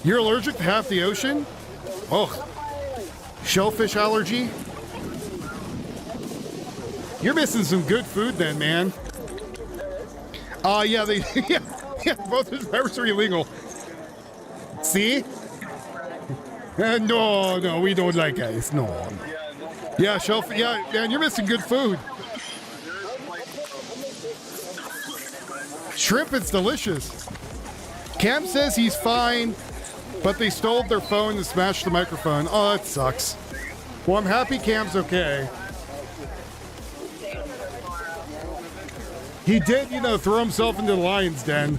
You're allergic to half the ocean? Oh, shellfish allergy? You're missing some good food then, man. Yeah, they yeah, both his drivers are illegal. See? No, we don't like ice. No. Yeah, shellfish. Yeah, man, you're missing good food. Shrimp, it's delicious. Cam says he's fine, but they stole their phone and smashed the microphone. Oh, that sucks. Well, I'm happy Cam's okay. He did, throw himself into the lion's den.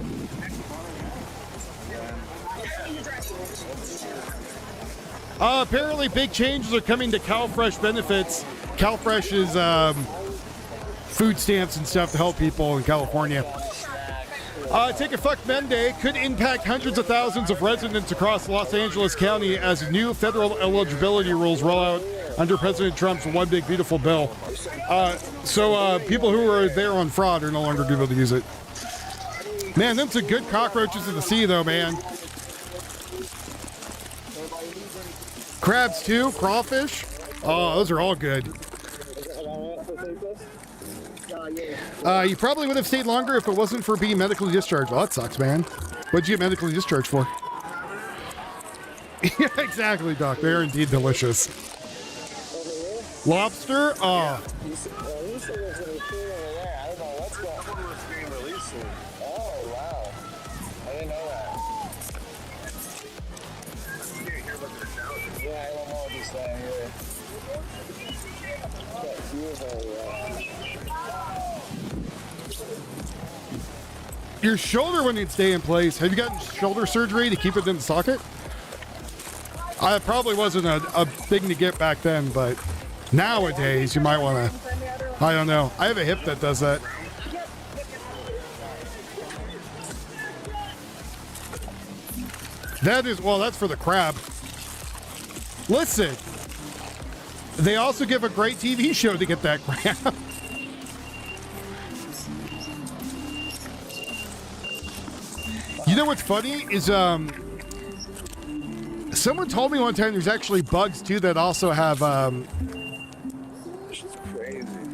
Apparently, big changes are coming to CalFresh benefits. CalFresh is food stamps and stuff to help people in California. Take a Fuck Men Day could impact hundreds of thousands of residents across Los Angeles County as new federal eligibility rules roll out under President Trump's One Big Beautiful Bill. So people who were there on fraud are no longer going to be able to use it. Man, them some good cockroaches in the sea, though, man. Crabs, too. Crawfish. Oh, those are all good. You probably would have stayed longer if it wasn't for being medically discharged. Well, that sucks, man. What'd you get medically discharged for? Yeah, exactly, Doc. They're indeed delicious. Lobster? Oh. Your shoulder wouldn't even stay in place. Have you gotten shoulder surgery to keep it in the socket? It probably wasn't a thing to get back then, but nowadays you might want to. I don't know. I have a hip that does that. That's for the crab. Listen, they also give a great TV show to get that crab. You know what's funny is someone told me one time there's actually bugs too that also have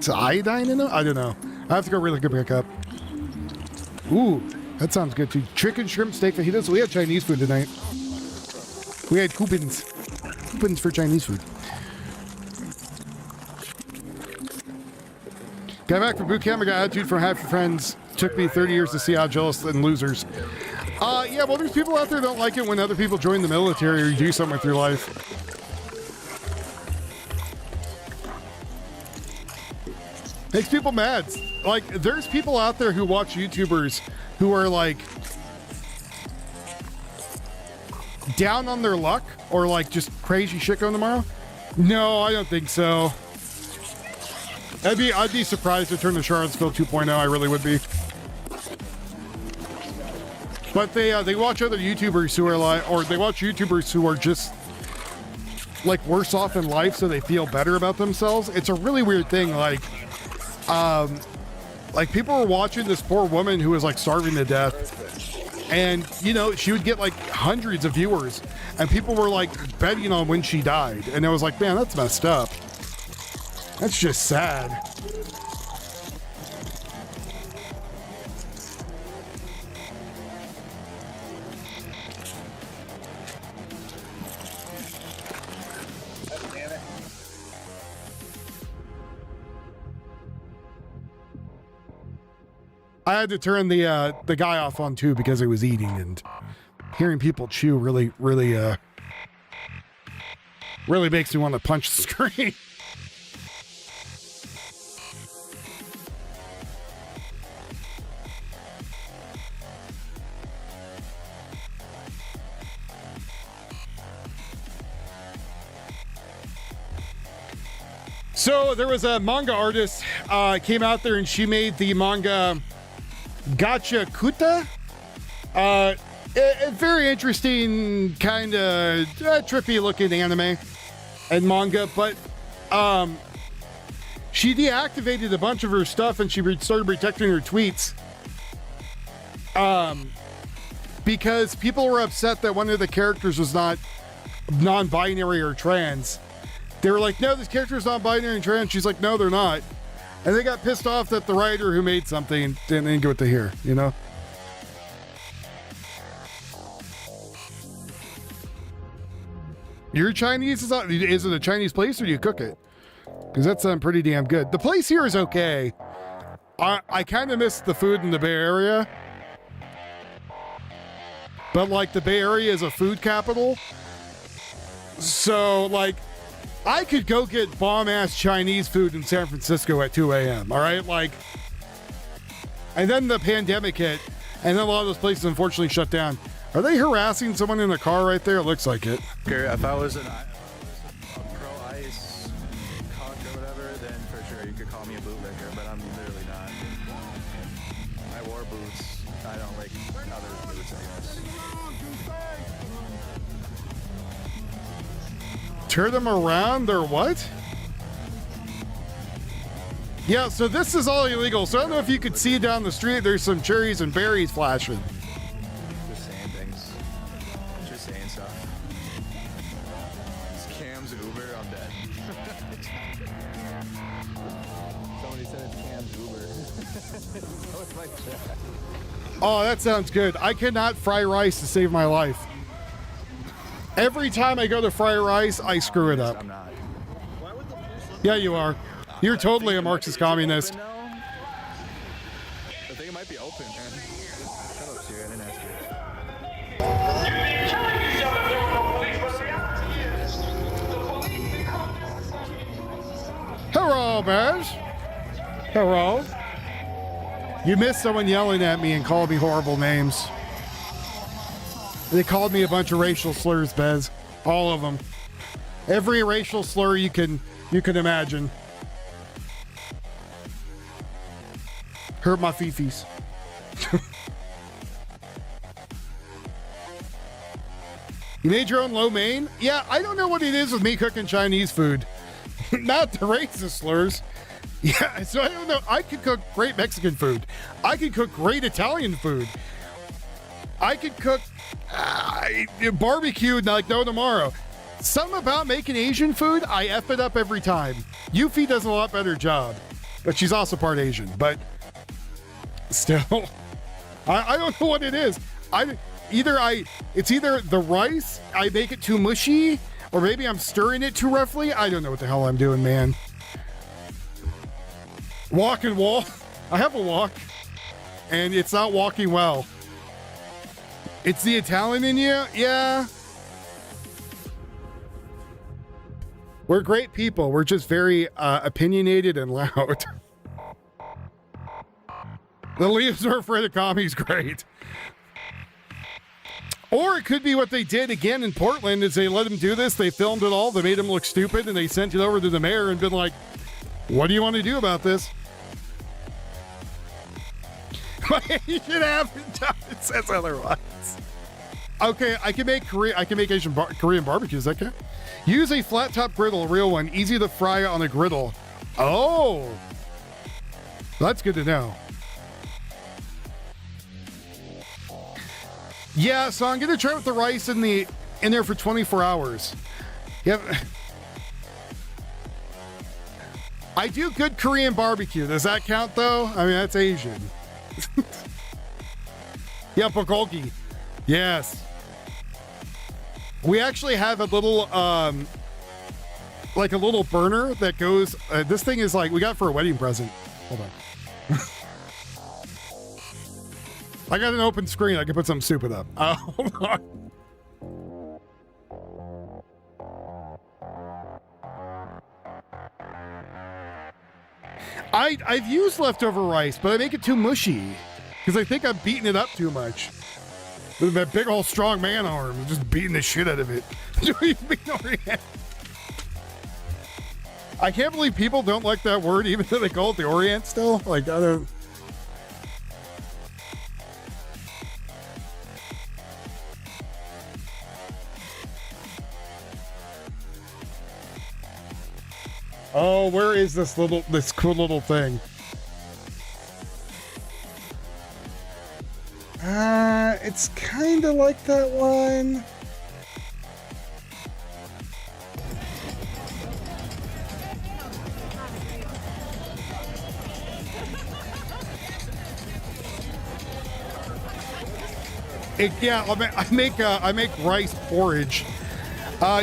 iodine in them? I don't know. I have to go really good pick up. Ooh, that sounds good too. Chicken, shrimp, steak, fajitas. We had Chinese food tonight. We had coupons. Coupons for Chinese food. Got back from boot camp. I got attitude from half your friends. Took me 30 years to see how jealous and losers. Yeah, well, there's people out there that don't like it when other people join the military or you do something with your life. Makes people mad. Like, there's people out there who watch YouTubers who are, like, down on their luck or, like, just crazy shit going tomorrow. No, I don't think so. I'd be surprised to turn to Charlottesville 2.0. I really would be. But they watch other YouTubers who are like, or they watch YouTubers who are just like worse off in life, so they feel better about themselves. It's a really weird thing. Like people were watching this poor woman who was like starving to death, and she would get like hundreds of viewers, and people were like betting on when she died, and it was like, man, that's messed up. That's just sad. I had to turn the guy off on too because I was eating, and hearing people chew really makes me want to punch the screen. So there was a manga artist came out there and she made the manga Gacha Kuta. A very interesting, kind of trippy looking anime and manga, but she deactivated a bunch of her stuff and she started protecting her tweets because people were upset that one of the characters was not non-binary or trans. They were like, no, this character is non-binary and trans. She's like, no, they're not. And they got pissed off that the writer who made something didn't get what to hear, you know? Your Chinese is it a Chinese place or do you cook it? Because that sounds pretty damn good. The place here is okay. I kind of miss the food in the Bay Area. But like the Bay Area is a food capital. So like, I could go get bomb-ass Chinese food in San Francisco at 2 a.m., all right? Like, and then the pandemic hit, and then a lot of those places unfortunately shut down. Are they harassing someone in the car right there? It looks like it. If I was a pro-ice cock or whatever, then for sure you could call me a bootlegger, but I'm literally not. I wore boots. I don't like other boots, I guess. Turn them around or what? Yeah, so this is all illegal. So I don't know if you could see down the street, there's some cherries and berries flashing. Just saying things. Just saying stuff. It's Cam's Uber, I'm dead. Somebody said it's Cam's Uber. So it's like that. Oh, that sounds good. I cannot fry rice to save my life. Every time I go to fry rice, I screw it up. I'm not. Yeah, you are. You're totally a Marxist communist. I think it might be open, man. Shut up, Siri. I didn't ask you. Hello, Bears. Hello. You missed someone yelling at me and calling me horrible names. They called me a bunch of racial slurs, Bez. All of them. Every racial slur you can imagine. Hurt my fifis. You made your own lo mein? Yeah, I don't know what it is with me cooking Chinese food. Not the racist slurs. Yeah, so I don't know. I could cook great Mexican food. I could cook great Italian food. I could cook barbecue like no tomorrow. Something about making Asian food, I F it up every time. Yuffie does a lot better job, but she's also part Asian. But still, I don't know what it is. It's either the rice, I make it too mushy, or maybe I'm stirring it too roughly. I don't know what the hell I'm doing, man. Walk and wall. I have a walk, and it's not walking well. It's the Italian in you? Yeah. We're great people. We're just very opinionated and loud. The leaves are afraid of commies. Great. Or it could be what they did again in Portland is they let him do this. They filmed it all. They made him look stupid, and they sent it over to the mayor and been like, what do you want to do about this? Asian haven't done it says otherwise. Okay, I can make Korean barbecues. That can. Use a flat top griddle, a real one, easy to fry on a griddle. Oh, that's good to know. Yeah, so I'm gonna try with the rice in there for 24 hours. Yep. I do good Korean barbecue. Does that count though? I mean, that's Asian. Yeah, bulgogi. Yes. We actually have a little, like a little burner that goes, this thing is like, we got for a wedding present. Hold on. I got an open screen. I can put something stupid up. Hold on. I've used leftover rice, but I make it too mushy because I think I'm beating it up too much. With that big old strong man arm, I'm just beating the shit out of it. I can't believe people don't like that word, even though they call it the Orient still. Like, I don't. Oh, where is this cool little thing? It's kind of like that one. I make rice porridge.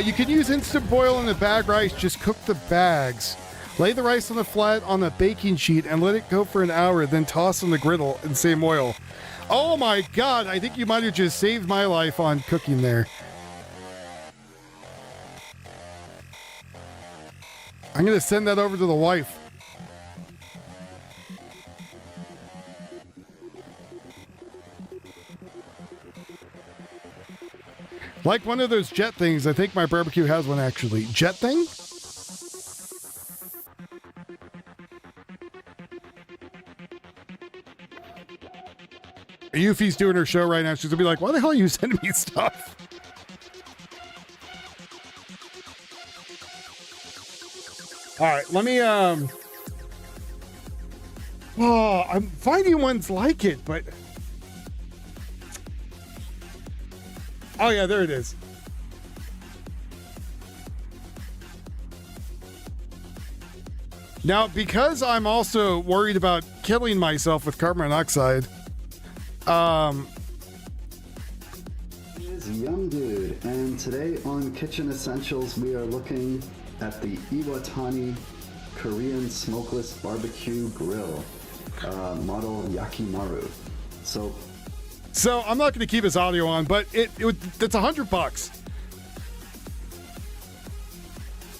You can use instant boil in the bag rice. Just cook the bags. Lay the rice on the flat on the baking sheet and let it go for an hour. Then toss in the griddle in the same oil. Oh my God! I think you might have just saved my life on cooking there. I'm gonna send that over to the wife. Like one of those jet things. I think my barbecue has one actually. Jet thing? Yuffie's doing her show right now. She's gonna be like, why the hell are you sending me stuff? All right, let me, oh, I'm finding ones like it, but, oh yeah, there it is. Now, because I'm also worried about killing myself with carbon monoxide, is Young Dude, and today on Kitchen Essentials we are looking at the Iwatani Korean Smokeless Barbecue Grill, model Yakimaru. So I'm not going to keep his audio on, but it's $100,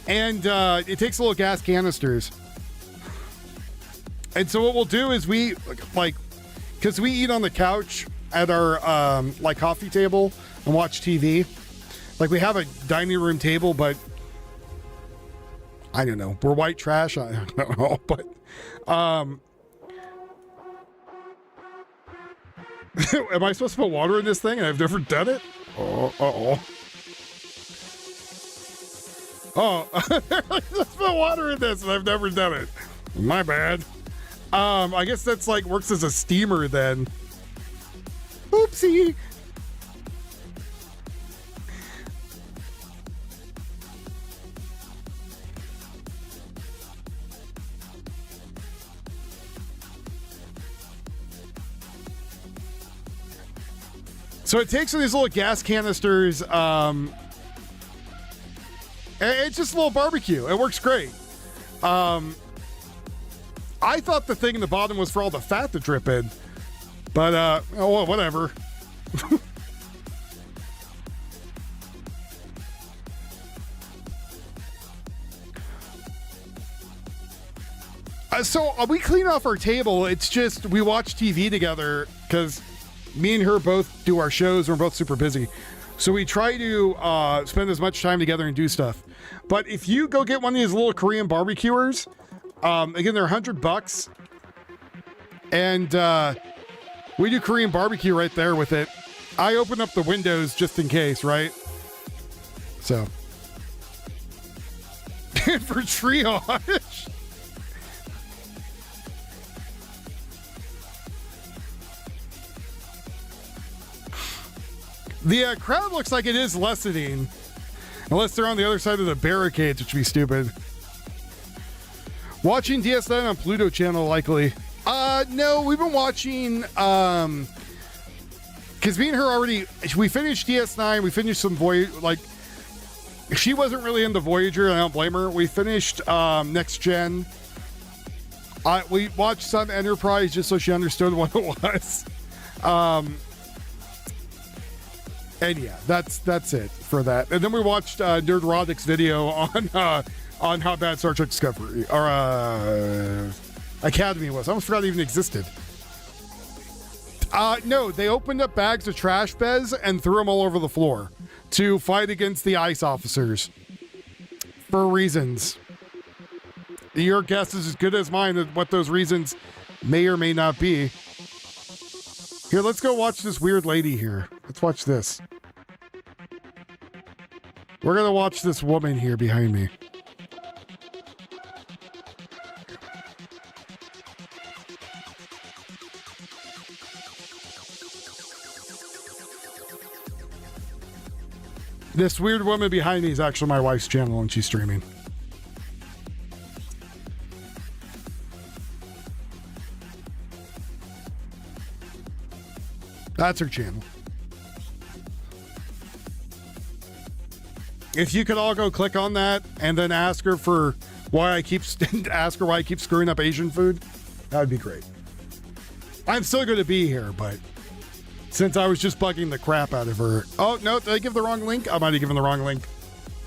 and it takes little gas canisters. And so what we'll do is we because we eat on the couch at our coffee table and watch TV. Like we have a dining room table, but I don't know. We're white trash. I don't know, but am I supposed to put water in this thing? And I've never done it. Oh, let's put water in this, and I've never done it. My bad. I guess that's works as a steamer then. Oopsie. So it takes these little gas canisters, and it's just a little barbecue. It works great. I thought the thing in the bottom was for all the fat to drip in, but whatever. So we clean off our table. It's just we watch TV together because me and her both do our shows. We're both super busy. So we try to spend as much time together and do stuff. But if you go get one of these little Korean barbecuers, again, they're $100. And we do Korean barbecue right there with it. I open up the windows just in case, right? So. For triage. The crowd looks like it is lessening. Unless they're on the other side of the barricades, which would be stupid. Watching DS9 on Pluto channel, likely. No, we've been watching, because me and her we finished DS9, we finished some she wasn't really into Voyager, and I don't blame her. We finished, Next Gen. We watched some Enterprise just so she understood what it was. And yeah, that's it for that. And then we watched Nerdrotic's video on how bad Star Trek Discovery or Academy was. I almost forgot it even existed. No, they opened up bags of trash beds and threw them all over the floor to fight against the ICE officers for reasons. Your guess is as good as mine at what those reasons may or may not be. Here, let's go watch this weird lady here. Let's watch this. We're going to watch this woman here behind me. This weird woman behind me is actually my wife's channel and she's streaming. That's her channel. If you could all go click on that and then ask her why I keep screwing up Asian food, that would be great. I'm still going to be here, but since I was just bugging the crap out of her. Oh, no, did I give the wrong link? I might have given the wrong link.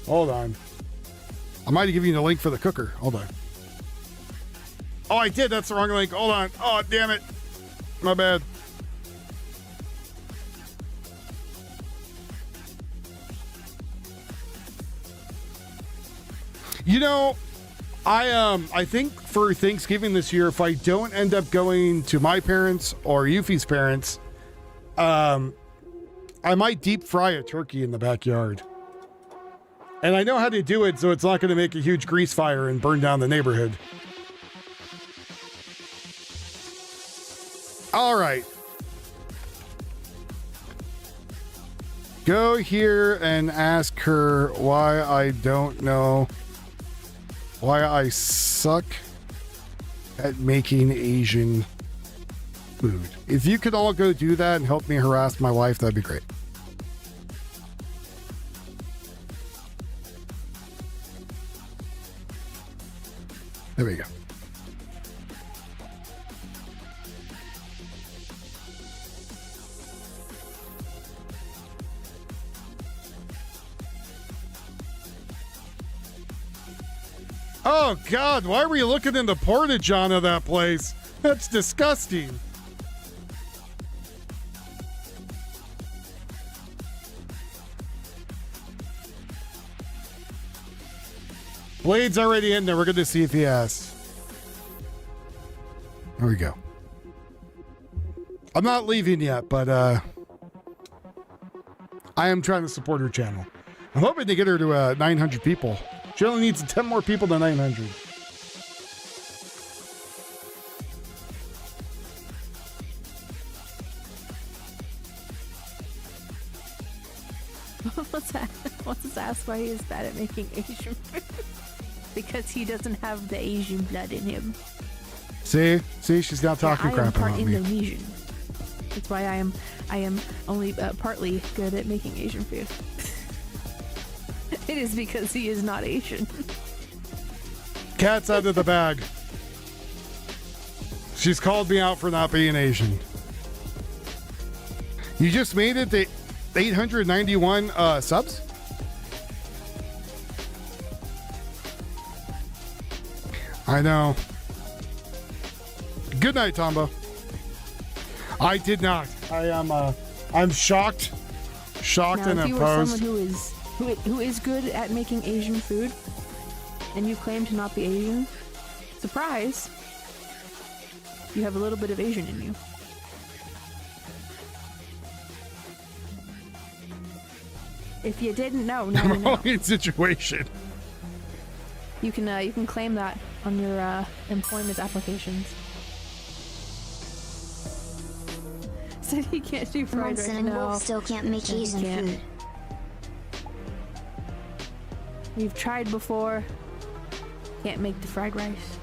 Hold on. I might have given you the link for the cooker. Hold on. Oh, I did. That's the wrong link. Hold on. Oh, damn it. My bad. You know, I think for Thanksgiving this year, if I don't end up going to my parents or Yuffie's parents, I might deep fry a turkey in the backyard. And I know how to do it, so it's not going to make a huge grease fire and burn down the neighborhood. All right. Go here and ask her why I don't know why I suck at making Asian food. If you could all go do that and help me harass my wife, that'd be great. There we go. Oh God, why were you looking in the porta-john of that place? That's disgusting. Blade's already in there. We're going to see if he asks. There we go. I'm not leaving yet, but I am trying to support her channel. I'm hoping to get her to 900 people. She only needs 10 more people than 900. Let's ask why he is bad at making Asian food. Because he doesn't have the Asian blood in him. See, she's not talking crap about me. I am part Indonesian. That's why I am only partly good at making Asian food. It is because he is not Asian. Cat's out of the bag. She's called me out for not being Asian. You just made it to 891 subs? I know. Good night, Tombo. I did not. I'm shocked. Shocked and imposed. If you were someone who is good at making Asian food, and you claim to not be Asian, surprise, you have a little bit of Asian in you. If you didn't know, now you know. Wrong situation. You can claim that on your employment applications. Said he can't do fried rice. Munson and Wolf still can't make Asian food. We've tried before. Can't make the fried rice.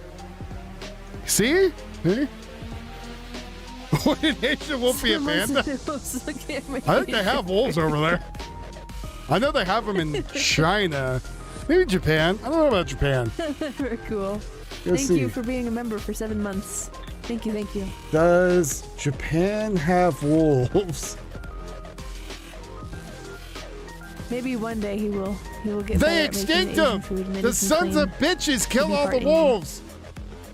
See? What an Asian wolf be a panda? I think they have wolves over there. I know they have them in China. Maybe Japan. I don't know about Japan. Very cool. Let's Thank see. you for being a member for 7 months. Thank you, thank you. Does Japan have wolves? Maybe one day he will get. They better at making extinct Asian them. food, and then The he can sons claim of bitches to kill be all part the Asian. wolves.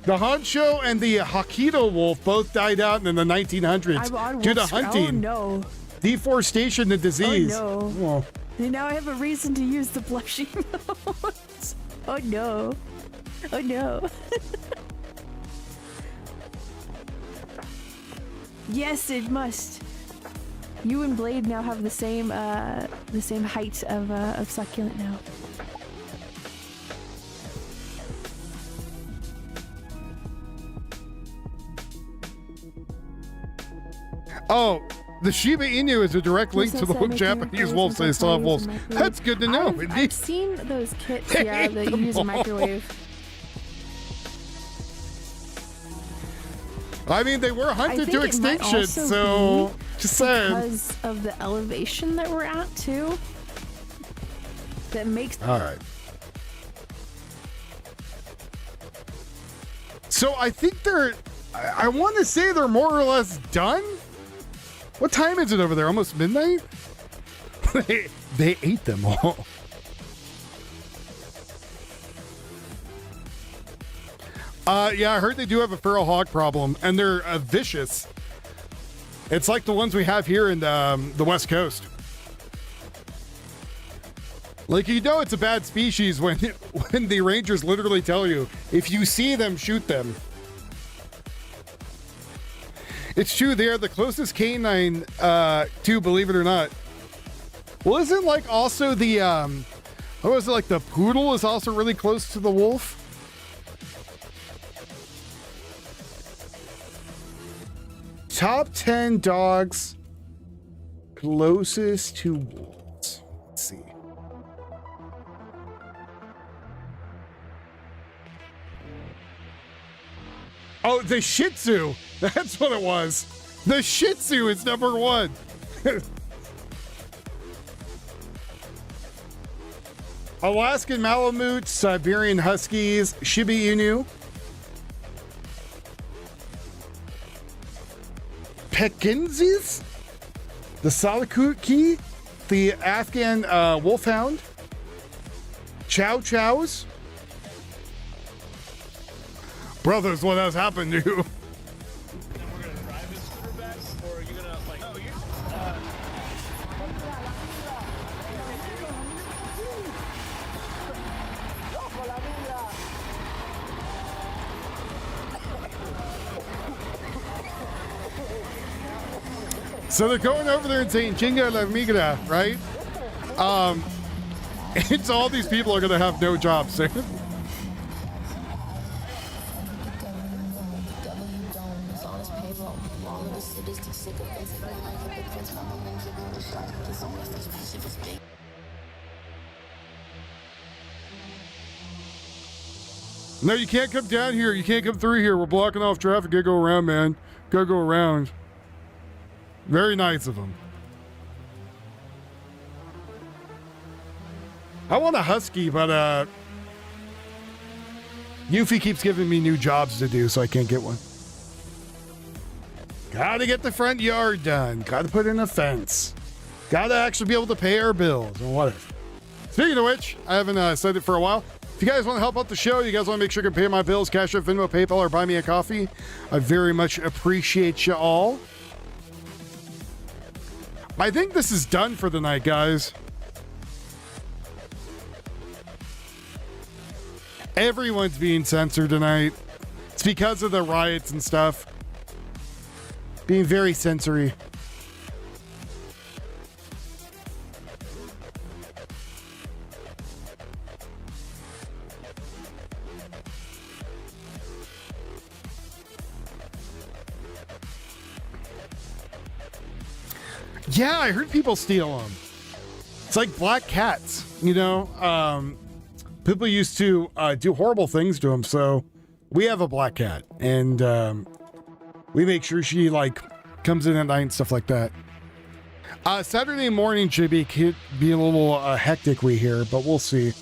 The Honcho and the Hokkaido wolf both died out in the 1900s due to hunting. Oh no. Deforestation and disease. Oh no. Well, And now I have a reason to use the blushing nose. Oh no. Oh no. Yes, it must. You and Blade now have the same height of succulent now. oh, the Shiba Inu is a direct link to the Japanese wolves. They still have wolves. That's good to know. I've seen those kits, They yeah, ate that you them use a all. microwave. I mean, they were I hunted think to it might extinction, also so be just saying. because of the elevation that we're at too. That makes. All right. So I think I want to say they're more or less done. What time is it over there? Almost midnight? they ate them all. Yeah, I heard they do have a feral hog problem, and they're vicious. It's like the ones we have here in the West Coast. Like, you know it's a bad species when the rangers literally tell you, if you see them, shoot them. It's true, they are the closest canine to, believe it or not. Well, isn't like also the, what was it, like the poodle is also really close to the wolf? Top 10 dogs closest to wolves. Let's see. Oh, the Shih Tzu. That's what it was. The Shih Tzu is number one. Alaskan Malamutes, Siberian Huskies, Shiba Inu, Pekingese, the Salakuki, the Afghan Wolfhound, Chow Chows. Brothers, what has happened to you? So they're going over there and saying Chinga la migra, right? And so all these people are going to have no jobs. No, you can't come down here. You can't come through here. We're blocking off traffic. Gotta go around, man. Gotta go around. Very nice of them. I want a husky, but Yuffie keeps giving me new jobs to do, so I can't get one. Gotta get the front yard done. Gotta put in a fence. Gotta actually be able to pay our bills and whatever. Speaking of which, I haven't said it for a while. If you guys want to help out the show, you guys want to make sure you can pay my bills, Cash App, Venmo, PayPal, or buy me a coffee, I very much appreciate you all. I think this is done for the night, guys. Everyone's being censored tonight. It's because of the riots and stuff. Being very sensory. Yeah, I heard people steal them. It's like black cats, you know? People used to do horrible things to them, so we have a black cat, and we make sure she, like, comes in at night and stuff like that. Saturday morning should be a little hectic, we hear, but we'll see.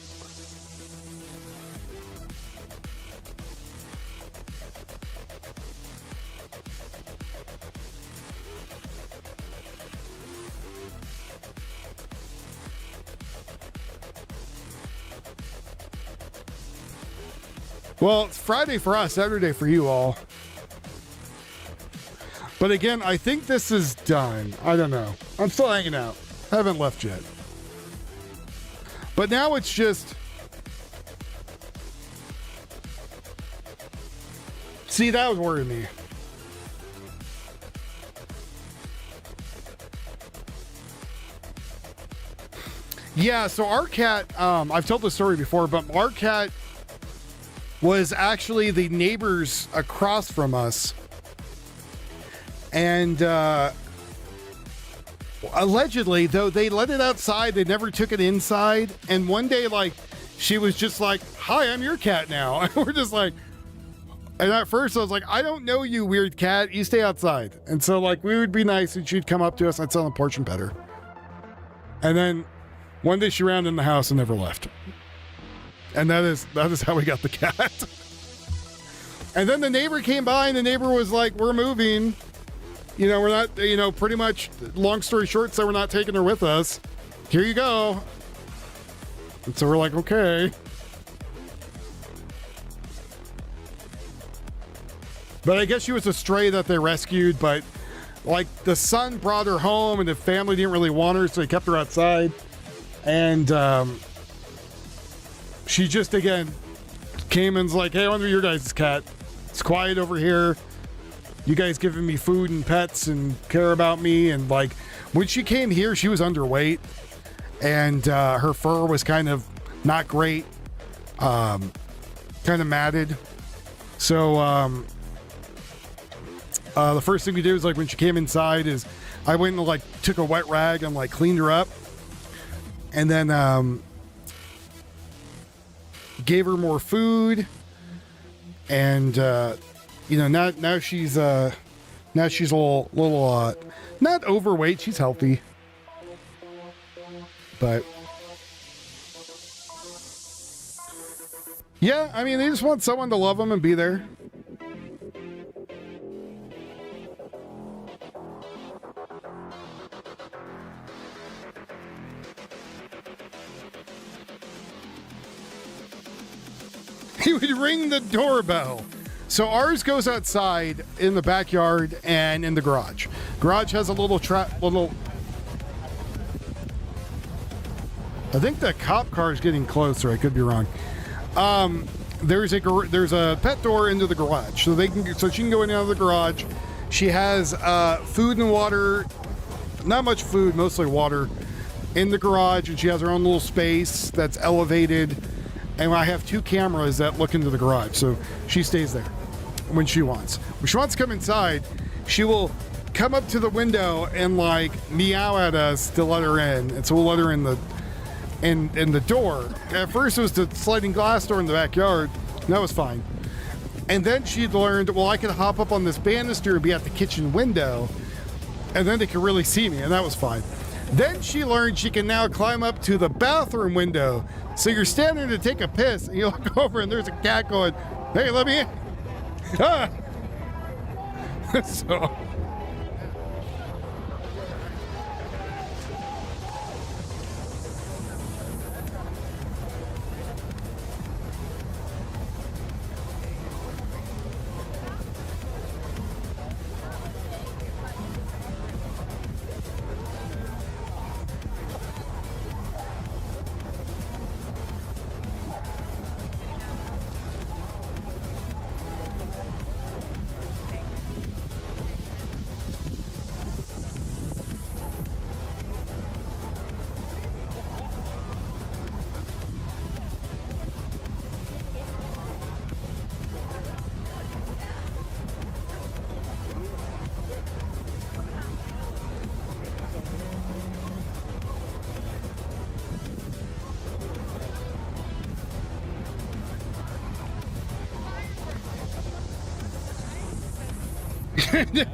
Well, it's Friday for us, Saturday for you all. But again, I think this is done. I don't know. I'm still hanging out. I haven't left yet. But now it's just... See, that would worry me. Yeah, so our cat, I've told this story before, but our cat was actually the neighbors across from us. And allegedly, though, they let it outside. They never took it inside. And one day, like, she was just like, "Hi, I'm your cat now." And we're just like, and at first I was like, "I don't know you, weird cat. You stay outside." And so, like, we would be nice and she'd come up to us. I'd sit on the porch and pet her. And then one day she ran in the house and never left. And that is how we got the cat. And then the neighbor came by and the neighbor was like, "We're moving. You know, we're not, you know, pretty much, long story short, so we're not taking her with us. Here you go." And so we're like, okay. But I guess she was a stray that they rescued, but like the son brought her home and the family didn't really want her, so they kept her outside. And she just, again, came and's like, "Hey, I want to be your guys' cat. It's quiet over here. You guys giving me food and pets and care about me." And like, when she came here, she was underweight and her fur was kind of not great, kind of matted. So the first thing we did was, like, when she came inside is I went and like took a wet rag and like cleaned her up, and then gave her more food. And you know, now she's a little not overweight. She's healthy, but yeah, I mean, they just want someone to love them and be there. He would ring the doorbell. So ours goes outside in the backyard and in the garage. Garage has a little I think the cop car is getting closer. I could be wrong. There's a pet door into the garage, so she can go in and out of the garage. She has food and water, not much food, mostly water, in the garage, and she has her own little space that's elevated. And I have 2 cameras that look into the garage, so she stays there when she wants. When she wants to come inside, she will come up to the window and like meow at us to let her in. And so we'll let her in the door. At first it was the sliding glass door in the backyard, and that was fine. And then she learned, well, I could hop up on this banister and be at the kitchen window, and then they could really see me, and that was fine. Then she learned she can now climb up to the bathroom window. So you're standing to take a piss, and you look over, and there's a cat going, "Hey, let me in." Ah! So...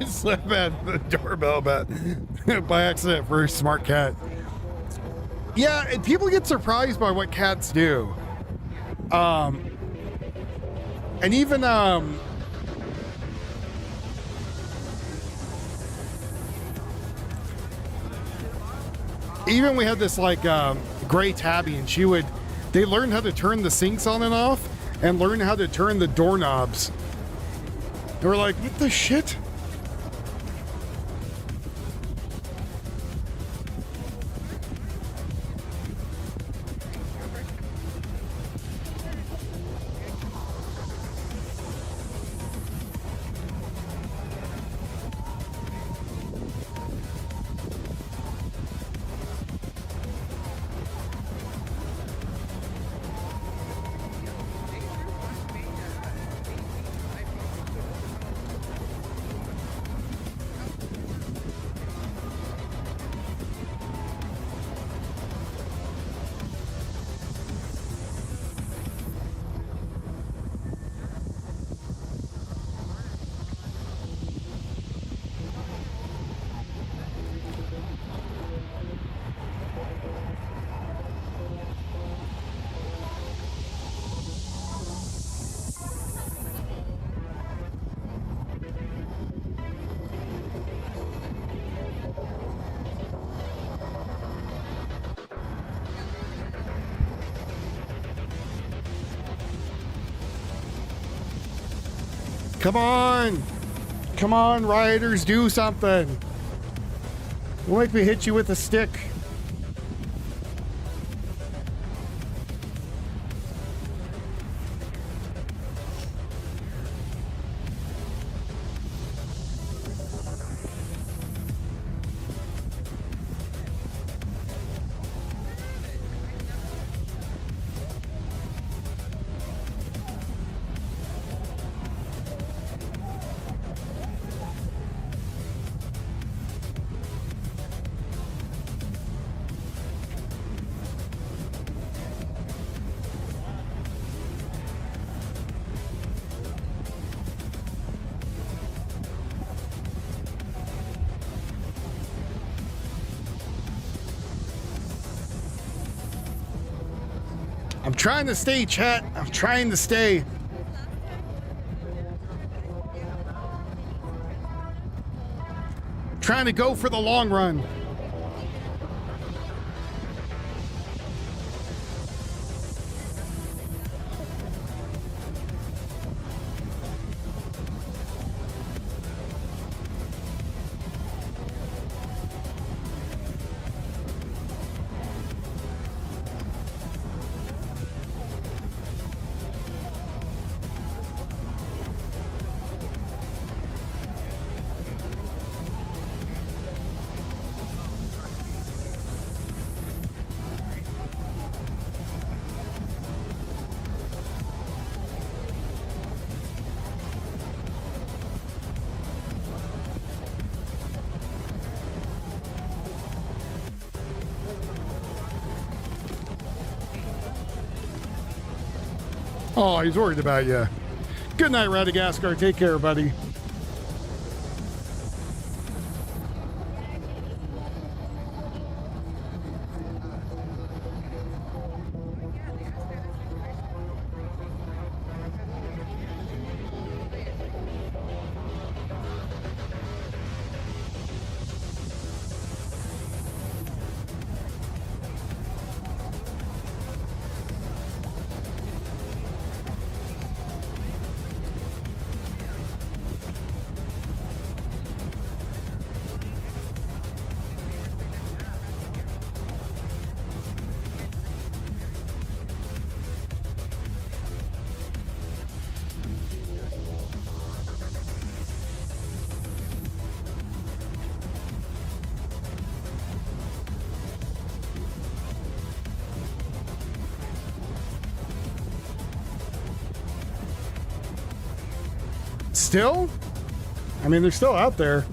slap at the doorbell by accident for a smart cat. Yeah, and people get surprised by what cats do. And even we had this like gray tabby, and they learned how to turn the sinks on and off, and learn how to turn the doorknobs. And we're like, what the shit? Come on! Come on, rioters, do something! Don't make me hit you with a stick. I'm trying to stay, chat. I'm trying to stay. Trying to go for the long run. Oh, he's worried about you. Good night, Radagaskar. Take care, buddy. Still? I mean, they're still out there.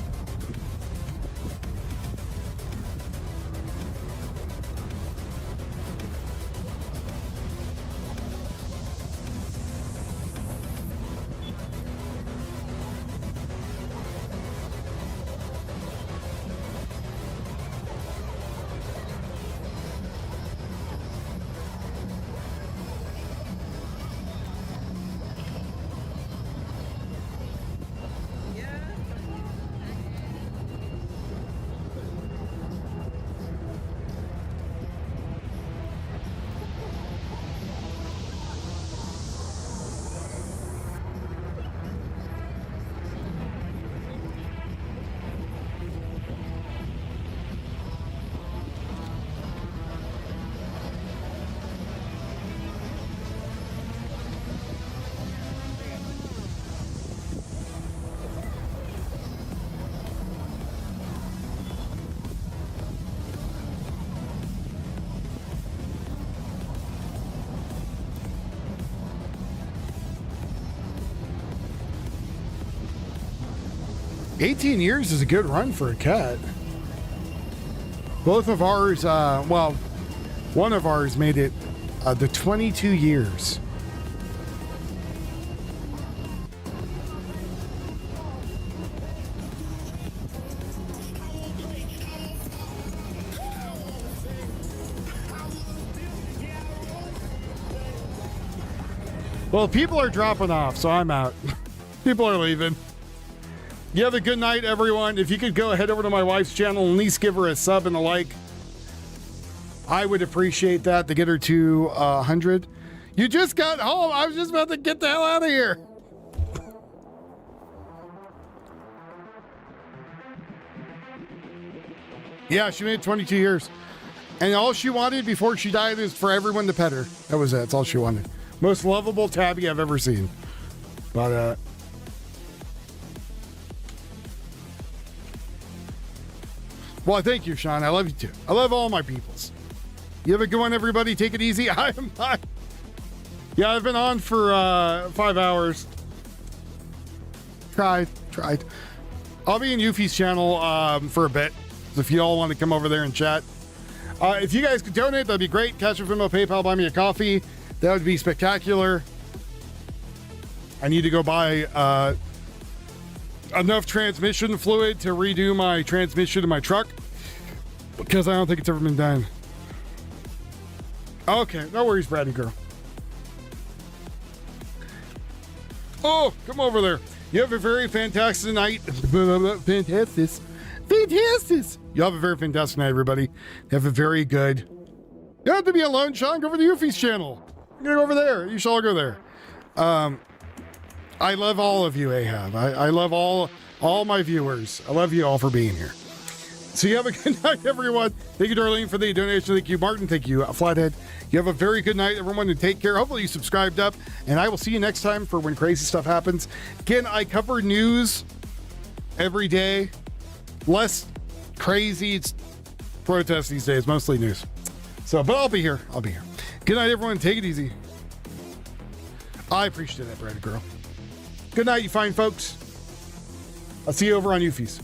18 years is a good run for a cat. Both of ours, well, one of ours made it the 22 years. Well, people are dropping off, so I'm out. People are leaving. You have a good night, everyone. If you could go head over to my wife's channel and at least give her a sub and a like, I would appreciate that to get her to 100. You just got home. I was just about to get the hell out of here. Yeah, she made 22 years. And all she wanted before she died is for everyone to pet her. That was it. That's all she wanted. Most lovable tabby I've ever seen. But, well, thank you, Sean. I love you too. I love all my peoples. You have a good one, everybody. Take it easy. Yeah, I've been on for 5 hours. Tried. I'll be in Yuffie's channel for a bit. So if you all want to come over there and chat. If you guys could donate, that'd be great. Cash or Venmo, PayPal, buy me a coffee. That would be spectacular. I need to go buy enough transmission fluid to redo my transmission in my truck because I don't think it's ever been done. Okay, no worries, Bradley girl. Oh, come over there. You have a very fantastic night. Fantastic. You have a very fantastic night, everybody. You have a very good. You don't have to be alone, Sean. Go over to Yuffie's channel. I'm gonna go over there. You should all go there. I love all of you, Ahab. I love all my viewers. I love you all for being here. So you have a good night, everyone. Thank you, Darlene, for the donation. Thank you, Martin. Thank you, Flathead. You have a very good night, everyone, and take care. Hopefully you subscribed up, and I will see you next time for when crazy stuff happens. Again, I cover news every day. Less crazy. It's protests these days, mostly news. So, but I'll be here. Good night, everyone. Take it easy. I appreciate that, Brad girl. Good night, you fine folks. I'll see you over on Yuffie's.